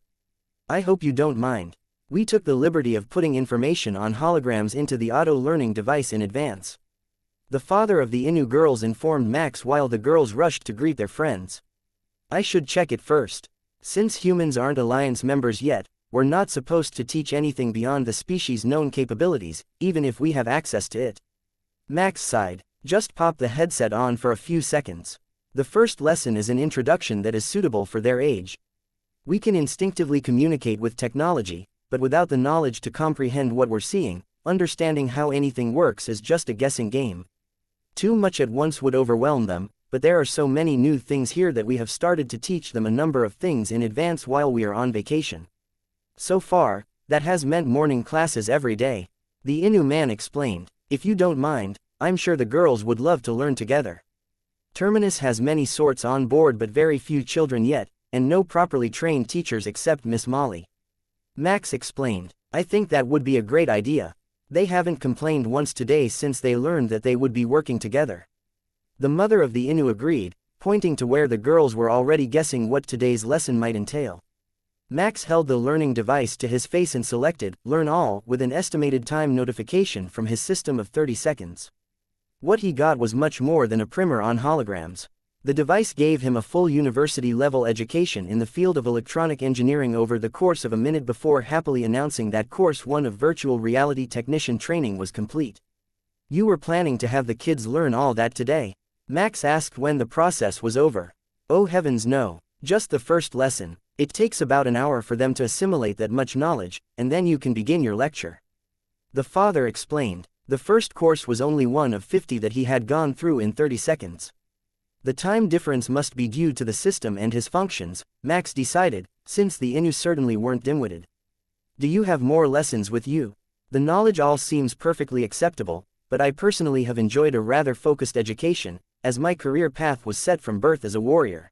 I hope you don't mind. We took the liberty of putting information on holograms into the auto-learning device in advance. The father of the Inu girls informed Max while the girls rushed to greet their friends. I should check it first. Since humans aren't Alliance members yet, we're not supposed to teach anything beyond the species' known capabilities, even if we have access to it. Max sighed. Just pop the headset on for a few seconds. The first lesson is an introduction that is suitable for their age. We can instinctively communicate with technology, but without the knowledge to comprehend what we're seeing, understanding how anything works is just a guessing game. Too much at once would overwhelm them, but there are so many new things here that we have started to teach them a number of things in advance while we are on vacation. So far, that has meant morning classes every day. The Inu man explained. If you don't mind, I'm sure the girls would love to learn together. Terminus has many sorts on board but very few children yet, and no properly trained teachers except Miss Molly. Max explained. I think that would be a great idea. They haven't complained once today since they learned that they would be working together. The mother of the Inu agreed, pointing to where the girls were already guessing what today's lesson might entail. Max held the learning device to his face and selected Learn All with an estimated time notification from his system of 30 seconds. What he got was much more than a primer on holograms. The device gave him a full university-level education in the field of electronic engineering over the course of a minute before happily announcing that course 1 of virtual reality technician training was complete. You were planning to have the kids learn all that today? Max asked when the process was over. Oh heavens no, just the first lesson. It takes about an hour for them to assimilate that much knowledge, and then you can begin your lecture. The father explained. The first course was only one of 50 that he had gone through in 30 seconds. The time difference must be due to the system and his functions, Max decided, since the Innu certainly weren't dim-witted. Do you have more lessons with you? The knowledge all seems perfectly acceptable, but I personally have enjoyed a rather focused education, as my career path was set from birth as a warrior.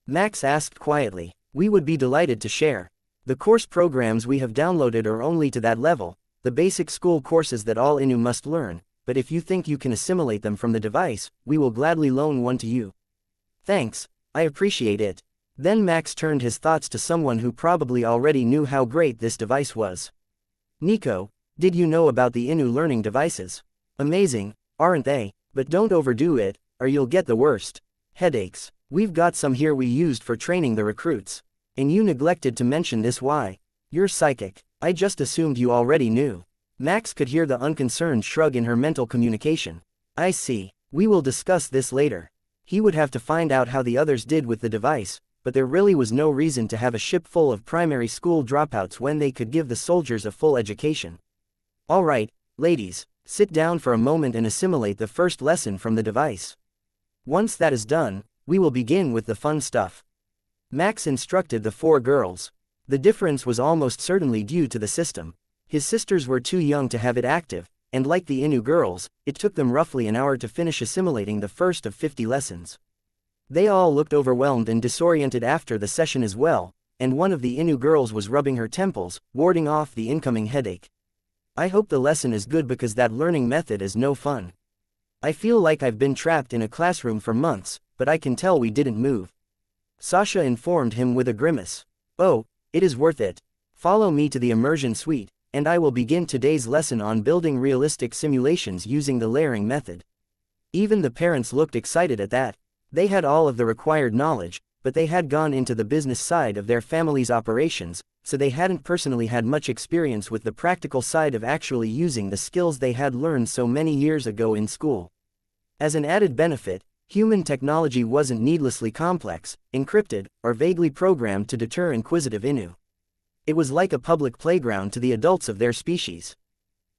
Max asked quietly. We would be delighted to share. The course programs we have downloaded are only to that level, the basic school courses that all Innu must learn, but if you think you can assimilate them from the device, we will gladly loan one to you. Thanks, I appreciate it. Then Max turned his thoughts to someone who probably already knew how great this device was. Nico, did you know about the Innu learning devices? Amazing, aren't they? But don't overdo it, or you'll get the worst headaches. We've got some here we used for training the recruits. And you neglected to mention this. Why? You're psychic. I just assumed you already knew. Max could hear the unconcerned shrug in her mental communication. I see. We will discuss this later. He would have to find out how the others did with the device, but there really was no reason to have a ship full of primary school dropouts when they could give the soldiers a full education. All right, ladies, sit down for a moment and assimilate the first lesson from the device. Once that is done, we will begin with the fun stuff. Max instructed the 4 girls. The difference was almost certainly due to the system. His sisters were too young to have it active, and like the Innu girls, it took them roughly an hour to finish assimilating the first of 50 lessons. They all looked overwhelmed and disoriented after the session as well, and one of the Innu girls was rubbing her temples, warding off the incoming headache. I hope the lesson is good because that learning method is no fun. I feel like I've been trapped in a classroom for months, but I can tell we didn't move. Sasha informed him with a grimace. Oh, it is worth it. Follow me to the immersion suite, and I will begin today's lesson on building realistic simulations using the layering method. Even the parents looked excited at that. They had all of the required knowledge, but they had gone into the business side of their family's operations, so they hadn't personally had much experience with the practical side of actually using the skills they had learned so many years ago in school. As an added benefit, human technology wasn't needlessly complex, encrypted, or vaguely programmed to deter inquisitive Innu. It was like a public playground to the adults of their species.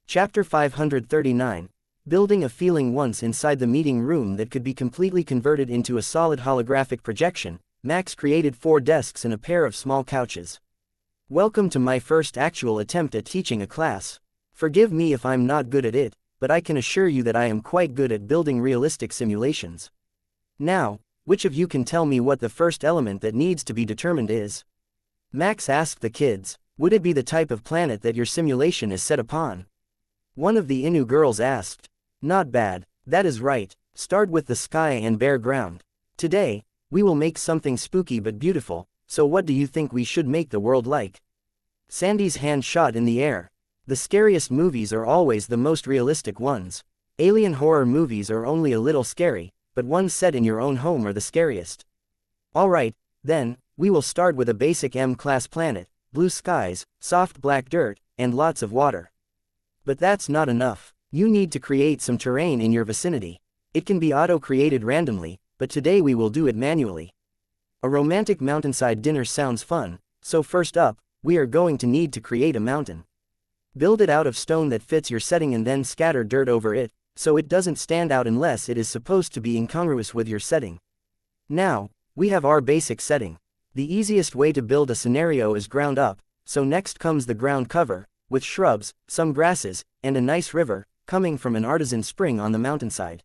Chapter 539. Building a feeling. Once inside the meeting room that could be completely converted into a solid holographic projection, Max created 4 desks and a pair of small couches. Welcome to my first actual attempt at teaching a class. Forgive me if I'm not good at it, but I can assure you that I am quite good at building realistic simulations. Now, which of you can tell me what the first element that needs to be determined is? Max asked the kids. Would it be the type of planet that your simulation is set upon? One of the Innu girls asked. Not bad, that is right, start with the sky and bare ground. Today, we will make something spooky but beautiful, so what do you think we should make the world like? Sandy's hand shot in the air. The scariest movies are always the most realistic ones. Alien horror movies are only a little scary, but ones set in your own home are the scariest. Alright, then, we will start with a basic M-class planet, blue skies, soft black dirt, and lots of water. But that's not enough. You need to create some terrain in your vicinity. It can be auto-created randomly, but today we will do it manually. A romantic mountainside dinner sounds fun, so first up, we are going to need to create a mountain. Build it out of stone that fits your setting and then scatter dirt over it, so it doesn't stand out unless it is supposed to be incongruous with your setting. Now, we have our basic setting. The easiest way to build a scenario is ground up, so next comes the ground cover, with shrubs, some grasses, and a nice river, coming from an artisan spring on the mountainside.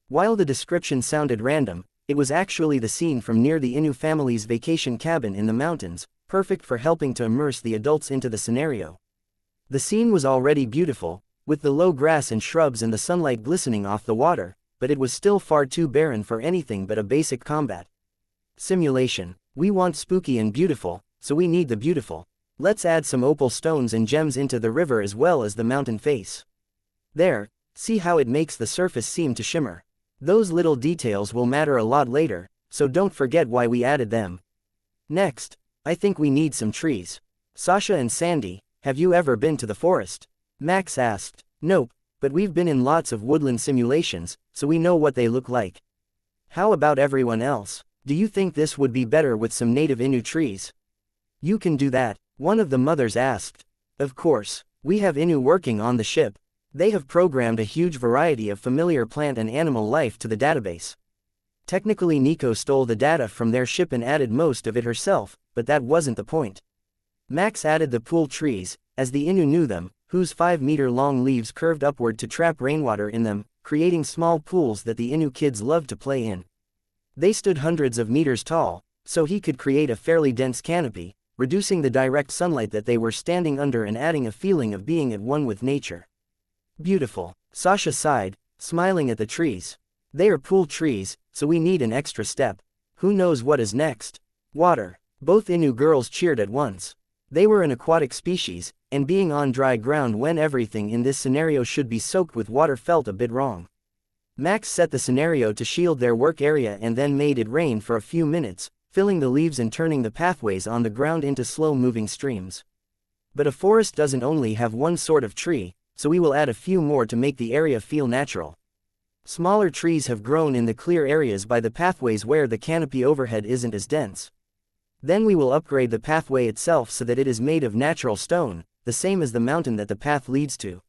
While the description sounded random, it was actually the scene from near the Innu family's vacation cabin in the mountains, perfect for helping to immerse the adults into the scenario. The scene was already beautiful, with the low grass and shrubs and the sunlight glistening off the water, but it was still far too barren for anything but a basic combat simulation. We want spooky and beautiful, so we need the beautiful. Let's add some opal stones and gems into the river as well as the mountain face. There, see how it makes the surface seem to shimmer. Those little details will matter a lot later, so don't forget why we added them. Next, I think we need some trees. Sasha and Sandy, have you ever been to the forest? Max asked. Nope, but we've been in lots of woodland simulations, so we know what they look like. How about everyone else? Do you think this would be better with some native Innu trees? You can do that, one of the mothers asked. Of course, we have Innu working on the ship. They have programmed a huge variety of familiar plant and animal life to the database. Technically Nico stole the data from their ship and added most of it herself, but that wasn't the point. Max added the pool trees, as the Innu knew them, whose 5-meter-long leaves curved upward to trap rainwater in them, creating small pools that the Innu kids loved to play in. They stood hundreds of meters tall, so he could create a fairly dense canopy, reducing the direct sunlight that they were standing under and adding a feeling of being at one with nature. Beautiful, Sasha sighed, smiling at the trees. They are pool trees, so we need an extra step. Who knows what is next? Water. Both Innu girls cheered at once. They were an aquatic species, and being on dry ground when everything in this scenario should be soaked with water felt a bit wrong. Max set the scenario to shield their work area and then made it rain for a few minutes, filling the leaves and turning the pathways on the ground into slow-moving streams. But a forest doesn't only have one sort of tree, so we will add a few more to make the area feel natural. Smaller trees have grown in the clear areas by the pathways where the canopy overhead isn't as dense. Then we will upgrade the pathway itself so that it is made of natural stone, the same as the mountain that the path leads to.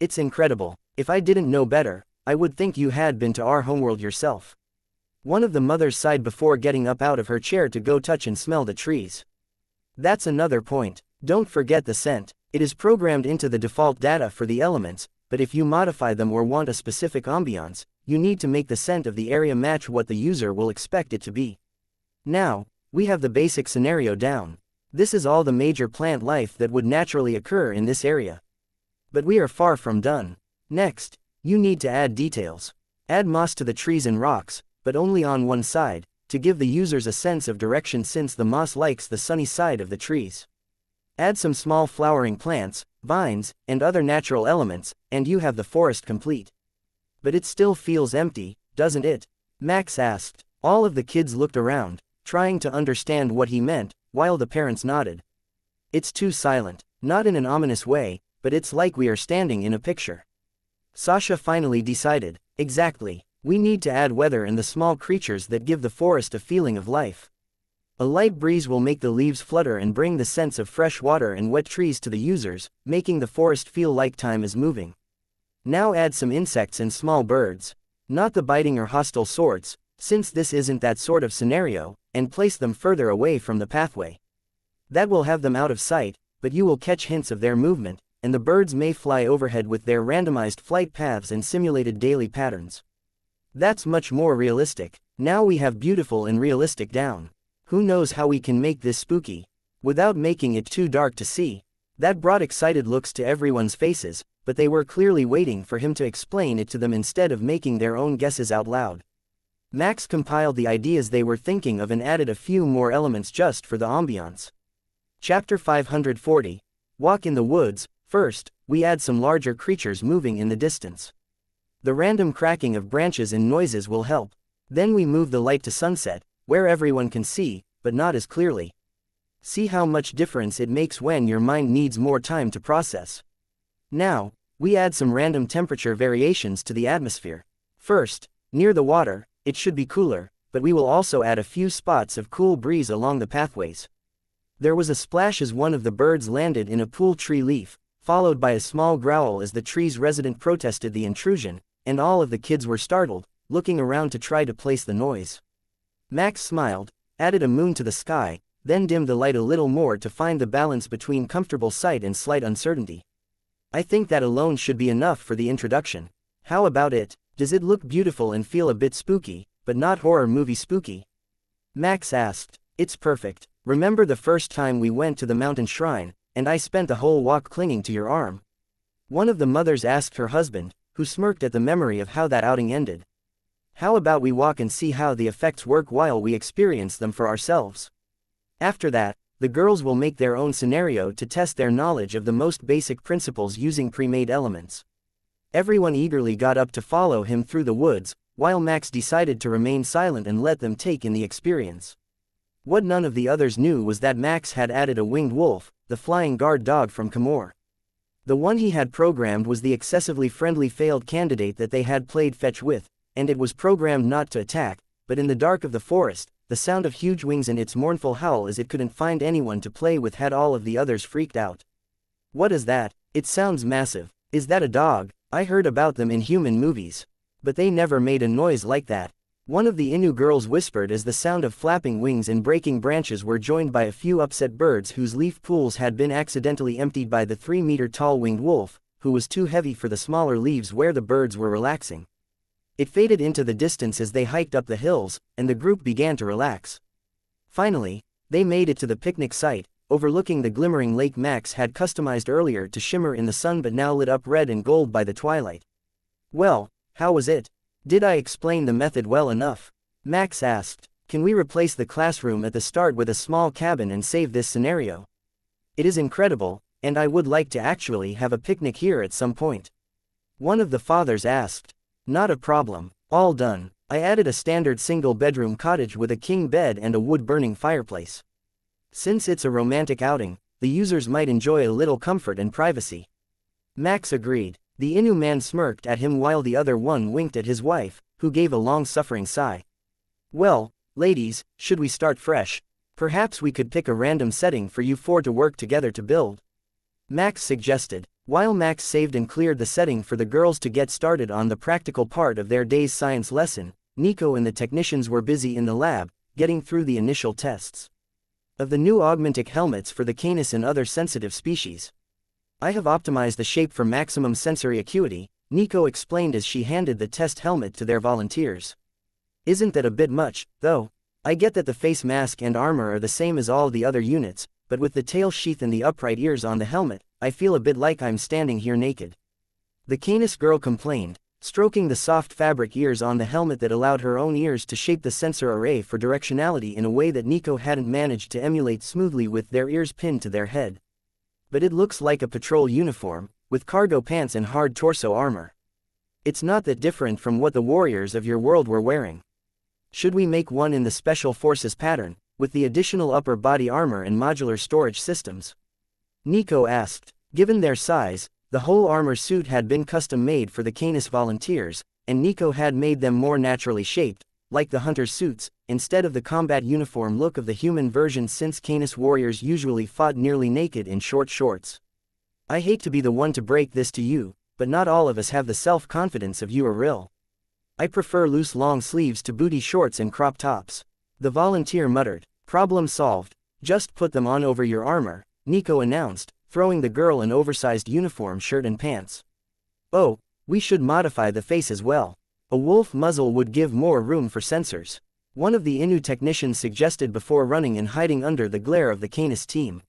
It's incredible. If I didn't know better, I would think you had been to our homeworld yourself. One of the mothers sighed before getting up out of her chair to go touch and smell the trees. That's another point. Don't forget the scent. It is programmed into the default data for the elements, but if you modify them or want a specific ambiance, you need to make the scent of the area match what the user will expect it to be. Now, we have the basic scenario down. This is all the major plant life that would naturally occur in this area. But we are far from done. Next, you need to add details. Add moss to the trees and rocks, but only on one side, to give the users a sense of direction since the moss likes the sunny side of the trees. Add some small flowering plants, vines, and other natural elements, and you have the forest complete. But it still feels empty, doesn't it? Max asked. All of the kids looked around, trying to understand what he meant, while the parents nodded. It's too silent, not in an ominous way, but it's like we are standing in a picture. Sasha finally decided. Exactly. We need to add weather and the small creatures that give the forest a feeling of life. A light breeze will make the leaves flutter and bring the sense of fresh water and wet trees to the users, making the forest feel like time is moving. Now add some insects and small birds. Not the biting or hostile sorts, since this isn't that sort of scenario, and place them further away from the pathway. That will have them out of sight, but you will catch hints of their movement, and the birds may fly overhead with their randomized flight paths and simulated daily patterns. That's much more realistic. Now we have beautiful and realistic down. Who knows how we can make this spooky, without making it too dark to see? That brought excited looks to everyone's faces, but they were clearly waiting for him to explain it to them instead of making their own guesses out loud. Max compiled the ideas they were thinking of and added a few more elements just for the ambiance. Chapter 540. Walk in the woods. First, we add some larger creatures moving in the distance. The random cracking of branches and noises will help. Then we move the light to sunset, where everyone can see, but not as clearly. See how much difference it makes when your mind needs more time to process. Now, we add some random temperature variations to the atmosphere. First, near the water, it should be cooler, but we will also add a few spots of cool breeze along the pathways. There was a splash as one of the birds landed in a pool tree leaf, followed by a small growl as the tree's resident protested the intrusion, and all of the kids were startled, looking around to try to place the noise. Max smiled, added a moon to the sky, then dimmed the light a little more to find the balance between comfortable sight and slight uncertainty. I think that alone should be enough for the introduction. How about it? Does it look beautiful and feel a bit spooky, but not horror movie spooky? Max asked. It's perfect. Remember the first time we went to the mountain shrine, and I spent the whole walk clinging to your arm? One of the mothers asked her husband, who smirked at the memory of how that outing ended. How about we walk and see how the effects work while we experience them for ourselves? After that, the girls will make their own scenario to test their knowledge of the most basic principles using pre-made elements. Everyone eagerly got up to follow him through the woods, while Max decided to remain silent and let them take in the experience. What none of the others knew was that Max had added a winged wolf, the flying guard dog from Camor. The one he had programmed was the excessively friendly failed candidate that they had played fetch with, and it was programmed not to attack, but in the dark of the forest, the sound of huge wings and its mournful howl as it couldn't find anyone to play with had all of the others freaked out. What is that? It sounds massive. Is that a dog? I heard about them in human movies. But they never made a noise like that. One of the Innu girls whispered as the sound of flapping wings and breaking branches were joined by a few upset birds whose leaf pools had been accidentally emptied by the 3-meter-tall winged wolf, who was too heavy for the smaller leaves where the birds were relaxing. It faded into the distance as they hiked up the hills, and the group began to relax. Finally, they made it to the picnic site, overlooking the glimmering lake Max had customized earlier to shimmer in the sun but now lit up red and gold by the twilight. Well, how was it? Did I explain the method well enough? Max asked. Can we replace the classroom at the start with a small cabin and save this scenario? It is incredible, and I would like to actually have a picnic here at some point. One of the fathers asked. Not a problem. All done. I added a standard single-bedroom cottage with a king bed and a wood-burning fireplace. Since it's a romantic outing, the users might enjoy a little comfort and privacy. Max agreed. The Innu man smirked at him while the other one winked at his wife, who gave a long-suffering sigh. Well, ladies, should we start fresh? Perhaps we could pick a random setting for you four to work together to build. Max suggested. While Max saved and cleared the setting for the girls to get started on the practical part of their day's science lesson, Nico and the technicians were busy in the lab, getting through the initial tests of the new augmentic helmets for the canis and other sensitive species. I have optimized the shape for maximum sensory acuity, Nico explained as she handed the test helmet to their volunteers. Isn't that a bit much, though? I get that the face mask and armor are the same as all the other units, but with the tail sheath and the upright ears on the helmet, I feel a bit like I'm standing here naked. The canis girl complained, stroking the soft fabric ears on the helmet that allowed her own ears to shape the sensor array for directionality in a way that Nico hadn't managed to emulate smoothly with their ears pinned to their head. But it looks like a patrol uniform, with cargo pants and hard torso armor. It's not that different from what the warriors of your world were wearing. Should we make one in the Special Forces pattern, with the additional upper body armor and modular storage systems? Nico asked. Given their size, the whole armor suit had been custom-made for the canis volunteers, and Nico had made them more naturally shaped, like the hunter's suits, instead of the combat uniform look of the human version since canis warriors usually fought nearly naked in short shorts. I hate to be the one to break this to you, but not all of us have the self-confidence of you or Rill. I prefer loose long sleeves to booty shorts and crop tops. The volunteer muttered. Problem solved. Just put them on over your armor, Nico announced, throwing the girl an oversized uniform shirt and pants. Oh, we should modify the face as well. A wolf muzzle would give more room for sensors. One of the Innu technicians suggested before running and hiding under the glare of the canis team.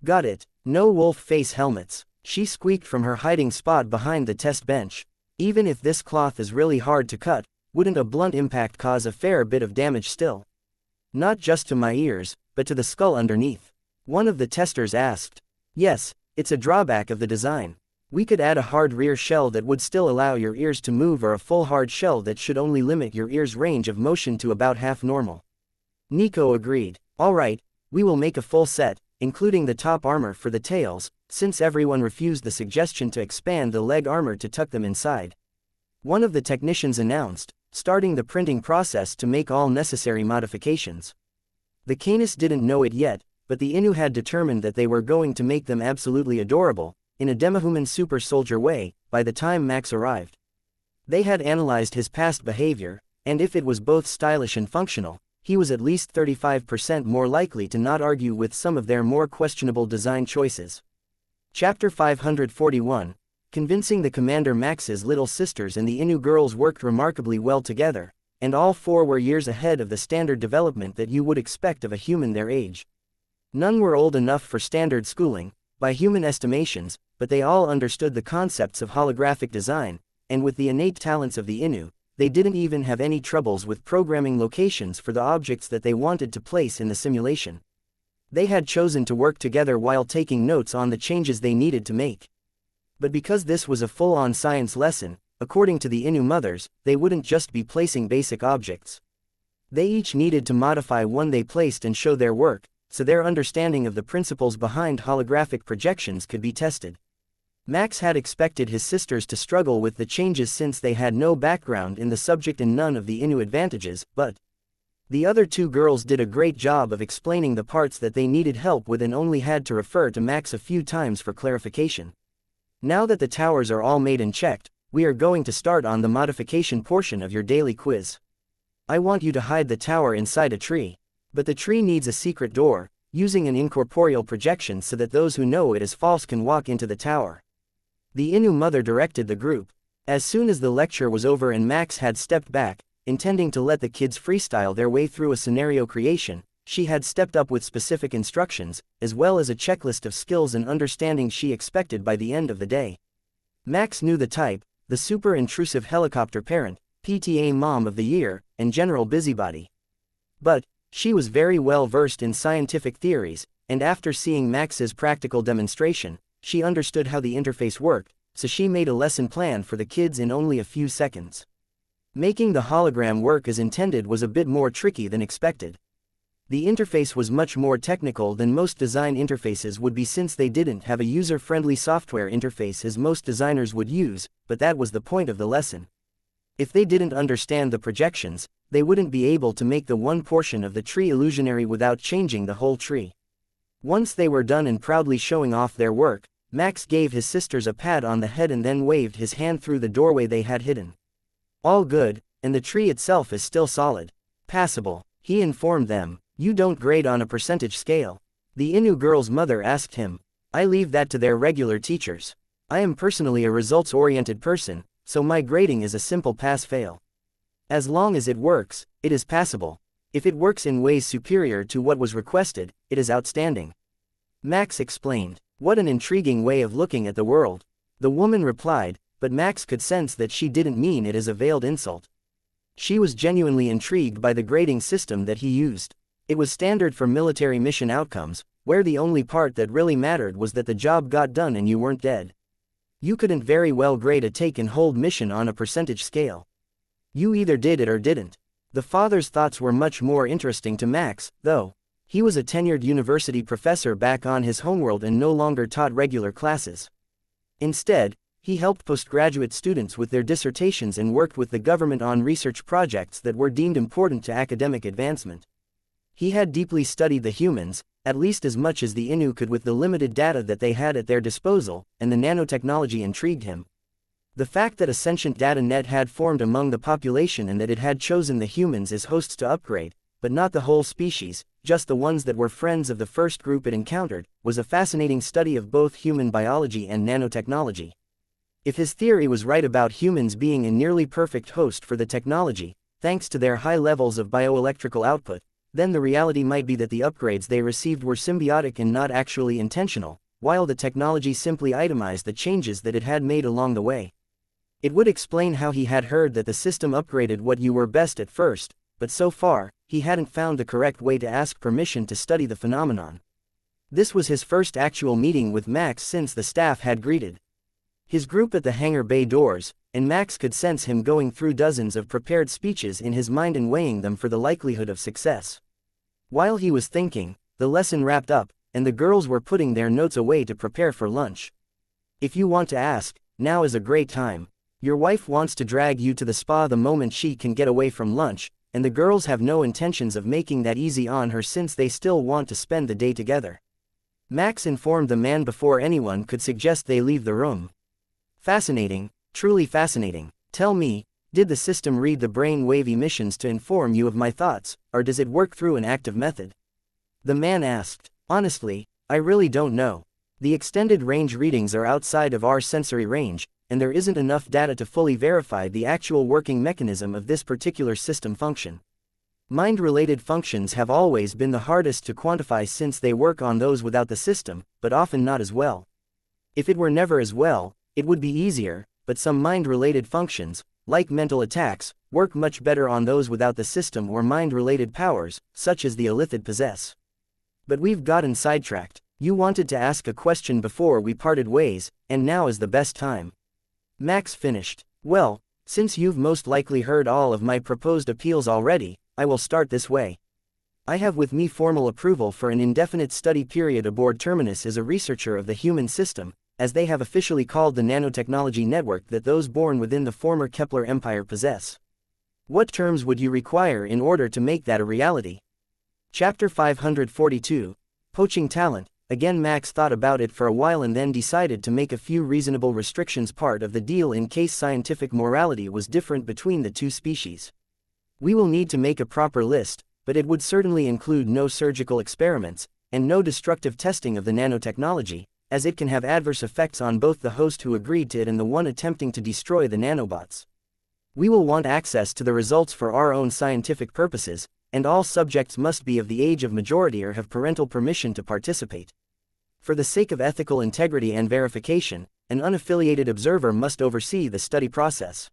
Got it. No wolf face helmets. She squeaked from her hiding spot behind the test bench. Even if this cloth is really hard to cut, wouldn't a blunt impact cause a fair bit of damage still? Not just to my ears, but to the skull underneath. One of the testers asked. Yes, it's a drawback of the design. We could add a hard rear shell that would still allow your ears to move or a full hard shell that should only limit your ears' range of motion to about half normal. Nico agreed. Alright, we will make a full set, including the top armor for the tails, since everyone refused the suggestion to expand the leg armor to tuck them inside. One of the technicians announced, starting the printing process to make all necessary modifications. The canis didn't know it yet, but the Innu had determined that they were going to make them absolutely adorable, in a demihuman super soldier way, by the time Max arrived. They had analyzed his past behavior, and if it was both stylish and functional, he was at least 35% more likely to not argue with some of their more questionable design choices. Chapter 541. Convincing the Commander. Max's little sisters and the Innu girls worked remarkably well together, and all four were years ahead of the standard development that you would expect of a human their age. None were old enough for standard schooling, by human estimations, but they all understood the concepts of holographic design, and with the innate talents of the Innu, they didn't even have any troubles with programming locations for the objects that they wanted to place in the simulation. They had chosen to work together while taking notes on the changes they needed to make. But because this was a full-on science lesson, according to the Inu mothers, they wouldn't just be placing basic objects. They each needed to modify one they placed and show their work, so their understanding of the principles behind holographic projections could be tested. Max had expected his sisters to struggle with the changes since they had no background in the subject and none of the Inu advantages, but the other two girls did a great job of explaining the parts that they needed help with and only had to refer to Max a few times for clarification. Now that the towers are all made and checked, we are going to start on the modification portion of your daily quiz. I want you to hide the tower inside a tree. But the tree needs a secret door, using an incorporeal projection so that those who know it is false can walk into the tower. The Inu mother directed the group. As soon as the lecture was over and Max had stepped back, intending to let the kids freestyle their way through a scenario creation, she had stepped up with specific instructions, as well as a checklist of skills and understanding she expected by the end of the day. Max knew the type, the super intrusive helicopter parent, PTA mom of the year, and general busybody. But she was very well versed in scientific theories, and after seeing Max's practical demonstration, she understood how the interface worked, so she made a lesson plan for the kids in only a few seconds. Making the hologram work as intended was a bit more tricky than expected. The interface was much more technical than most design interfaces would be since they didn't have a user-friendly software interface as most designers would use, but that was the point of the lesson. If they didn't understand the projections, they wouldn't be able to make the one portion of the tree illusionary without changing the whole tree. Once they were done and proudly showing off their work, Max gave his sisters a pat on the head and then waved his hand through the doorway they had hidden. All good, and the tree itself is still solid. Passable, he informed them. You don't grade on a percentage scale. The Inu girl's mother asked him. I leave that to their regular teachers. I am personally a results-oriented person, so my grading is a simple pass-fail. As long as it works, it is passable. If it works in ways superior to what was requested, it is outstanding. Max explained. What an intriguing way of looking at the world. The woman replied, but Max could sense that she didn't mean it as a veiled insult. She was genuinely intrigued by the grading system that he used. It was standard for military mission outcomes, where the only part that really mattered was that the job got done and you weren't dead. You couldn't very well grade a take and hold mission on a percentage scale. You either did it or didn't. The father's thoughts were much more interesting to Max, though. He was a tenured university professor back on his homeworld and no longer taught regular classes. Instead, he helped postgraduate students with their dissertations and worked with the government on research projects that were deemed important to academic advancement. He had deeply studied the humans, at least as much as the Inu could with the limited data that they had at their disposal, and the nanotechnology intrigued him. The fact that a sentient data net had formed among the population and that it had chosen the humans as hosts to upgrade, but not the whole species, just the ones that were friends of the first group it encountered, was a fascinating study of both human biology and nanotechnology. If his theory was right about humans being a nearly perfect host for the technology, thanks to their high levels of bioelectrical output, then the reality might be that the upgrades they received were symbiotic and not actually intentional, while the technology simply itemized the changes that it had made along the way. It would explain how he had heard that the system upgraded what you were best at first, but so far, he hadn't found the correct way to ask permission to study the phenomenon. This was his first actual meeting with Max since the staff had greeted his group at the hangar bay doors, and Max could sense him going through dozens of prepared speeches in his mind and weighing them for the likelihood of success. While he was thinking, the lesson wrapped up, and the girls were putting their notes away to prepare for lunch. If you want to ask, now is a great time. Your wife wants to drag you to the spa the moment she can get away from lunch, and the girls have no intentions of making that easy on her since they still want to spend the day together. Max informed the man before anyone could suggest they leave the room. Fascinating, truly fascinating. Tell me, did the system read the brain-wave emissions to inform you of my thoughts, or does it work through an active method? The man asked. Honestly, I really don't know. The extended range readings are outside of our sensory range, and there isn't enough data to fully verify the actual working mechanism of this particular system function. Mind-related functions have always been the hardest to quantify since they work on those without the system, but often not as well. If it were never as well, it would be easier, but some mind-related functions, like mental attacks, work much better on those without the system or mind-related powers, such as the Illithid possess. But we've gotten sidetracked. You wanted to ask a question before we parted ways, and now is the best time. Max finished. Well, since you've most likely heard all of my proposed appeals already, I will start this way. I have with me formal approval for an indefinite study period aboard Terminus as a researcher of the human system, as they have officially called the nanotechnology network that those born within the former Kepler Empire possess. What terms would you require in order to make that a reality? Chapter 542, Poaching Talent. Again, Max thought about it for a while and then decided to make a few reasonable restrictions part of the deal in case scientific morality was different between the two species. We will need to make a proper list, but it would certainly include no surgical experiments, and no destructive testing of the nanotechnology, as it can have adverse effects on both the host who agreed to it and the one attempting to destroy the nanobots. We will want access to the results for our own scientific purposes, and all subjects must be of the age of majority or have parental permission to participate. For the sake of ethical integrity and verification, an unaffiliated observer must oversee the study process.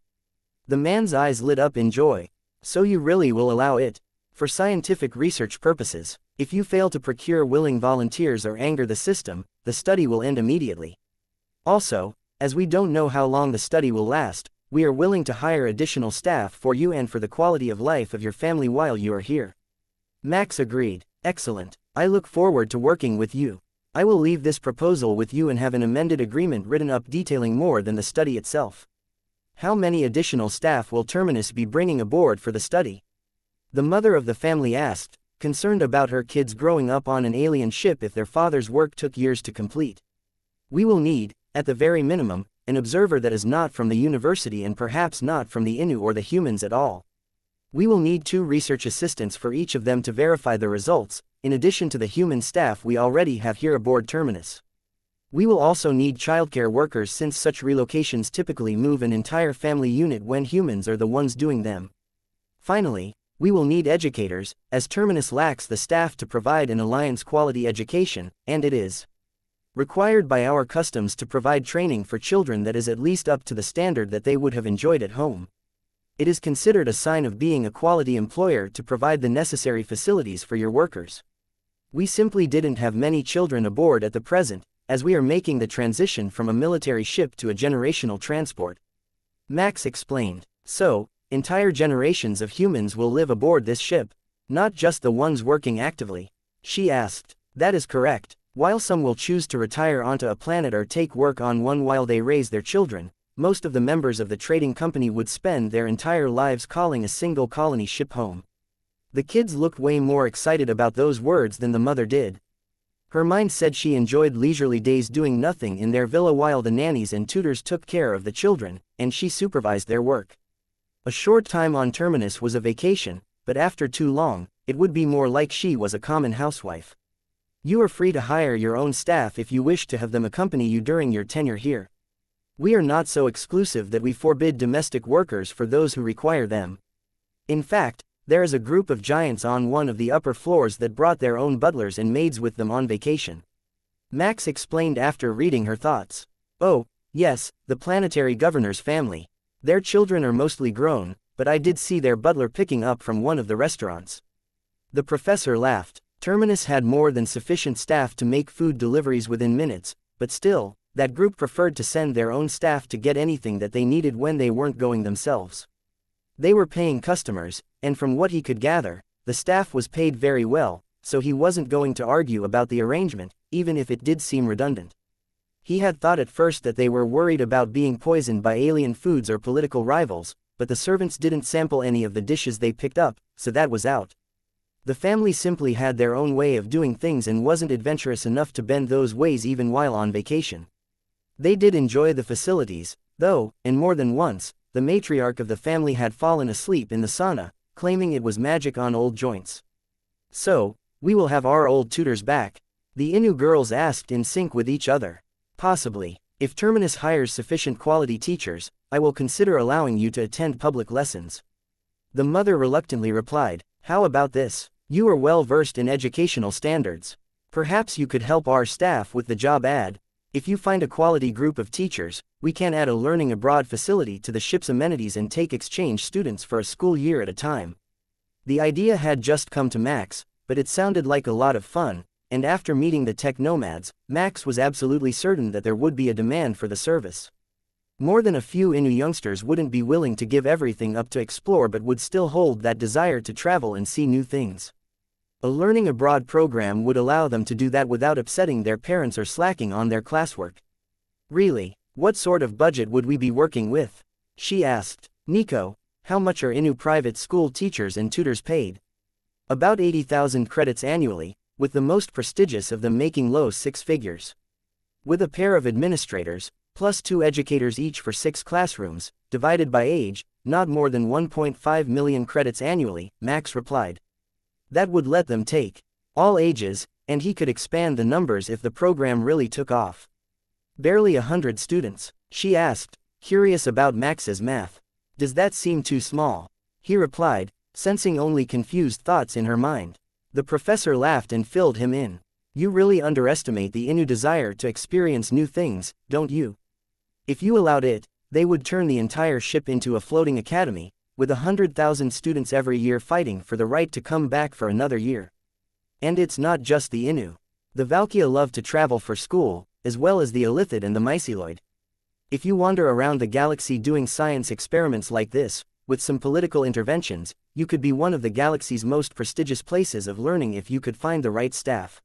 The man's eyes lit up in joy. So you really will allow it? For scientific research purposes, if you fail to procure willing volunteers or anger the system, the study will end immediately. Also, as we don't know how long the study will last, we are willing to hire additional staff for you and for the quality of life of your family while you are here. Max agreed. Excellent. I look forward to working with you. I will leave this proposal with you and have an amended agreement written up detailing more than the study itself. How many additional staff will Terminus be bringing aboard for the study? The mother of the family asked, concerned about her kids growing up on an alien ship if their father's work took years to complete. We will need, at the very minimum, an observer that is not from the university and perhaps not from the Innu or the humans at all. We will need 2 research assistants for each of them to verify the results, in addition to the human staff we already have here aboard Terminus. We will also need childcare workers since such relocations typically move an entire family unit when humans are the ones doing them. Finally, we will need educators, as Terminus lacks the staff to provide an Alliance quality education, and it is required by our customs to provide training for children that is at least up to the standard that they would have enjoyed at home. It is considered a sign of being a quality employer to provide the necessary facilities for your workers. We simply didn't have many children aboard at the present, as we are making the transition from a military ship to a generational transport. Max explained. So, entire generations of humans will live aboard this ship, not just the ones working actively? She asked. That is correct. While some will choose to retire onto a planet or take work on one while they raise their children, most of the members of the trading company would spend their entire lives calling a single colony ship home. The kids looked way more excited about those words than the mother did. Her mind said she enjoyed leisurely days doing nothing in their villa while the nannies and tutors took care of the children, and she supervised their work. A short time on Terminus was a vacation, but after too long, it would be more like she was a common housewife. You are free to hire your own staff if you wish to have them accompany you during your tenure here. We are not so exclusive that we forbid domestic workers for those who require them. In fact, there is a group of giants on one of the upper floors that brought their own butlers and maids with them on vacation. Max explained after reading her thoughts. Oh, yes, the planetary governor's family. Their children are mostly grown, but I did see their butler picking up from one of the restaurants. The professor laughed. Terminus had more than sufficient staff to make food deliveries within minutes, but still, that group preferred to send their own staff to get anything that they needed when they weren't going themselves. They were paying customers, and from what he could gather, the staff was paid very well, so he wasn't going to argue about the arrangement, even if it did seem redundant. He had thought at first that they were worried about being poisoned by alien foods or political rivals, but the servants didn't sample any of the dishes they picked up, so that was out. The family simply had their own way of doing things and wasn't adventurous enough to bend those ways even while on vacation. They did enjoy the facilities, though, and more than once, the matriarch of the family had fallen asleep in the sauna, claiming it was magic on old joints. So, we will have our old tutors back? The Innu girls asked in sync with each other. Possibly. If Terminus hires sufficient quality teachers, I will consider allowing you to attend public lessons. The mother reluctantly replied. How about this? You are well versed in educational standards. Perhaps you could help our staff with the job ad. If you find a quality group of teachers, we can add a learning abroad facility to the ship's amenities and take exchange students for a school year at a time. The idea had just come to Max, but it sounded like a lot of fun, and after meeting the tech nomads, Max was absolutely certain that there would be a demand for the service. More than a few Innu youngsters wouldn't be willing to give everything up to explore but would still hold that desire to travel and see new things. A learning abroad program would allow them to do that without upsetting their parents or slacking on their classwork. Really, what sort of budget would we be working with? She asked. Nico, how much are Innu private school teachers and tutors paid? About 80,000 credits annually, with the most prestigious of them making low six figures. With a pair of administrators, plus 2 educators each for 6 classrooms, divided by age, not more than 1.5 million credits annually, Max replied. That would let them take all ages, and he could expand the numbers if the program really took off. Barely 100 students, she asked, curious about Max's math. Does that seem too small? He replied, sensing only confused thoughts in her mind. The professor laughed and filled him in. You really underestimate the Innu desire to experience new things, don't you? If you allowed it, they would turn the entire ship into a floating academy, with 100,000 students every year fighting for the right to come back for another year. And it's not just the Innu. The Valkia love to travel for school, as well as the Illithid and the Myceloid. If you wander around the galaxy doing science experiments like this, with some political interventions, you could be one of the galaxy's most prestigious places of learning if you could find the right staff.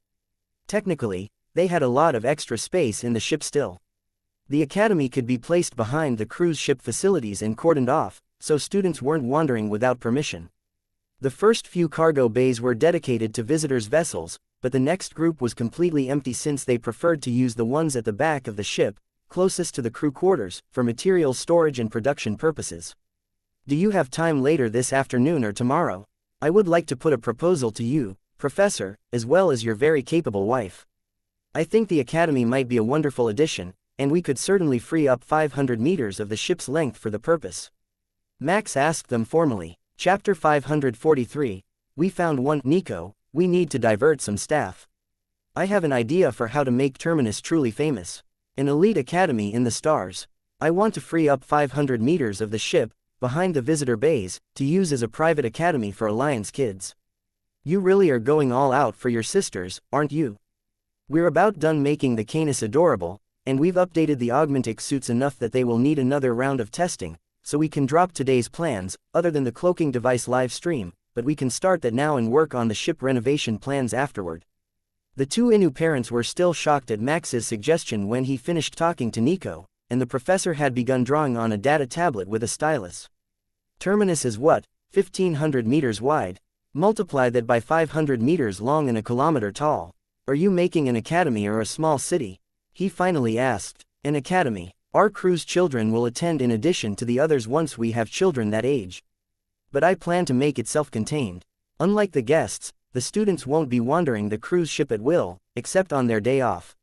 Technically, they had a lot of extra space in the ship still. The academy could be placed behind the cruise ship facilities and cordoned off, so students weren't wandering without permission. The first few cargo bays were dedicated to visitors' vessels, but the next group was completely empty since they preferred to use the ones at the back of the ship, closest to the crew quarters, for material storage and production purposes. Do you have time later this afternoon or tomorrow? I would like to put a proposal to you, Professor, as well as your very capable wife. I think the academy might be a wonderful addition, and we could certainly free up 500 meters of the ship's length for the purpose. Max asked them formally. Chapter 543, We found one. Nico, we need to divert some staff. I have an idea for how to make Terminus truly famous. An elite academy in the stars. I want to free up 500 meters of the ship, behind the visitor bays, to use as a private academy for Alliance kids. You really are going all out for your sisters, aren't you? We're about done making the Canis adorable, and we've updated the augmentic suits enough that they will need another round of testing, so we can drop today's plans, other than the cloaking device live stream, but we can start that now and work on the ship renovation plans afterward. The two Innu parents were still shocked at Max's suggestion when he finished talking to Nico, and the professor had begun drawing on a data tablet with a stylus. Terminus is what, 1,500 meters wide? Multiply that by 500 meters long and a kilometer tall. Are you making an academy or a small city? He finally asked. An academy. Our crew's children will attend in addition to the others once we have children that age. But I plan to make it self-contained. Unlike the guests, the students won't be wandering the cruise ship at will, except on their day off.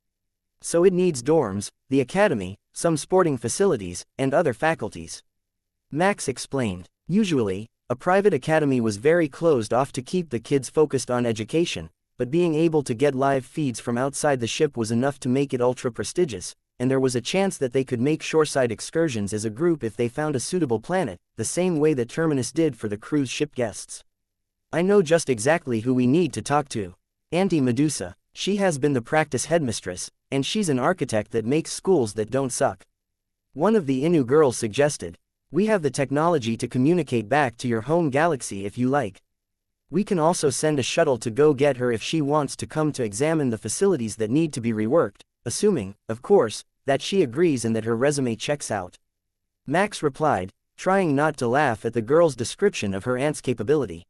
So it needs dorms, the academy, some sporting facilities, and other faculties. Max explained. Usually, a private academy was very closed off to keep the kids focused on education, but being able to get live feeds from outside the ship was enough to make it ultra-prestigious, and there was a chance that they could make shoreside excursions as a group if they found a suitable planet, the same way that Terminus did for the cruise ship guests. I know just exactly who we need to talk to. Auntie Medusa. She has been the practice headmistress, and she's an architect that makes schools that don't suck. One of the Innu girls suggested. We have the technology to communicate back to your home galaxy if you like. We can also send a shuttle to go get her if she wants to come to examine the facilities that need to be reworked, assuming, of course, that she agrees and that her resume checks out. Max replied, trying not to laugh at the girl's description of her aunt's capability.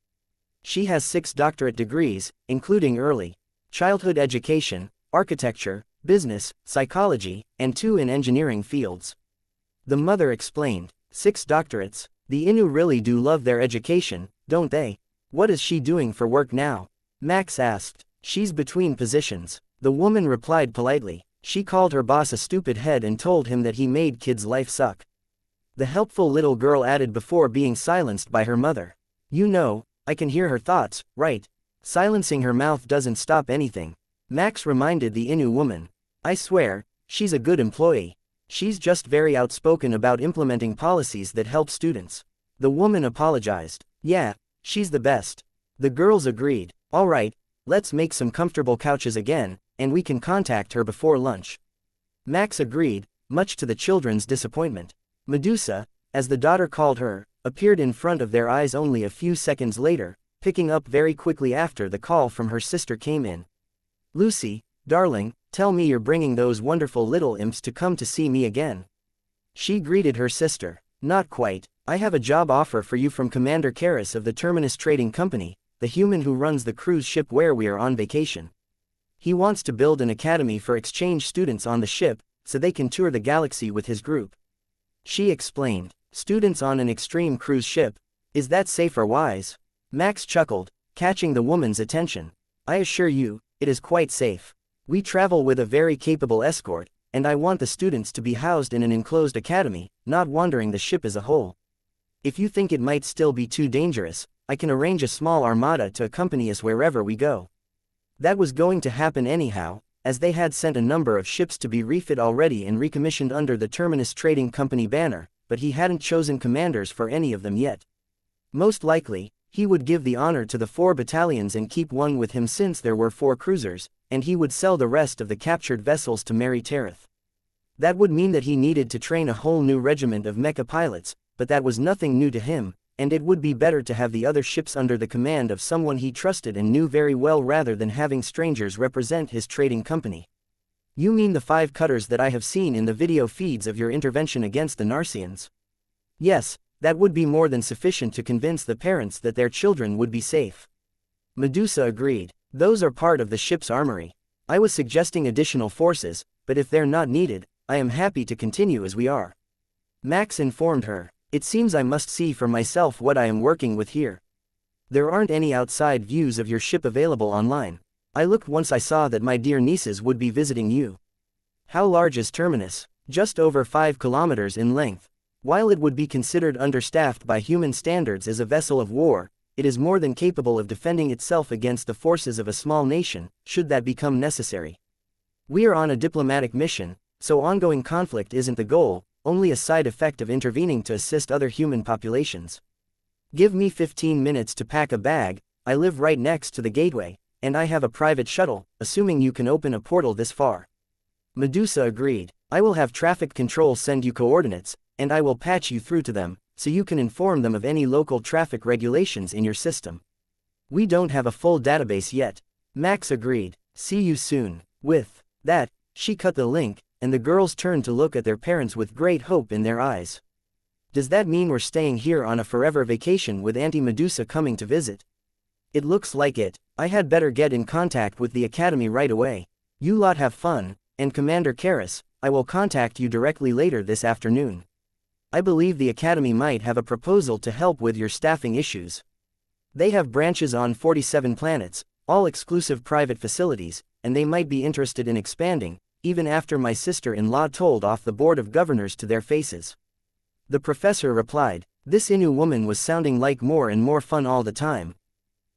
She has 6 doctorate degrees, including early childhood education, architecture, business, psychology, and 2 in engineering fields. The mother explained. 6 doctorates. The Innu really do love their education, don't they? What is she doing for work now? Max asked. She's between positions. The woman replied politely. She called her boss a stupid head and told him that he made kids' life suck. The helpful little girl added before being silenced by her mother. You know, I can hear her thoughts, right? Silencing her mouth doesn't stop anything. Max reminded the Innu woman. I swear, she's a good employee. She's just very outspoken about implementing policies that help students. The woman apologized. Yeah, she's the best. The girls agreed. All right, let's make some comfortable couches again, and we can contact her before lunch. Max agreed, much to the children's disappointment. Medusa, as the daughter called her, appeared in front of their eyes only a few seconds later, picking up very quickly after the call from her sister came in. "Lucy, darling, tell me you're bringing those wonderful little imps to come to see me again." She greeted her sister. "Not quite. I have a job offer for you from Commander Karras of the Terminus Trading Company, the human who runs the cruise ship where we are on vacation. He wants to build an academy for exchange students on the ship, so they can tour the galaxy with his group." She explained. "Students on an extreme cruise ship? Is that safe or wise?" Max chuckled, catching the woman's attention. "I assure you, it is quite safe. We travel with a very capable escort, and I want the students to be housed in an enclosed academy, not wandering the ship as a whole. If you think it might still be too dangerous, I can arrange a small armada to accompany us wherever we go." That was going to happen anyhow, as they had sent a number of ships to be refit already and recommissioned under the Terminus Trading Company banner, but he hadn't chosen commanders for any of them yet. Most likely, he would give the honor to the 4 battalions and keep one with him since there were 4 cruisers, and he would sell the rest of the captured vessels to Mary Tareth. That would mean that he needed to train a whole new regiment of mecha pilots, but that was nothing new to him, and it would be better to have the other ships under the command of someone he trusted and knew very well rather than having strangers represent his trading company. "You mean the 5 cutters that I have seen in the video feeds of your intervention against the Narsians?" "Yes, that would be more than sufficient to convince the parents that their children would be safe." Medusa agreed. "Those are part of the ship's armory. I was suggesting additional forces, but if they're not needed, I am happy to continue as we are." Max informed her. "It seems I must see for myself what I am working with here. There aren't any outside views of your ship available online. I looked once. I saw that my dear nieces would be visiting you." "How large is Terminus?" "Just over 5 kilometers in length. While it would be considered understaffed by human standards as a vessel of war, it is more than capable of defending itself against the forces of a small nation, should that become necessary. We are on a diplomatic mission, so ongoing conflict isn't the goal, only a side effect of intervening to assist other human populations. Give me 15 minutes to pack a bag. I live right next to the gateway, and I have a private shuttle, assuming you can open a portal this far." Medusa agreed. "I will have traffic control send you coordinates, and I will patch you through to them, so you can inform them of any local traffic regulations in your system. We don't have a full database yet." Max agreed. "See you soon." With that, she cut the link, and the girls turned to look at their parents with great hope in their eyes. "Does that mean we're staying here on a forever vacation with Auntie Medusa coming to visit?" "It looks like it. I had better get in contact with the academy right away. You lot have fun, and Commander Karras, I will contact you directly later this afternoon. I believe the academy might have a proposal to help with your staffing issues. They have branches on 47 planets, all exclusive private facilities, and they might be interested in expanding, even after my sister-in-law told off the board of governors to their faces." The professor replied. This Inu woman was sounding like more and more fun all the time.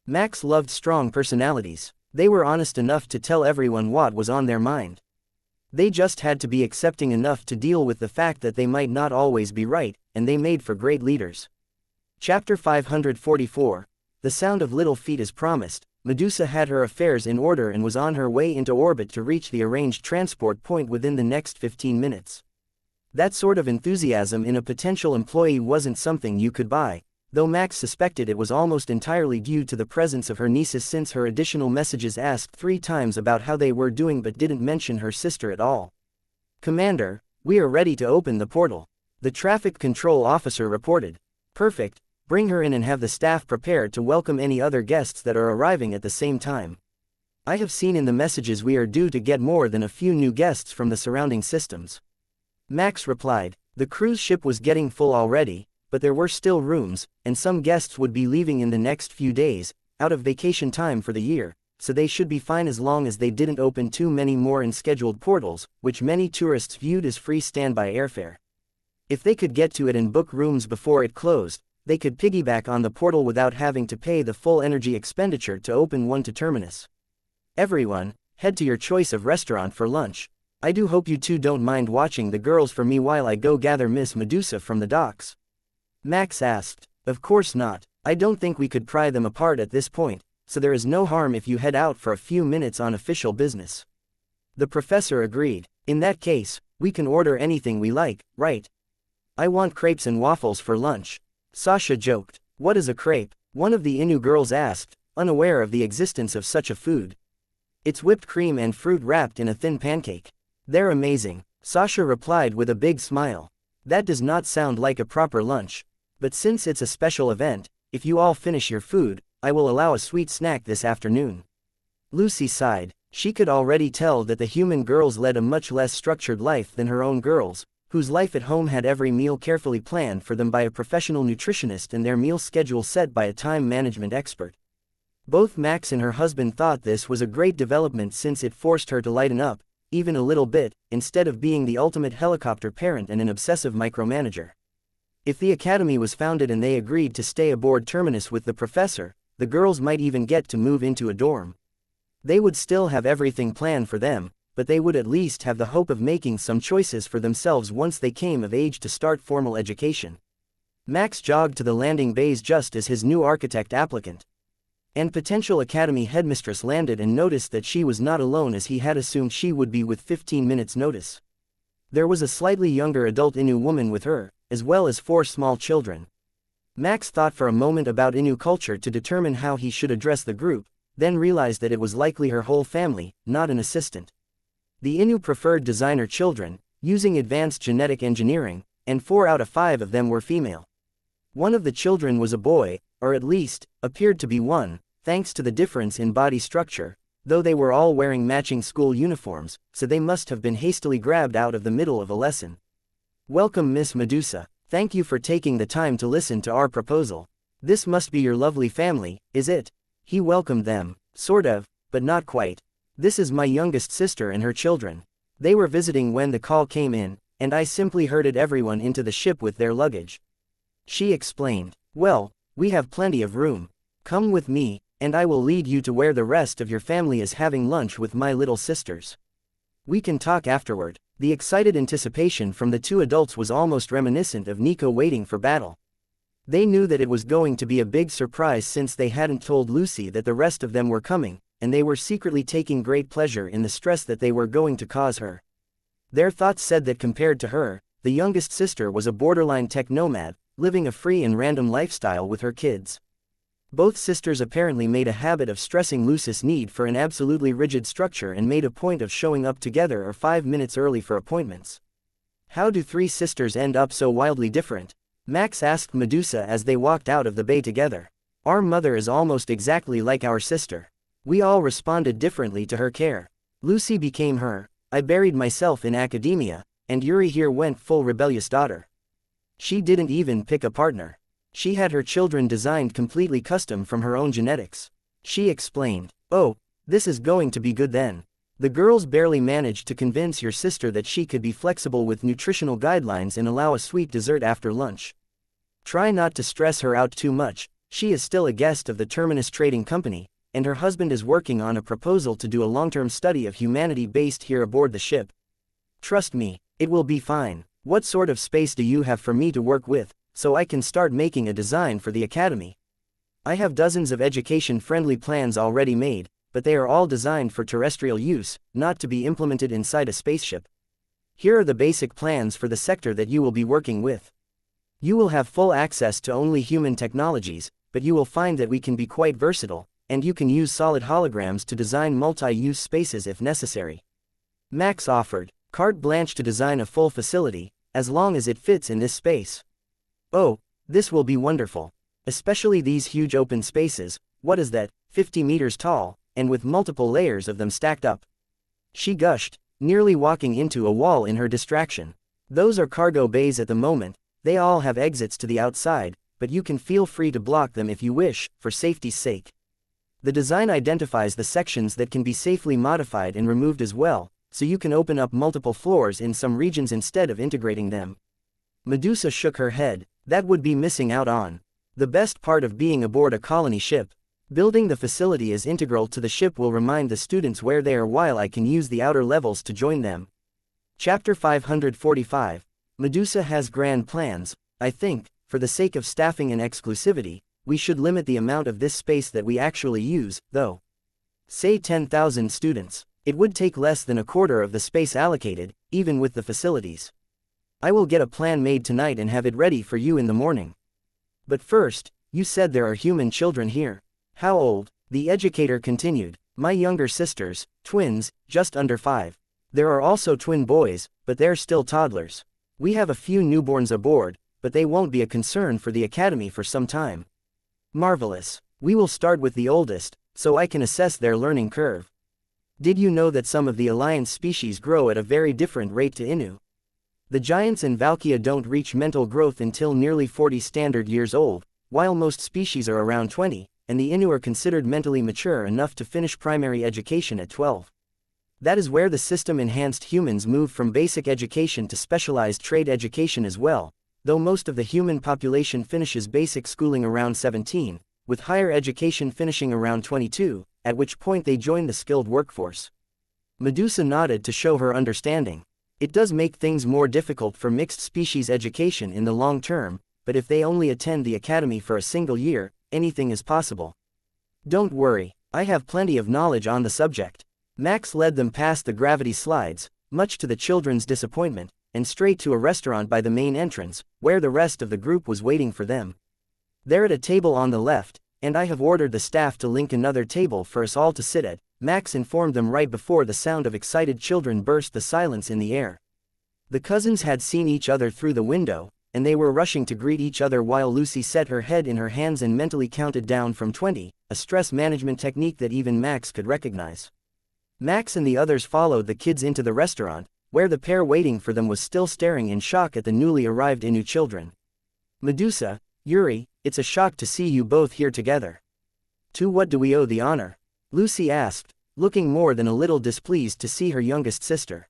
Max loved strong personalities. They were honest enough to tell everyone what was on their mind. They just had to be accepting enough to deal with the fact that they might not always be right, and they made for great leaders. Chapter 544. The sound of little feet as promised. Medusa had her affairs in order and was on her way into orbit to reach the arranged transport point within the next 15 minutes. That sort of enthusiasm in a potential employee wasn't something you could buy, though Max suspected it was almost entirely due to the presence of her nieces, since her additional messages asked 3 times about how they were doing but didn't mention her sister at all. "Commander, we are ready to open the portal," the traffic control officer reported. "Perfect, bring her in and have the staff prepared to welcome any other guests that are arriving at the same time. I have seen in the messages we are due to get more than a few new guests from the surrounding systems." Max replied. The cruise ship was getting full already, but there were still rooms, and some guests would be leaving in the next few days, out of vacation time for the year, so they should be fine as long as they didn't open too many more unscheduled portals, which many tourists viewed as free standby airfare. If they could get to it and book rooms before it closed, they could piggyback on the portal without having to pay the full energy expenditure to open one to Terminus. "Everyone, head to your choice of restaurant for lunch. I do hope you two don't mind watching the girls for me while I go gather Miss Medusa from the docks." Max asked. "Of course not. I don't think we could pry them apart at this point, so there is no harm if you head out for a few minutes on official business." The professor agreed. In that case, we can order anything we like, right? I want crepes and waffles for lunch. Sasha joked. What is a crepe? One of the Inu girls asked, unaware of the existence of such a food. It's whipped cream and fruit wrapped in a thin pancake. They're amazing, Sasha replied with a big smile. That does not sound like a proper lunch. But since it's a special event, if you all finish your food, I will allow a sweet snack this afternoon. Lucy sighed. She could already tell that the human girls led a much less structured life than her own girls, whose life at home had every meal carefully planned for them by a professional nutritionist and their meal schedule set by a time management expert. Both Max and her husband thought this was a great development since it forced her to lighten up, even a little bit, instead of being the ultimate helicopter parent and an obsessive micromanager. If the academy was founded and they agreed to stay aboard Terminus with the professor, the girls might even get to move into a dorm. They would still have everything planned for them, but they would at least have the hope of making some choices for themselves once they came of age to start formal education. Max jogged to the landing bays just as his new architect applicant and potential academy headmistress landed and noticed that she was not alone as he had assumed she would be with 15 minutes notice. There was a slightly younger adult Inu woman with her, as well as 4 small children. Max thought for a moment about Inu culture to determine how he should address the group, then realized that it was likely her whole family, not an assistant. The Inu preferred designer children, using advanced genetic engineering, and 4 out of 5 of them were female. One of the children was a boy, or at least, appeared to be one, thanks to the difference in body structure, though they were all wearing matching school uniforms, so they must have been hastily grabbed out of the middle of a lesson. Welcome Miss Medusa, thank you for taking the time to listen to our proposal. This must be your lovely family, is it? He welcomed them, sort of, but not quite. This is my youngest sister and her children. They were visiting when the call came in, and I simply herded everyone into the ship with their luggage. She explained. Well, we have plenty of room. Come with me, and I will lead you to where the rest of your family is having lunch with my little sisters. We can talk afterward. The excited anticipation from the 2 adults was almost reminiscent of Nico waiting for battle. They knew that it was going to be a big surprise since they hadn't told Lucy that the rest of them were coming, and they were secretly taking great pleasure in the stress that they were going to cause her. Their thoughts said that compared to her, the youngest sister was a borderline tech nomad, living a free and random lifestyle with her kids. Both sisters apparently made a habit of stressing Lucy's need for an absolutely rigid structure and made a point of showing up together or 5 minutes early for appointments. How do 3 sisters end up so wildly different? Max asked Medusa as they walked out of the bay together. Our mother is almost exactly like our sister. We all responded differently to her care. Lucy became her, I buried myself in academia, and Yuri here went full rebellious daughter. She didn't even pick a partner. She had her children designed completely custom from her own genetics. She explained. Oh, this is going to be good then. The girls barely managed to convince your sister that she could be flexible with nutritional guidelines and allow a sweet dessert after lunch. Try not to stress her out too much, she is still a guest of the Terminus Trading Company, and her husband is working on a proposal to do a long-term study of humanity based here aboard the ship. Trust me, it will be fine. What sort of space do you have for me to work with, so I can start making a design for the academy? I have dozens of education-friendly plans already made, but they are all designed for terrestrial use, not to be implemented inside a spaceship. Here are the basic plans for the sector that you will be working with. You will have full access to only human technologies, but you will find that we can be quite versatile, and you can use solid holograms to design multi-use spaces if necessary. Max offered carte blanche to design a full facility, as long as it fits in this space. Oh, this will be wonderful. Especially these huge open spaces, what is that, 50 meters tall, and with multiple layers of them stacked up. She gushed, nearly walking into a wall in her distraction. Those are cargo bays at the moment, they all have exits to the outside, but you can feel free to block them if you wish, for safety's sake. The design identifies the sections that can be safely modified and removed as well, so you can open up multiple floors in some regions instead of integrating them. Medusa shook her head. That would be missing out on the best part of being aboard a colony ship. Building the facility as integral to the ship will remind the students where they are while I can use the outer levels to join them. Chapter 545. Medusa has grand plans. I think, for the sake of staffing and exclusivity, we should limit the amount of this space that we actually use, though. Say 10,000 students. It would take less than a quarter of the space allocated, even with the facilities. I will get a plan made tonight and have it ready for you in the morning. But first, you said there are human children here. How old? The educator continued. My younger sisters, twins, just under 5. There are also twin boys, but they're still toddlers. We have a few newborns aboard, but they won't be a concern for the academy for some time. Marvelous. We will start with the oldest, so I can assess their learning curve. Did you know that some of the Alliance species grow at a very different rate to Inu? The giants and Valkia don't reach mental growth until nearly 40 standard years old, while most species are around 20, and the Inu are considered mentally mature enough to finish primary education at 12. That is where the system-enhanced humans move from basic education to specialized trade education as well, though most of the human population finishes basic schooling around 17, with higher education finishing around 22, at which point they join the skilled workforce. Medusa nodded to show her understanding. It does make things more difficult for mixed species education in the long term, but if they only attend the academy for a single year, anything is possible. Don't worry, I have plenty of knowledge on the subject. Max led them past the gravity slides, much to the children's disappointment, and straight to a restaurant by the main entrance, where the rest of the group was waiting for them. They're at a table on the left, and I have ordered the staff to link another table for us all to sit at, Max informed them right before the sound of excited children burst the silence in the air. The cousins had seen each other through the window, and they were rushing to greet each other while Lucy set her head in her hands and mentally counted down from 20, a stress management technique that even Max could recognize. Max and the others followed the kids into the restaurant, where the pair waiting for them was still staring in shock at the newly arrived Inu children. Medusa, Yuri, it's a shock to see you both here together. To what do we owe the honor? Lucy asked, looking more than a little displeased to see her youngest sister.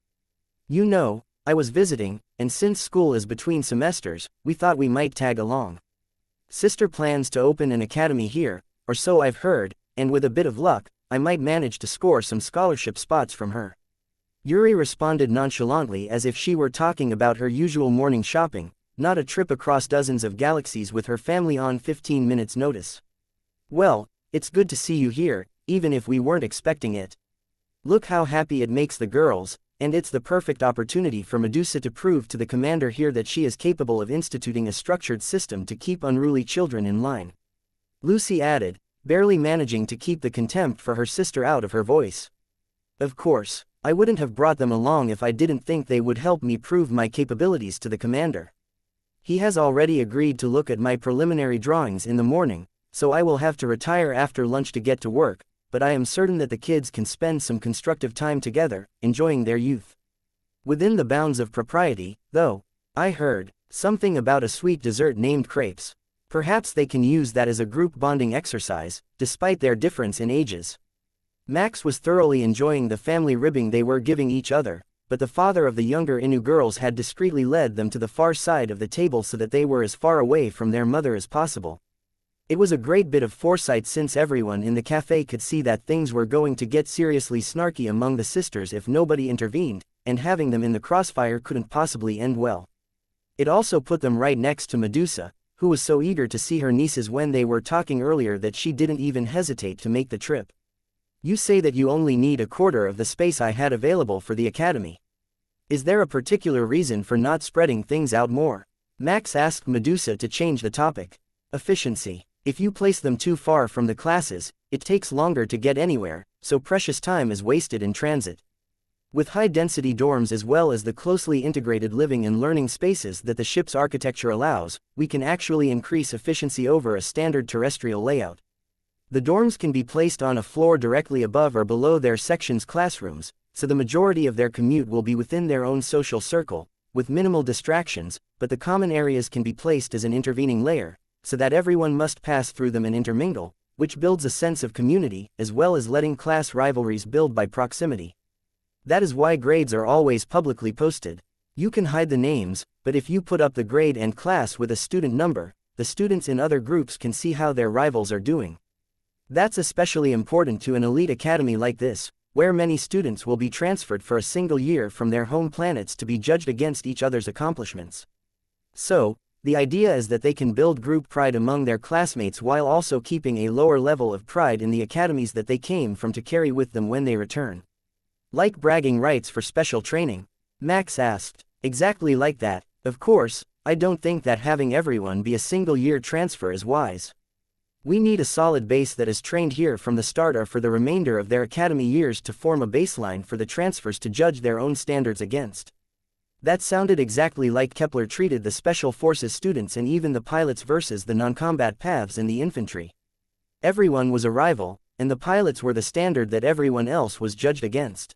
You know, I was visiting, and since school is between semesters, we thought we might tag along. Sister plans to open an academy here, or so I've heard, and with a bit of luck, I might manage to score some scholarship spots from her. Yuri responded nonchalantly as if she were talking about her usual morning shopping, not a trip across dozens of galaxies with her family on 15 minutes' notice. Well, it's good to see you here, even if we weren't expecting it. Look how happy it makes the girls, and it's the perfect opportunity for Medusa to prove to the commander here that she is capable of instituting a structured system to keep unruly children in line. Lucy added, barely managing to keep the contempt for her sister out of her voice. Of course, I wouldn't have brought them along if I didn't think they would help me prove my capabilities to the commander. He has already agreed to look at my preliminary drawings in the morning, so I will have to retire after lunch to get to work, but I am certain that the kids can spend some constructive time together, enjoying their youth. Within the bounds of propriety, though, I heard something about a sweet dessert named crepes. Perhaps they can use that as a group bonding exercise, despite their difference in ages. Max was thoroughly enjoying the family ribbing they were giving each other, but the father of the younger Inu girls had discreetly led them to the far side of the table so that they were as far away from their mother as possible. It was a great bit of foresight since everyone in the cafe could see that things were going to get seriously snarky among the sisters if nobody intervened, and having them in the crossfire couldn't possibly end well. It also put them right next to Medusa, who was so eager to see her nieces when they were talking earlier that she didn't even hesitate to make the trip. You say that you only need a quarter of the space I had available for the academy. Is there a particular reason for not spreading things out more? Max asked Medusa to change the topic. Efficiency. If you place them too far from the classes, it takes longer to get anywhere, so precious time is wasted in transit. With high-density dorms as well as the closely integrated living and learning spaces that the ship's architecture allows, we can actually increase efficiency over a standard terrestrial layout. The dorms can be placed on a floor directly above or below their section's classrooms, so the majority of their commute will be within their own social circle, with minimal distractions, but the common areas can be placed as an intervening layer, so that everyone must pass through them and intermingle, which builds a sense of community, as well as letting class rivalries build by proximity. That is why grades are always publicly posted. You can hide the names, but if you put up the grade and class with a student number, the students in other groups can see how their rivals are doing. That's especially important to an elite academy like this, where many students will be transferred for a single year from their home planets to be judged against each other's accomplishments. So, the idea is that they can build group pride among their classmates while also keeping a lower level of pride in the academies that they came from to carry with them when they return. Like bragging rights for special training? Max asked. Exactly like that. Of course, I don't think that having everyone be a single-year transfer is wise. We need a solid base that is trained here from the start or for the remainder of their academy years to form a baseline for the transfers to judge their own standards against. That sounded exactly like Kepler treated the Special Forces students and even the pilots versus the non-combat paths in the infantry. Everyone was a rival, and the pilots were the standard that everyone else was judged against.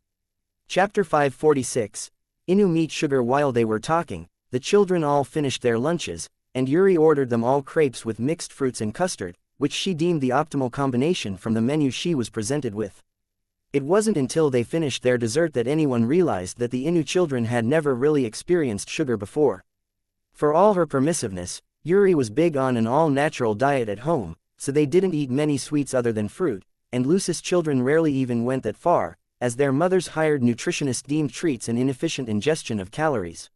Chapter 546. Inu meet sugar. While they were talking, the children all finished their lunches, and Yuri ordered them all crepes with mixed fruits and custard, which she deemed the optimal combination from the menu she was presented with. It wasn't until they finished their dessert that anyone realized that the Inu children had never really experienced sugar before. For all her permissiveness, Yuri was big on an all-natural diet at home, so they didn't eat many sweets other than fruit, and Lucis' children rarely even went that far, as their mothers hired nutritionists deemed treats an inefficient ingestion of calories.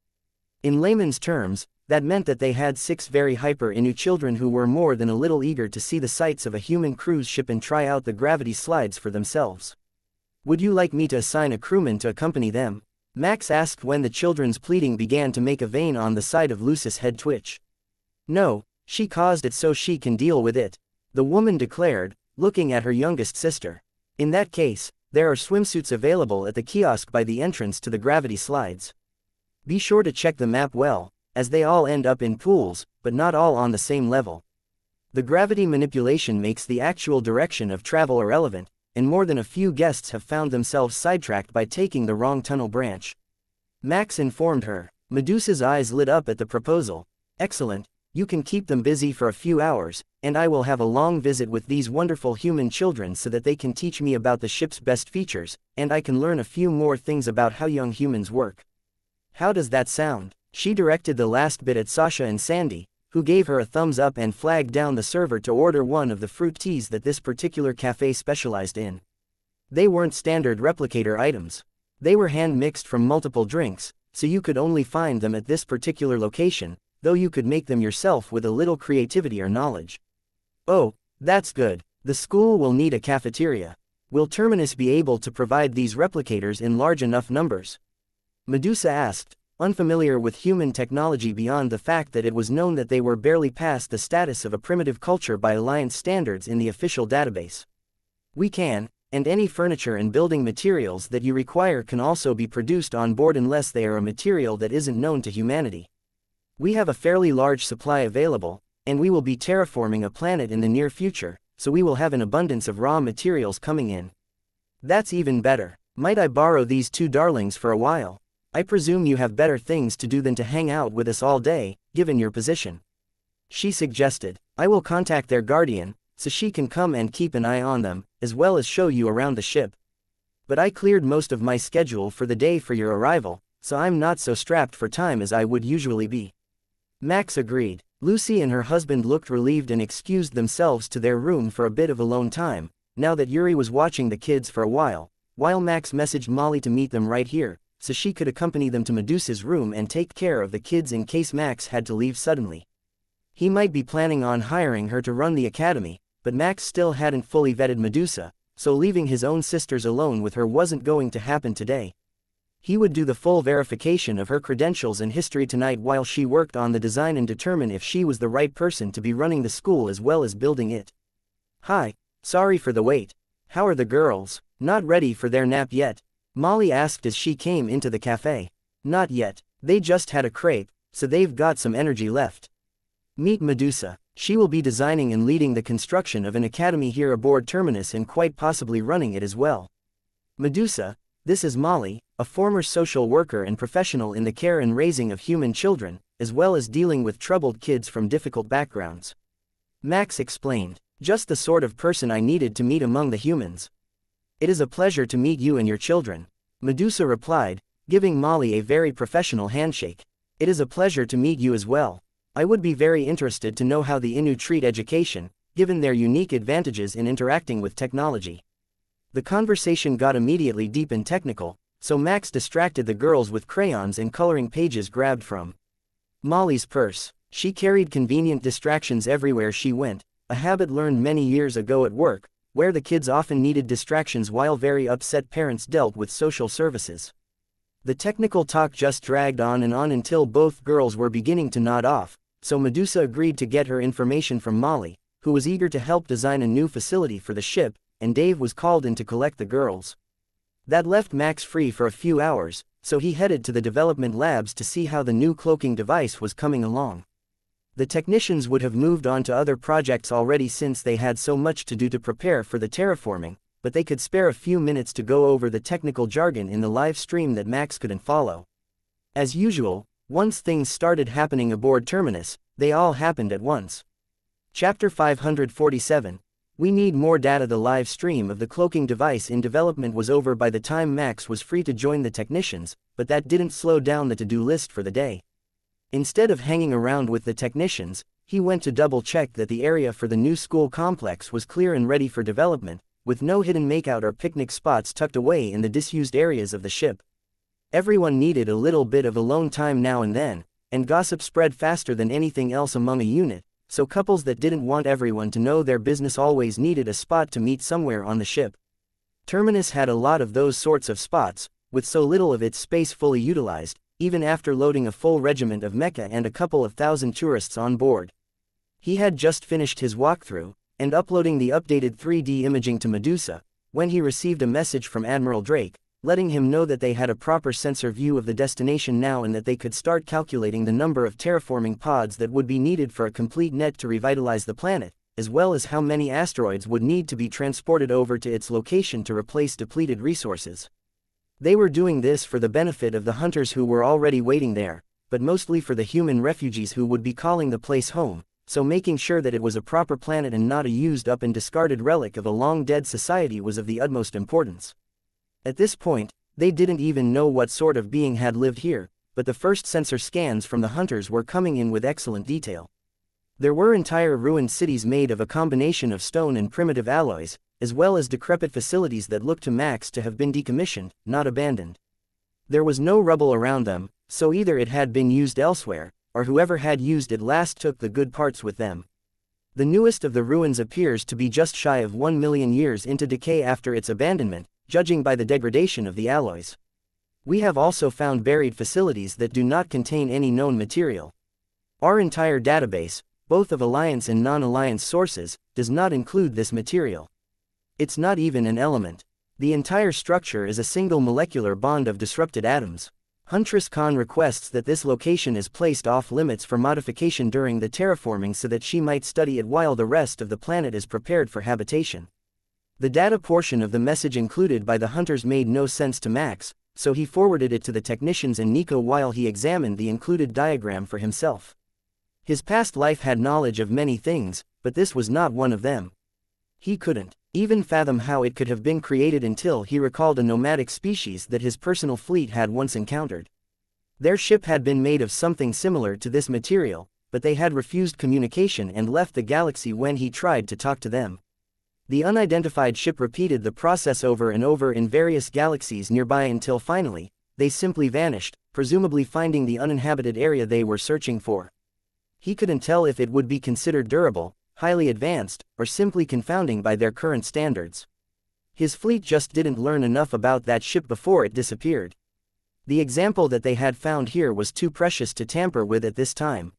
In layman's terms, that meant that they had 6 very hyper Inu children who were more than a little eager to see the sights of a human cruise ship and try out the gravity slides for themselves. Would you like me to assign a crewman to accompany them? Max asked when the children's pleading began to make a vein on the side of Lucis' head twitch. No, she caused it so she can deal with it, the woman declared, looking at her youngest sister. In that case, there are swimsuits available at the kiosk by the entrance to the gravity slides. Be sure to check the map well, as they all end up in pools, but not all on the same level. The gravity manipulation makes the actual direction of travel irrelevant, and more than a few guests have found themselves sidetracked by taking the wrong tunnel branch. Max informed her. Medusa's eyes lit up at the proposal. Excellent, you can keep them busy for a few hours, and I will have a long visit with these wonderful human children so that they can teach me about the ship's best features, and I can learn a few more things about how young humans work. How does that sound? She directed the last bit at Sasha and Sandy, who gave her a thumbs up and flagged down the server to order one of the fruit teas that this particular cafe specialized in. They weren't standard replicator items. They were hand-mixed from multiple drinks, so you could only find them at this particular location, though you could make them yourself with a little creativity or knowledge. Oh, that's good. The school will need a cafeteria. Will Terminus be able to provide these replicators in large enough numbers? Medusa asked, unfamiliar with human technology beyond the fact that it was known that they were barely past the status of a primitive culture by Alliance standards in the official database. We can, and any furniture and building materials that you require can also be produced on board unless they are a material that isn't known to humanity. We have a fairly large supply available, and we will be terraforming a planet in the near future, so we will have an abundance of raw materials coming in. That's even better. Might I borrow these 2 darlings for a while? I presume you have better things to do than to hang out with us all day, given your position. She suggested. I will contact their guardian, so she can come and keep an eye on them, as well as show you around the ship. But I cleared most of my schedule for the day for your arrival, so I'm not so strapped for time as I would usually be. Max agreed. Lucy and her husband looked relieved and excused themselves to their room for a bit of alone time, now that Yuri was watching the kids for a while Max messaged Molly to meet them right here, so she could accompany them to Medusa's room and take care of the kids in case Max had to leave suddenly. He might be planning on hiring her to run the academy, but Max still hadn't fully vetted Medusa, so leaving his own sisters alone with her wasn't going to happen today. He would do the full verification of her credentials and history tonight while she worked on the design and determine if she was the right person to be running the school as well as building it. Hi, sorry for the wait. How are the girls? Not ready for their nap yet? Molly asked as she came into the cafe. Not yet. They just had a crepe, so they've got some energy left. Meet Medusa. She will be designing and leading the construction of an academy here aboard Terminus and quite possibly running it as well. Medusa, this is Molly, a former social worker and professional in the care and raising of human children, as well as dealing with troubled kids from difficult backgrounds. Max explained. Just the sort of person I needed to meet among the humans. It is a pleasure to meet you and your children. Medusa replied, giving Molly a very professional handshake. It is a pleasure to meet you as well. I would be very interested to know how the Innu treat education, given their unique advantages in interacting with technology. The conversation got immediately deep and technical, so Max distracted the girls with crayons and coloring pages grabbed from Molly's purse. She carried convenient distractions everywhere she went, a habit learned many years ago at work, where the kids often needed distractions while very upset parents dealt with social services. The technical talk just dragged on until both girls were beginning to nod off, so Medusa agreed to get her information from Molly, who was eager to help design a new facility for the ship, and Dave was called in to collect the girls. That left Max free for a few hours, so he headed to the development labs to see how the new cloaking device was coming along. The technicians would have moved on to other projects already since they had so much to do to prepare for the terraforming, but they could spare a few minutes to go over the technical jargon in the live stream that Max couldn't follow. As usual, once things started happening aboard Terminus, they all happened at once. Chapter 547. We need more data. The live stream of the cloaking device in development was over by the time Max was free to join the technicians, but that didn't slow down the to-do list for the day. Instead of hanging around with the technicians, he went to double-check that the area for the new school complex was clear and ready for development, with no hidden makeout or picnic spots tucked away in the disused areas of the ship. Everyone needed a little bit of alone time now and then, and gossip spread faster than anything else among a unit, so couples that didn't want everyone to know their business always needed a spot to meet somewhere on the ship. Terminus had a lot of those sorts of spots, with so little of its space fully utilized, even after loading a full regiment of Mecha and a couple of thousand tourists on board. He had just finished his walkthrough, and uploading the updated 3D imaging to Medusa, when he received a message from Admiral Drake, letting him know that they had a proper sensor view of the destination now and that they could start calculating the number of terraforming pods that would be needed for a complete net to revitalize the planet, as well as how many asteroids would need to be transported over to its location to replace depleted resources. They were doing this for the benefit of the hunters who were already waiting there, but mostly for the human refugees who would be calling the place home, so making sure that it was a proper planet and not a used-up and discarded relic of a long-dead society was of the utmost importance. At this point, they didn't even know what sort of being had lived here, but the first sensor scans from the hunters were coming in with excellent detail. There were entire ruined cities made of a combination of stone and primitive alloys, as well as decrepit facilities that looked to Max to have been decommissioned, not abandoned. There was no rubble around them, so either it had been used elsewhere, or whoever had used it last took the good parts with them. The newest of the ruins appears to be just shy of 1 million years into decay after its abandonment, judging by the degradation of the alloys. We have also found buried facilities that do not contain any known material. Our entire database, both of Alliance and non-Alliance sources, does not include this material. It's not even an element. The entire structure is a single molecular bond of disrupted atoms. Huntress Khan requests that this location is placed off-limits for modification during the terraforming so that she might study it while the rest of the planet is prepared for habitation. The data portion of the message included by the hunters made no sense to Max, so he forwarded it to the technicians and Nico while he examined the included diagram for himself. His past life had knowledge of many things, but this was not one of them. He couldn't even fathom how it could have been created until he recalled a nomadic species that his personal fleet had once encountered. Their ship had been made of something similar to this material, but they had refused communication and left the galaxy when he tried to talk to them. The unidentified ship repeated the process over and over in various galaxies nearby until finally, they simply vanished, presumably finding the uninhabited area they were searching for. He couldn't tell if it would be considered durable, highly advanced, or simply confounding by their current standards. His fleet just didn't learn enough about that ship before it disappeared. The example that they had found here was too precious to tamper with at this time.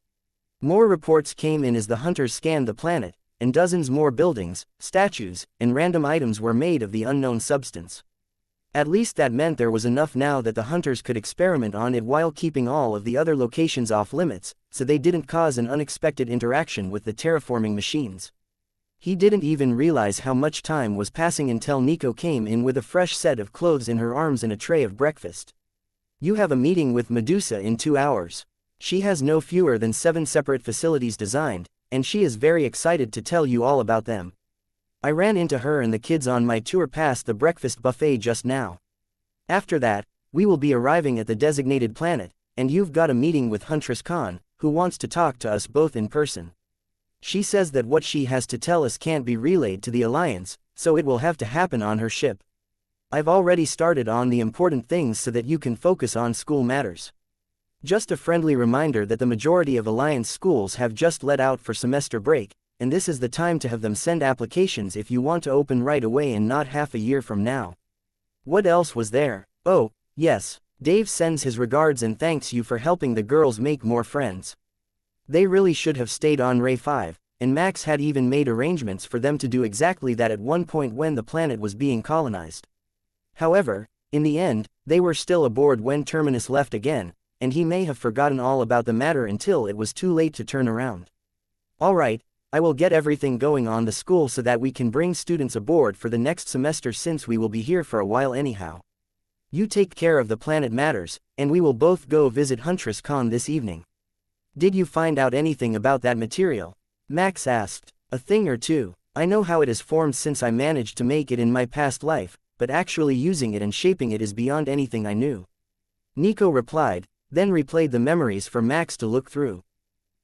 More reports came in as the hunters scanned the planet, and dozens more buildings, statues, and random items were made of the unknown substance. At least that meant there was enough now that the hunters could experiment on it while keeping all of the other locations off limits, so they didn't cause an unexpected interaction with the terraforming machines. He didn't even realize how much time was passing until Nico came in with a fresh set of clothes in her arms and a tray of breakfast. You have a meeting with Medusa in 2 hours. She has no fewer than 7 separate facilities designed, and she is very excited to tell you all about them. I ran into her and the kids on my tour past the breakfast buffet just now. After that, we will be arriving at the designated planet, and you've got a meeting with Huntress Khan, who wants to talk to us both in person. She says that what she has to tell us can't be relayed to the Alliance, so it will have to happen on her ship. I've already started on the important things so that you can focus on school matters. Just a friendly reminder that the majority of Alliance schools have just let out for semester break, and this is the time to have them send applications if you want to open right away and not half a year from now. What else was there? Oh, yes, Dave sends his regards and thanks you for helping the girls make more friends. They really should have stayed on Ray 5, and Max had even made arrangements for them to do exactly that at one point when the planet was being colonized. However, in the end, they were still aboard when Terminus left again, and he may have forgotten all about the matter until it was too late to turn around. Alright, I will get everything going on the school so that we can bring students aboard for the next semester since we will be here for a while anyhow. You take care of the planet matters, and we will both go visit Huntress Con this evening. Did you find out anything about that material? Max asked. A thing or two. I know how it is formed since I managed to make it in my past life, but actually using it and shaping it is beyond anything I knew. Nico replied, then replayed the memories for Max to look through.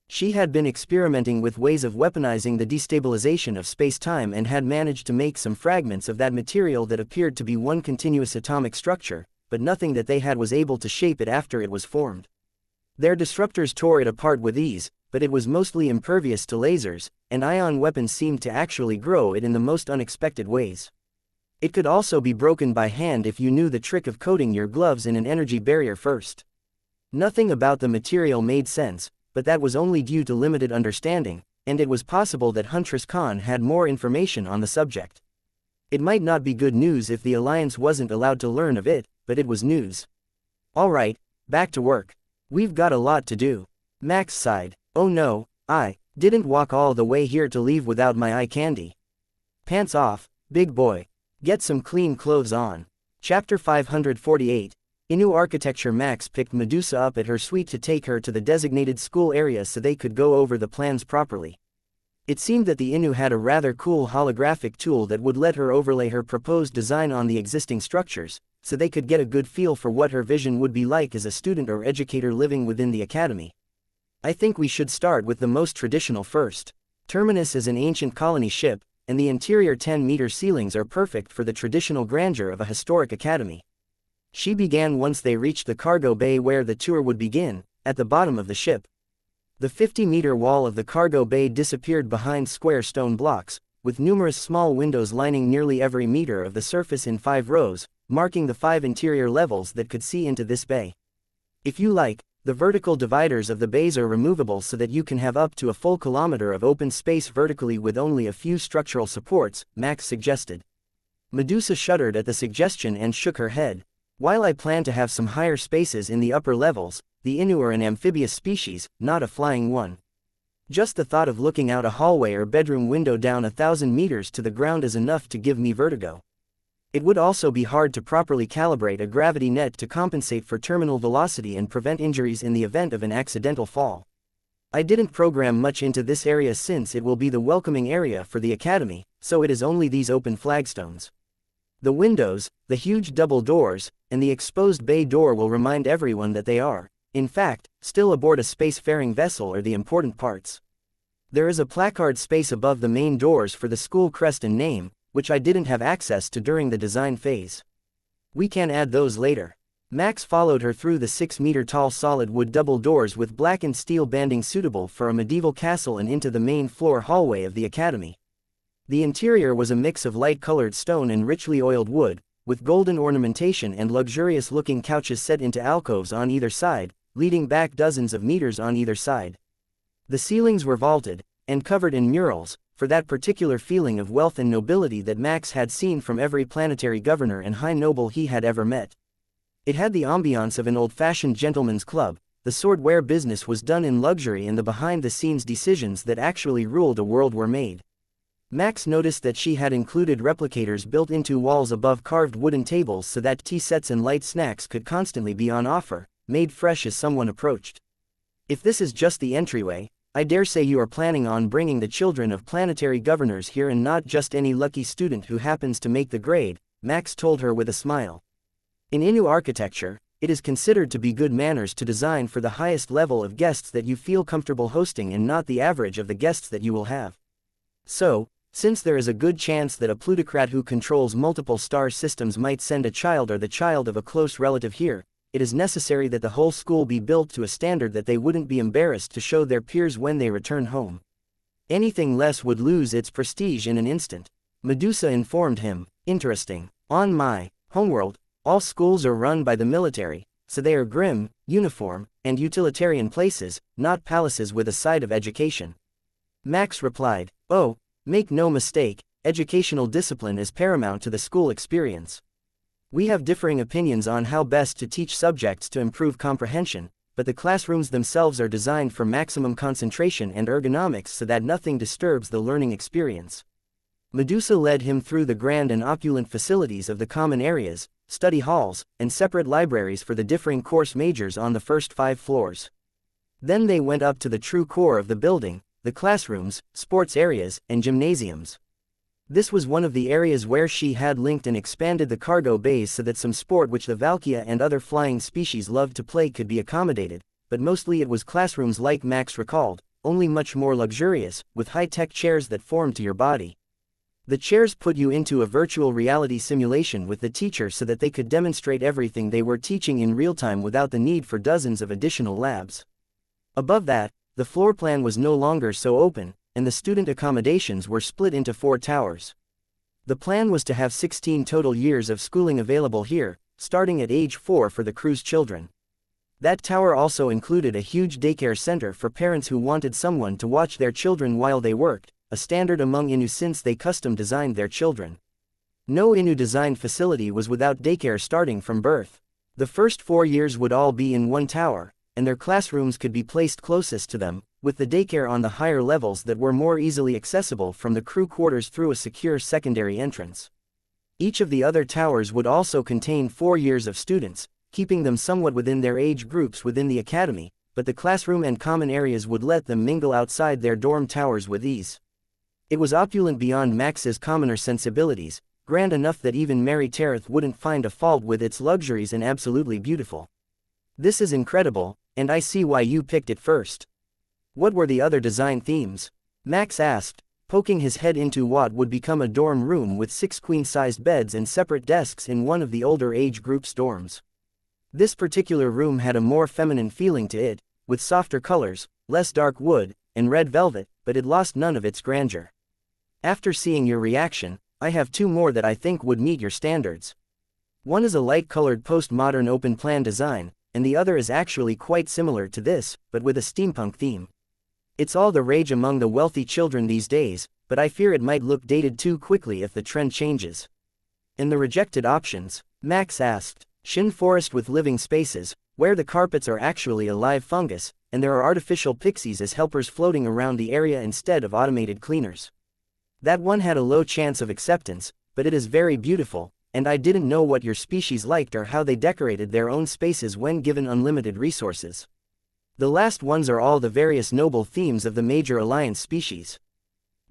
She had been experimenting with ways of weaponizing the destabilization of space-time and had managed to make some fragments of that material that appeared to be one continuous atomic structure, but nothing that they had was able to shape it after it was formed. Their disruptors tore it apart with ease, but it was mostly impervious to lasers, and ion weapons seemed to actually grow it in the most unexpected ways. It could also be broken by hand if you knew the trick of coating your gloves in an energy barrier first. Nothing about the material made sense, but that was only due to limited understanding, and it was possible that Huntress Khan had more information on the subject. It might not be good news if the Alliance wasn't allowed to learn of it, but it was news. Alright, back to work. We've got a lot to do. Max sighed. Oh no, I didn't walk all the way here to leave without my eye candy. Pants off, big boy. Get some clean clothes on. Chapter 548. Inu Architecture. Max picked Medusa up at her suite to take her to the designated school area so they could go over the plans properly. It seemed that the Inu had a rather cool holographic tool that would let her overlay her proposed design on the existing structures, so they could get a good feel for what her vision would be like as a student or educator living within the academy. I think we should start with the most traditional first. Terminus is an ancient colony ship, and the interior 10-meter ceilings are perfect for the traditional grandeur of a historic academy. She began once they reached the cargo bay where the tour would begin, at the bottom of the ship. The 50-meter wall of the cargo bay disappeared behind square stone blocks, with numerous small windows lining nearly every meter of the surface in 5 rows, marking the 5 interior levels that could see into this bay. If you like, the vertical dividers of the bays are removable so that you can have up to a full kilometer of open space vertically with only a few structural supports, Max suggested. Medusa shuddered at the suggestion and shook her head. While I plan to have some higher spaces in the upper levels, the Inu are an amphibious species, not a flying one. Just the thought of looking out a hallway or bedroom window down 1,000 meters to the ground is enough to give me vertigo. It would also be hard to properly calibrate a gravity net to compensate for terminal velocity and prevent injuries in the event of an accidental fall. I didn't program much into this area since it will be the welcoming area for the academy, so it is only these open flagstones. The windows, the huge double doors, and the exposed bay door will remind everyone that they are, in fact, still aboard a spacefaring vessel are the important parts. There is a placard space above the main doors for the school crest and name, which I didn't have access to during the design phase. We can add those later. Max followed her through the 6-meter-tall solid wood double doors with blackened steel banding suitable for a medieval castle and into the main floor hallway of the academy. The interior was a mix of light-colored stone and richly oiled wood, with golden ornamentation and luxurious-looking couches set into alcoves on either side, leading back dozens of meters on either side. The ceilings were vaulted, and covered in murals, for that particular feeling of wealth and nobility that Max had seen from every planetary governor and high noble he had ever met. It had the ambiance of an old-fashioned gentleman's club, the sort where business was done in luxury and the behind-the-scenes decisions that actually ruled a world were made. Max noticed that she had included replicators built into walls above carved wooden tables so that tea sets and light snacks could constantly be on offer, made fresh as someone approached. If this is just the entryway, I dare say you are planning on bringing the children of planetary governors here and not just any lucky student who happens to make the grade, Max told her with a smile. In Inu architecture, it is considered to be good manners to design for the highest level of guests that you feel comfortable hosting and not the average of the guests that you will have. So, since there is a good chance that a plutocrat who controls multiple star systems might send a child or the child of a close relative here, it is necessary that the whole school be built to a standard that they wouldn't be embarrassed to show their peers when they return home. Anything less would lose its prestige in an instant. Medusa informed him. Interesting. On my homeworld, all schools are run by the military, so they are grim, uniform, and utilitarian places, not palaces with a side of education. Max replied, "Oh, make no mistake, educational discipline is paramount to the school experience. We have differing opinions on how best to teach subjects to improve comprehension, but the classrooms themselves are designed for maximum concentration and ergonomics so that nothing disturbs the learning experience." Medusa led him through the grand and opulent facilities of the common areas, study halls, and separate libraries for the differing course majors on the first 5 floors. Then they went up to the true core of the building, the classrooms, sports areas, and gymnasiums. This was one of the areas where she had linked and expanded the cargo bays so that some sport which the wuxia and other flying species loved to play could be accommodated, but mostly it was classrooms like Max recalled, only much more luxurious, with high-tech chairs that formed to your body. The chairs put you into a virtual reality simulation with the teacher so that they could demonstrate everything they were teaching in real time without the need for dozens of additional labs. Above that, the floor plan was no longer so open, and the student accommodations were split into 4 towers. The plan was to have 16 total years of schooling available here, starting at age 4 for the crew's children. That tower also included a huge daycare center for parents who wanted someone to watch their children while they worked, a standard among Innu since they custom-designed their children. No Innu-designed facility was without daycare starting from birth. The first 4 years would all be in one tower, and their classrooms could be placed closest to them, with the daycare on the higher levels that were more easily accessible from the crew quarters through a secure secondary entrance. Each of the other towers would also contain 4 years of students, keeping them somewhat within their age groups within the academy, but the classroom and common areas would let them mingle outside their dorm towers with ease. It was opulent beyond Max's commoner sensibilities, grand enough that even Mary Tereth wouldn't find a fault with its luxuries and absolutely beautiful. "This is incredible, and I see why you picked it first. What were the other design themes?" Max asked, poking his head into what would become a dorm room with 6 queen-sized beds and separate desks in one of the older age group's dorms. This particular room had a more feminine feeling to it, with softer colors, less dark wood, and red velvet, but it lost none of its grandeur. "After seeing your reaction, I have 2 more that I think would meet your standards. One is a light-colored post-modern open-plan design, and the other is actually quite similar to this, but with a steampunk theme. It's all the rage among the wealthy children these days, but I fear it might look dated too quickly if the trend changes." "In the rejected options?" Max asked. "Shin forest with living spaces, where the carpets are actually a live fungus, and there are artificial pixies as helpers floating around the area instead of automated cleaners. That one had a low chance of acceptance, but it is very beautiful, and I didn't know what your species liked or how they decorated their own spaces when given unlimited resources. The last ones are all the various noble themes of the major alliance species.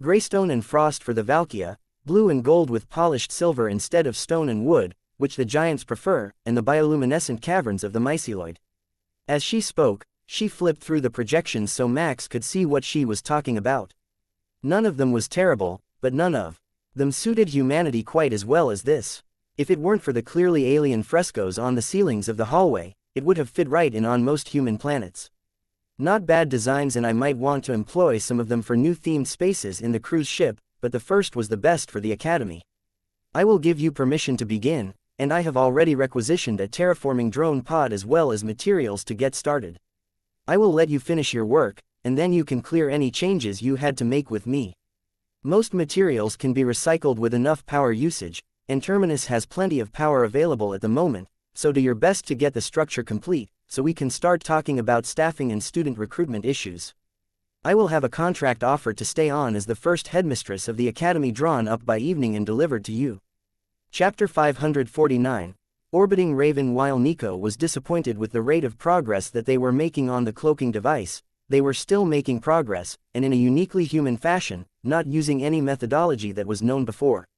Greystone and frost for the wuxia, blue and gold with polished silver instead of stone and wood, which the giants prefer, and the bioluminescent caverns of the myceloid." As she spoke, she flipped through the projections so Max could see what she was talking about. None of them was terrible, but none of them suited humanity quite as well as this. If it weren't for the clearly alien frescoes on the ceilings of the hallway, it would have fit right in on most human planets. Not bad designs, and I might want to employ some of them for new themed spaces in the cruise ship, but the first was the best for the academy. I will give you permission to begin, and I have already requisitioned a terraforming drone pod as well as materials to get started. I will let you finish your work, and then you can clear any changes you had to make with me. Most materials can be recycled with enough power usage, and Terminus has plenty of power available at the moment, so do your best to get the structure complete, so we can start talking about staffing and student recruitment issues. I will have a contract offer to stay on as the first headmistress of the academy drawn up by evening and delivered to you." Chapter 549. Orbiting Raven. While Nico was disappointed with the rate of progress that they were making on the cloaking device, they were still making progress, and in a uniquely human fashion, not using any methodology that was known before.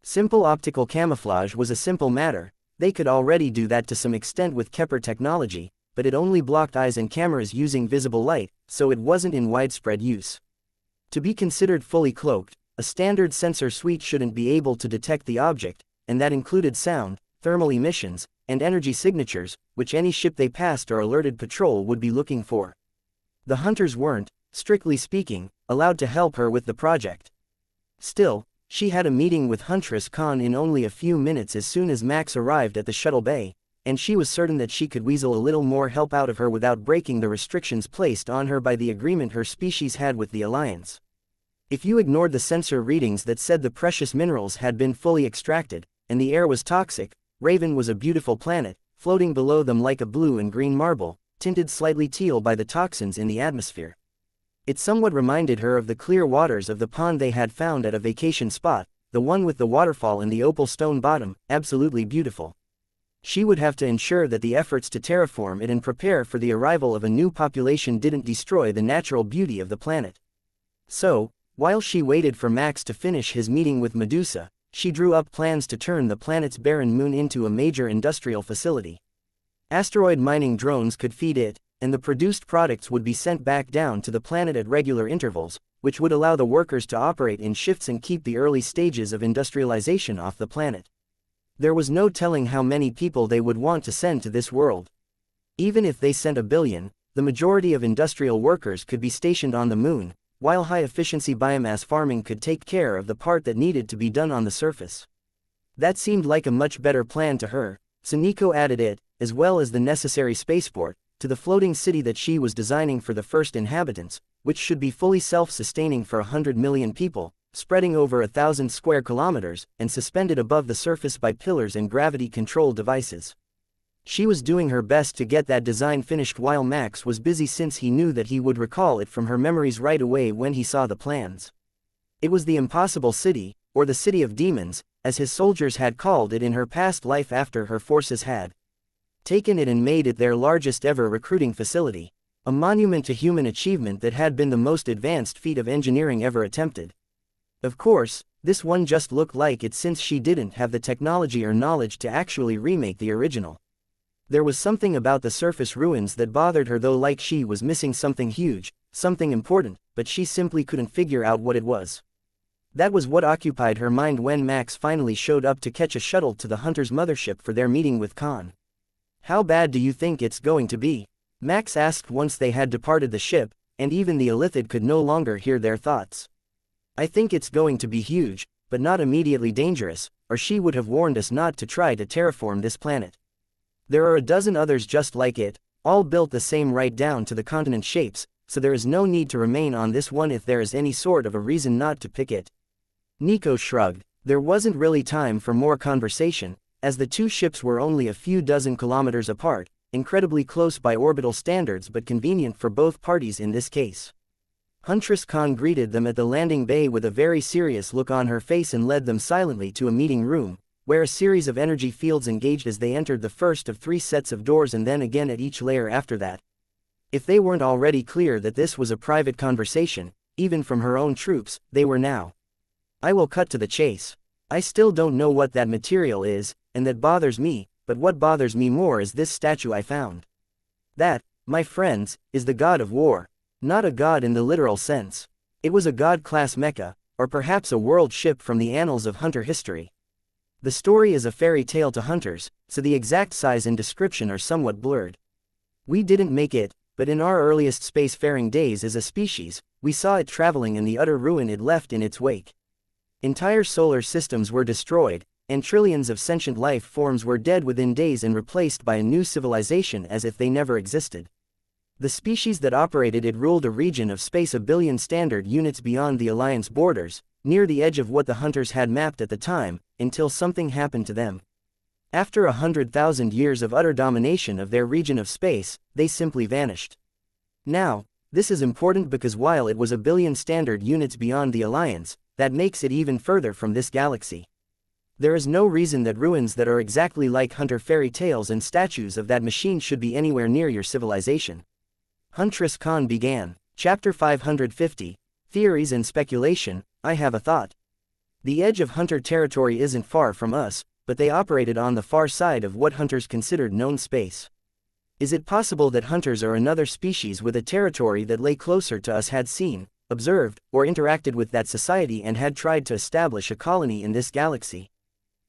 Simple optical camouflage was a simple matter. They could already do that to some extent with Kepler technology, but it only blocked eyes and cameras using visible light, so it wasn't in widespread use. To be considered fully cloaked, a standard sensor suite shouldn't be able to detect the object, and that included sound, thermal emissions, and energy signatures, which any ship they passed or alerted patrol would be looking for. The hunters weren't, strictly speaking, allowed to help her with the project. Still, she had a meeting with Huntress Khan in only a few minutes as soon as Max arrived at the shuttle bay, and she was certain that she could weasel a little more help out of her without breaking the restrictions placed on her by the agreement her species had with the Alliance. If you ignored the sensor readings that said the precious minerals had been fully extracted, and the air was toxic, Raven was a beautiful planet, floating below them like a blue and green marble, tinted slightly teal by the toxins in the atmosphere. It somewhat reminded her of the clear waters of the pond they had found at a vacation spot, the one with the waterfall and the opal stone bottom, absolutely beautiful. She would have to ensure that the efforts to terraform it and prepare for the arrival of a new population didn't destroy the natural beauty of the planet. So, while she waited for Max to finish his meeting with Medusa, she drew up plans to turn the planet's barren moon into a major industrial facility. Asteroid mining drones could feed it, and the produced products would be sent back down to the planet at regular intervals, which would allow the workers to operate in shifts and keep the early stages of industrialization off the planet. There was no telling how many people they would want to send to this world. Even if they sent 1 billion, the majority of industrial workers could be stationed on the moon, while high-efficiency biomass farming could take care of the part that needed to be done on the surface. That seemed like a much better plan to her, so Nico added it, as well as the necessary spaceport, to the floating city that she was designing for the first inhabitants, which should be fully self-sustaining for 100 million people, spreading over 1,000 square kilometers, and suspended above the surface by pillars and gravity-controlled devices. She was doing her best to get that design finished while Max was busy, since he knew that he would recall it from her memories right away when he saw the plans. It was the Impossible City, or the City of Demons, as his soldiers had called it in her past life after her forces had taken it and made it their largest ever recruiting facility, a monument to human achievement that had been the most advanced feat of engineering ever attempted. Of course, this one just looked like it, since she didn't have the technology or knowledge to actually remake the original. There was something about the surface ruins that bothered her, though, like she was missing something huge, something important, but she simply couldn't figure out what it was. That was what occupied her mind when Max finally showed up to catch a shuttle to the Hunter's mothership for their meeting with Khan. "How bad do you think it's going to be?" Max asked once they had departed the ship, and even the Illithid could no longer hear their thoughts. "I think it's going to be huge, but not immediately dangerous, or she would have warned us not to try to terraform this planet. There are a dozen others just like it, all built the same right down to the continent shapes, so there is no need to remain on this one if there is any sort of a reason not to pick it." Nico shrugged. There wasn't really time for more conversation, as the two ships were only a few dozen kilometers apart, incredibly close by orbital standards but convenient for both parties in this case. Huntress Khan greeted them at the landing bay with a very serious look on her face and led them silently to a meeting room, where a series of energy fields engaged as they entered the first of 3 sets of doors and then again at each layer after that. If they weren't already clear that this was a private conversation, even from her own troops, they were now. "I will cut to the chase. I still don't know what that material is, and that bothers me, but what bothers me more is this statue I found. That, my friends, is the god of war. Not a god in the literal sense. It was a god-class mecha, or perhaps a world ship from the annals of hunter history. The story is a fairy tale to hunters, so the exact size and description are somewhat blurred. We didn't make it, but in our earliest spacefaring days as a species, we saw it traveling in the utter ruin it left in its wake. Entire solar systems were destroyed, and trillions of sentient life forms were dead within days and replaced by a new civilization as if they never existed. The species that operated it ruled a region of space 1 billion standard units beyond the Alliance borders, near the edge of what the hunters had mapped at the time, until something happened to them. After 100,000 years of utter domination of their region of space, they simply vanished. Now, this is important because while it was 1 billion standard units beyond the Alliance, that makes it even further from this galaxy. There is no reason that ruins that are exactly like hunter fairy tales and statues of that machine should be anywhere near your civilization. Huntress Khan began. Chapter 550, Theories and Speculation. I have a thought. The edge of hunter territory isn't far from us, but they operated on the far side of what hunters considered known space. Is it possible that hunters or another species with a territory that lay closer to us had seen, observed, or interacted with that society and had tried to establish a colony in this galaxy?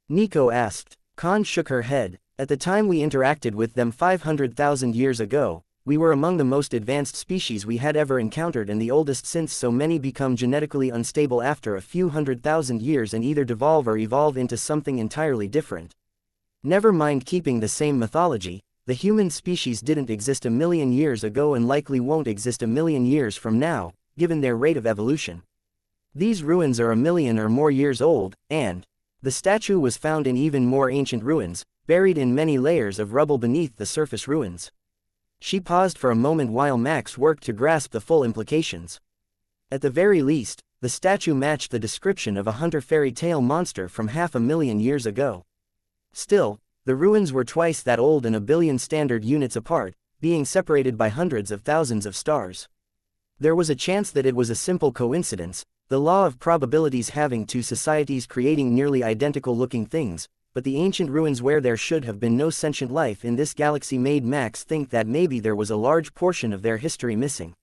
Nico asked. Khan shook her head. At the time we interacted with them 500,000 years ago, we were among the most advanced species we had ever encountered and the oldest since so many become genetically unstable after a few 100,000 years and either devolve or evolve into something entirely different. Never mind keeping the same mythology, the human species didn't exist a million years ago and likely won't exist a million years from now, given their rate of evolution. These ruins are a million or more years old, and the statue was found in even more ancient ruins, buried in many layers of rubble beneath the surface ruins. She paused for a moment while Max worked to grasp the full implications. At the very least, the statue matched the description of a hunter fairy tale monster from 500,000 years ago. Still, the ruins were twice that old and a billion standard units apart, being separated by hundreds of thousands of stars. There was a chance that it was a simple coincidence, the law of probabilities having two societies creating nearly identical-looking things, but the ancient ruins where there should have been no sentient life in this galaxy made Max think that maybe there was a large portion of their history missing.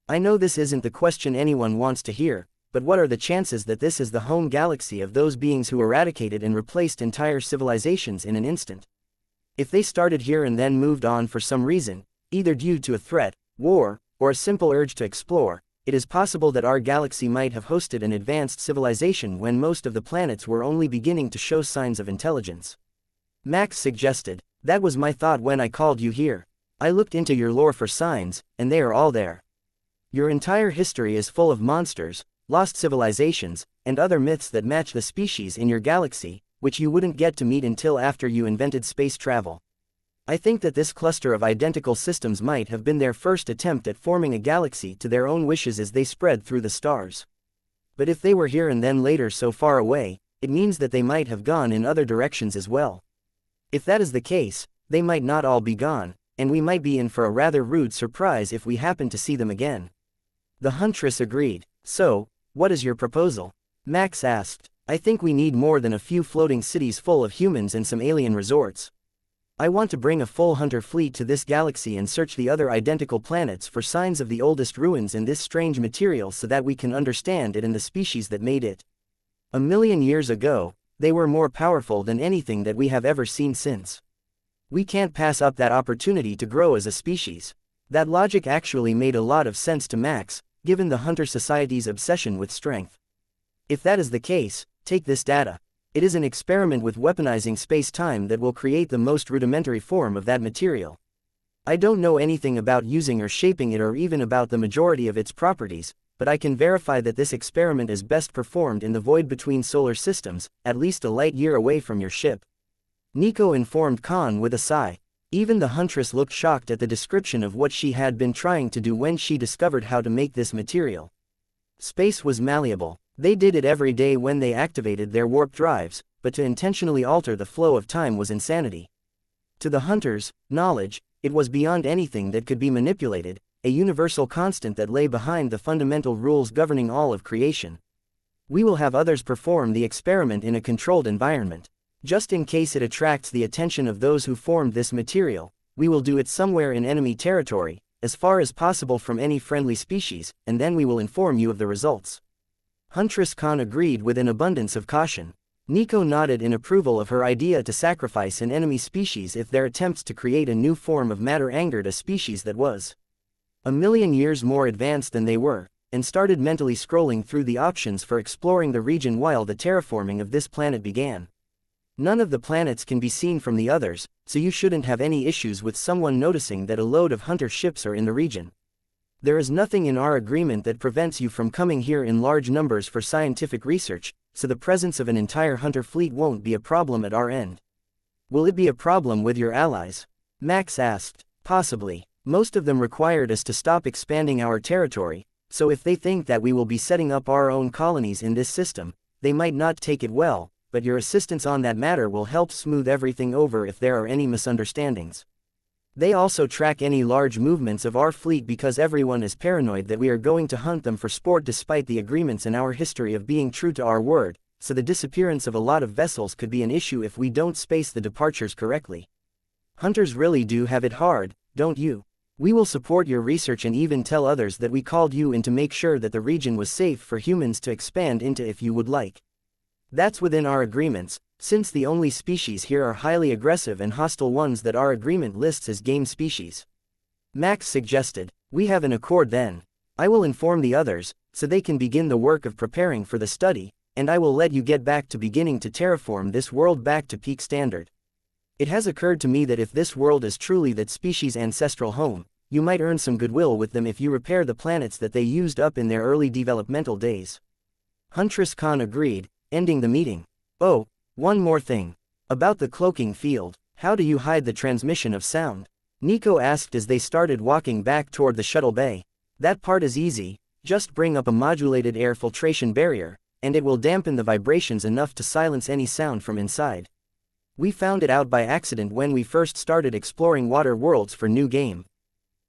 I know this isn't the question anyone wants to hear, but what are the chances that this is the home galaxy of those beings who eradicated and replaced entire civilizations in an instant? If they started here and then moved on for some reason, either due to a threat, war, or a simple urge to explore, it is possible that our galaxy might have hosted an advanced civilization when most of the planets were only beginning to show signs of intelligence. Max suggested, "That was my thought when I called you here. I looked into your lore for signs, and they are all there. Your entire history is full of monsters, lost civilizations, and other myths that match the species in your galaxy, which you wouldn't get to meet until after you invented space travel. I think that this cluster of identical systems might have been their first attempt at forming a galaxy to their own wishes as they spread through the stars. But if they were here and then later so far away, it means that they might have gone in other directions as well. If that is the case, they might not all be gone, and we might be in for a rather rude surprise if we happen to see them again." The huntress agreed. "So, what is your proposal?" Max asked. "I think we need more than a few floating cities full of humans and some alien resorts. I want to bring a full hunter fleet to this galaxy and search the other identical planets for signs of the oldest ruins in this strange material so that we can understand it and the species that made it. A million years ago, they were more powerful than anything that we have ever seen since. We can't pass up that opportunity to grow as a species." That logic actually made a lot of sense to Max, given the hunter society's obsession with strength. If that is the case, take this data. It is an experiment with weaponizing space-time that will create the most rudimentary form of that material. I don't know anything about using or shaping it or even about the majority of its properties, but I can verify that this experiment is best performed in the void between solar systems, at least a light year away from your ship. Nico informed Khan with a sigh. Even the huntress looked shocked at the description of what she had been trying to do when she discovered how to make this material. Space was malleable. They did it every day when they activated their warp drives, but to intentionally alter the flow of time was insanity. To the hunters, knowledge, it was beyond anything that could be manipulated, a universal constant that lay behind the fundamental rules governing all of creation. We will have others perform the experiment in a controlled environment. Just in case it attracts the attention of those who formed this material, we will do it somewhere in enemy territory, as far as possible from any friendly species, and then we will inform you of the results." Huntress Khan agreed with an abundance of caution. Nico nodded in approval of her idea to sacrifice an enemy species if their attempts to create a new form of matter angered a species that was a million years more advanced than they were, and started mentally scrolling through the options for exploring the region while the terraforming of this planet began. None of the planets can be seen from the others, so you shouldn't have any issues with someone noticing that a load of hunter ships are in the region. There is nothing in our agreement that prevents you from coming here in large numbers for scientific research, so the presence of an entire hunter fleet won't be a problem at our end. Will it be a problem with your allies? Max asked. Possibly. Most of them required us to stop expanding our territory, so if they think that we will be setting up our own colonies in this system, they might not take it well, but your assistance on that matter will help smooth everything over if there are any misunderstandings. They also track any large movements of our fleet because everyone is paranoid that we are going to hunt them for sport despite the agreements in our history of being true to our word, so the disappearance of a lot of vessels could be an issue if we don't space the departures correctly. Hunters really do have it hard, don't you? We will support your research and even tell others that we called you in to make sure that the region was safe for humans to expand into if you would like. That's within our agreements, since the only species here are highly aggressive and hostile ones that our agreement lists as game species. Max suggested. We have an accord then. I will inform the others, so they can begin the work of preparing for the study, and I will let you get back to beginning to terraform this world back to peak standard. It has occurred to me that if this world is truly that species' ancestral home, you might earn some goodwill with them if you repair the planets that they used up in their early developmental days. Huntress Khan agreed, ending the meeting. Oh, one more thing. About the cloaking field, how do you hide the transmission of sound? Nico asked as they started walking back toward the shuttle bay. That part is easy, just bring up a modulated air filtration barrier, and it will dampen the vibrations enough to silence any sound from inside. We found it out by accident when we first started exploring water worlds for new game.